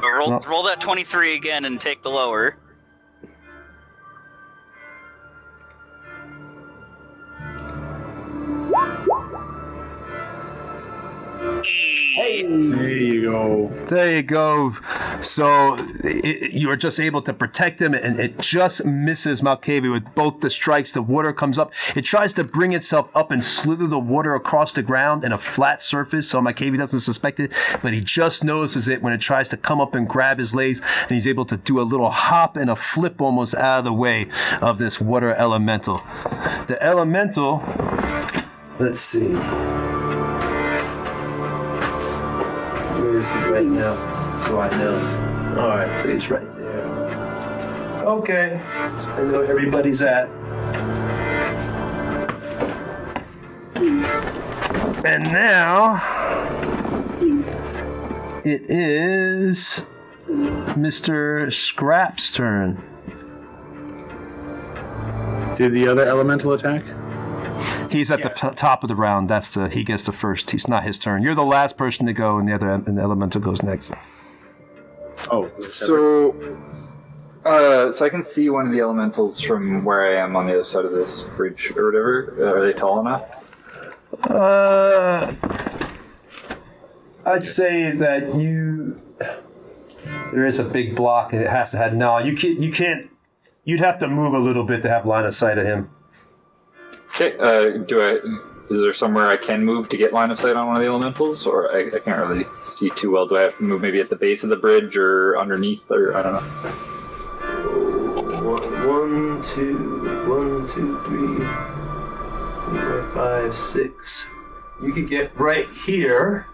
Roll that 23 again and take the lower. Hey, there you go. There you go. So you are just able to protect him, and it just misses Malkavia with both the strikes. The water comes up. It tries to bring itself up and slither the water across the ground in a flat surface, so Malkavia doesn't suspect it, but he just notices it when it tries to come up and grab his legs, and he's able to do a little hop and a flip almost out of the way of this water elemental. The elemental, let's see. Where is he right now? So I know. Alright, so he's right there. Okay. I know where everybody's at. And now it is Mr. Scrap's turn. Did the other elemental attack? He's at the top of the round. He gets the first. It's not his turn. You're the last person to go, and the elemental goes next. Oh, so I can see one of the elementals from where I am on the other side of this bridge or whatever. Are they tall enough? I'd say that there is a big block, and it has to have. No, you can't. You'd have to move a little bit to have line of sight of him. Okay, is there somewhere I can move to get line of sight on one of the elementals? Or I can't really see too well. Do I have to move maybe at the base of the bridge or underneath, or I don't know? 1, 2, 3, 4, 5, 6. You could get right here,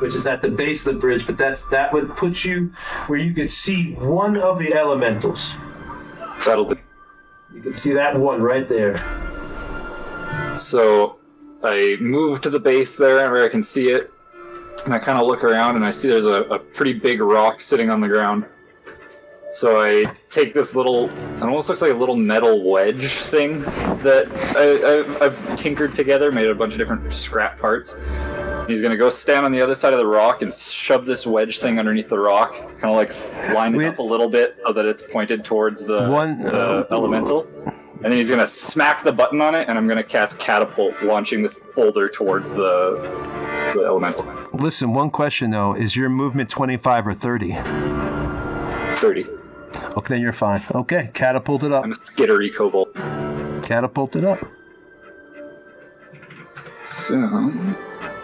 which is at the base of the bridge, but that would put you where you could see one of the elementals. That'll do. You can see that one right there. So I move to the base there where I can see it, and I kind of look around and I see there's a pretty big rock sitting on the ground. So I take this it almost looks like a little metal wedge thing that I've tinkered together, made a bunch of different scrap parts. He's going to go stand on the other side of the rock and shove this wedge thing underneath the rock, kind of like line it up a little bit so that it's pointed towards the elemental. And then he's going to smack the button on it, and I'm going to cast Catapult, launching this boulder towards the elemental. Listen, one question, though. Is your movement 25 or 30? 30. Okay, then you're fine. Okay, catapult it up. I'm a skittery kobold. Catapult it up. So,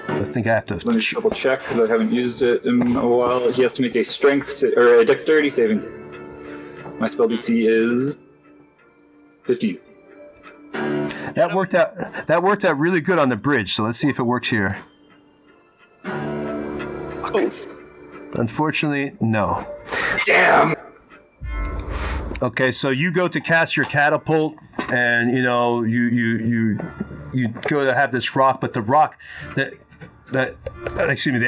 I think I have to. let me double check because I haven't used it in a while. He has to make a or a dexterity saving. My spell DC is 15. That worked out. That worked out really good on the bridge. So let's see if it works here. Unfortunately, no. Damn. Okay, so you go to cast your catapult, and you go to have this rock, but the rock the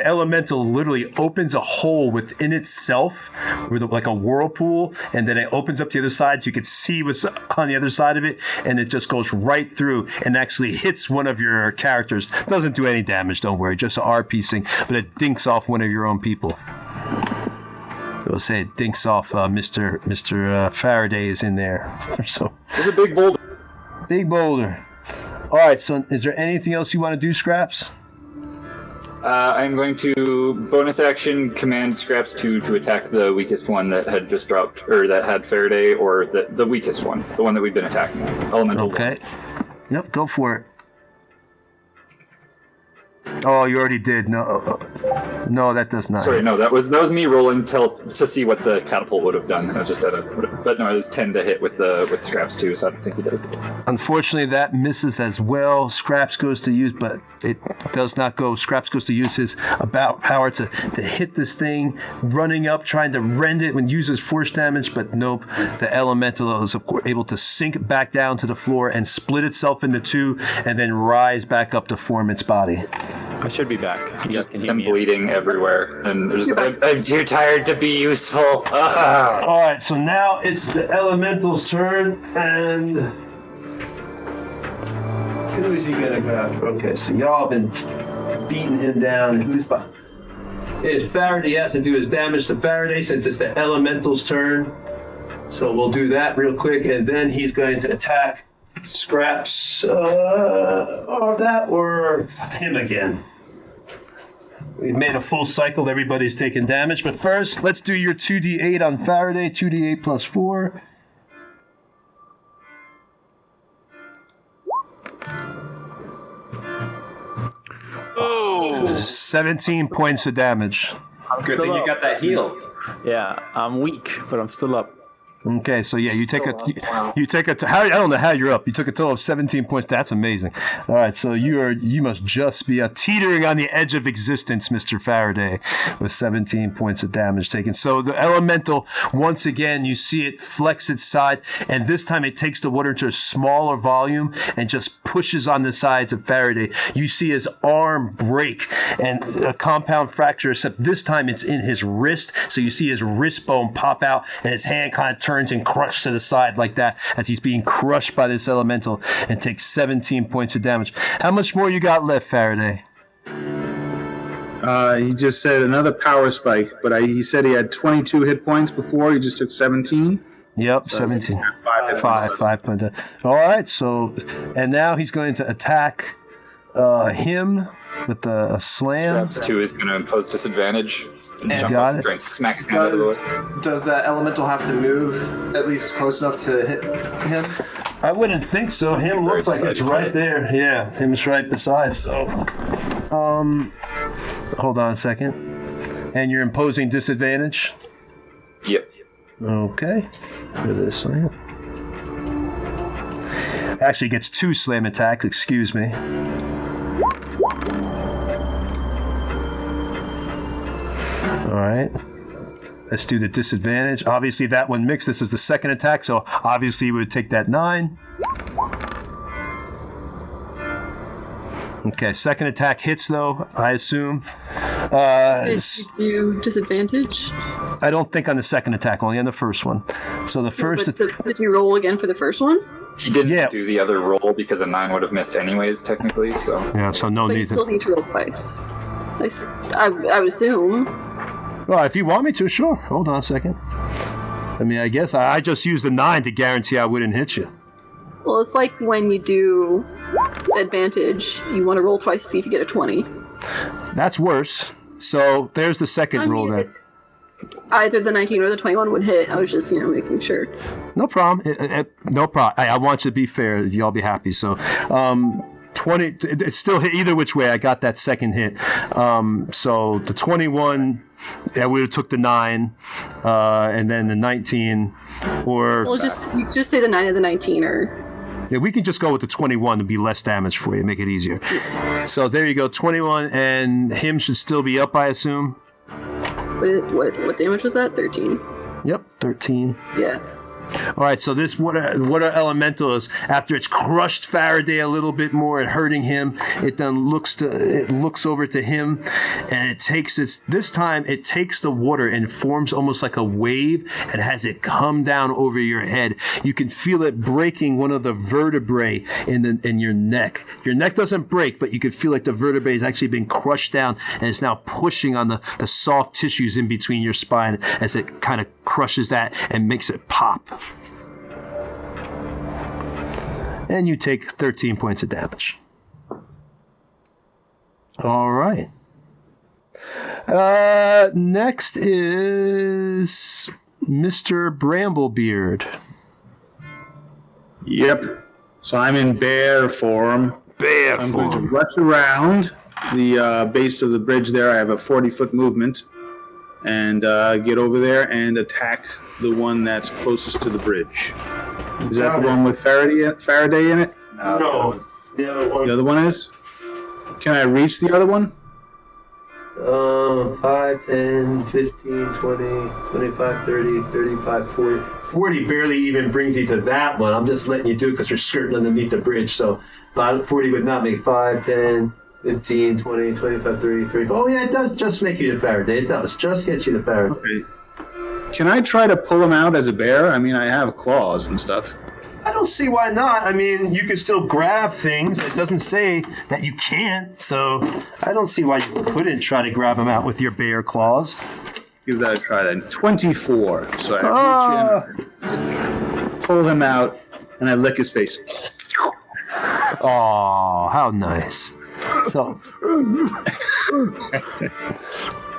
elemental literally opens a hole within itself, like a whirlpool, and then it opens up to the other side, so you can see what's on the other side of it, and it just goes right through and actually hits one of your characters. Doesn't do any damage, don't worry, just R-piecing, but it dinks off one of your own people. We'll say it dinks off Mr. Faraday is in there. So it's a big boulder. Big boulder. All right, so is there anything else you want to do, Scraps? I'm going to bonus action command Scraps to attack the weakest one that had just dropped, or that had Faraday, or the weakest one, the one that we've been attacking. Elemental. Okay. Yep, go for it. Oh, you already did. No, that does not. Sorry, no, that was me rolling to see what the catapult would have done. I just but no, it was 10 to hit with Scraps too, so I don't think he does. Unfortunately, that misses as well. Scraps goes to use, but it does not go. Scraps goes to use his about power to hit this thing, running up, trying to rend it and uses force damage, but nope. The elemental is of course able to sink back down to the floor and split itself into two, and then rise back up to form its body. I should be back. You guys can hear I'm me. bleeding everywhere, and I'm too tired to be useful. Ah. All right, so now it's the elemental's turn, and who is he gonna grab? Okay, so y'all been beating him down. Who's by? It's Faraday. He has to do his damage to Faraday since it's the elemental's turn. So we'll do that real quick, and then he's going to attack Scraps, or him again. We've made a full cycle. Everybody's taking damage. But first, let's do your 2d8 on Faraday. 2d8 plus 4. Oh! 17 points of damage. Good thing you got that heal. Yeah, I'm weak, but I'm still up. Okay, so yeah, you take I don't know how you're up. You took a total of 17 points. That's amazing. All right, so you must just be teetering on the edge of existence, Mr. Faraday, with 17 points of damage taken. So the elemental, once again, you see it flex its side, and this time it takes the water into a smaller volume and just pushes on the sides of Faraday. You see his arm break and a compound fracture, except this time it's in his wrist. So you see his wrist bone pop out, and his hand kind of turns and crushed to the side like that as he's being crushed by this elemental and takes 17 points of damage. How much more you got left, Faraday? He just said another power spike, but he said he had 22 hit points before. He just took 17. Yep, so 17. 5 points. All right, so, and now he's going to attack him with a slam. Scraps 2 is going to impose disadvantage. Jump up and try and smack his hand out of the way. Does that elemental have to move at least close enough to hit him? I wouldn't think so. Him looks like it's right there. Yeah, him's right beside. So, hold on a second. And you're imposing disadvantage? Yep. Okay. For this slam. Actually gets 2 slam attacks, excuse me. All right. Let's do the disadvantage. Obviously, that one mixed. This is the second attack, so obviously we would take that 9. Okay, second attack hits, though, I assume. Did you do disadvantage? I don't think on the second attack, only on the first one. So the first... Did you roll again for the first one? He didn't do the other roll because a 9 would have missed anyways, technically, so... Yeah, so no but need you still need to roll twice. I would assume. Well, if you want me to, sure. Hold on a second. I mean, I guess I just used the 9 to guarantee I wouldn't hit you. Well, it's like when you do advantage, you want to roll twice to see if you get a 20. That's worse. So there's the second roll then. Either the 19 or the 21 would hit. I was just, making sure. No problem. No problem. I want you to be fair. Y'all be happy. So, 20. It's still hit either which way. I got that second hit. So the 21, yeah, we took the 9, and then the 19, or Well, you just say the 9 or the 19, or yeah, we can just go with the 21 to be less damage for you, make it easier. So there you go, 21, and him should still be up, I assume. what damage was that? 13. Yep, 13. Yeah. All right, so this what our elemental is. After it's crushed Faraday a little bit more and hurting him, it then looks over to him, and it takes this time it takes the water and forms almost like a wave and has it come down over your head. You can feel it breaking one of the vertebrae in your neck. Your neck doesn't break, but you can feel like the vertebrae has actually been crushed down and it's now pushing on the soft tissues in between your spine as it kind of crushes that and makes it pop. And you take 13 points of damage. All right. Next is Mr. Bramblebeard. Yep. So I'm in bear form. I'm going to rush around the base of the bridge there. I have a 40-foot movement. And get over there and attack the one that's closest to the bridge. Is that the one with Faraday in it? No. The other one. The other one is? Can I reach the other one? 5, 10, 15, 20, 25, 30, 35, 40. 40 barely even brings you to that one. I'm just letting you do it because you're skirting underneath the bridge. So 40 would not make 5, 10, 15, 20, 25, 30, 35. Oh, yeah, it does just make you to Faraday. It does. Just gets you to Faraday. Okay. Can I try to pull him out as a bear? I mean, I have claws and stuff. I don't see why not. I mean, you can still grab things. It doesn't say that you can't. So I don't see why you couldn't try to grab him out with your bear claws. Give that a try then. 24. So I reach in, pull him out, and I lick his face. Oh, how nice. So...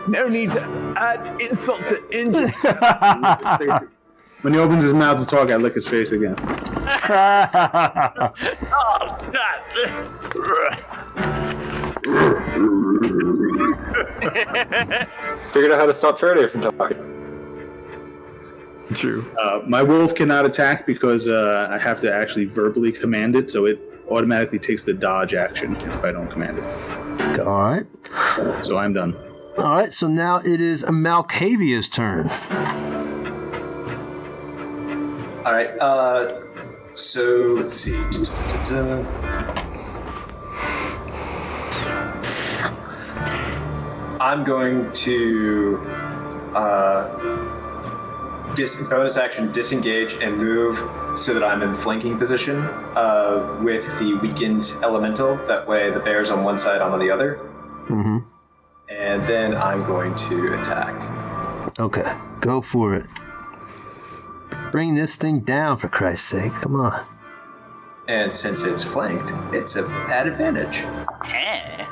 No need to add insult to injury. When he opens his mouth to talk, I lick his face again. Oh, God. Figured out how to stop Faraday from talking. True. My wolf cannot attack because I have to actually verbally command it, so it automatically takes the dodge action if I don't command it. All right. So I'm done. All right, so now it is Malkavia's turn. All right. So let's see. I'm going to bonus action disengage and move so that I'm in flanking position with the weakened elemental. That way, the bear's on one side, I'm on the other. Mm-hmm. And then I'm going to attack. Okay, go for it. Bring this thing down, for Christ's sake. Come on. And since it's flanked, it's at advantage. Eh.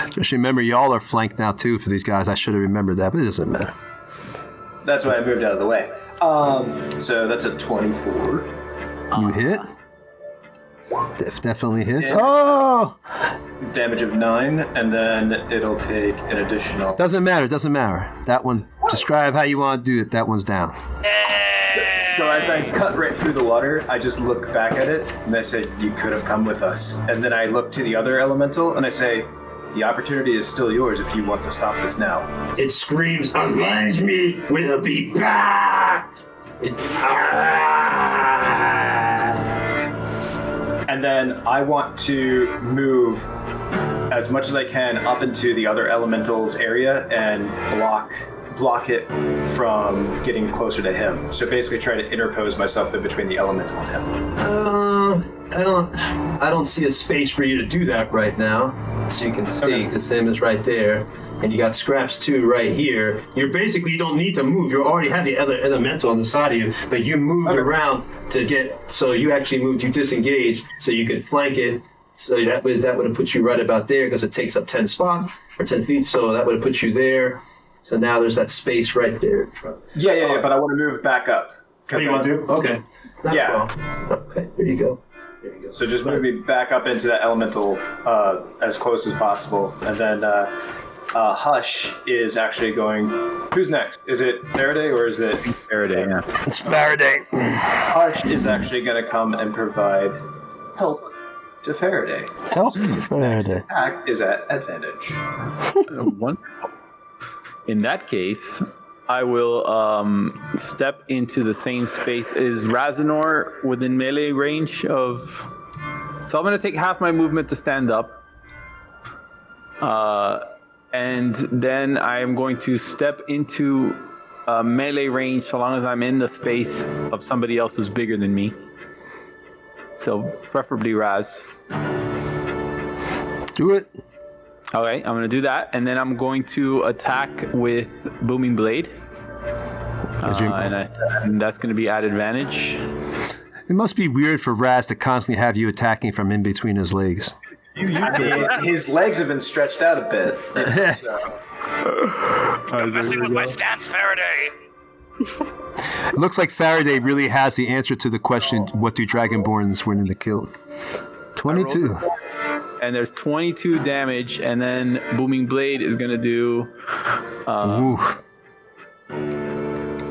Just remember, y'all are flanked now, too, for these guys. I should have remembered that, but it doesn't matter. That's why I moved out of the way. So that's a 24. You hit? Definitely hits. Yeah. Oh! Damage of 9, and then it'll take an additional... Doesn't matter. That one, describe how you want to do it. That one's down. So as I cut right through the water, I just look back at it, and I say, you could have come with us. And then I look to the other elemental, and I say, the opportunity is still yours if you want to stop this now. It screams, avenge me, we'll be back! And then I want to move as much as I can up into the other elemental's area and block it from getting closer to him. So basically try to interpose myself in between the elemental and him. I don't see a space for you to do that right now. So you can see, because him is right there. And you got Scraps 2 right here. You don't need to move. You already have the other elemental on the side of you, but you moved around to get, so you actually moved, you disengaged, so you could flank it. So that would have put you right about there, because it takes up 10 spots, or 10 feet, so that would have put you there. So now there's that space right there. Yeah, but I want to move back up. Oh, you want to? Okay. Yeah. Well. Okay, there you go. So just moving back up into that elemental as close as possible, and then Hush is actually going. Who's next? Is it Faraday or is it Faraday? Yeah. It's Faraday. Hush is actually going to come and provide help to Faraday. Help Faraday. Attack is at advantage. Wonderful. In that case, I will step into the same space. Is Razanor within melee range of... So I'm going to take half my movement to stand up. And then I am going to step into melee range so long as I'm in the space of somebody else who's bigger than me. So preferably Raz. Do it. Okay, I'm going to do that. And then I'm going to attack with Booming Blade. And that's going to be at advantage. It must be weird for Raz to constantly have you attacking from in between his legs. His legs have been stretched out a bit. I'm messing with my stance, Faraday. It looks like Faraday really has the answer to the question, what do Dragonborns win in the kill? 22. And there's 22 damage, and then Booming Blade is going to do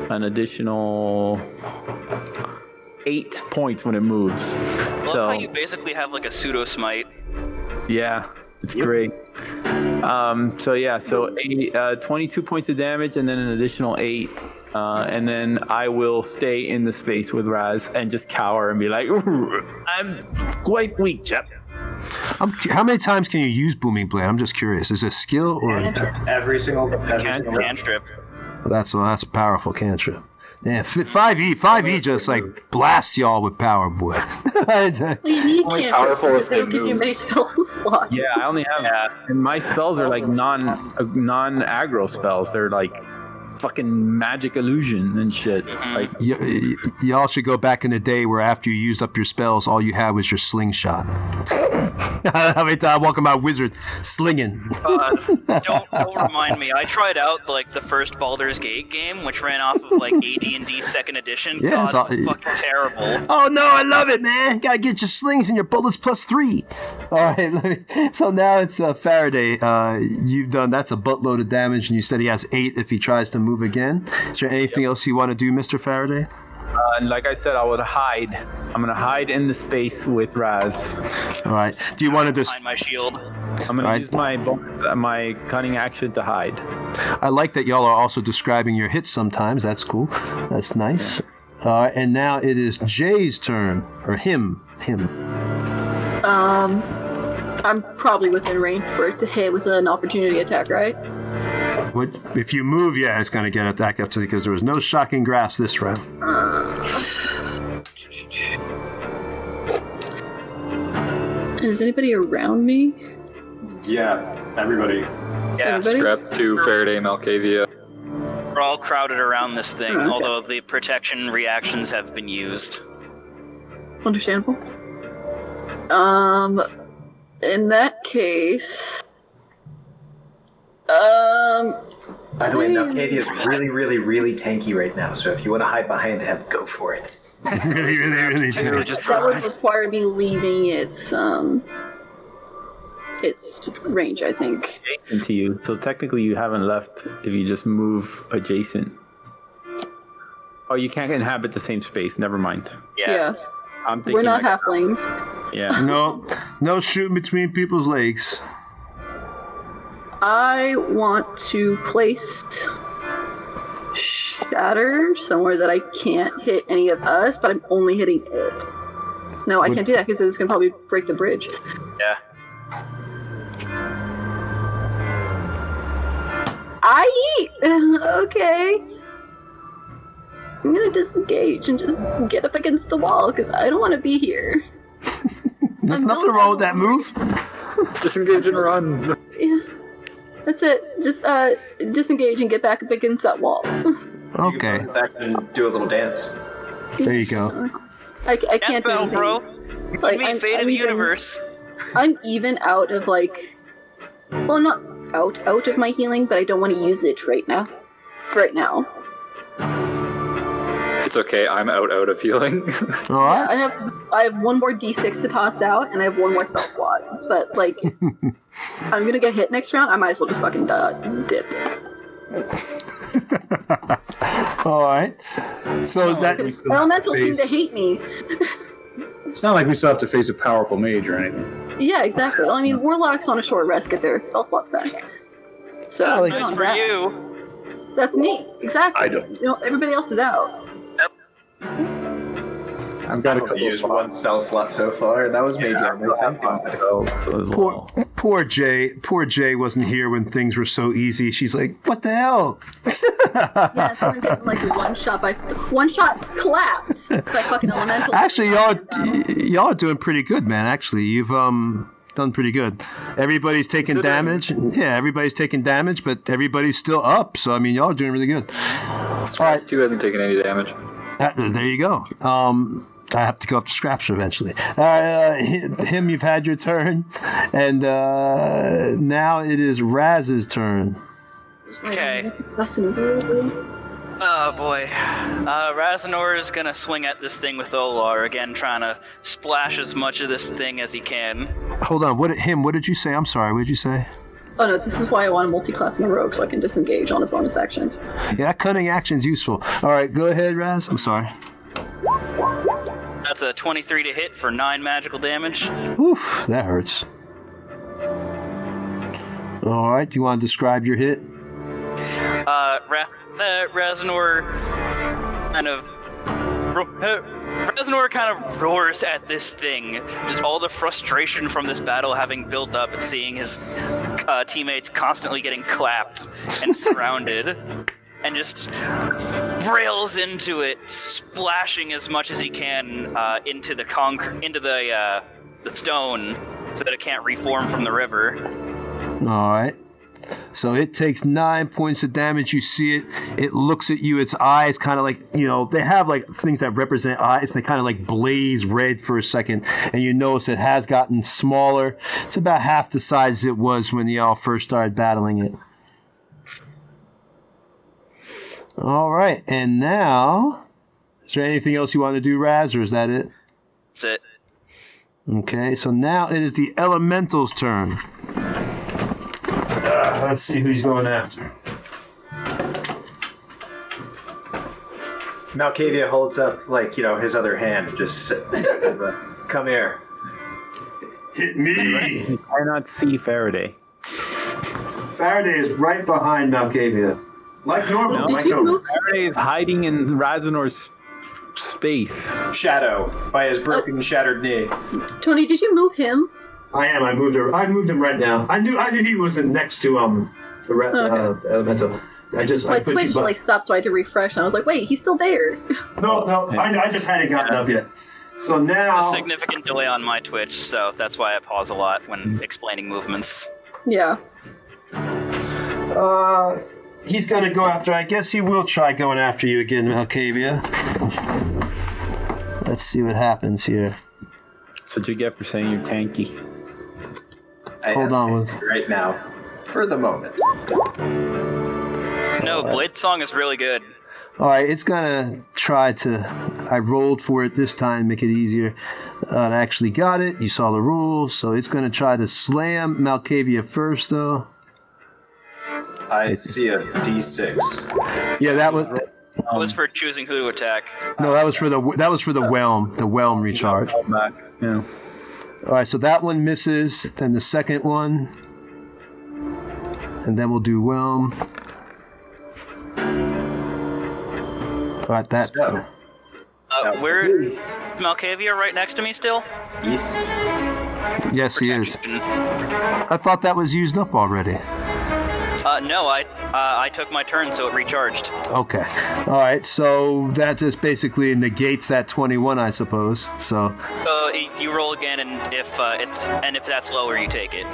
an additional 8 points when it moves. I love how you basically have like a pseudo smite. Yeah, it's great. So 22 points of damage, and then an additional 8. And then I will stay in the space with Raz and just cower and be like, I'm quite weak, chap. How many times can you use Booming Blade? I'm just curious. Is it a skill or every single cantrip? That's a powerful cantrip. Yeah, 5e just like blasts y'all with power, boy. You need Only cantrips powerful because if they they don't give you move. many spell slots. Yeah, I only have and my spells are like non-aggro spells. They're like fucking magic illusion and shit. Like y'all should go back in the day where after you used up your spells, all you had was your slingshot. How many times I walk about wizard slinging? Don't remind me. I tried out like the first Baldur's Gate game, which ran off of like AD&D 2nd edition. Yeah, God, it was fucking terrible. Oh no, I love it, man! Gotta get your slings and your bullets +3. All right, so now it's Faraday. You've done that's a buttload of damage, and you said he has 8 if he tries to move again. Is there anything else you want to do, Mr. Faraday? And like I said, I would hide. I'm gonna hide in the space with Raz. All right. Do you want to just? Behind my shield. I'm gonna use my bonus, my cunning action to hide. I like that y'all are also describing your hits sometimes. That's cool. That's nice. And now it is Jay's turn, or him. I'm probably within range for it to hit with an opportunity attack, right? What if you move? Yeah, it's gonna get attack up to because there was no shocking grasp this round. Is anybody around me? Yeah, everybody. Yeah, Everybody? Strapped to Faraday and Malkavia. we're all crowded around this thing, Okay. although the protection reactions have been used. Understandable. In that case, By the way, Malkadia is really, really, really tanky right now, so if you want to hide behind him, go for it. really Dude, just that would require me leaving its range, I think. Adjacent to you, so technically you haven't left if you just move adjacent. Oh, you can't inhabit the same space. Never mind. Yeah. I'm thinking We're not like, halflings. Yeah. No shooting between people's legs. I want to place Shatter somewhere that I can't hit any of us, but I'm only hitting it. No, I can't do that because it's going to probably break the bridge. yeah. Okay. I'm going to disengage and just get up against the wall because I don't want to be here. There's nothing wrong with that move. Disengage and run. Yeah. That's it. Just disengage and get back up against that wall. Okay. You can back and do a little dance. There you go. I can't do Spell, anything. bro. Like, Give me fate of the universe. I'm even out of well, not out of my healing, but I don't want to use it right now. It's okay. I'm out of healing. All right. I have one more d6 to toss out, and I have one more spell slot. But like, I'm gonna get hit next round. I might as well just fucking dip. All right. So that elementals seem to hate me. It's not like we still have to face a powerful mage or anything. Yeah, exactly. Well, I mean, warlocks on a short rest get their spell slots back. So Nice for you. That's me. Exactly. I don't. You know, everybody else is out. I've got a couple used one spots. spell slot so far. That was major. Thank God. Poor Jay wasn't here when things were so easy. She's like, what the hell? Yeah, so I'm getting like one shot clapped by fucking elemental. Actually, y'all are doing pretty good, man. Actually, you've done pretty good. Everybody's taking damage. Yeah, everybody's taking damage, but everybody's still up. So I mean, y'all are doing really good. Scraps 2 hasn't taken any damage. There you go. I have to go up to Scraps eventually. Him, you've had your turn, and now it is Raz's turn. Okay. Oh boy. Razanor is gonna swing at this thing with Olar again, trying to splash as much of this thing as he can. Hold on. What did you say? I'm sorry. What did you say? Oh no, this is why I want a multi-class in a rogue, so I can disengage on a bonus action. Yeah, cunning action's useful. All right, go ahead, Raz. I'm sorry. That's a 23 to hit for 9 magical damage. Oof, that hurts. All right, do you want to describe your hit? Razanor kind of roars at this thing. Just all the frustration from this battle having built up and seeing his teammates constantly getting clapped and surrounded. And just rails into it, splashing as much as he can into the stone, so that it can't reform from the river. All right. So it takes 9 points of damage. You see it. It looks at you. Its eyes kind of like, they have like things that represent eyes. They kind of like blaze red for a second. And you notice it has gotten smaller. It's about half the size it was when y'all first started battling it. All right, and now, is there anything else you want to do, Raz, or is that it? That's it. Okay, so now it is the Elemental's turn. Let's see who he's going after. Malkavia holds up, his other hand, just come here. Hit me! You cannot see Faraday. Faraday is right behind Malkavia. Like normal. Faraday is hiding in Razanor's space. Shadow by his broken, shattered knee. Tony, did you move him? I am. I moved him right now. I knew he wasn't next to Elemental. My Twitch stopped, so I had to refresh. And I was like, wait, he's still there. No, I just hadn't gotten up yet. So now a significant delay on my Twitch, so that's why I pause a lot when explaining movements. Yeah. He's going to go after... I guess he will try going after you again, Malkavia. Let's see what happens here. That's what you get for saying you're tanky. Hold on. Right now. For the moment. No, Blade Song is really good. All right, it's going to try to... I rolled for it this time, make it easier. I actually got it. You saw the rules. So it's going to try to slam Malkavia first, though. I see a D6. Yeah, that was... It was for choosing who to attack. No, that was for the whelm recharge. Yeah. All right, so that one misses. Then the second one, and then we'll do whelm. All right, that. So, where Malkavia right next to me still? Yes, he is. I thought that was used up already. No, I took my turn, so it recharged. Okay. All right, so that just basically negates that 21, I suppose. So. You roll again, and if that's lower, you take it.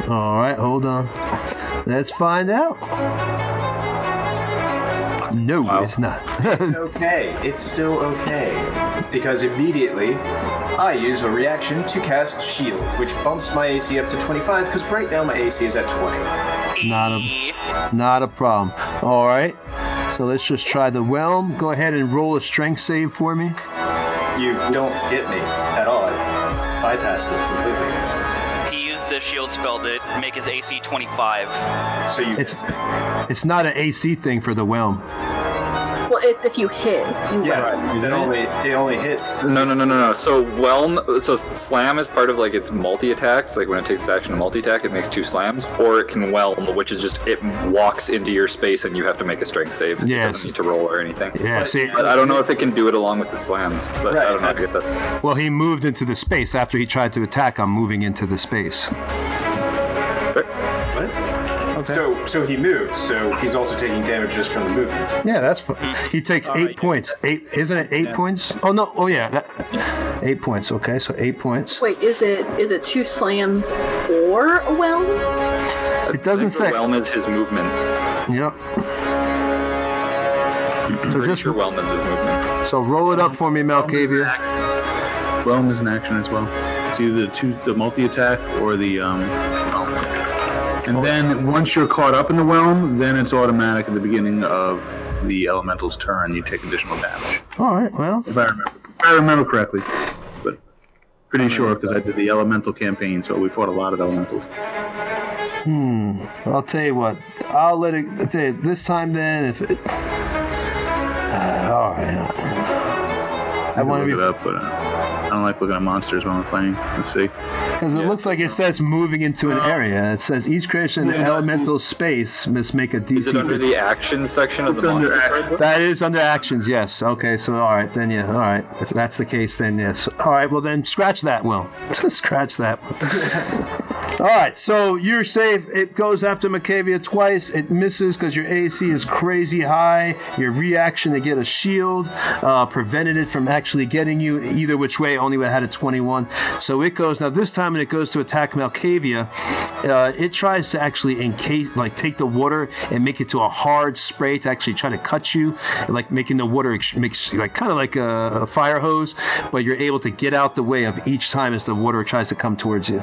All right, hold on. Let's find out. No, it's not. It's okay. It's still okay. Because immediately, I use a reaction to cast Shield, which bumps my AC up to 25, because right now my AC is at 20. Not a problem. All right. So let's just try the whelm. Go ahead and roll a strength save for me. You don't hit me at all. I bypassed it completely. He used the shield spell to make his AC 25. So you. It's not an AC thing for the whelm. Well, it's if you hit. Yeah, it only hits. No. So slam is part of like its multi attacks. Like when it takes its action to multi attack, it makes 2 slams, or it can whelm, which is just it walks into your space and you have to make a strength save. It doesn't need to roll or anything. Yeah, but I don't know if it can do it along with the slams. But Right. I don't know. I guess that's. Well, he moved into the space after he tried to attack. I'm moving into the space. Okay. So he moved. So he's also taking damage just from the movement. Yeah, that's fine. He takes 8 points. 8, isn't it 8 points? Oh no. Oh yeah, 8 points. Okay, so 8 points. Wait, is it 2 slams or a whelm? It doesn't say. Whelm is his movement. Yep. So just your whelm is his movement. So roll it up for me, Malkavia. Whelm is an action as well. It's either the multi-attack or the And then once you're caught up in the whelm, then it's automatic at the beginning of the elemental's turn. You take additional damage. All right. Well, If I remember correctly, but pretty sure because I did the elemental campaign, so we fought a lot of elementals. I'll tell you what. I'll let it. I'll tell you, this time then, if it. All right. I want to look it up, but I don't like looking at monsters when I'm playing. Let's see. Because it looks like it says moving into an area. It says each creature in the elemental space must make a DC. Is it under the actions section of the monster card book? That is under actions, yes. Okay, so all right, then yeah, all right. If that's the case, then yes. All right, well then scratch that, Will. Scratch that one. All right, so you're safe. It goes after Malkavia twice. It misses because your AC is crazy high. Your reaction to get a shield prevented it from actually getting you either which way. Only had a 21. So it goes now. This time when it goes to attack Malkavia, it tries to actually take the water and make it to a hard spray to actually try to cut you, like making the water makes like kind of like a fire hose, but you're able to get out the way of each time as the water tries to come towards you.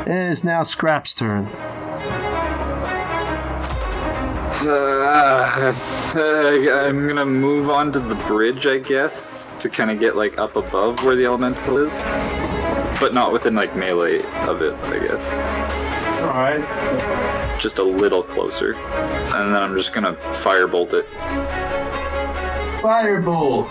And it's now Scrap's turn. I'm gonna move on to the bridge, I guess, to kind of get like up above where the elemental is, but not within like melee of it, I guess. All right. Just a little closer, and then I'm just gonna firebolt it. Firebolt.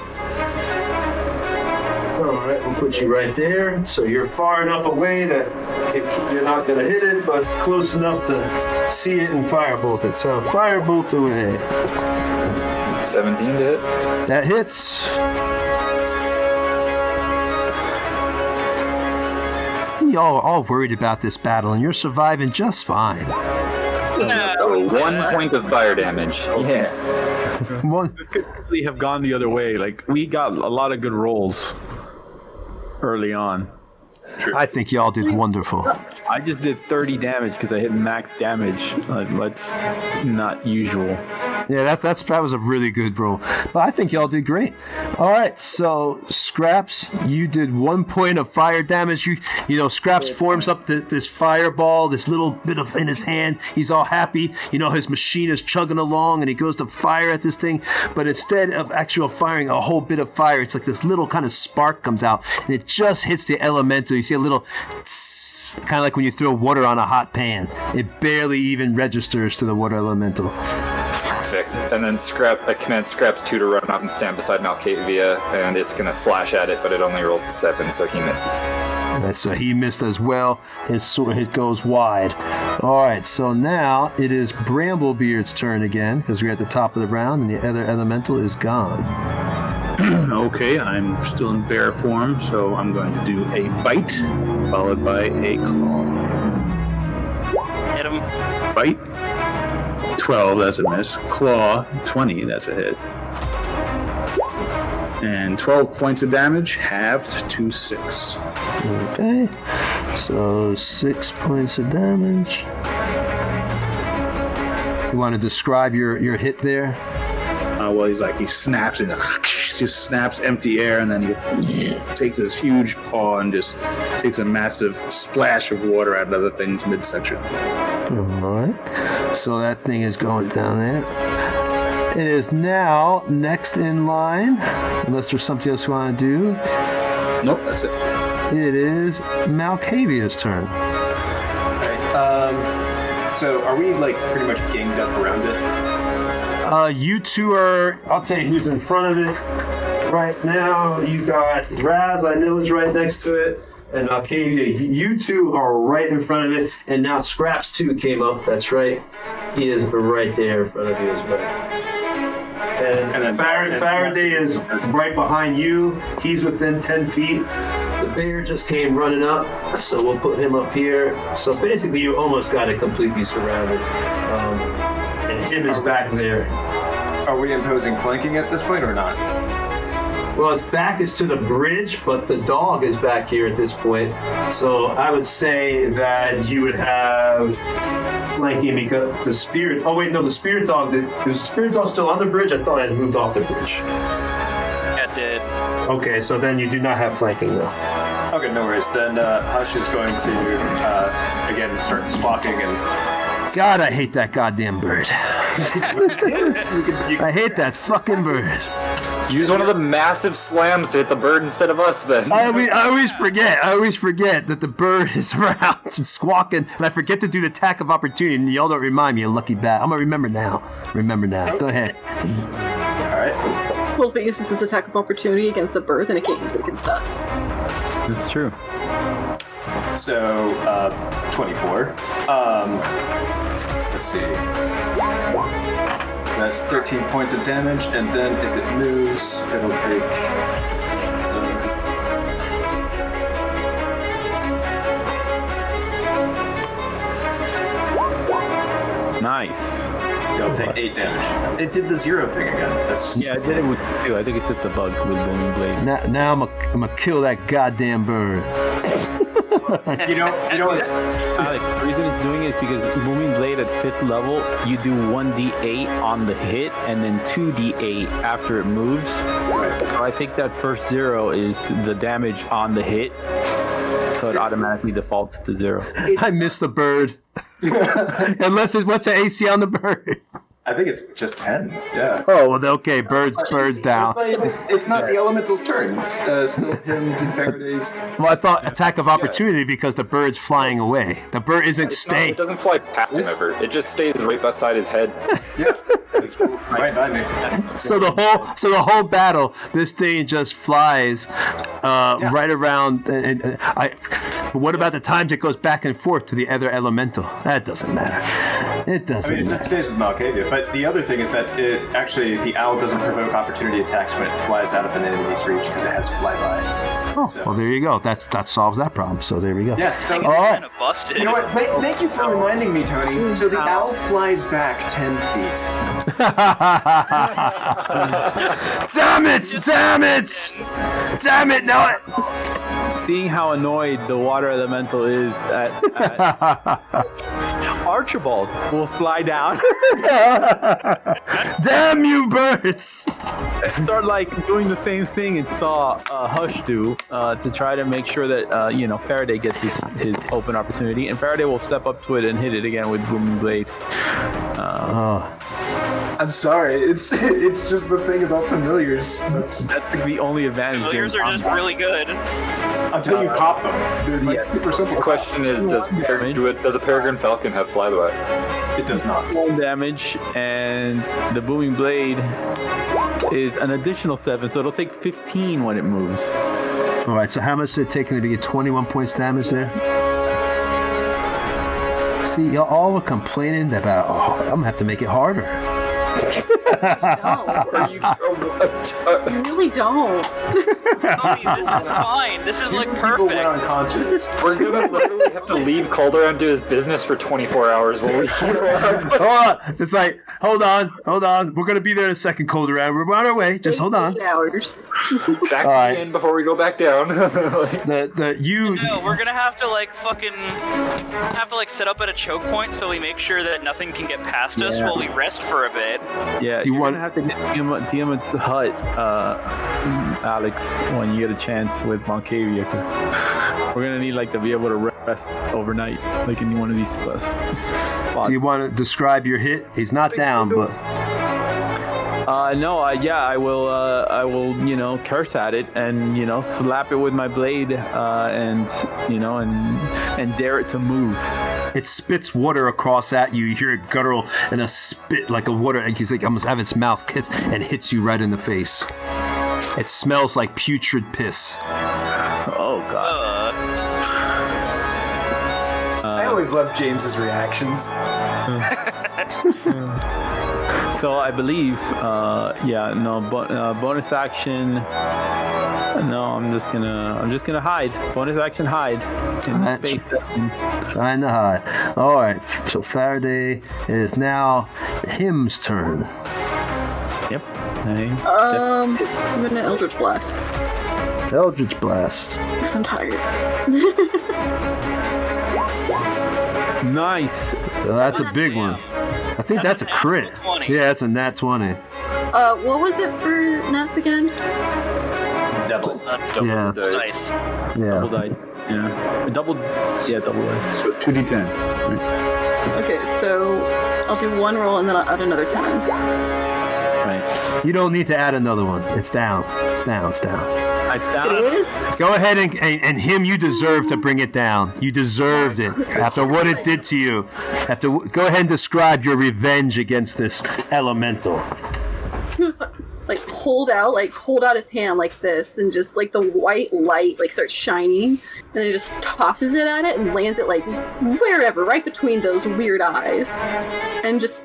All right, we'll put you right there. So you're far enough away that you're not going to hit it, but close enough to see it and firebolt it. So firebolt away. 17 to hit. That hits. Y'all are all worried about this battle, and you're surviving just fine. No. 1 point of fire damage. Yeah. This could really have gone the other way. Like, we got a lot of good rolls early on. I think y'all did wonderful. I just did 30 damage because I hit max damage. That's not usual. Yeah, that was a really good roll. But I think y'all did great. All right, so Scraps, you did 1 point of fire damage. You know, Scraps forms up this fireball, this little bit of in his hand. He's all happy. You know, his machine is chugging along, and he goes to fire at this thing. But instead of actual firing a whole bit of fire, it's like this little kind of spark comes out, and it just hits the elemental. You see a little tss, kind of like when you throw water on a hot pan. It barely even registers to the water elemental. Perfect. And then I command Scraps 2 to run up and stand beside Malkavia, and it's going to slash at it, but it only rolls a 7, so he misses. So he missed as well. His sword goes wide. All right, so now it is Bramblebeard's turn again, because we're at the top of the round, and the other elemental is gone. Okay, I'm still in bear form, so I'm going to do a bite, followed by a claw. Hit him. Bite, 12, that's a miss. Claw, 20, that's a hit. And 12 points of damage, halved to 6. Okay, so 6 points of damage. You want to describe your hit there? Well, he snaps and just snaps empty air, and then he takes his huge paw and just takes a massive splash of water out of the thing's midsection. All right. So that thing is going down there. It is now next in line, unless there's something else you want to do. Nope, that's it. It is Malkavia's turn. So are we like pretty much ganged up around it? You two are. I'll tell you who's in front of it right now. You got Raz. I know is right next to it, and Malkavia. You two are right in front of it, and now Scraps 2 came up. That's right. He is right there in front of you as well. And then Faraday is right behind you. He's within 10 feet. The bear just came running up, so we'll put him up here. So basically, you almost got it completely surrounded. And him is back there. Are we imposing flanking at this point or not? Well, its back is to the bridge, but the dog is back here at this point. So I would say that you would have flanking because the spirit. Oh wait, no, the spirit dog. Is the spirit dog still on the bridge? I thought it had moved off the bridge. Yeah, it did. Okay, so then you do not have flanking though. Okay, no worries. Then Hush is going to again start squawking and. God, I hate that goddamn bird. I hate that fucking bird. Use one of the massive slams to hit the bird instead of us, then. I always forget that the bird is around and squawking, and I forget to do the attack of opportunity, and y'all don't remind me, you lucky bat. I'm gonna remember now. Go ahead. All right. Well, if it uses this attack of opportunity against the bird, then it can't use it against us. This is true. So 24. Let's see. That's 13 points of damage, and then if it moves, it'll take. Nice. It'll take 8 damage. It did the 0 thing again. That's Yeah, I did it with 2. I think it's just a bug with Booming Blade. Now I'm gonna kill that goddamn bird. you know. Alex, the reason it's doing it is because Booming Blade at 5th level, you do 1d8 on the hit and then 2d8 after it moves. So I think that first 0 is the damage on the hit, so it automatically defaults to 0. I miss the bird. Unless it's what's the AC on the bird? I think it's just 10. Yeah. Oh well, okay. Birds down. It's not the elemental's turn. It's still hymns and Faraday's. Well, I thought attack of opportunity because the bird's flying away. The bird isn't staying. It doesn't fly past him ever. It just stays right beside his head. Yeah. It's right by me. So the whole battle, this thing just flies right around. But what about the times it goes back and forth to the other elemental? That doesn't matter. It doesn't. I mean, it just stays with Malkavia. But the other thing is that the owl doesn't provoke opportunity attacks when it flies out of an enemy's reach because it has flyby. Oh, so. Well, there you go. That solves that problem. So there we go. Yeah, I think it's kind of busted. You know what? Thank you for reminding me, Tony. So the owl flies back 10 feet. Damn it! No. Seeing how annoyed the water elemental is at Archibald will fly down. Damn you, birds! And start like doing the same thing it saw Hush do to try to make sure that Faraday gets his open opportunity, and Faraday will step up to it and hit it again with Booming Blade. I'm sorry. It's just the thing about familiars. That's the only advantage. Familiars are just really good. Until you pop them. They're like super simple. The question is, does a Peregrine Falcon have flyby? It does not. 1 damage, and the Booming Blade is an additional 7, so it'll take 15 when it moves. All right, so how much did it take me to get 21 points damage there? See, y'all all were complaining about, I'm going to have to make it harder. No. You really don't. Tony, this is fine. This is like perfect. We're gonna literally have to leave Calderon do his business for 24 hours while we heal up. It's like, hold on. We're gonna be there in a second, Calderon. We're on our way. Just hold on. 8 hours. Back to the inn before we go back down. No, we're gonna have to set up at a choke point so we make sure that nothing can get past us while we rest for a bit. good. Yeah, Do you you're want- gonna have to get Tiamat's hut, Alex, when you get a chance with Moncavia, because we're gonna need to be able to rest overnight, like in one of these spots. Do you want to describe your hit? He's not down, but No, I will. I will, curse at it and slap it with my blade, and dare it to move. it spits water across at you. You hear it guttural and a spit like a water, and he's like almost have its mouth kiss and hits you right in the face. It smells like putrid piss. Oh God. I always love James's reactions. So I believe, bonus action. No, I'm just gonna hide. Bonus action, hide in Alright. space. Trying to hide. All right. So Faraday, it is now him's turn. Yep. I'm gonna Eldritch Blast Eldritch Blast. because I'm tired. Nice. Well, that's a big one. I think that's a crit. 20. Yeah, that's a nat 20. What was it for Nats again? Double. Double Yeah. the dice. Double Yeah. dice. Yeah. Double dice. So 2d10. Okay, so I'll do one roll and then I'll add another 10. Right. You don't need to add another one. It's down. It's down. It's down. It's down. It is? Go ahead and him. You deserve to bring it down. You deserved it after what it did to you. Go ahead and describe your revenge against this elemental. Hold out his hand like this, and just the white light starts shining, and then he just tosses it at it and lands it wherever, right between those weird eyes, and just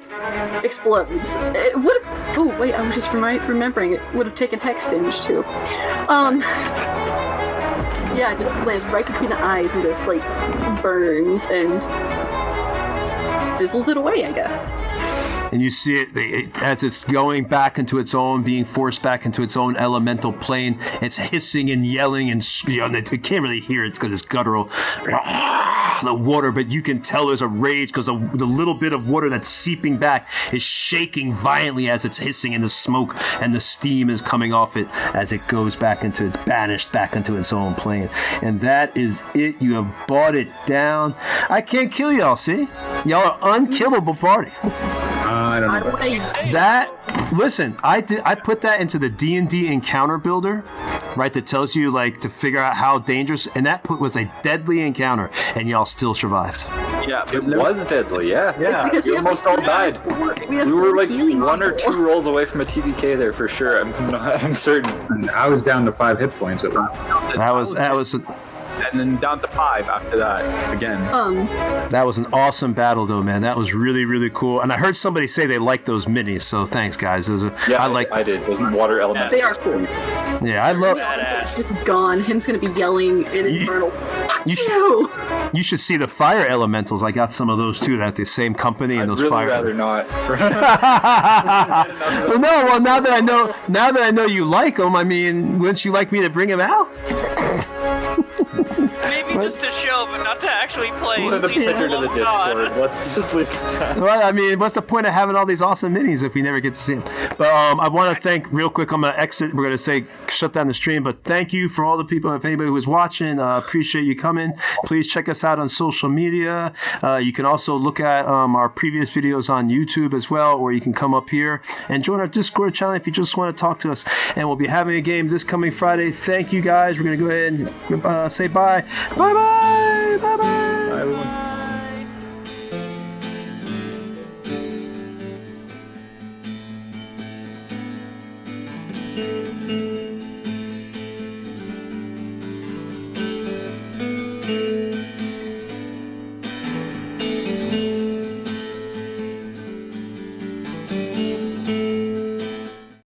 explodes. It would have. Oh wait, I was just remembering it would have taken Hex damage too. Yeah, it just lands right between the eyes and just burns and fizzles it away, I guess. And you see it as it's going back into its own, being forced back into its own elemental plane. It's hissing and yelling, and it can't really hear it because it's guttural. The water, but you can tell there's a rage because the little bit of water that's seeping back is shaking violently as it's hissing, and the smoke and the steam is coming off it as it goes banished back into its own plane. And that is it. You have brought it down. I can't kill y'all, see? Y'all are unkillable party. I don't know. Listen, I put that into the D&D encounter builder, right? That tells you to figure out how dangerous, and that was a deadly encounter, and y'all still survived. Yeah, It was deadly, yeah. Because We we have, almost all died. We have We were healing one or people. two rolls away from a TDK there for sure. I'm certain. And I was down to 5 hit points at one. and then down to 5 after that again. That was an awesome battle, though, man. That was really, really cool. And I heard somebody say they liked those minis, so thanks, guys. I did. Those water elements. They are cool. Yeah, I love. It's just gone. Him's gonna be yelling in infernal. You should see the fire elementals. I got some of those too. At the same company, and I'd those really fire. rather not. Well, no. Well, now that I know you like them, I mean, wouldn't you like me to bring them out? Maybe just to show, but not to actually play. Send a Please picture to don't the hold on. Discord. Let's just leave it at that. Well, I mean, what's the point of having all these awesome minis if we never get to see them? But I want to thank real quick. I'm gonna exit. We're gonna say shut down the stream. But thank you for all the people. If anybody who was watching, appreciate you coming. Please check us out on social media. You can also look at our previous videos on YouTube as well, or you can come up here and join our Discord channel if you just want to talk to us. And we'll be having a game this coming Friday. Thank you guys. We're gonna go ahead and say bye. Bye bye. Bye bye.